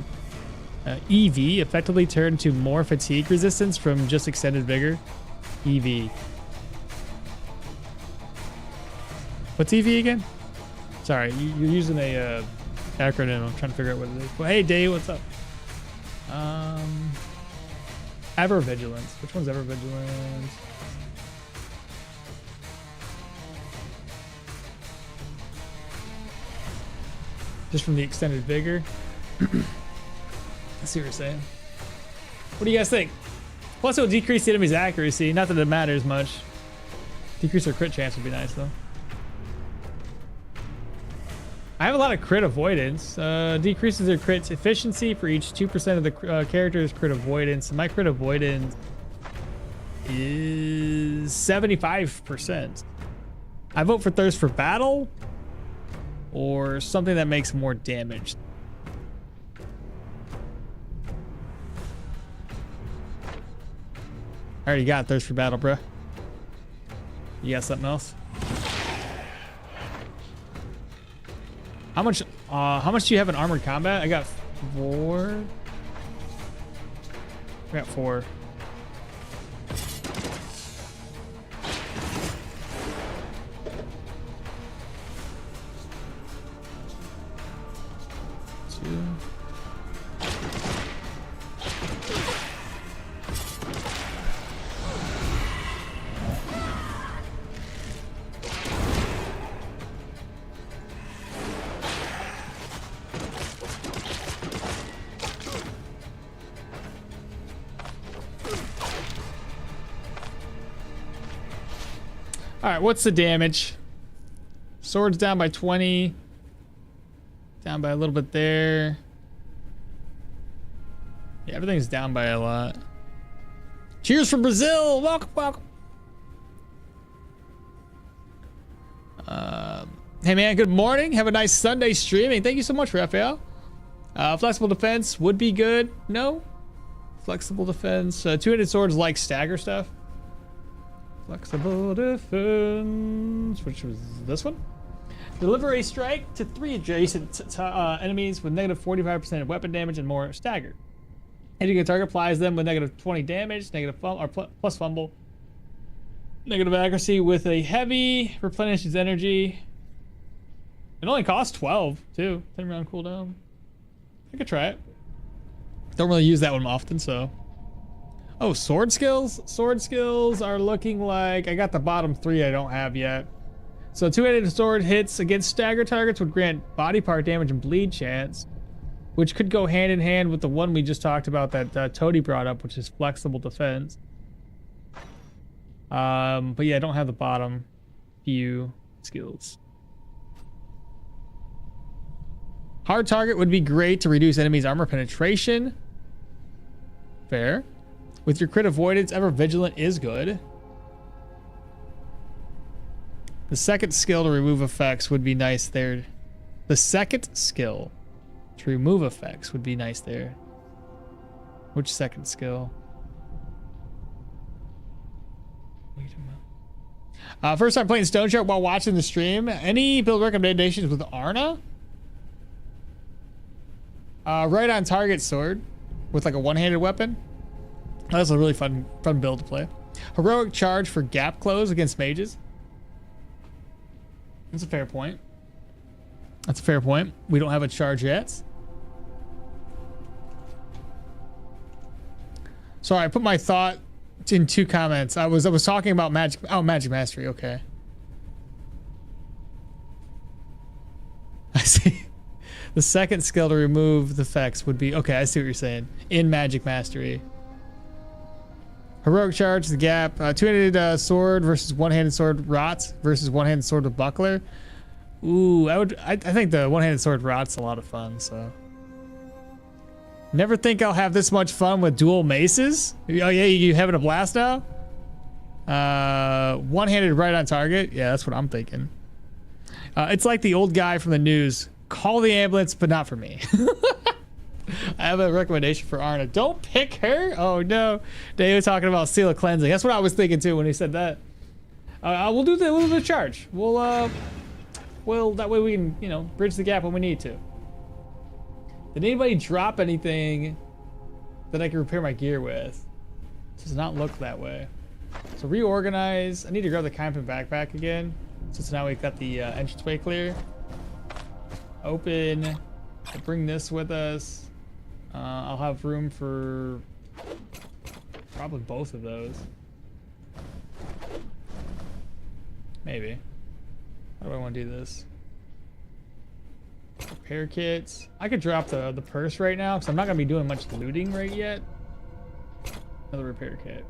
effectively turn to more fatigue resistance from just extended vigor? EV. What's EV again? Sorry, you're using a acronym. I'm trying to figure out what it is. Well, hey, Dave, what's up? Ever vigilance. Which one's ever vigilance? Just from the extended vigor. Let's see what you're saying. What do you guys think? Plus, it'll decrease the enemy's accuracy. Not that it matters much. Decrease their crit chance would be nice, though. I have a lot of crit avoidance. Decreases their crit efficiency for each 2% of the character's crit avoidance. My crit avoidance is 75%. I vote for Thirst for Battle or something that makes more damage. I already got Thirst for Battle, bruh. You got something else? How much do you have in armored combat? I got 4. I got 4. All right, what's the damage? Sword's down by 20. Down by a little bit there. Yeah, everything's down by a lot. Cheers from Brazil. Welcome, welcome. Hey man, good morning. Have a nice Sunday streaming. Thank you so much, Raphael. Flexible defense would be good. No. Flexible defense. Two-handed swords like stagger stuff. Flexible defense, which was this one. Deliver a strike to 3 adjacent enemies with negative 45% of weapon damage and more staggered. Hitting a target applies them with negative 20 damage, negative plus fumble, negative accuracy with a heavy, replenishes energy. It only costs 12 too. 10 round cooldown. I could try it. Don't really use that one often, so. Oh, sword skills? Sword skills are looking like I got the bottom 3 I don't have yet. So two-handed sword hits against stagger targets would grant body part damage and bleed chance, which could go hand in hand with the one we just talked about that Toady brought up, which is flexible defense. But yeah, I don't have the bottom few skills. Hard target would be great to reduce enemies' armor penetration. Fair. With your crit avoidance, ever vigilant is good. The second skill to remove effects would be nice there. The second skill to remove effects would be nice there. Which second skill? First time playing Stoneshard while watching the stream. Any build recommendations with Arna? Right on target sword with like a one-handed weapon. That's a really fun build to play. Heroic charge for gap close against mages. That's a fair point. That's a fair point. We don't have a charge yet. Sorry, I put my thought in 2 comments. I was talking about magic. Oh, magic mastery. Okay. I see. The second skill to remove the effects would be okay. I see what you're saying. In magic mastery. Heroic charge, the gap. Two-handed sword versus one-handed sword rot versus one-handed sword with buckler. Ooh, I think the one-handed sword rot's a lot of fun, so. Never think I'll have this much fun with dual maces. Oh yeah, you having a blast now? One-handed right on target. Yeah, that's what I'm thinking. It's like the old guy from the news. Call the ambulance, but not for me. I have a recommendation for Arna. Don't pick her. Oh no, Dave was talking about seal of cleansing. That's what I was thinking too when he said that. We'll do the charge. We'll that way we can, you know, bridge the gap when we need to. Did anybody drop anything that I can repair my gear with? It does not look that way. So reorganize. I need to grab the Compton backpack again, since now we've got the entranceway clear. Open. We'll bring this with us. I'll have room for probably both of those. Maybe. How do I want to do this? Repair kits. I could drop the purse right now because I'm not going to be doing much looting right yet. Another repair kit.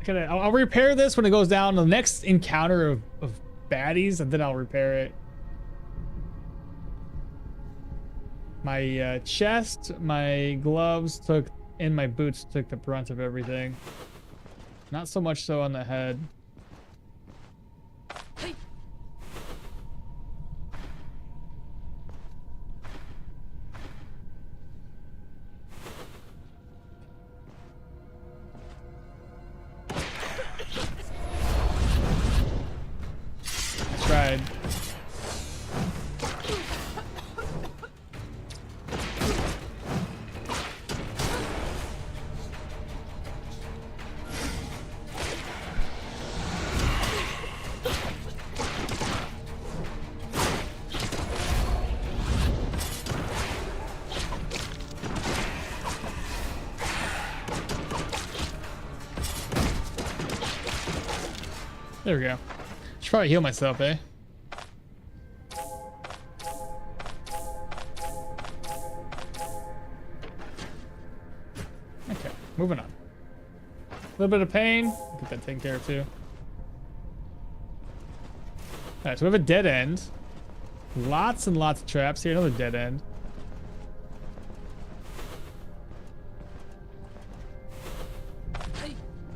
I'll repair this when it goes down to the next encounter of baddies, and then I'll repair it. My chest, my gloves and my boots took the brunt of everything. Not so much so on the head. Tried. There we go. Should probably heal myself, eh? Okay, moving on. A little bit of pain. Get that taken care of too. Alright, so we have a dead end. Lots and lots of traps here. Another dead end.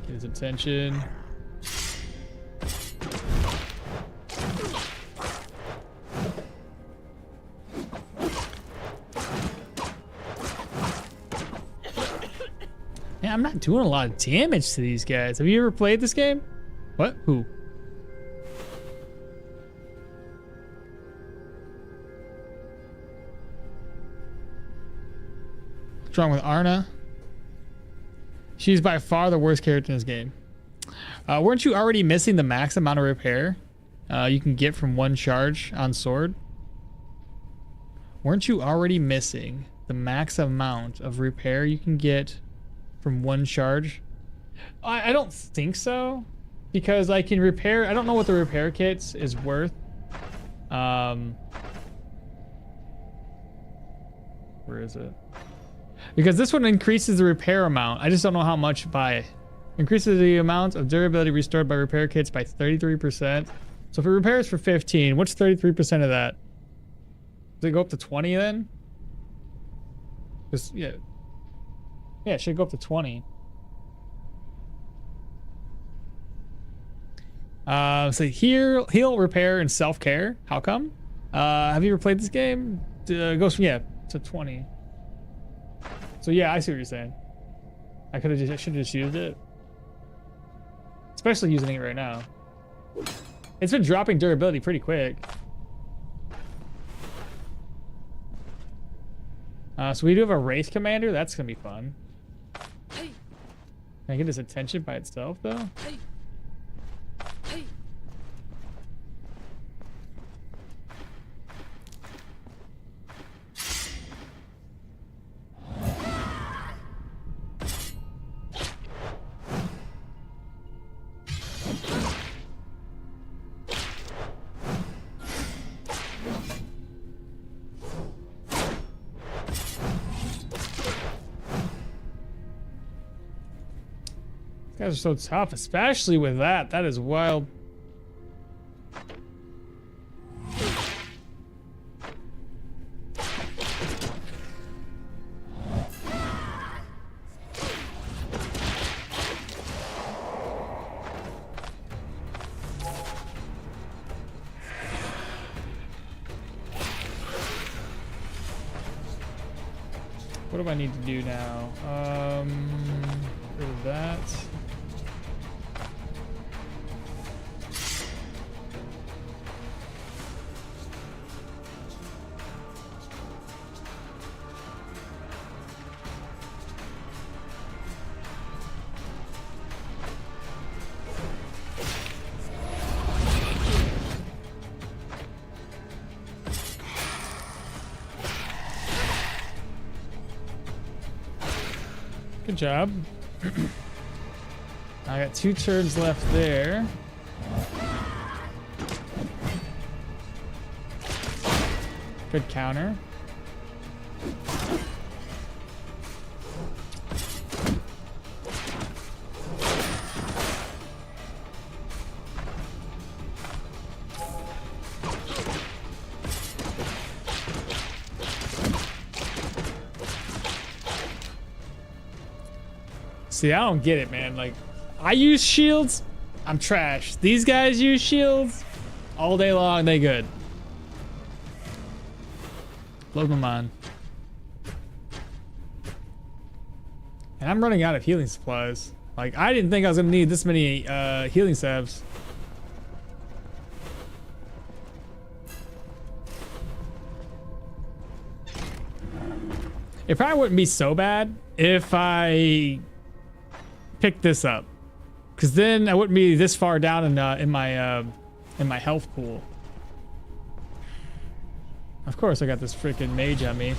Get his attention. Man, I'm not doing a lot of damage to these guys. Have you ever played this game? What? Who? What's wrong with Arna? She's by far the worst character in this game. Weren't you already missing the max amount of repair you can get from one charge on sword? Weren't you already missing the max amount of repair you can get from one charge? I don't think so, because I can repair. I don't know what the repair kits is worth. Where is it? Because this one increases the repair amount. I just don't know how much by. Increases the amount of durability restored by repair kits by 33%. So if it repairs for 15, what's 33% of that? Does it go up to 20 then? Just, yeah, it should go up to 20. So heal, repair, and self-care. How come? Have you ever played this game? It goes from, to 20. So yeah, I see what you're saying. I should have just used it. Especially using it right now. It's been dropping durability pretty quick. So we do have a Wraith Commander. That's gonna be fun. Can I get his attention by itself though? Guys are so tough, especially with that. That is wild. What do I need to do now? Get rid of that. Good job. I got 2 turns left there. Good counter. See, I don't get it, man. Like, I use shields, I'm trash. These guys use shields all day long, they good. Blow them on. And I'm running out of healing supplies. Like, I didn't think I was gonna need this many healing salves. It probably wouldn't be so bad if I picked this up, because then I wouldn't be this far down in my health pool. Of course, I got this freaking mage on me.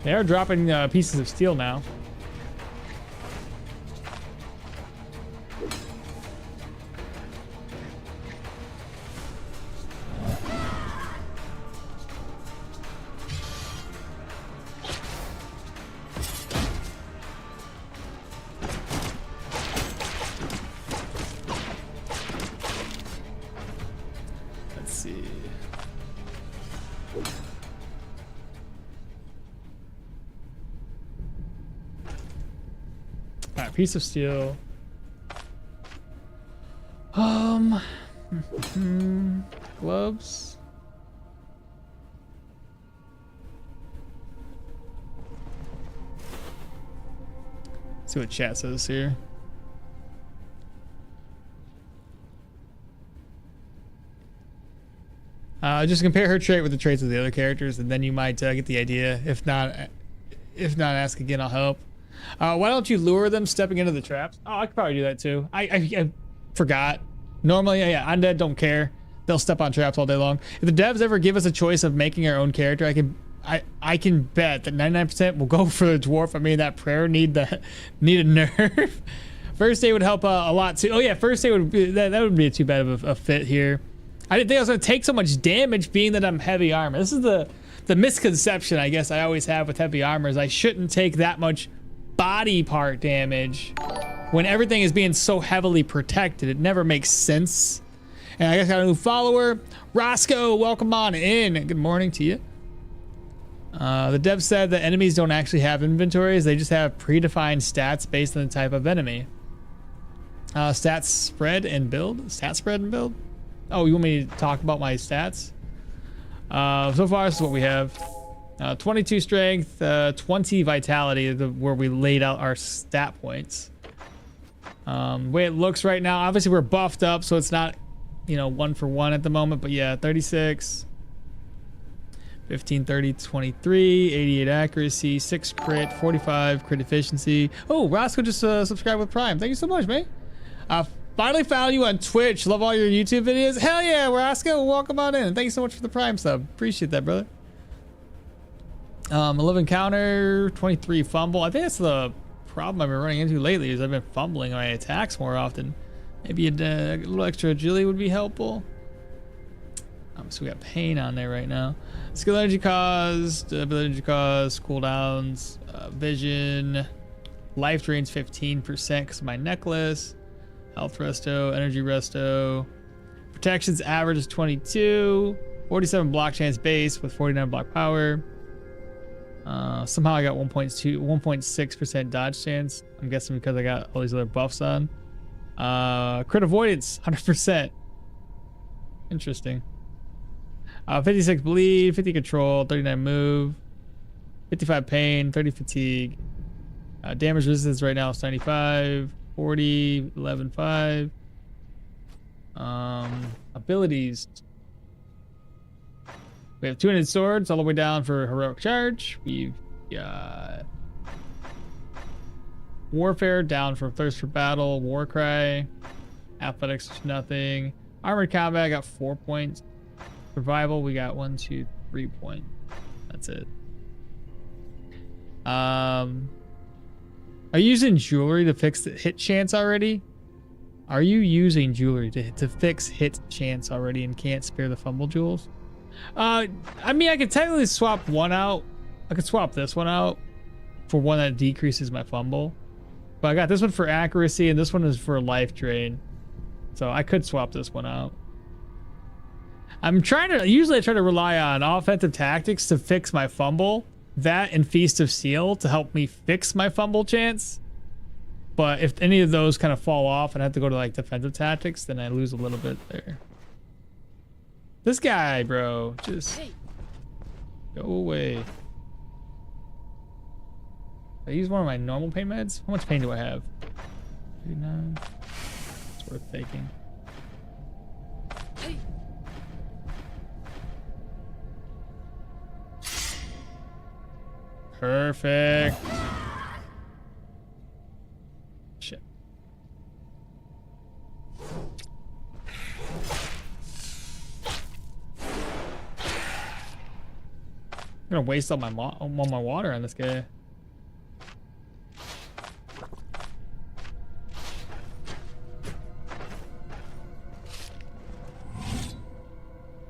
They are dropping pieces of steel now. right, piece of steel. Gloves. See what chat says here. Just compare her trait with the traits of the other characters, and then you might get the idea. If not, ask again. I'll help. Why don't you lure them stepping into the traps? Oh, I could probably do that too. I forgot. Normally, yeah, undead don't care. They'll step on traps all day long. If the devs ever give us a choice of making our own character, I can bet that 99% will go for the dwarf. I mean, that prayer need a nerf. First aid would help a lot too. Oh yeah, first aid would be that would be too bad of a fit here. I didn't think I was gonna take so much damage, being that I'm heavy armor. This is the misconception I guess I always have with heavy armor, is I shouldn't take that much body part damage when everything is being so heavily protected. It never makes sense. And I guess I got a new follower, Roscoe. Welcome on in. Good morning to you. The dev said that enemies don't actually have inventories. They just have predefined stats based on the type of enemy. Stats spread and build. Stat spread and build. Oh, you want me to talk about my stats? So far, this is what we have. 22 strength, 20 vitality, where we laid out our stat points. The way it looks right now, obviously we're buffed up, so it's not, you know, 1 for 1 at the moment, but yeah, 36, 15, 30, 23, 88 accuracy, 6 crit, 45 crit efficiency. Oh, Roscoe just subscribed with Prime. Thank you so much, man. Finally found you on Twitch. Love all your YouTube videos. Hell yeah, Roscoe. Welcome on in. Thank you so much for the Prime sub. Appreciate that, brother. 11 counter, 23 fumble. I think that's the problem I've been running into lately, is I've been fumbling my attacks more often. Maybe a little extra agility would be helpful. So we got pain on there right now. Skill energy cost, ability energy cost, cooldowns, vision, life drains 15% because of my necklace. Health resto, energy resto. Protections average is 22. 47 block chance base with 49 block power. Somehow I got 1.6% dodge chance. I'm guessing because I got all these other buffs on. Crit avoidance, 100%. Interesting. 56 bleed, 50 control, 39 move, 55 pain, 30 fatigue. Damage resistance right now is 95. 40, 11, 5. Abilities. We have 2-handed swords all the way down for heroic charge. We've got warfare down for thirst for battle, war cry, athletics nothing. Armored combat, I got 4 points. Survival, we got 1, 2, 3 points. That's it. Are you using jewelry to fix the hit chance already? Are you using jewelry to fix hit chance already and can't spare the fumble jewels? I mean, I could technically swap one out. I could swap this one out for one that decreases my fumble. But I got this one for accuracy and this one is for life drain. So I could swap this one out. Usually I try to rely on offensive tactics to fix my fumble. That and Feast of Steel to help me fix my fumble chance. But if any of those kind of fall off and I have to go to like defensive tactics, then I lose a little bit there. This guy, bro, just go away. I use one of my normal pain meds. How much pain do I have? 39. It's worth taking. Perfect. Shit. I'm gonna waste all my water on this guy.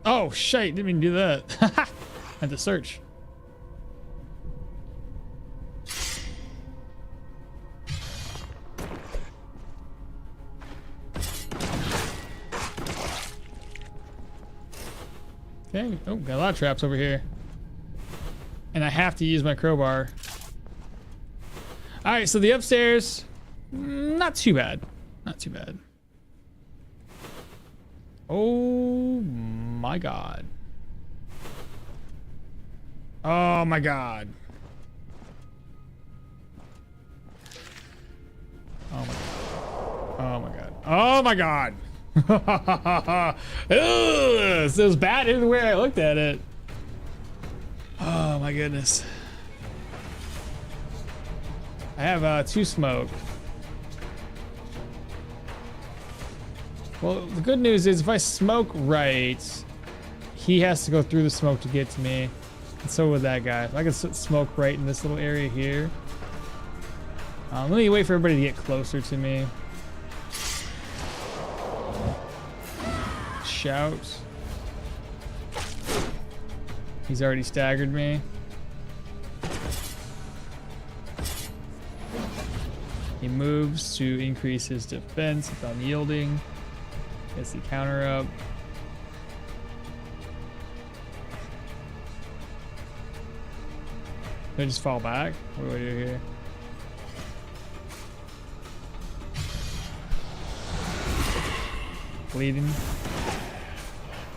Oh shit! Didn't mean to do that. I had to search. Okay. Oh, got a lot of traps over here. And I have to use my crowbar. Alright, so the upstairs, Not too bad. Not too bad. Oh my god. Oh my god. Oh my god. Oh my god. Oh my god. Ugh, it was bad in the way I looked at it. Oh my goodness. I have 2 smoke. Well, the good news is if I smoke right, he has to go through the smoke to get to me. And so would that guy. If I could smoke right in this little area here. Let me wait for everybody to get closer to me. Shout. He's already staggered me. He moves to increase his defense if I'm yielding. Gets the counter up. Did I just fall back? What do I do here? Bleeding.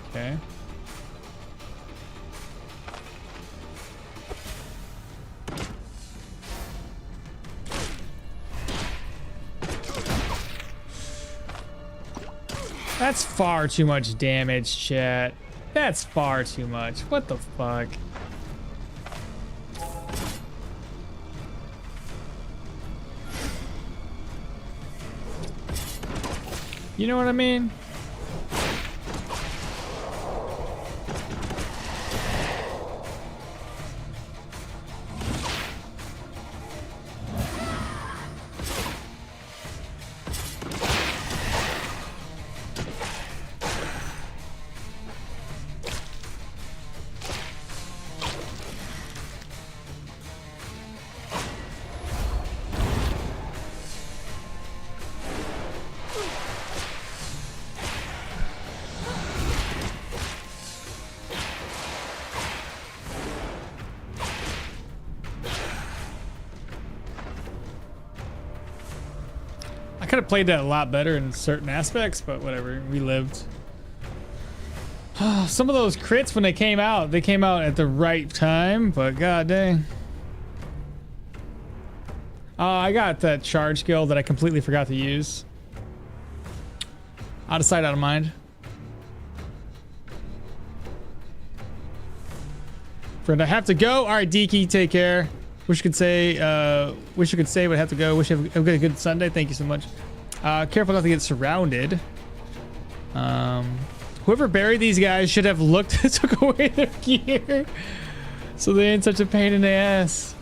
Okay. That's far too much damage, chat. That's far too much. What the fuck? You know what I mean? I could have played that a lot better in certain aspects, but whatever, we lived. Some of those crits when they came out at the right time, but god dang. I got that charge skill that I completely forgot to use. Out of sight, out of mind. Friend, I have to go. All right, Deaky, take care. Wish you could say, but I have to go. Wish you have a good Sunday. Thank you so much. Careful not to get surrounded. Whoever buried these guys should have looked, took away their gear, so they ain't such a pain in the ass.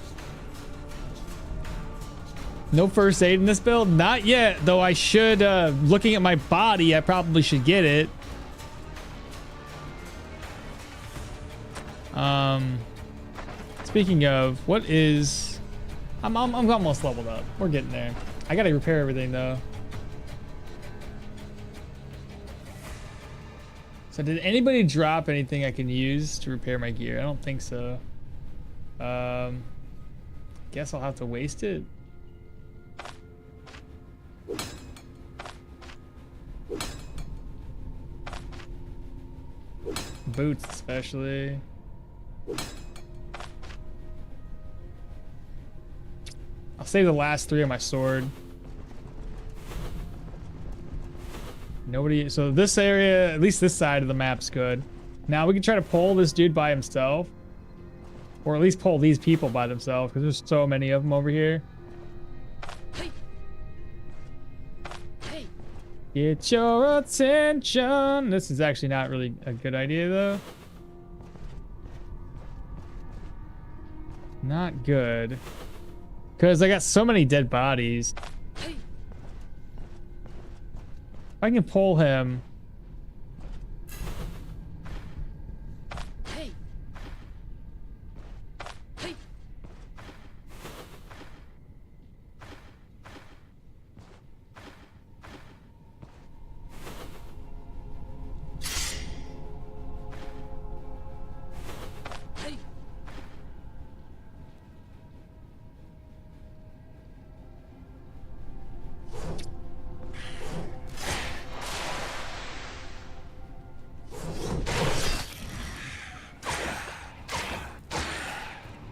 No first aid in this build? Not yet, though I should, looking at my body, I probably should get it. Speaking of, what is... I'm almost leveled up. We're getting there. I gotta repair everything, though. So did anybody drop anything I can use to repair my gear? I don't think so. Guess I'll have to waste it. Boots especially. I'll save the last 3 on my sword. Nobody, so this area, at least this side of the map's good. Now we can try to pull this dude by himself. Or at least pull these people by themselves, because there's so many of them over here. Get your attention. This is actually not really a good idea, though. Not good. Because I got so many dead bodies. If I can pull him.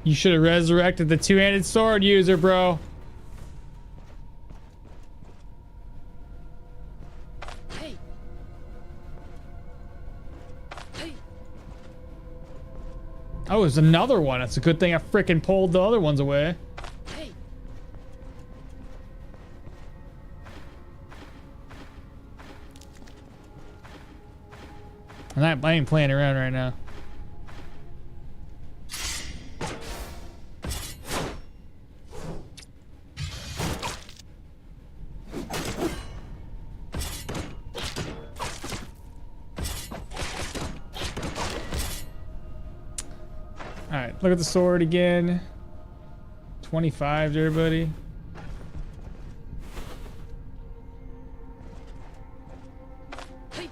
You should have resurrected the two-handed sword user, bro.
Hey. Hey.
Oh, there's another one. It's a good thing I freaking pulled the other ones away.
Hey.
I ain't playing around right now. Alright, look at the sword again. 25 to everybody.
Hey.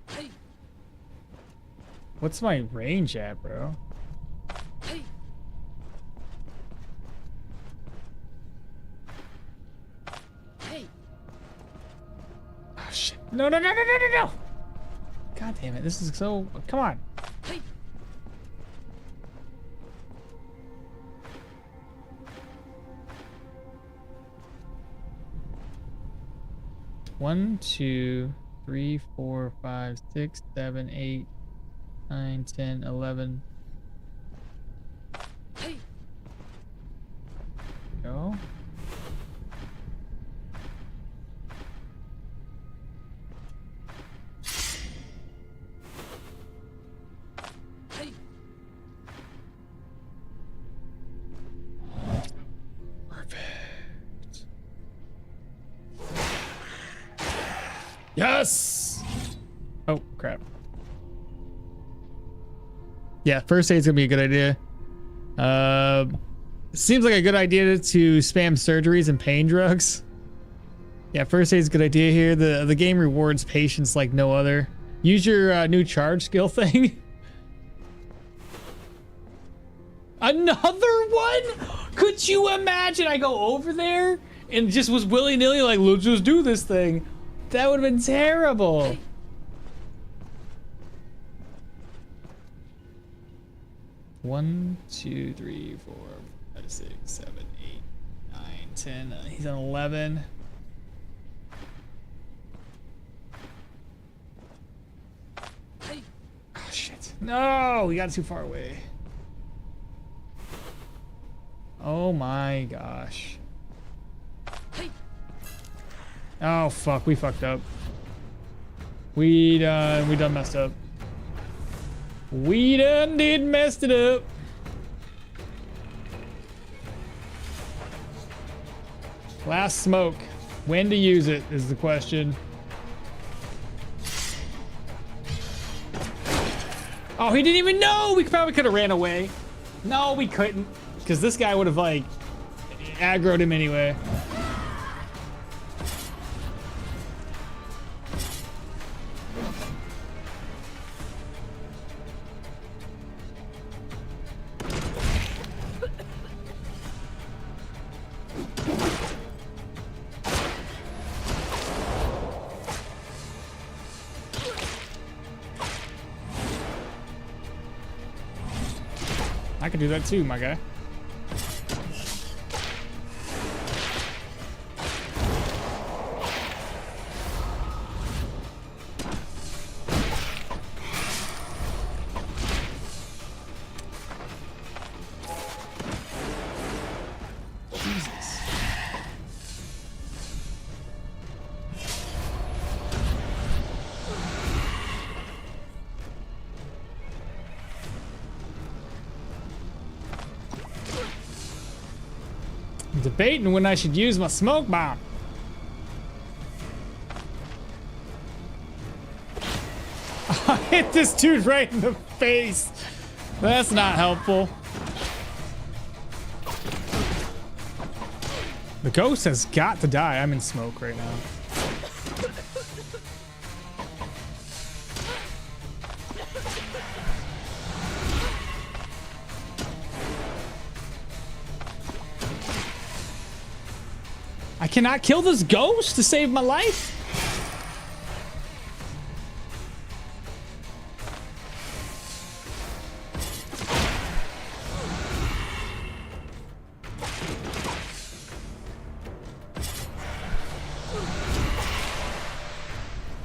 Hey.
What's my range at, bro?
Hey. Hey.
Oh shit. No, no, no, no, no, no, no! God damn it, this is so... Come on.
Hey.
One, two, 3, 4, 5, 6, 7, 8, 9, 10, 11.
Hey.
Go.
Hey.
Perfect. Yes! Oh, crap. Yeah, first aid's gonna be a good idea. Seems like a good idea to spam surgeries and pain drugs. Yeah, first aid's a good idea here. The game rewards patience like no other. Use your new charge skill thing. Another one? Could you imagine I go over there and just was willy-nilly like, let's just do this thing? That would have been terrible. One, two, 3, 4, 5, 6, 7, 8, 9, 10. He's on 11.
Hey.
Oh shit! No, we got too far away. Oh my gosh.
Hey.
Oh fuck, we fucked up. We done messed up. We done did messed it up. Last smoke. When to use it is the question. Oh, he didn't even know! We probably could have ran away. No, we couldn't. Because this guy would have, like, aggroed him anyway. I can do that too, my guy. Jesus. I'm debating when I should use my smoke bomb. I hit this dude right in the face. That's not helpful. The ghost has got to die. I'm in smoke right now. I cannot kill this ghost to save my life.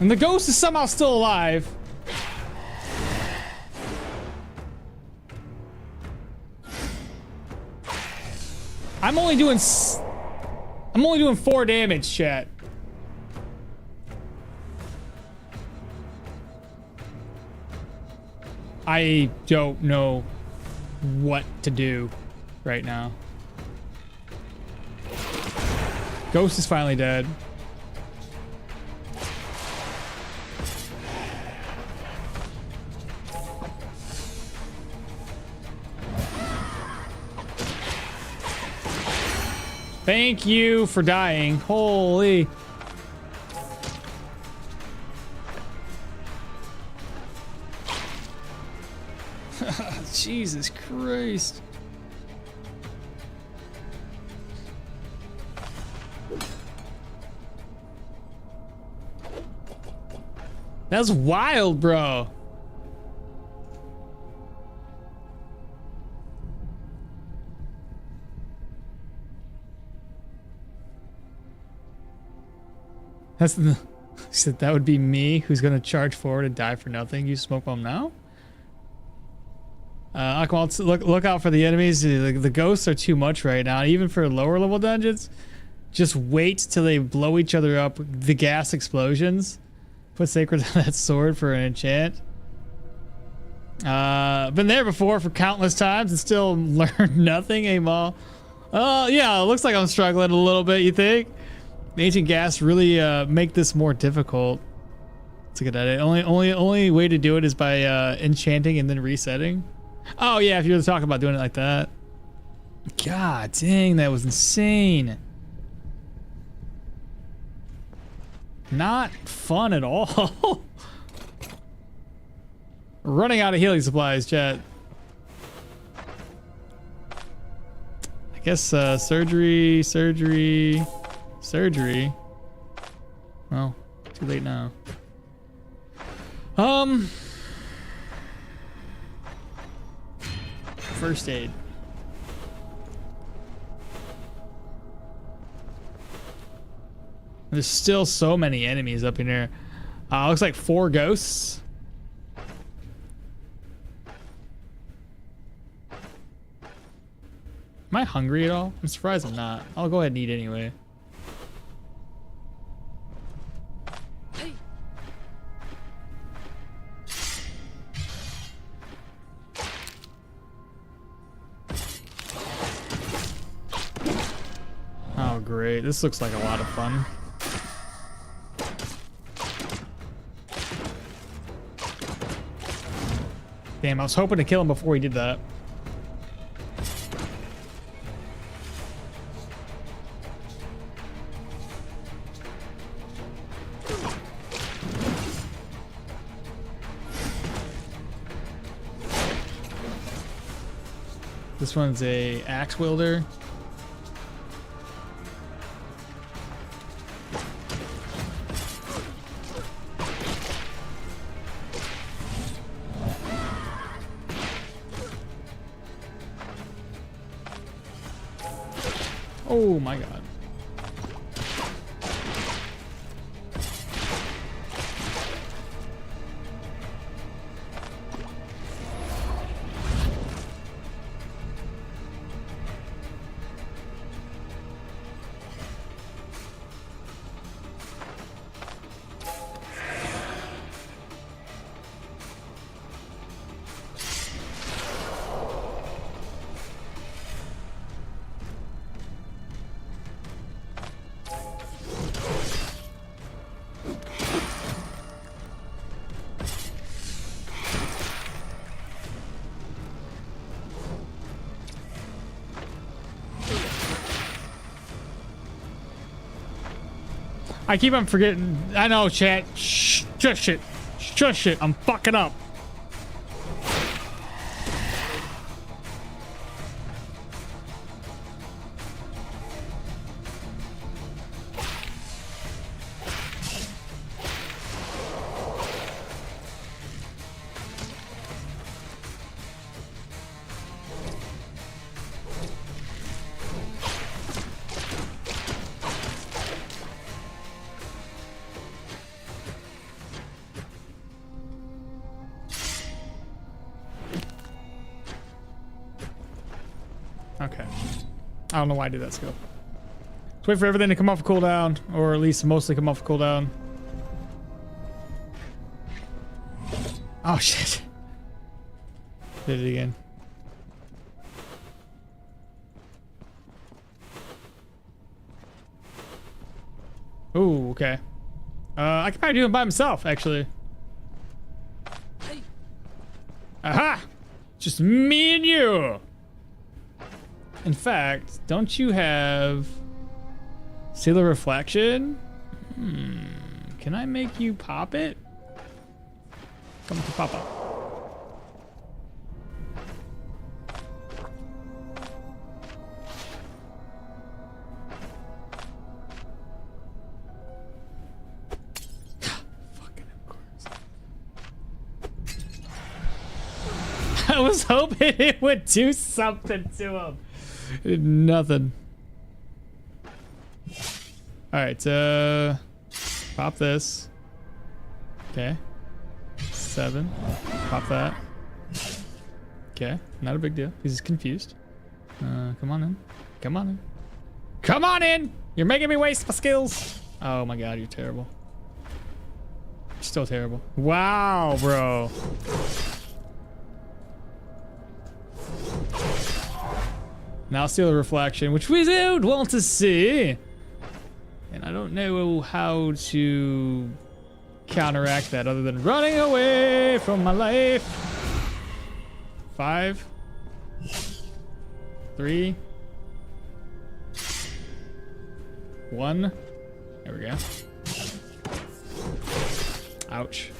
And the ghost is somehow still alive. I'm only doing 4 damage, chat. I don't know what to do right now. Ghost is finally dead. Thank you for dying. Holy. Jesus Christ. That's wild, bro. That's the. He said that would be me who's gonna charge forward and die for nothing. You smoke bomb now? Look out for the enemies. The ghosts are too much right now, even for lower level dungeons. Just wait till they blow each other up. The gas explosions. Put sacred on that sword for an enchant. Been there before for countless times and still learned nothing. Hey, Maul. Yeah, it looks like I'm struggling a little bit. You think? Ancient gas really make this more difficult. Let's get at it. Only way to do it is by enchanting and then resetting. Oh yeah, if you were to talk about doing it like that. God dang, that was insane. Not fun at all. Running out of healing supplies, chat. I guess surgery. Well, too late now. First aid. There's still so many enemies up in here. Looks like 4 ghosts. Am I hungry at all? I'm surprised I'm not. I'll go ahead and eat anyway. Oh, great. This looks like a lot of fun. Damn, I was hoping to kill him before he did that. This one's a axe wielder. Oh my god. I keep on forgetting. I know, chat. Shh, shush it. Shush it. I'm fucking up.
I don't know why I did that skill. Let's wait for everything to come off cooldown, or at least mostly come off cooldown. Oh shit. Did it again. Ooh, okay. I could probably do it by himself, actually.
Hey.
Aha! Just me and you! In fact, don't you have Seal of Reflection? Can I make you pop it? Come to Papa. Fucking of course. I was hoping it would do something to him. It did nothing. Alright, pop this. Okay. 7. Pop that. Okay, not a big deal. He's confused. Come on in. Come on in. Come on in! You're making me waste my skills! Oh my god, you're terrible. You're still terrible. Wow, bro. Now Seal the Reflection, which we would want to see. And I don't know how to counteract that other than running away from my life. 5, 3, 1. There we go. Ouch.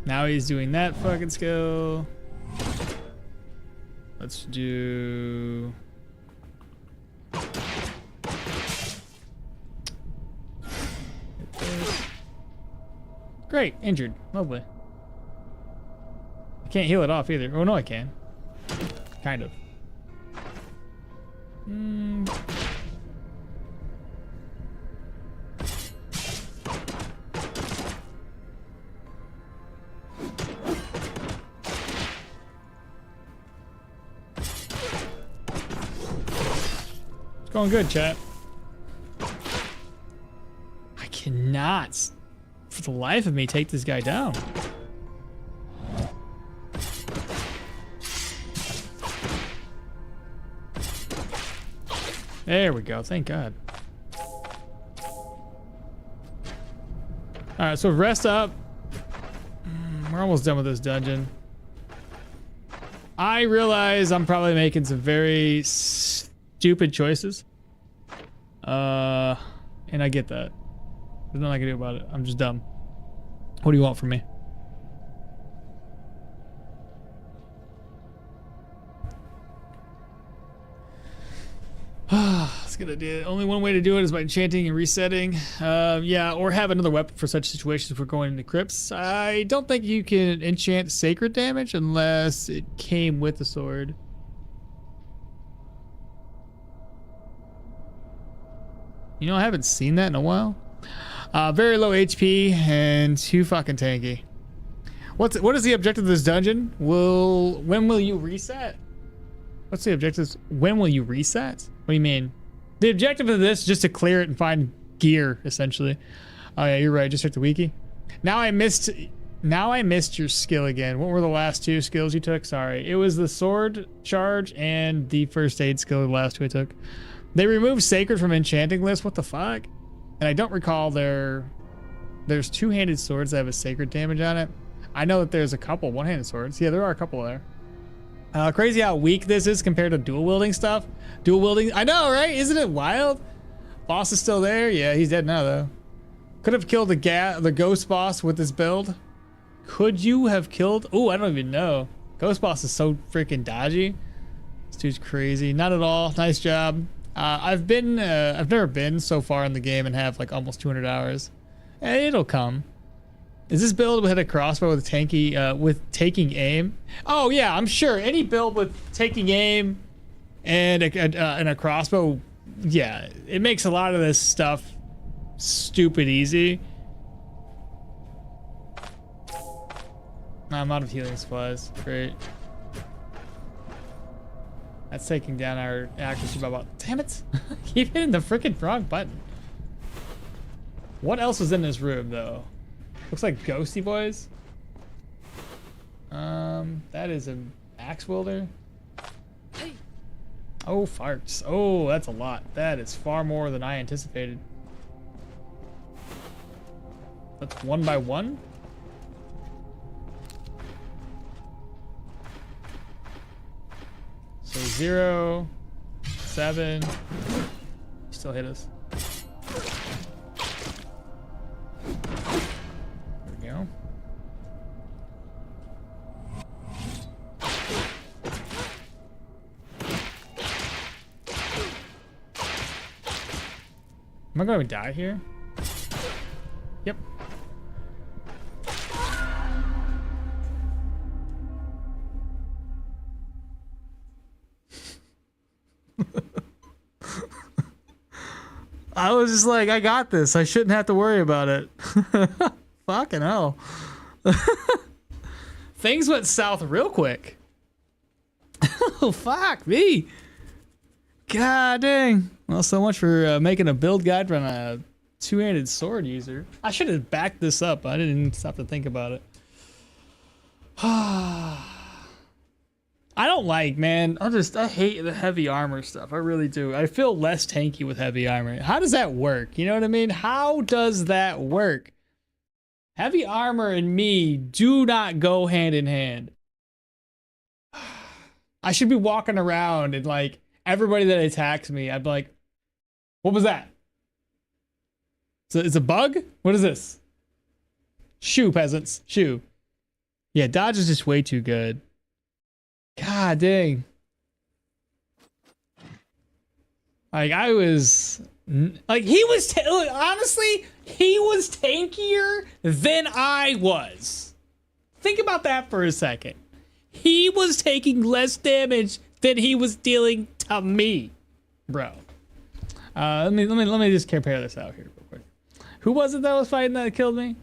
Now he's doing that fucking skill. Let's do... Great, injured. Lovely. I can't heal it off either. Oh no, I can. Kind of. It's going good, chat. I cannot, for the life of me, take this guy down. There we go, thank God. Alright, so rest up. We're almost done with this dungeon. I realize I'm probably making some very stupid choices. And I get that. There's nothing I can do about it. I'm just dumb. What do you want from me? It's gonna do. Only one way to do it is by enchanting and resetting. Yeah, or have another weapon for such situations if we're going into crypts. I don't think you can enchant sacred damage unless it came with the sword. You know, I haven't seen that in a while. Very low HP and too fucking tanky. What is the objective of this dungeon? When will you reset? What's the objective? When will you reset? What do you mean? The objective of this is just to clear it and find gear, essentially. Oh yeah, you're right. Just check the wiki. Now I missed your skill again. What were the last two skills you took? Sorry, it was the sword charge and the first aid skill. The last two I took. They removed sacred from enchanting list. What the fuck? And I don't recall there's two-handed swords that have a sacred damage on it. I know that there's a couple one-handed swords. Yeah, there are a couple there. Crazy how weak this is compared to dual wielding stuff. Dual wielding, I know, right? Isn't it wild? Boss is still there. Yeah, he's dead now though. Could have killed the ghost boss with this build. Could you have killed? Oh, I don't even know. Ghost boss is so freaking dodgy. This dude's crazy. Not at all. Nice job. I've never been so far in the game and have like almost 200 hours. It'll come. Is this build with a crossbow with tanky, with taking aim? Oh yeah, I'm sure any build with taking aim and a crossbow, yeah, it makes a lot of this stuff stupid easy. I'm out of healing supplies. Great. That's taking down our accuracy by about... Damn it! Keep hitting the freaking wrong button. What else is in this room, though? Looks like ghosty boys. That is an axe wielder. Oh, farts. Oh, that's a lot. That is far more than I anticipated. That's 1 by 1? So 0, 7. Still hit us. There we go. Am I going to die here? Yep. I was just like, I got this. I shouldn't have to worry about it. Fucking hell. Things went south real quick. Oh, fuck me. God dang. Well, so much for making a build guide from a two-handed sword user. I should have backed this up. I didn't even stop to think about it. I don't like, man. I hate the heavy armor stuff. I really do. I feel less tanky with heavy armor. How does that work? You know what I mean? How does that work? Heavy armor and me do not go hand in hand. I should be walking around and like everybody that attacks me, I'd be like, what was that? It's a bug? What is this? Shoo, peasants. Shoo. Yeah, dodge is just way too good. God dang. Like I was like he was honestly, he was tankier than I was. Think about that for a second. He was taking less damage than he was dealing to me, bro. Let me just compare this out here real quick. Who was it that was fighting that killed me?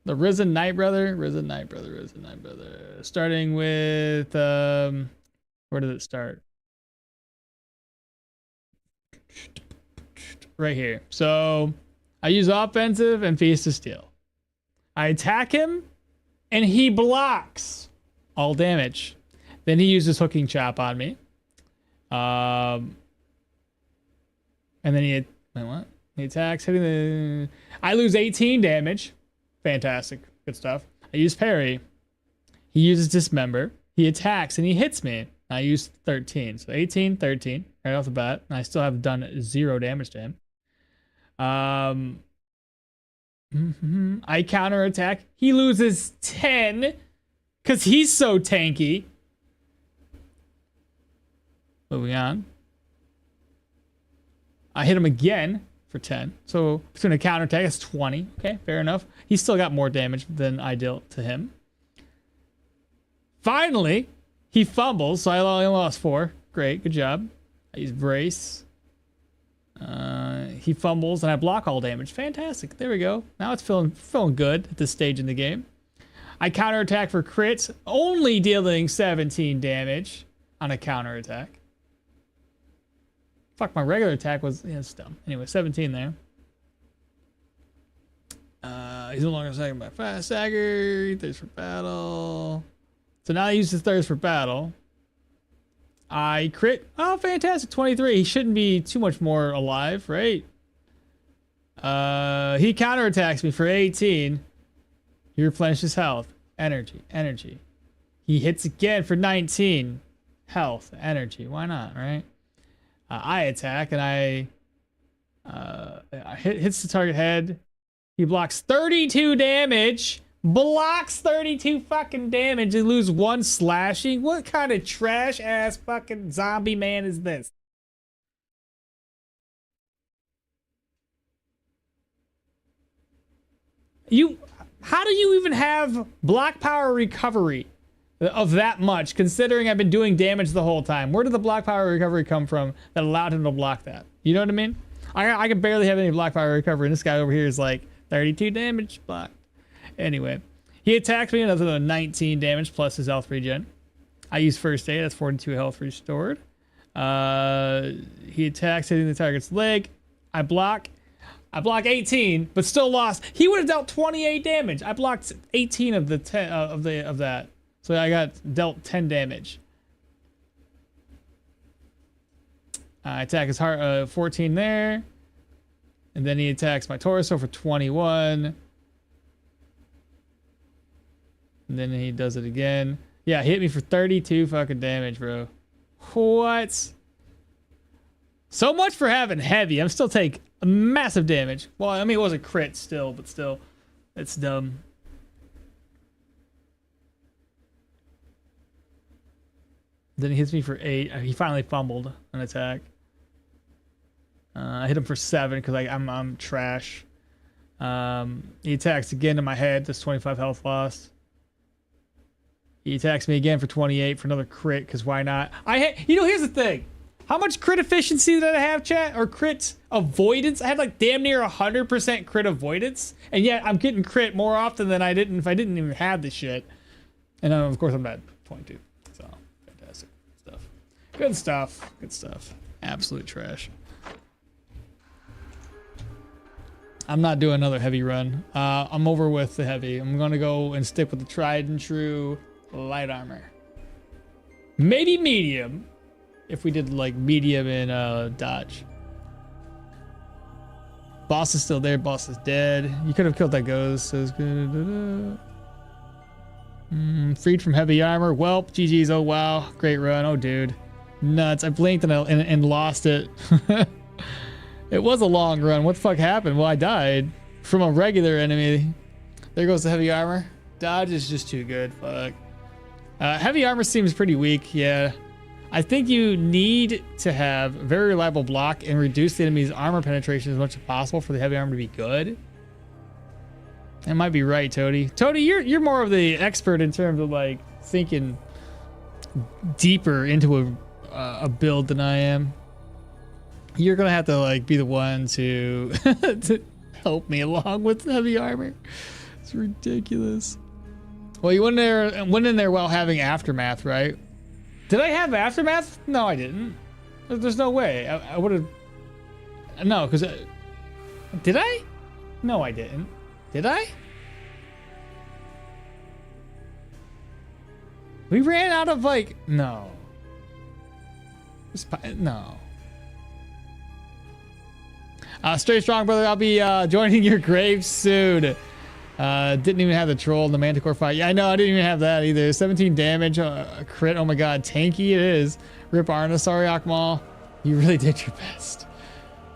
The Risen Knight Brother? Risen Knight Brother. Starting with, where did it start? Right here. So, I use offensive and Feast of Steel. I attack him, and he blocks all damage. Then he uses Hooking Chop on me. And then he attacks, hitting the... I lose 18 damage. Fantastic. Good stuff. I use parry. He uses dismember. He attacks and he hits me. I use 13. So 18, 13 right off the bat. And I still have done 0 damage to him. I counterattack. He loses 10 because he's so tanky. Moving on. I hit him again for 10. So between a counterattack, that's 20. Okay, fair enough. He's still got more damage than I dealt to him. Finally, he fumbles, so I only lost 4. Great, good job. I use brace. He fumbles, and I block all damage. Fantastic. There we go. Now it's feeling good at this stage in the game. I counterattack for crits, only dealing 17 damage on a counterattack. Fuck, my regular attack was... Yeah, it's dumb. Anyway, 17 there. He's no longer second by fast stagger. He thirsts for battle. So now he uses thirst for battle. I crit. Oh, fantastic. 23. He shouldn't be too much more alive, right? He counterattacks me for 18. He replenishes health. Energy. He hits again for 19. Health. Energy. Why not, right? I attack and I hits the target head. He blocks 32 damage. Blocks 32 fucking damage and lose 1 slashing. What kind of trash ass fucking zombie man is this? How do you even have block power recovery of that much, considering I've been doing damage the whole time? Where did the block power recovery come from that allowed him to block that? You know what I mean? I can barely have any block power recovery, and this guy over here is like 32 damage blocked. Anyway, he attacks me and does another 19 damage plus his health regen. I use first aid, that's 42 health restored. He attacks hitting the target's leg. I block 18, but still lost. He would have dealt 28 damage. I blocked 18 of the 10 of that. So I got dealt 10 damage. I attack his heart 14 there. And then he attacks my torso for 21. And then he does it again. Yeah, hit me for 32 fucking damage, bro. What? So much for having heavy. I'm still take massive damage. Well, I mean, it was a crit still, but still. It's dumb. Then he hits me for 8. He finally fumbled an attack. I hit him for 7 because I'm trash. He attacks again to my head. That's 25 health loss. He attacks me again for 28 for another crit, because why not? Here's the thing. How much crit efficiency did I have, chat? Or crit avoidance? I had like damn near 100% crit avoidance. And yet I'm getting crit more often than I didn't if I didn't even have this shit. And of course I'm at 22. So, fantastic stuff. Good stuff. Good stuff. Absolute trash. I'm not doing another heavy run. I'm over with the heavy. I'm going to go and stick with the tried and true light armor. Maybe medium. If we did like medium and dodge. Boss is still there. Boss is dead. You could have killed that ghost. So it's good. Freed from heavy armor. Welp. GG's. Oh wow. Great run. Oh dude. Nuts. I blinked and lost it. It was a long run. What the fuck happened? Well, I died from a regular enemy. There goes the heavy armor. Dodge is just too good. Fuck. Heavy armor seems pretty weak. Yeah. I think you need to have very reliable block and reduce the enemy's armor penetration as much as possible for the heavy armor to be good. That might be right, Toady. Toady, you're more of the expert in terms of like thinking deeper into a build than I am. You're gonna have to like be the one to to help me along with heavy armor. It's ridiculous. Well, you went in there while having aftermath, right? Did I have aftermath? No, I didn't. There's no way. I would have. No, because did I? No, I didn't. Did I? We ran out of like no. No. Stay strong, brother. I'll be joining your grave soon. Didn't even have the troll in the manticore fight. Yeah, I know. I didn't even have that either. 17 damage, a crit. Oh my god, tanky it is. Rip Arna. Sorry, Akmal. You really did your best.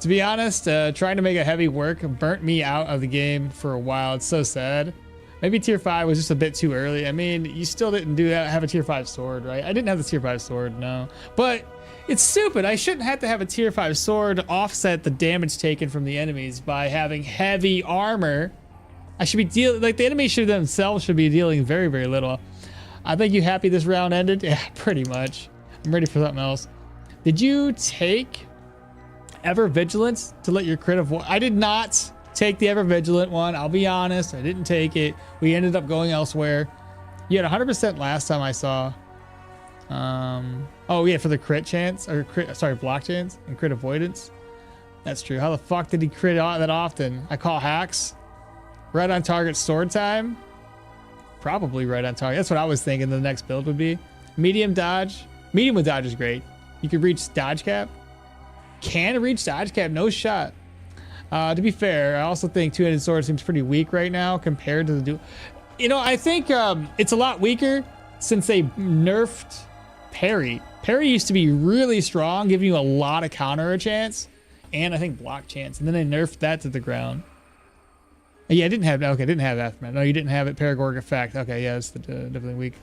To be honest, trying to make a heavy work burnt me out of the game for a while. It's so sad. Maybe tier 5 was just a bit too early. I mean, you still didn't do that. Have a tier 5 sword, right? I didn't have the tier 5 sword, no. But it's stupid. I shouldn't have to have a tier 5 sword to offset the damage taken from the enemies by having heavy armor. I should be dealing, like the enemies themselves should be dealing very, very little. I think you happy this round ended? Yeah, pretty much. I'm ready for something else. Did you take Ever Vigilance to let your crit avoid? I did not take the Ever Vigilant one. I'll be honest. I didn't take it. We ended up going elsewhere. You had 100% last time I saw. Oh yeah, for the crit chance or crit, sorry, block chance and crit avoidance. That's true. How the fuck did he crit that often? I call hacks. Right on target sword time. Probably right on target. That's what I was thinking the next build would be. Medium dodge. Medium with dodge is great. You could reach dodge cap. Can reach dodge cap, no shot. To be fair, I also think two-handed sword seems pretty weak right now compared to the dual. You know, I think it's a lot weaker since they nerfed parry. Parry used to be really strong, giving you a lot of counter chance, and I think block chance, and then they nerfed that to the ground. Yeah, I didn't have, okay, I didn't have aftermath. No, you didn't have it, Paragoric effect. Okay, yeah, it's definitely weak.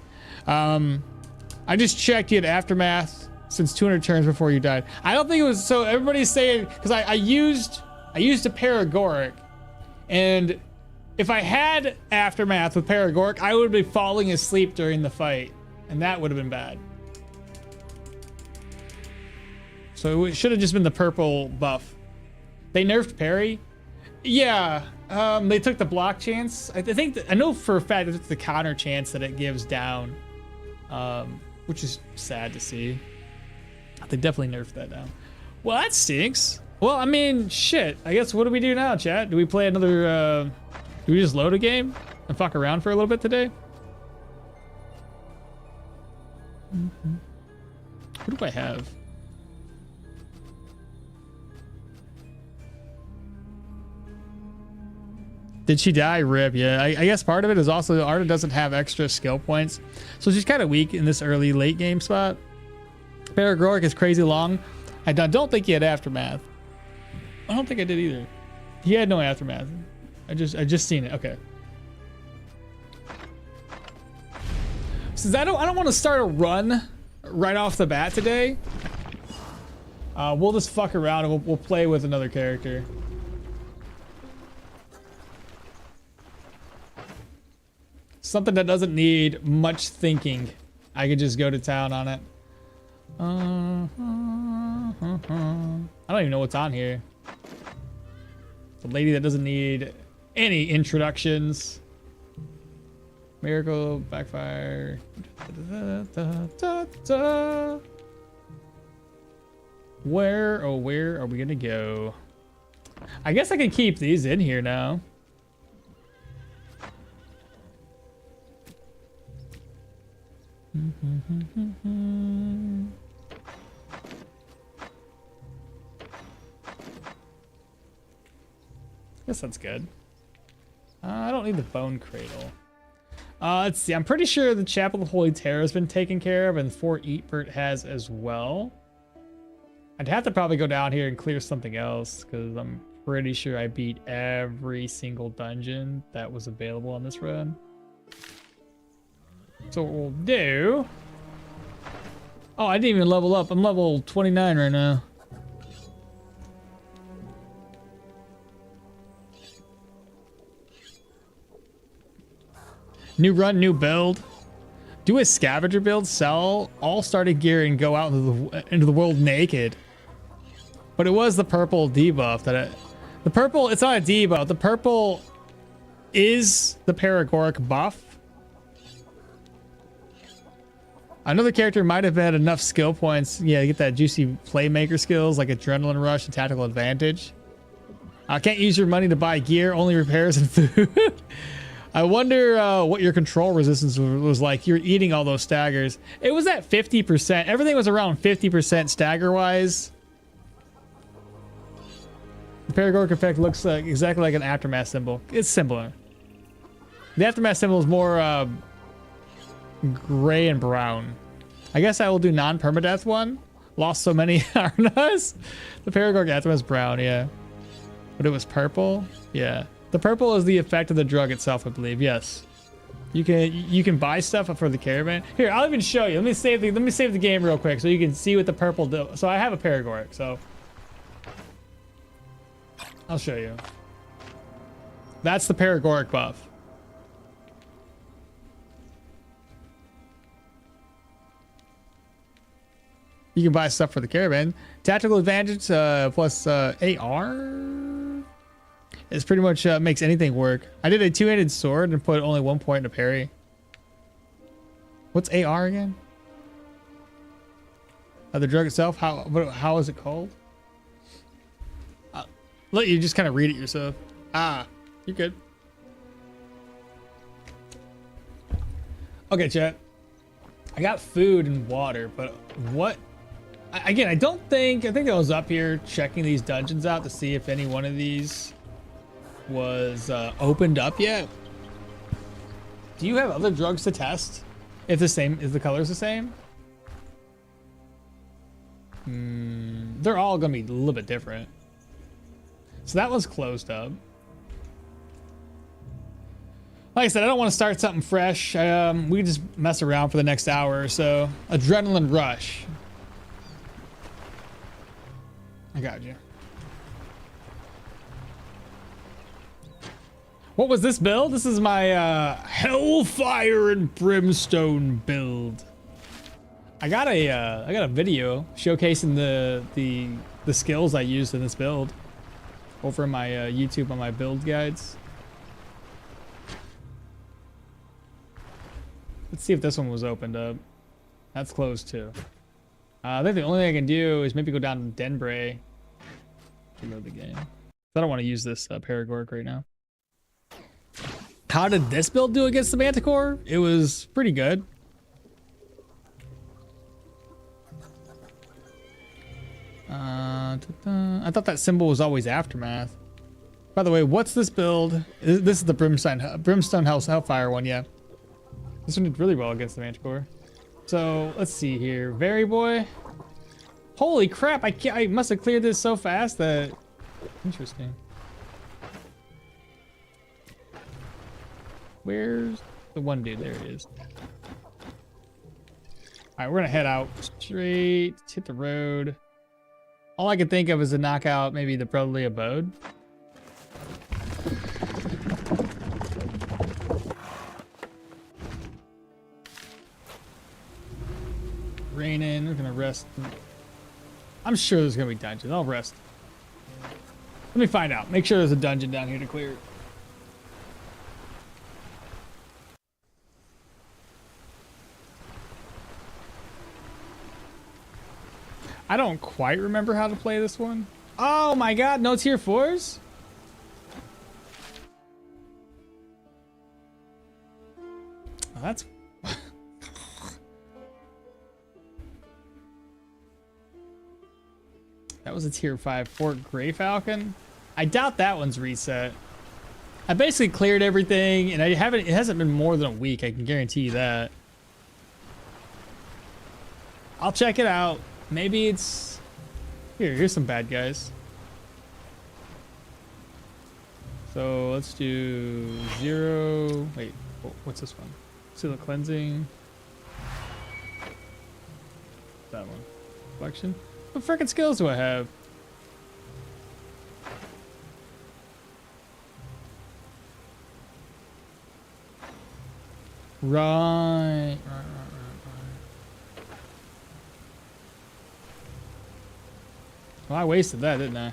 I just checked, you had aftermath since 200 turns before you died. I don't think it was, so everybody's saying, because I used a Paragoric, and if I had aftermath with Paragoric, I would be falling asleep during the fight, and that would have been bad. So it should have just been the purple buff. They nerfed parry. Yeah, they took the block chance. I think I know for a fact that it's the counter chance that it gives down, which is sad to see. They definitely nerfed that down. Well, that stinks. Well, I mean, shit. I guess what do we do now, chat? Do we play another, do we just load a game and fuck around for a little bit today? What do I have? Did she die? Rip. Yeah, I guess part of it is also Arna doesn't have extra skill points. So she's kind of weak in this early late game spot. Paragoric is crazy long. I don't think he had aftermath. I don't think I did either. He had no aftermath. I just seen it. Okay. Since I don't want to start a run right off the bat today, we'll just fuck around and we'll play with another character. Something that doesn't need much thinking. I could just go to town on it. I don't even know what's on here. The lady that doesn't need any introductions. Miracle, backfire. Where are we gonna go? I guess I can keep these in here now. Guess that's good. I don't need the bone cradle. Let's see. I'm pretty sure the Chapel of Holy Terror has been taken care of, and Fort Eatbert has as well. I'd have to probably go down here and clear something else, because I'm pretty sure I beat every single dungeon that was available on this run. So what we'll do... Oh, I didn't even level up. I'm level 29 right now. New run, new build. Do a scavenger build, sell all started gear, and go out into the world naked. But it was the purple debuff that the purple, it's not a debuff. The purple is the Paragoric buff. Another character might have had enough skill points, yeah, to get that juicy playmaker skills like Adrenaline Rush and Tactical Advantage. Can't use your money to buy gear, only repairs and food. I wonder what your control resistance was like. You're eating all those staggers. It was at 50%. Everything was around 50% stagger-wise. The Paragoric effect looks exactly like an Aftermath symbol. It's similar. The Aftermath symbol is more gray and brown. I guess I will do non-permadeath one. Lost so many Arnas. The Paragoric Aftermath is brown, yeah. But it was purple? Yeah. The purple is the effect of the drug itself, I believe. Yes. You can buy stuff for the caravan. Here, I'll even show you. Let me save the game real quick so you can see what the purple do. So I have a Paragoric, so I'll show you. That's the Paragoric buff. You can buy stuff for the caravan. Tactical advantage plus AR. It's pretty much makes anything work. I did a two-handed sword and put only 1 point in a parry. What's AR again? The drug itself. How is it called? Let you just kind of read it yourself. Ah, you're good. Okay, chat. I got food and water, but what? Again, I think I was up here checking these dungeons out to see if any one of these was opened up yet. Do you have other drugs to test? If the color's the same? They're all gonna be a little bit different. So that was closed up. Like I said, I don't want to start something fresh. We can just mess around for the next hour or so. Adrenaline Rush. I got you. What was this build? This is my Hellfire and Brimstone build. I got a video showcasing the skills I used in this build over in my YouTube on my build guides. Let's see if this one was opened up. That's closed too. I think the only thing I can do is maybe go down to Denbray to load the game. I don't want to use this Paragork right now. How did this build do against the Manticore? It was pretty good. I thought that symbol was always Aftermath. By the way, what's this build? This is the Brimstone House Hellfire one, yeah. This one did really well against the Manticore. So let's see here, Very Boy. Holy crap! I must have cleared this so fast that. Interesting. Where's the one dude? There it is. All right, we're gonna head out straight, hit the road. All I can think of is to knock out maybe the Brotherly Abode. Raining, we're gonna rest. I'm sure there's gonna be dungeons. I'll rest. Let me find out. Make sure there's a dungeon down here to clear. I don't quite remember how to play this one. Oh my god, no tier 4s? Oh, that's... That was a tier 5 Fort Grey Falcon. I doubt that one's reset. I basically cleared everything, and it hasn't been more than a week, I can guarantee you that. I'll check it out. Maybe it's... Here's some bad guys. So let's do 0... Wait, what's this one? Seal of Cleansing. That one. Collection. What freaking skills do I have? Right. Well, I wasted that, didn't I?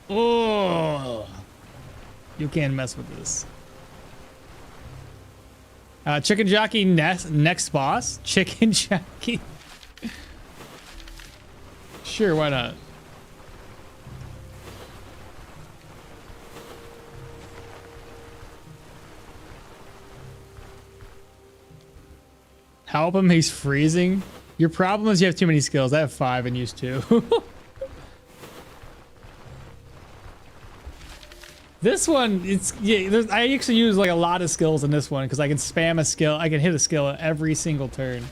Oh, you can't mess with this. Chicken Jockey next boss. Chicken Jockey. Sure, why not? Help him, he's freezing. Your problem is you have too many skills. I have 5 and use 2. This one, I actually use like a lot of skills in this one because I can spam a skill. I can hit a skill every single turn.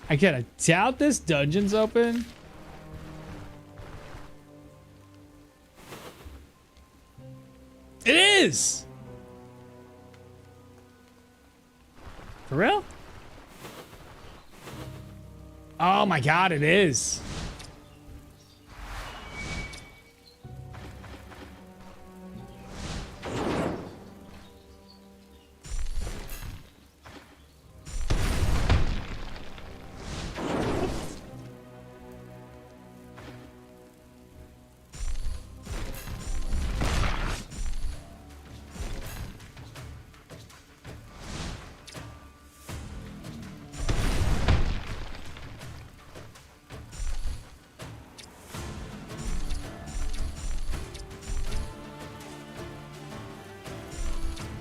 I gotta doubt this dungeon's open. It is! For real? Oh my god, it is.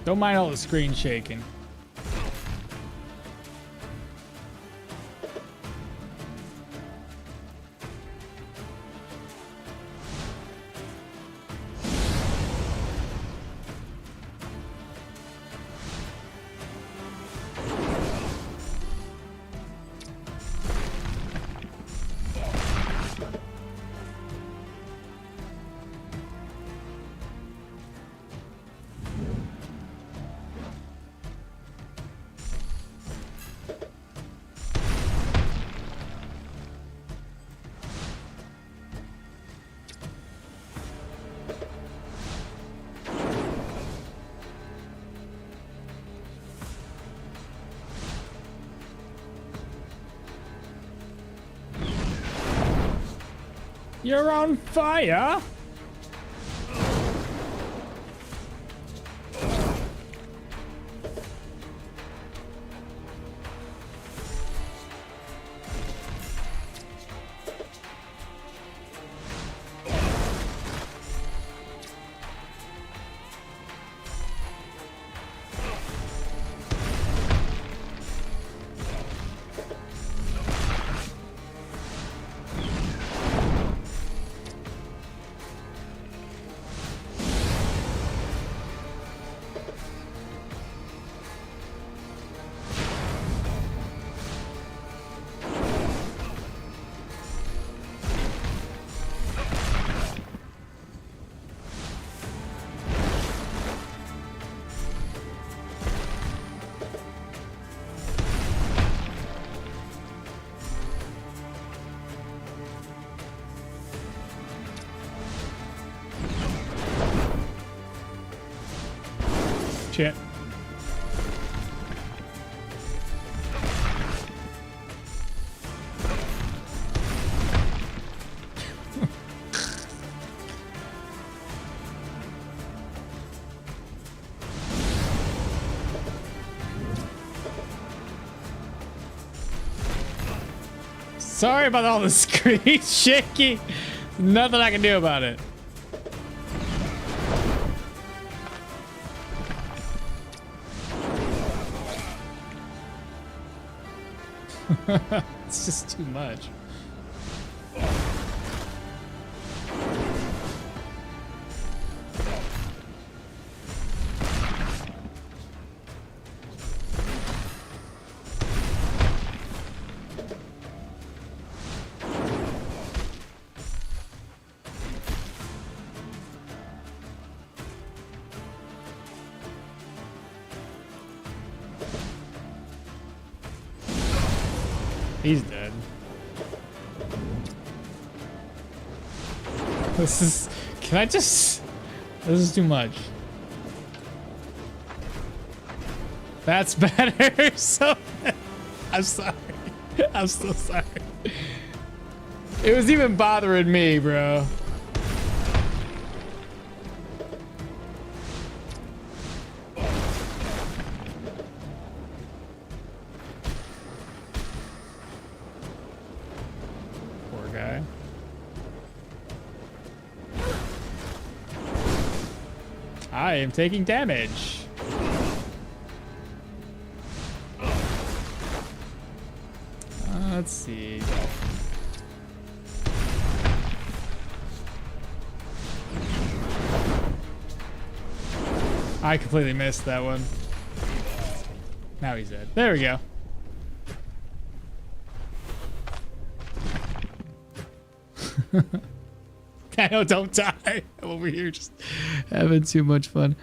Don't mind all the screen shaking. You're on fire. Shit. Sorry about all the screen shaky. Nothing I can do about it. It's just too much. He's dead. This is... Can I just... This is too much. That's better. So... I'm sorry. I'm so sorry. It was even bothering me, bro. I am taking damage. Let's see. I completely missed that one. Now he's dead. There we go. I know, don't die. I'm over here just having too much fun.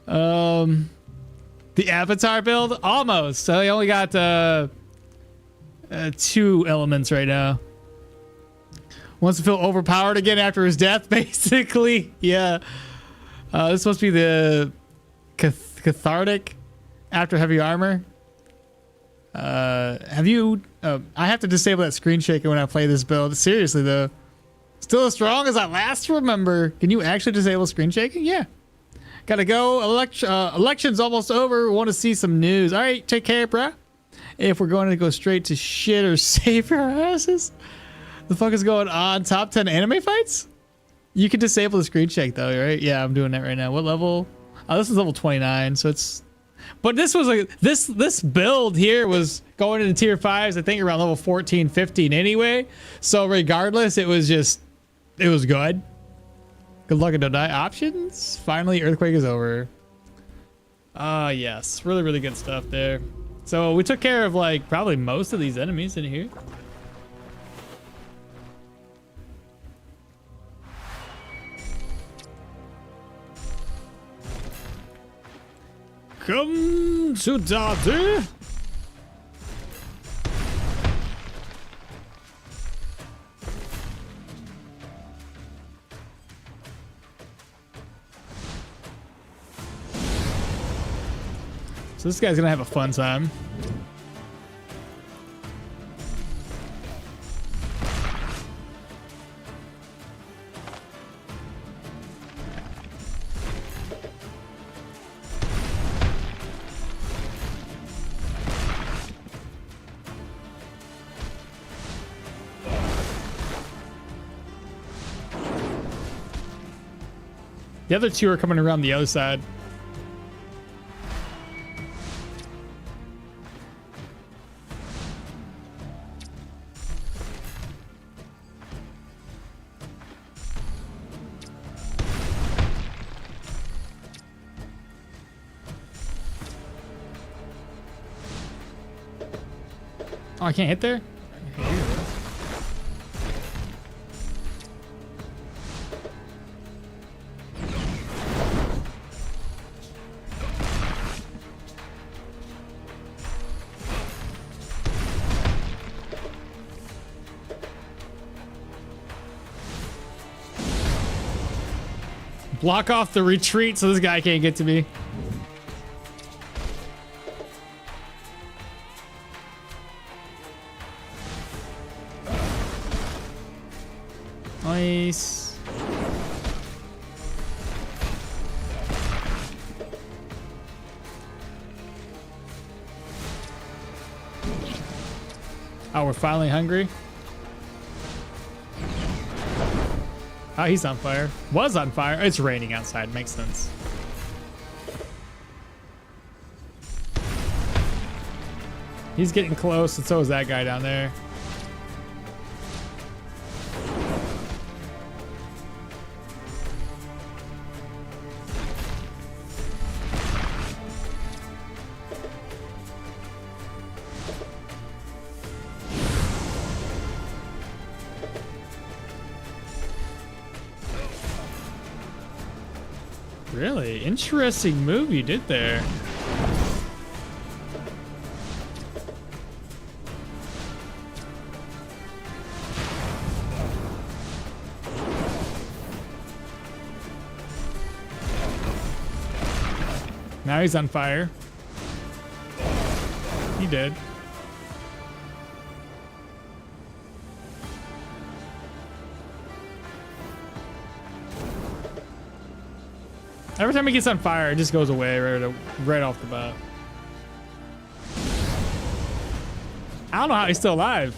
The avatar build? Almost. So I only got 2 elements right now. Wants to feel overpowered again after his death, basically. Yeah. This must be the cathartic after heavy armor. Have you... I have to disable that screen shaker when I play this build. Seriously, though. Still as strong as I last remember. Can you actually disable screen shaking? Yeah. Gotta go. Election's almost over. Want to see some news. All right, take care, bruh. If we're going to go straight to shit or save our asses. The fuck is going on? Top 10 anime fights? You can disable the screen shake, though, right? Yeah, I'm doing that right now. What level? Oh, this is level 29, so it's... But this was like... This build here was going into tier 5s, I think around level 14, 15 anyway. So regardless, it was just... It was good. Good luck and don't die. Options? Finally, Earthquake is over. Yes. Really, really good stuff there. So we took care of, like, probably most of these enemies in here. Come to daddy. So this guy's gonna have a fun time. The other two are coming around the other side. Oh, I can't hit there? Block off the retreat so this guy can't get to me. Nice. Oh, we're finally hungry. Oh, he's on fire. Was on fire. It's raining outside. Makes sense. He's getting close, and so is that guy down there. Really interesting move you did there. Now he's on fire. He did. Every time he gets on fire, it just goes away right off the bat. I don't know how he's still alive.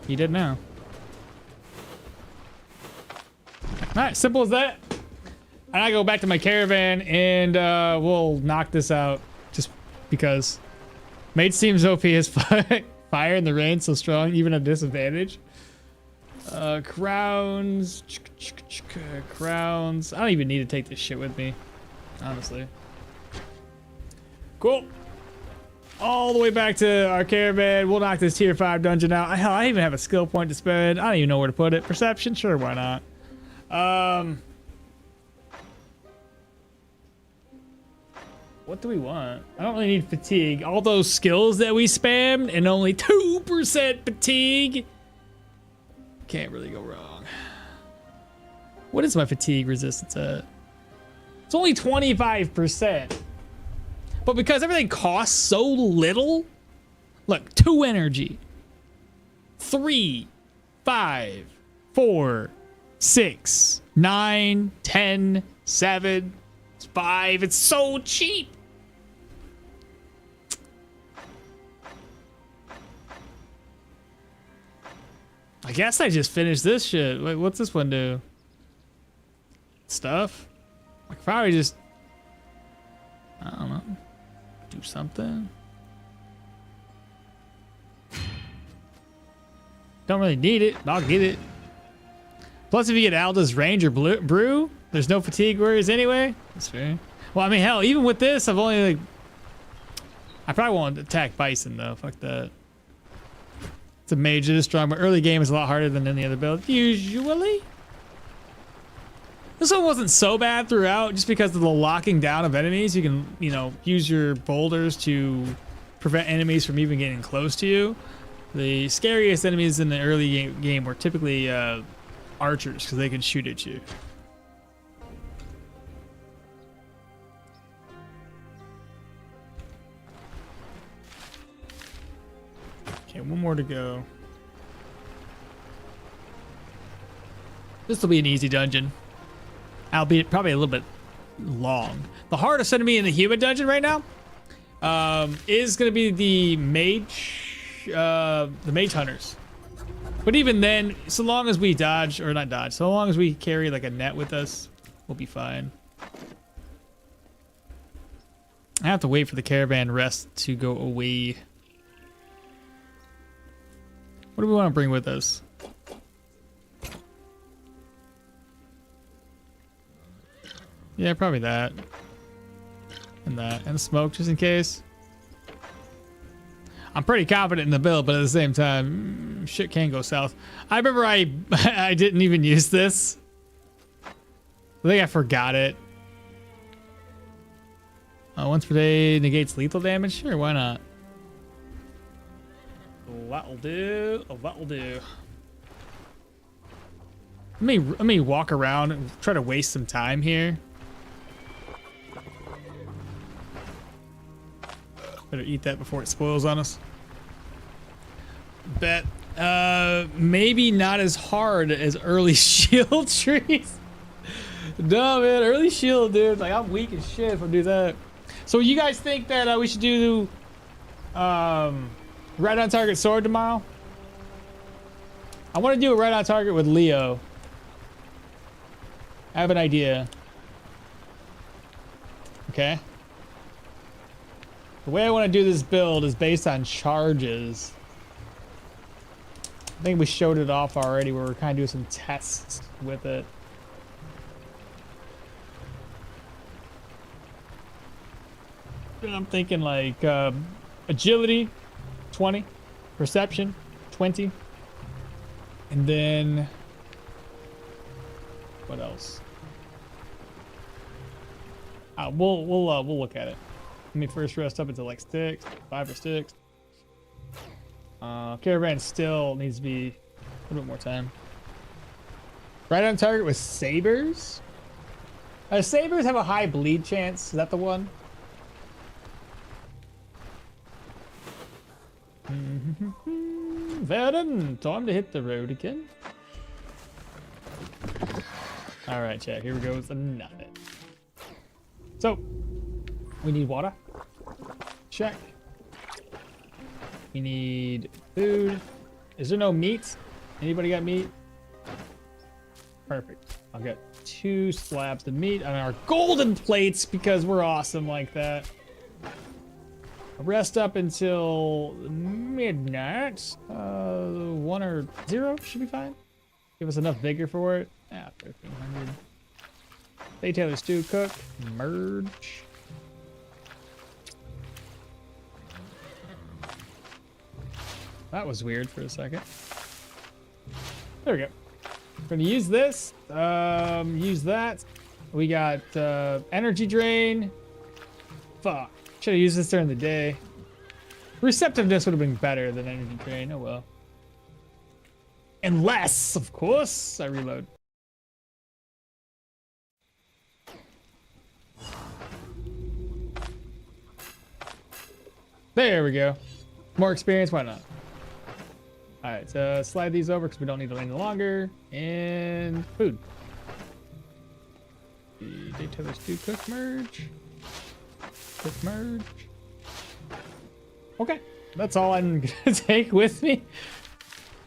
He did now. All right, simple as that. And I go back to my caravan and we'll knock this out just because. Mage seems OP as fire in the rain so strong, even at disadvantage. Crowns. Crowns. I don't even need to take this shit with me, honestly. Cool. All the way back to our caravan. We'll knock this tier 5 dungeon out. Hell, I even have a skill point to spend. I don't even know where to put it. Perception? Sure, why not? What do we want? I don't really need fatigue. All those skills that we spammed and only 2% fatigue. Can't really go wrong. What is my fatigue resistance at? It's only 25%. But because everything costs so little, look, 2 energy, 3, 5, 4, 6, 9, 10, 7, 5. It's so cheap. I guess I just finished this shit. Wait, what's this one do? Stuff? I could probably just, I don't know, do something. Don't really need it, but I'll get it. Plus, if you get Alda's Range or Brew, there's no fatigue worries anyway. That's fair. Well, I mean, hell, even with this, I've only like, I probably won't attack Bison though. Fuck that. It's a mage that is strong, but early game is a lot harder than any other build. Usually. This one wasn't so bad throughout, just because of the locking down of enemies. You can, you know, use your boulders to prevent enemies from even getting close to you. The scariest enemies in the early game were typically archers, because they can shoot at you. Okay, one more to go. This will be an easy dungeon. Albeit probably a little bit long. The hardest enemy in the human dungeon right now is going to be the mage hunters. But even then, so long as we dodge, or not dodge, so long as we carry like a net with us, we'll be fine. I have to wait for the caravan rest to go away. What do we want to bring with us? Yeah, probably that. And that. And smoke, just in case. I'm pretty confident in the build, but at the same time, shit can go south. I remember I didn't even use this. I think I forgot it. Once per day negates lethal damage? Sure, why not? That'll do. That'll do. Let me walk around and try to waste some time here. Better eat that before it spoils on us. Bet. Maybe not as hard as early shield trees. No, man. Early shield, dude. Like, I'm weak as shit if I do that. So you guys think that we should do right on target sword tomorrow? I want to do a right on target with Leo. I have an idea. Okay. The way I want to do this build is based on charges. I think we showed it off already where we're kind of doing some tests with it. I'm thinking like agility, 20, perception, 20, and then what else? We'll look at it. Let me first rest up until like 6, 5 or 6. Caravan still needs to be a little bit more time. Right on target with sabers. Sabers have a high bleed chance. Is that the one? Vernon, time to hit the road again. All right, chat. Here we go with another. So, we need water. Check. We need food. Is there no meat? Anybody got meat? Perfect. I'll get 2 slabs of meat on our golden plates because we're awesome like that. Rest up until midnight. 1 or 0 should be fine. Give us enough vigor for it. Yeah, 1300. Day Taylor stew, cook, merge. That was weird for a second. There we go. We're gonna use this. Use that. We got energy drain. Fuck. Should have used this during the day. Receptiveness would have been better than energy drain. Oh well. Unless, of course, I reload. There we go. More experience, why not? All right, so slide these over because we don't need them any longer. And food. Day Taylor's do cook merge. Cook merge. Okay, that's all I'm gonna take with me.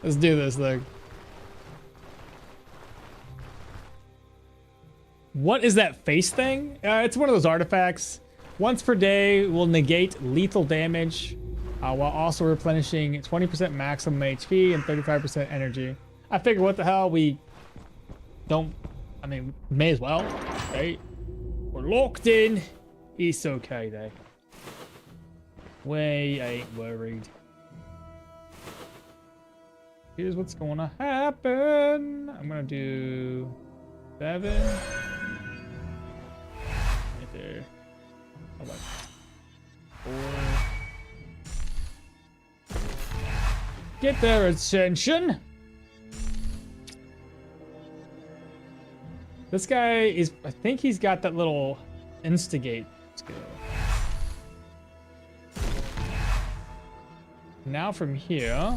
Let's do this thing. What is that face thing? It's one of those artifacts. Once per day will negate lethal damage while also replenishing 20% maximum HP and 35% energy. I figure what the hell, we don't, I mean, may as well, right? We're locked in. It's okay though. We ain't worried. Here's what's gonna happen. I'm gonna do 7. Right there. How about 4? Get their attention. This guy is, I think he's got that little instigate skill. Now from here.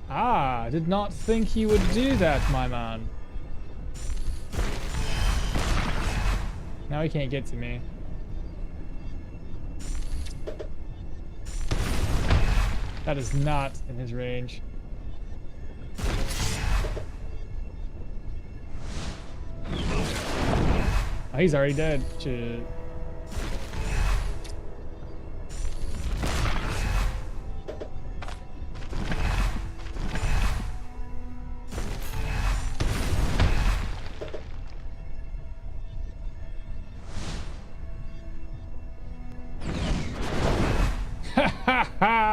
Ah, did not think he would do that, my man. Now he can't get to me. That is not in his range. Oh, he's already dead. Shit.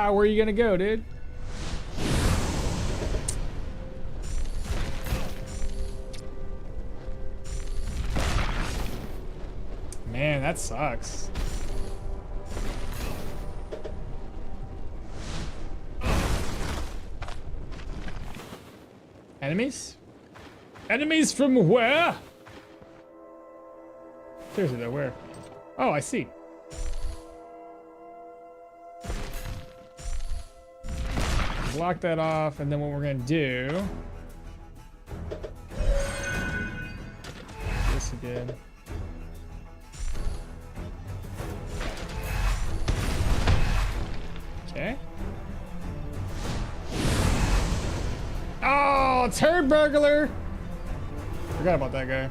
Where are you gonna go, dude? Man, that sucks. Enemies? Enemies from where? Seriously though, where? Oh, I see. Block that off, and then what we're gonna do... This again. Okay. Oh, turd burglar! Forgot about that guy.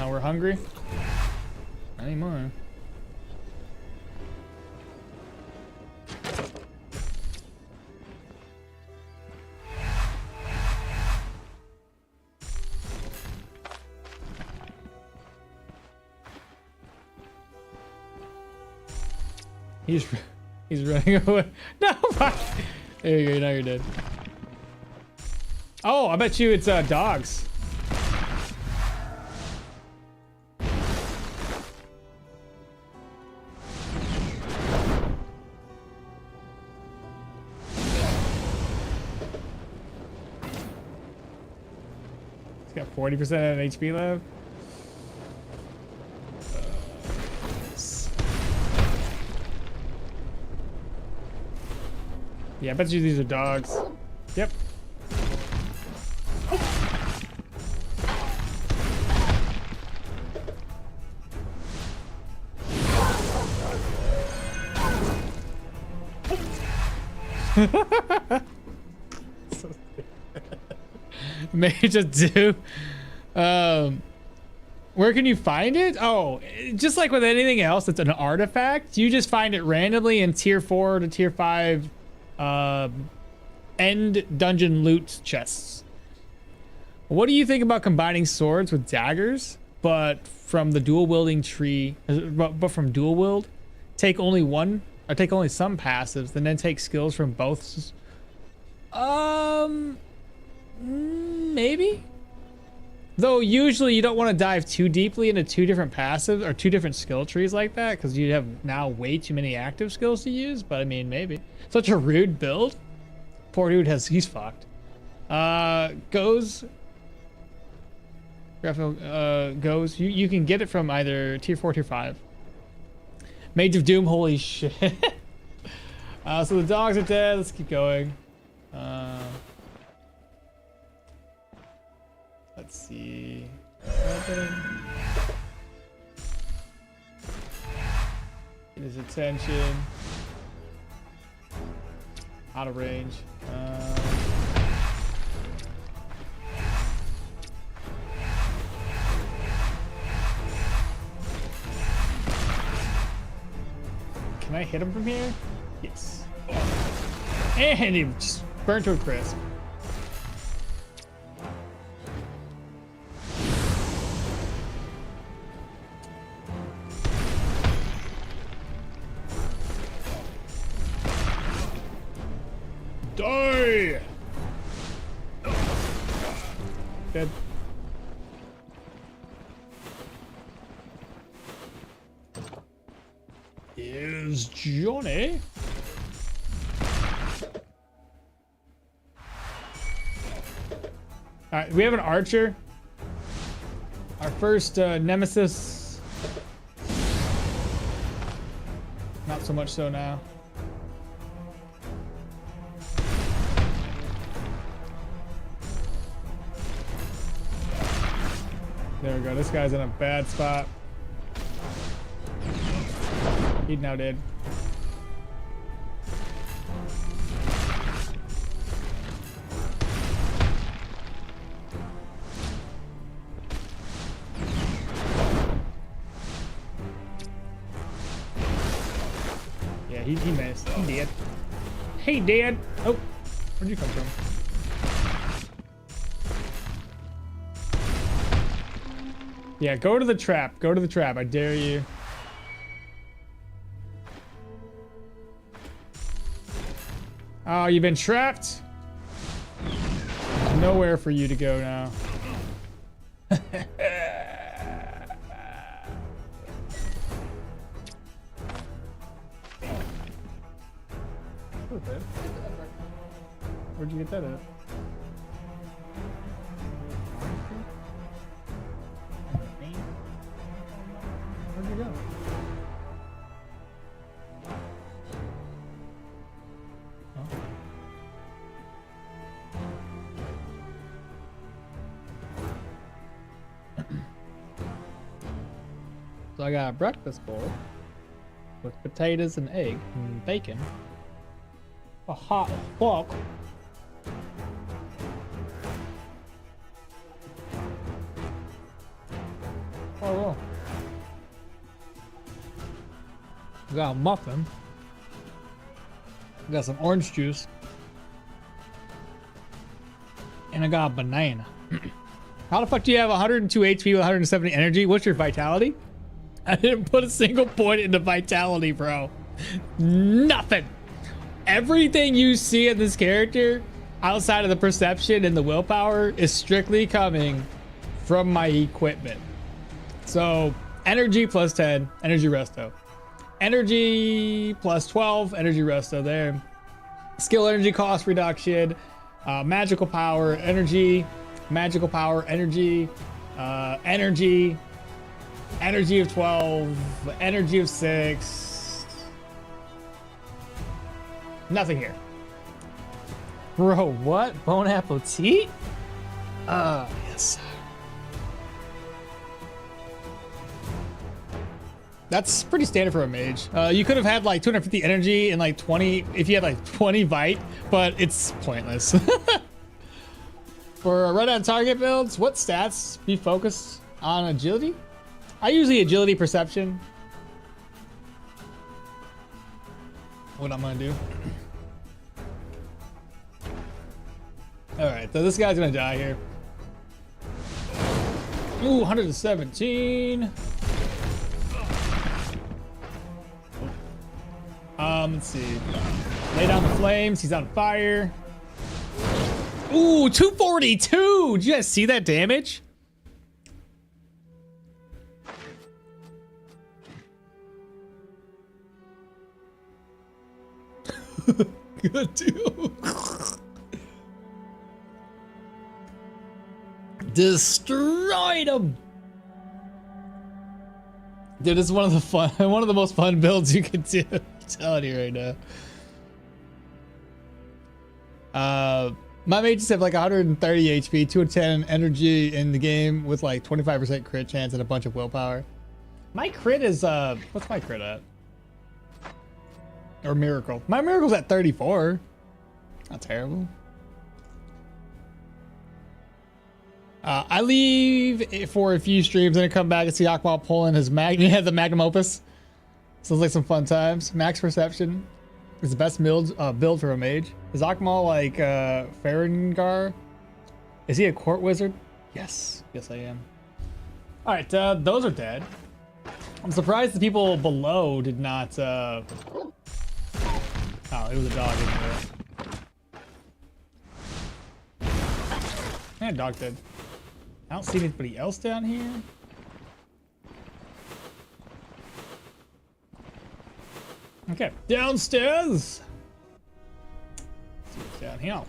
We're hungry? Not anymore. He's running away. No! There you go, now you're dead. Oh, I bet you it's dogs. He's got 40% HP left. Yeah, I bet you these are dogs. Yep. May just do. Where can you find it? Oh, just like with anything else, it's an artifact. You just find it randomly in tier 4 to tier 5 end dungeon loot chests. What do you think about combining swords with daggers, but from the dual wielding tree, but from dual wield, take only one or take only some passives, and then take skills from both? Maybe. Though usually you don't want to dive too deeply into two different passives or two different skill trees like that, because you have now way too many active skills to use. But I mean, maybe. Such a rude build. Poor dude he's fucked. Goes. Goes. You can get it from either tier 4 or tier 5. Mage of Doom, holy shit. So the dogs are dead. Let's keep going. Let's see. Get his attention. Out of range. Can I hit him from here? Yes. And he just burnt to a crisp. Die! Dead. Is Johnny? Alright, we have an archer. Our first nemesis. Not so much so now. There we go. This guy's in a bad spot. He's now dead. Yeah, he missed. He did. He did. Oh, where'd you come from? Yeah, go to the trap. Go to the trap. I dare you. Oh, you've been trapped? There's nowhere for you to go now. Where'd you get that at? Where'd you go? So I got a breakfast bowl with potatoes and egg and bacon. A hot fuck. Oh well. I got a muffin. I got some orange juice. And I got a banana. How the fuck do you have 102 HP with 170 energy? What's your vitality? I didn't put a single point into vitality, bro. Nothing. Everything you see in this character outside of the perception and the willpower is strictly coming from my equipment. So energy plus 10, energy resto. Energy plus 12, energy resto there. Skill energy cost reduction. Magical power, energy. Magical power, energy. Energy. Energy of 12, energy of 6. Nothing here. Bro, what? Bon appetit? Yes. That's pretty standard for a mage. You could have had like 250 energy and like 20, if you had like 20 vite, but it's pointless. For right on target builds, what stats be focused on agility? I usually agility perception. What I'm gonna do. All right, so this guy's gonna die here. Ooh, 117. Let's see. Lay down the flames. He's on fire. Ooh, 242. Did you guys see that damage? Good deal. Destroyed him. Dude, this is one of the most fun builds you can do. I'm telling you right now. My mages have like 130 HP, 210 energy in the game with like 25% crit chance and a bunch of willpower. My crit is what's my crit at? Or miracle. My miracle's at 34. Not terrible. I leave for a few streams and then come back and see Akmal pulling his the magnum opus. Sounds like some fun times. Max perception is the best build for a mage. Is Akmal like Farengar? Is he a court wizard? Yes. Yes, I am. All right, those are dead. I'm surprised the people below did not. Oh, it was a dog in there. And dog dead. I don't see anybody else down here. Okay, downstairs. Let's see what's down here.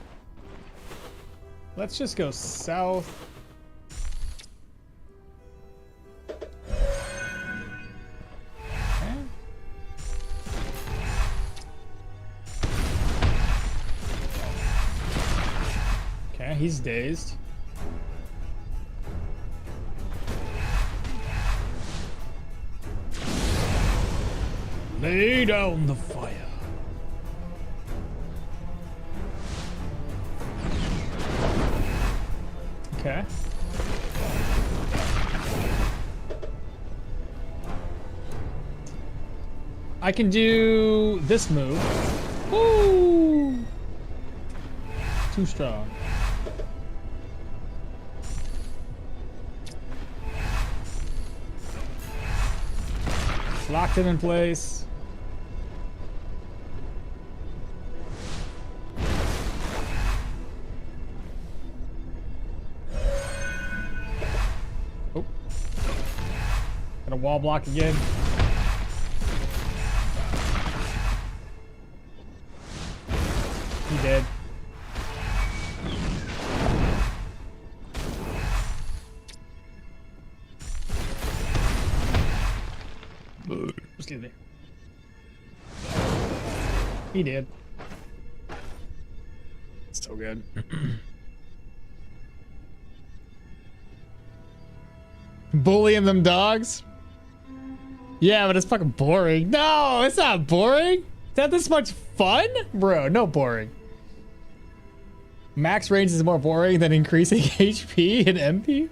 Let's just go south. he's dazed. Lay down the fire. Okay. I can do this move. Woo! Too strong. Locked him in place. Oh. Got a wall block again. He dead. Excuse me. He did. So good. Bullying them dogs? Yeah, but it's fucking boring. No, it's not boring. Is that this much fun? Bro, no boring. Max range is more boring than increasing HP and MP?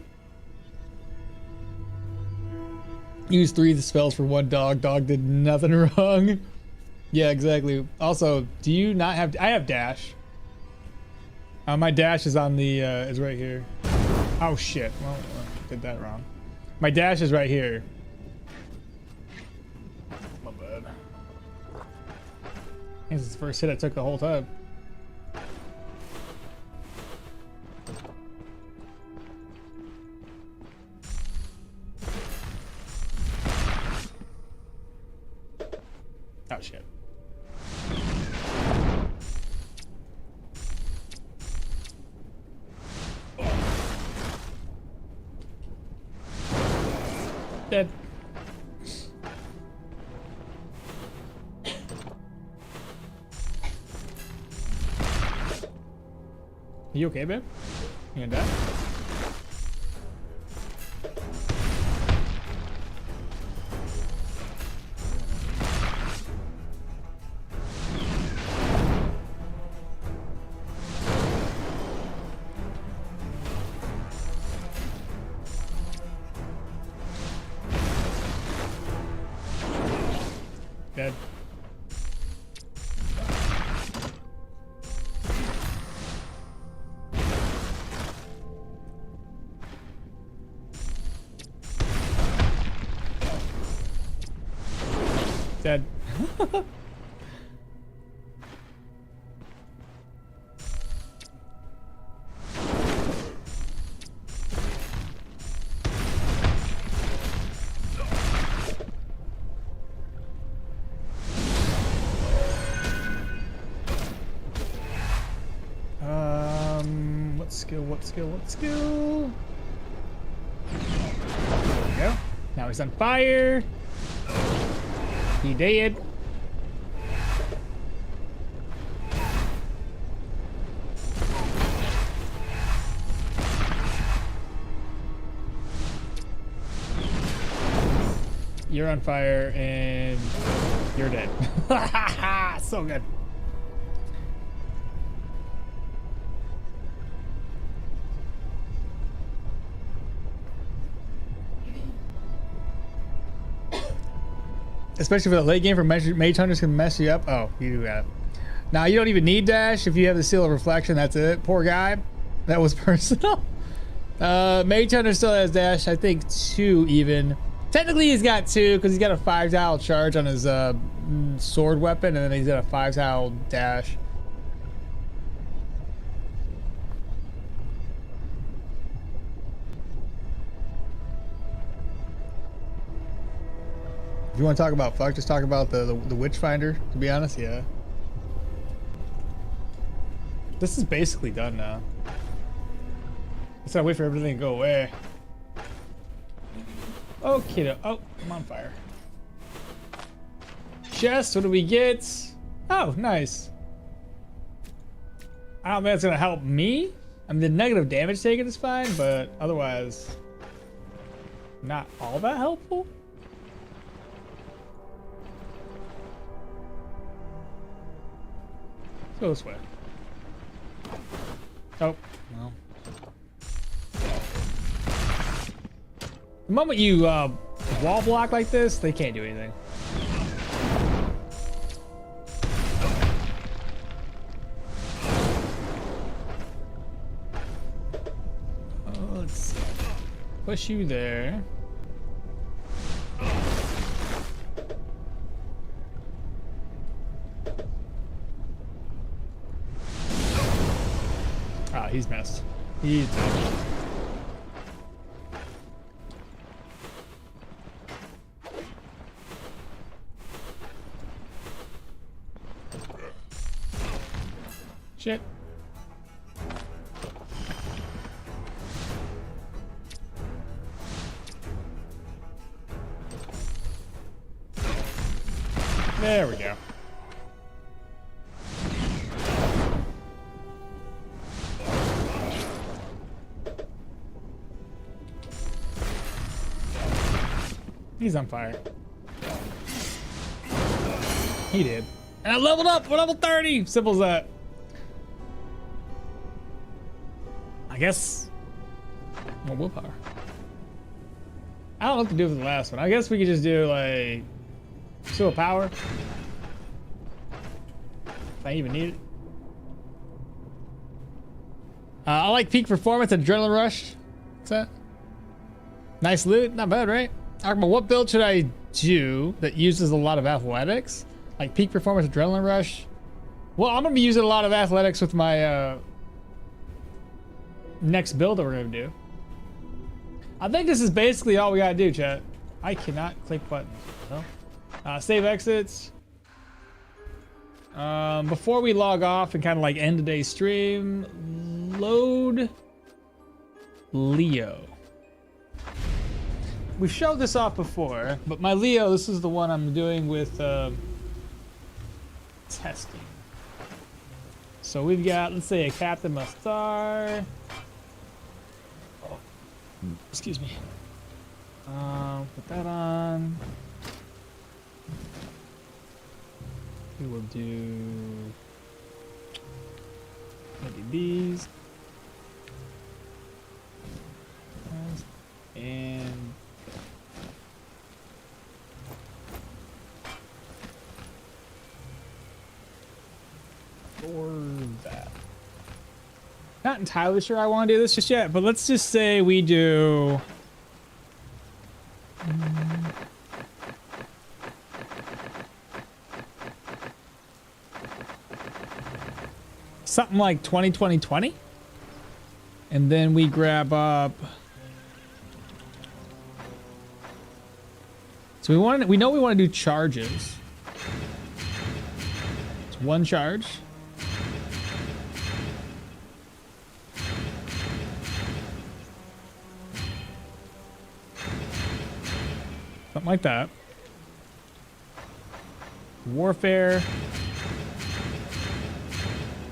Use 3 spells for 1 dog. Dog did nothing wrong. Yeah, exactly. Also, do you not have... I have dash. My dash is on the... is right here. Oh, shit. Well, I did that wrong. My dash is right here. My bad. I think it's the first hit I took the whole time. Oh, shit. Dead. You okay, babe? You gonna die? Dead. Dead. What skill? There we go. Now he's on fire. He dead. You're on fire and you're dead. So good. Especially for the late game, for mage hunters can mess you up. Oh, you do got it. Now you don't even need dash if you have the seal of reflection. That's it. Poor guy. That was personal. Mage hunter still has dash. I think 2 even. Technically he's got 2 because he's got a 5-tile charge on his sword weapon, and then he's got a 5-tile dash. If you want to talk about fuck, just talk about the Witchfinder, to be honest, yeah. This is basically done now. Let's not wait for everything to go away. Okay, oh, I'm on fire. Chest, what do we get? Oh, nice. I don't think that's gonna help me. I mean, the negative damage taken is fine, but otherwise, not all that helpful. Let's go this way. Oh, well. The moment you wall block like this, they can't do anything. Oh, let's see. Push you there. Ah, he's messed. He's messed. Shit. There we go. He's on fire. He did. And I leveled up! We're level 30! Simple as that. I guess more willpower. I don't know what to do with the last one. I guess we could just do like still power. If I even need it. I like peak performance, adrenaline rush. What's that? Nice loot, not bad, right? Arna, what build should I do that uses a lot of athletics? Like peak performance, adrenaline rush. Well, I'm gonna be using a lot of athletics with my next build that we're gonna do. I think this is basically all we gotta do, chat. I cannot click buttons. No. Save exits. Before we log off and kind of like end today's stream, load Leo. We showed this off before, but my Leo, this is the one I'm doing with testing. So we've got, let's say, a Captain Mustar. Excuse me. Put that on. We will do maybe these. And for that. Not entirely sure I want to do this just yet, but let's just say we do something like 20 and then we grab up. So we know we want to do charges. It's one charge. Something like that. Warfare.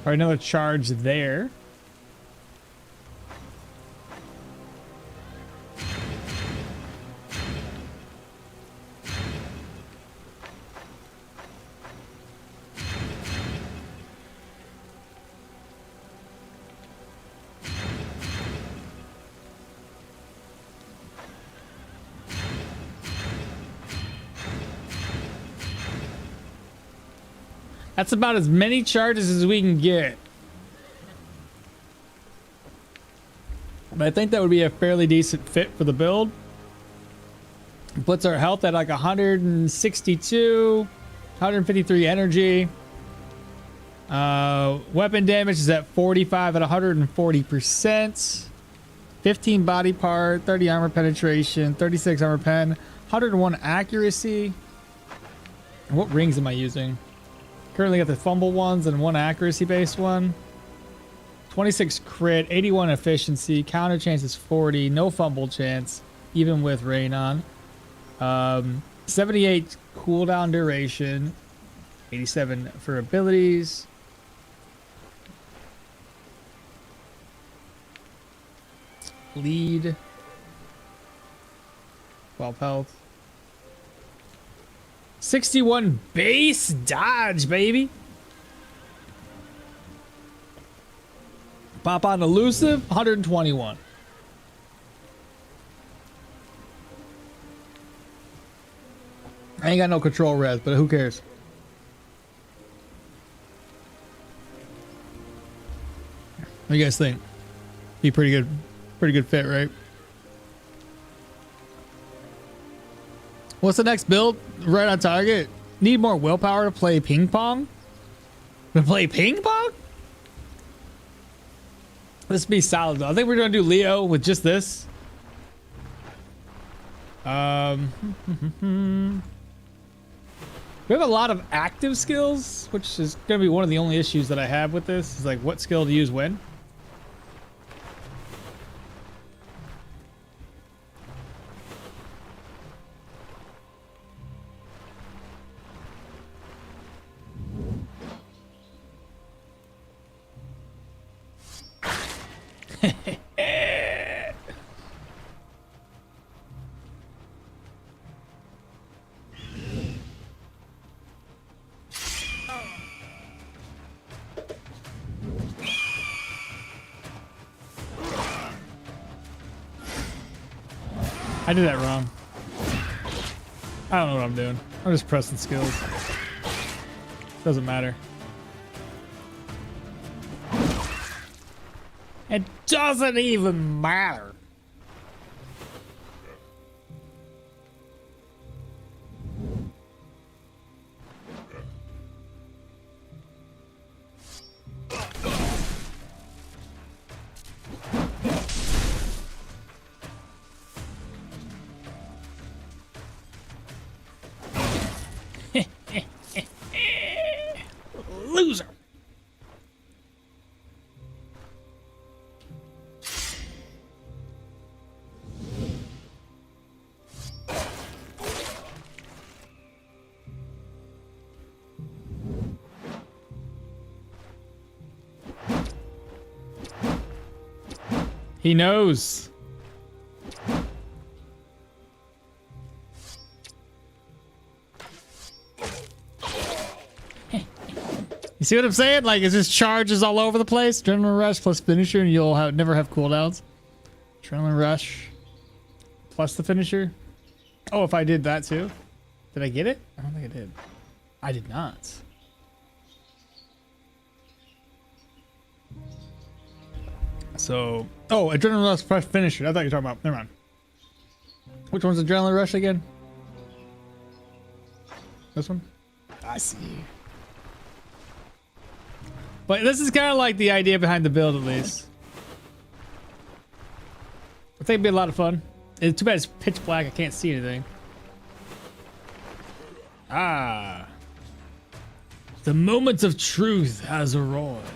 Or another charge there. That's about as many charges as we can get. But I think that would be a fairly decent fit for the build. Puts our health at like 162, 153 energy. Weapon damage is at 45 at 140%. 15 body part, 30 armor penetration, 36 armor pen, 101 accuracy. What rings am I using? Currently got the fumble ones and one accuracy based one. 26 crit, 81 efficiency, counter chance is 40, no fumble chance, even with rain on. 78 cooldown duration, 87 for abilities. Lead. 12 health. 61 base dodge, baby. Pop on elusive, 121. I ain't got no control res, but who cares? What do you guys think? Be pretty good fit, right? What's the next build? Right on target. Need more willpower to play ping pong? To play ping pong? This be solid though. I think we're gonna do Leo with just this. We have a lot of active skills, which is gonna be one of the only issues that I have with this. Is like what skill to use when. I did that wrong. I don't know what I'm doing. I'm just pressing skills. Doesn't matter. It doesn't even matter. Loser. He knows. You see what I'm saying? Like, it's just charges all over the place. Adrenaline rush plus finisher, and you'll never have cooldowns. Adrenaline rush plus the finisher. Oh, if I did that too, did I get it? I don't think I did. I did not. So, oh, adrenaline rush plus finisher. I thought you were talking about. Never mind. Which one's adrenaline rush again? This one? I see. But this is kind of like the idea behind the build, at least. I think it'd be a lot of fun. It's too bad it's pitch black. I can't see anything. Ah. The moment of truth has arrived.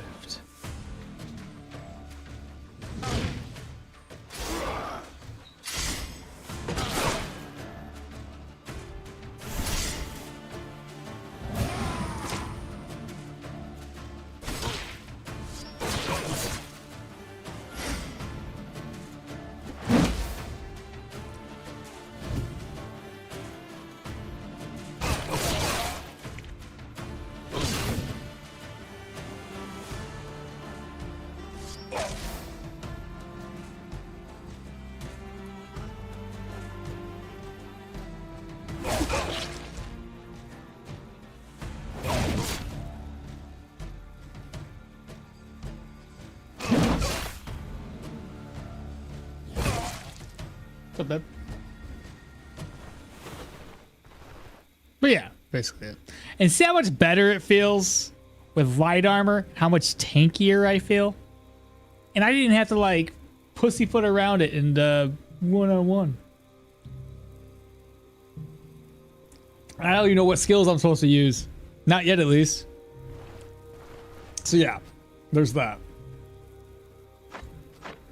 What's up, babe? But yeah, basically it. And see how much better it feels with light armor? How much tankier I feel? And I didn't have to like pussyfoot around it in the one-on-one. I don't even know what skills I'm supposed to use. Not yet, at least. So yeah, there's that.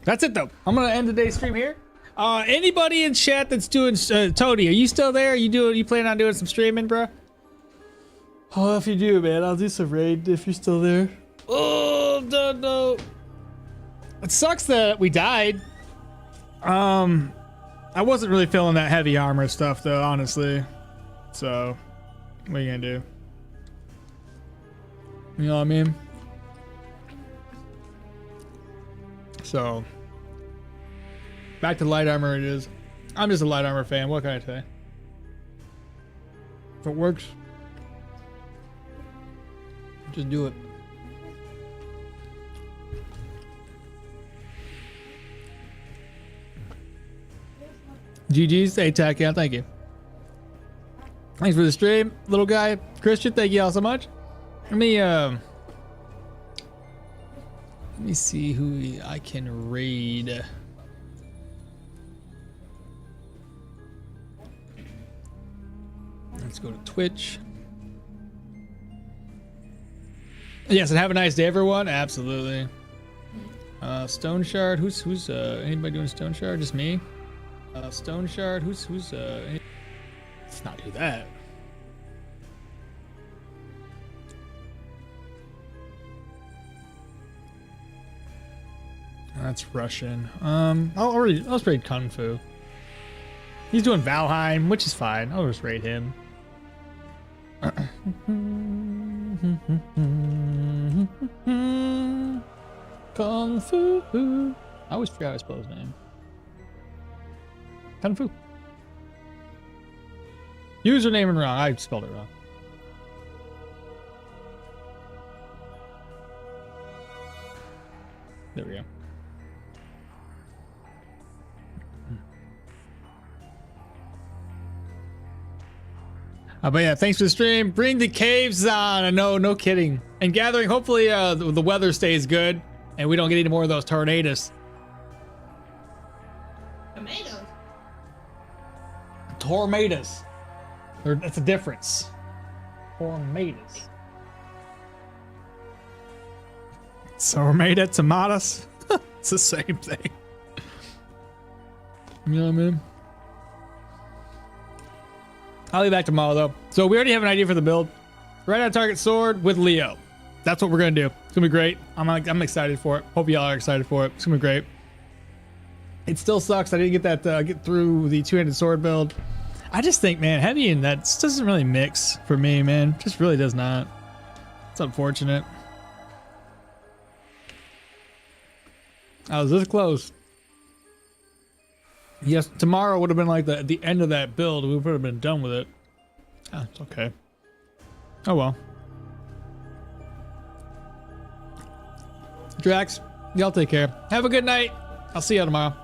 That's it though. I'm gonna end today's stream here. Anybody in chat that's doing Tony, are you still there? You planning on doing some streaming, bro? Oh, if you do, man, I'll do some raid if you're still there. Oh no. It sucks that we died. I wasn't really feeling that heavy armor stuff though, honestly. So, what are you gonna do? You know what I mean? So, back to light armor it is. I'm just a light armor fan. What can I say? If it works, just do it. GG's, ATAC, yeah, thank you. Thanks for the stream, little guy. Christian, thank you all so much. Let me see who I can raid. Let's go to Twitch. Yes, and have a nice day, everyone. Absolutely. Stoneshard, who's anybody doing Stoneshard? Just me. Stoneshard, who's let's not do that. That's Russian. I'll just raid Kung Fu. He's doing Valheim, which is fine. I'll just raid him. Kung Fu. I always forgot how to spell his name. Kung Fu. Username and wrong. I spelled it wrong. There we go. But yeah, thanks for the stream. Bring the caves on. I know, no kidding. And gathering, hopefully the weather stays good and we don't get any more of those tornadoes.
Tomatoes.
Tornadoes. That's a difference. Tornadoes. Tomato, tomatoes. It's the same thing. You know what I mean? I'll be back tomorrow though. So we already have an idea for the build. Right on target sword with Leo. That's what we're gonna do. It's gonna be great. I'm excited for it. Hope y'all are excited for it. It's gonna be great. It still sucks I didn't get that get through the two-handed sword build. I just think, man, heavy and that just doesn't really mix for me, man. Just really does not. It's unfortunate. I was this close. Yes, tomorrow would have been like the end of that build. We would have been done with it. Ah, it's okay. Oh well. Drax, y'all take care. Have a good night. I'll see y'all tomorrow.